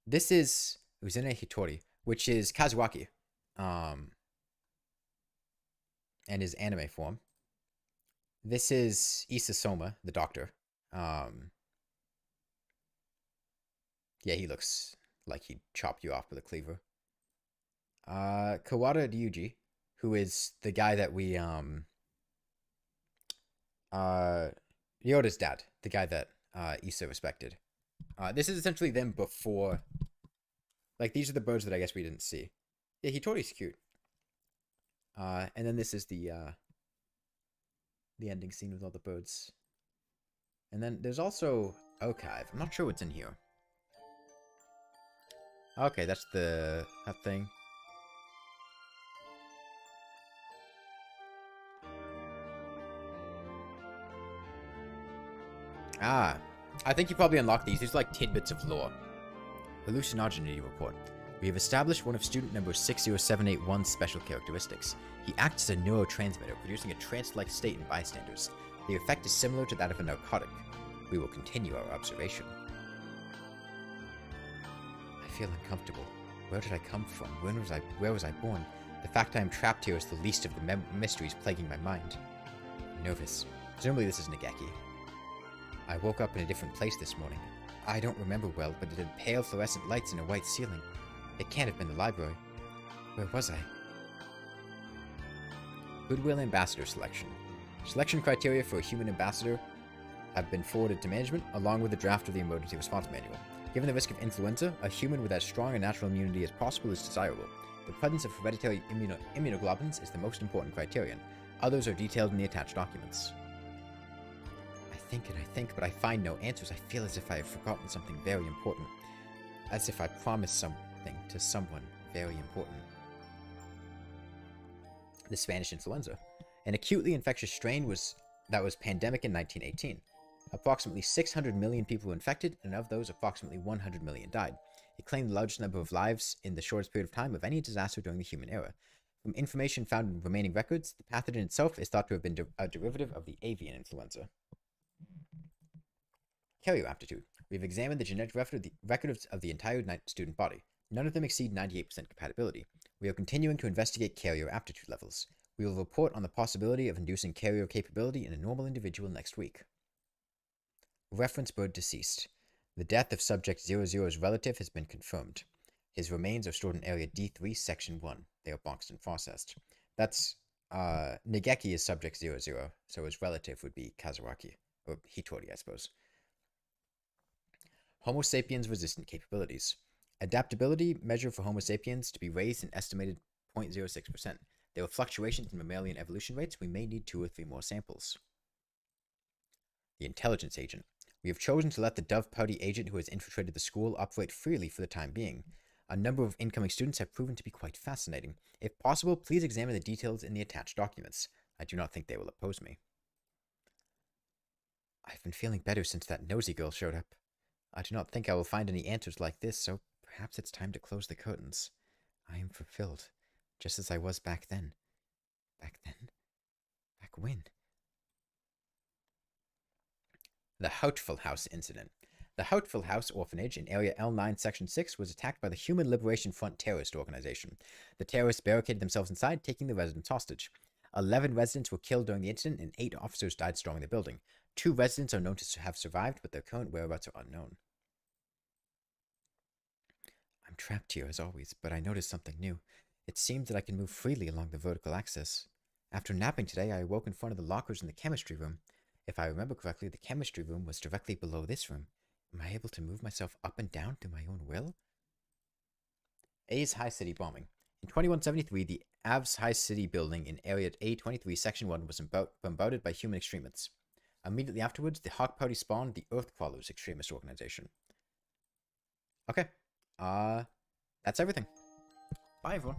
This is Uzune Hitori, which is Kazuaki. And his anime form. This is Issa Soma, the doctor. Yeah, he looks like he'd chop you off with a cleaver. Kawada Ryuji, who is the guy that we, Ryoda's dad, the guy that, Issa respected. This is essentially them before, like, these are the birds that I guess we didn't see. Yeah, Hitori's cute. And then this is the ending scene with all the birds. And then there's also Archive. I'm not sure what's in here. Okay, that's that thing. Ah, I think you probably unlocked these. These are like tidbits of lore. Hallucinogenity report. We have established one of student number 60781's special characteristics. He acts as a neurotransmitter, producing a trance-like state in bystanders. The effect is similar to that of a narcotic. We will continue our observation. feel uncomfortable. Where did I come from? Where was I born? The fact I am trapped here is the least of the mysteries plaguing my mind. I'm nervous. Presumably this is Nageki. I woke up in a different place this morning. I don't remember well, but it had pale fluorescent lights and a white ceiling. It can't have been the library. Where was I? Goodwill Ambassador Selection. Selection criteria for a human ambassador have been forwarded to management, along with a draft of the Emergency Response Manual. Given the risk of influenza, a human with as strong a natural immunity as possible is desirable. The presence of hereditary immunoglobulins is the most important criterion. Others are detailed in the attached documents. I think and I think, but I find no answers. I feel as if I have forgotten something very important. As if I promised something to someone very important. The Spanish influenza. An acutely infectious strain that was pandemic in 1918. Approximately 600 million people were infected, and of those, approximately 100 million died. It claimed the largest number of lives in the shortest period of time of any disaster during the human era. From information found in remaining records, the pathogen itself is thought to have been a derivative of the avian influenza. Carrier aptitude. We've examined the genetic records of the entire student body. None of them exceed 98% compatibility. We are continuing to investigate carrier aptitude levels. We will report on the possibility of inducing carrier capability in a normal individual next week. Reference bird deceased. The death of Subject 00's relative has been confirmed. His remains are stored in Area D3, Section 1. They are boxed and processed. That's, Nageki is Subject 00, so his relative would be Kazuraki. Or Hitori, I suppose. Homo sapiens resistant capabilities. Adaptability measure for Homo sapiens to be raised an estimated 0.06%. There are fluctuations in mammalian evolution rates. We may need 2 or 3 more samples. The intelligence agent. We have chosen to let the Dove Party agent who has infiltrated the school operate freely for the time being. A number of incoming students have proven to be quite fascinating. If possible, please examine the details in the attached documents. I do not think they will oppose me. I've been feeling better since that nosy girl showed up. I do not think I will find any answers like this, so perhaps it's time to close the curtains. I am fulfilled, just as I was back then. Back then? Back when? The Hatoful House Incident. The Hatoful House Orphanage in Area L9, Section 6 was attacked by the Human Liberation Front terrorist organization. The terrorists barricaded themselves inside, taking the residents hostage. 11 residents were killed during the incident, and 8 officers died storming the building. 2 residents are known to have survived, but their current whereabouts are unknown. I'm trapped here, as always, but I noticed something new. It seems that I can move freely along the vertical axis. After napping today, I awoke in front of the lockers in the chemistry room. If I remember correctly, the chemistry room was directly below this room. Am I able to move myself up and down through my own will? A's High City bombing. In 2173, the Av's High City building in Area A23, Section 1 was bombarded by human extremists. Immediately afterwards, the Hawk Party spawned the Earth Crawlers extremist organization. Okay. That's everything. Bye, everyone.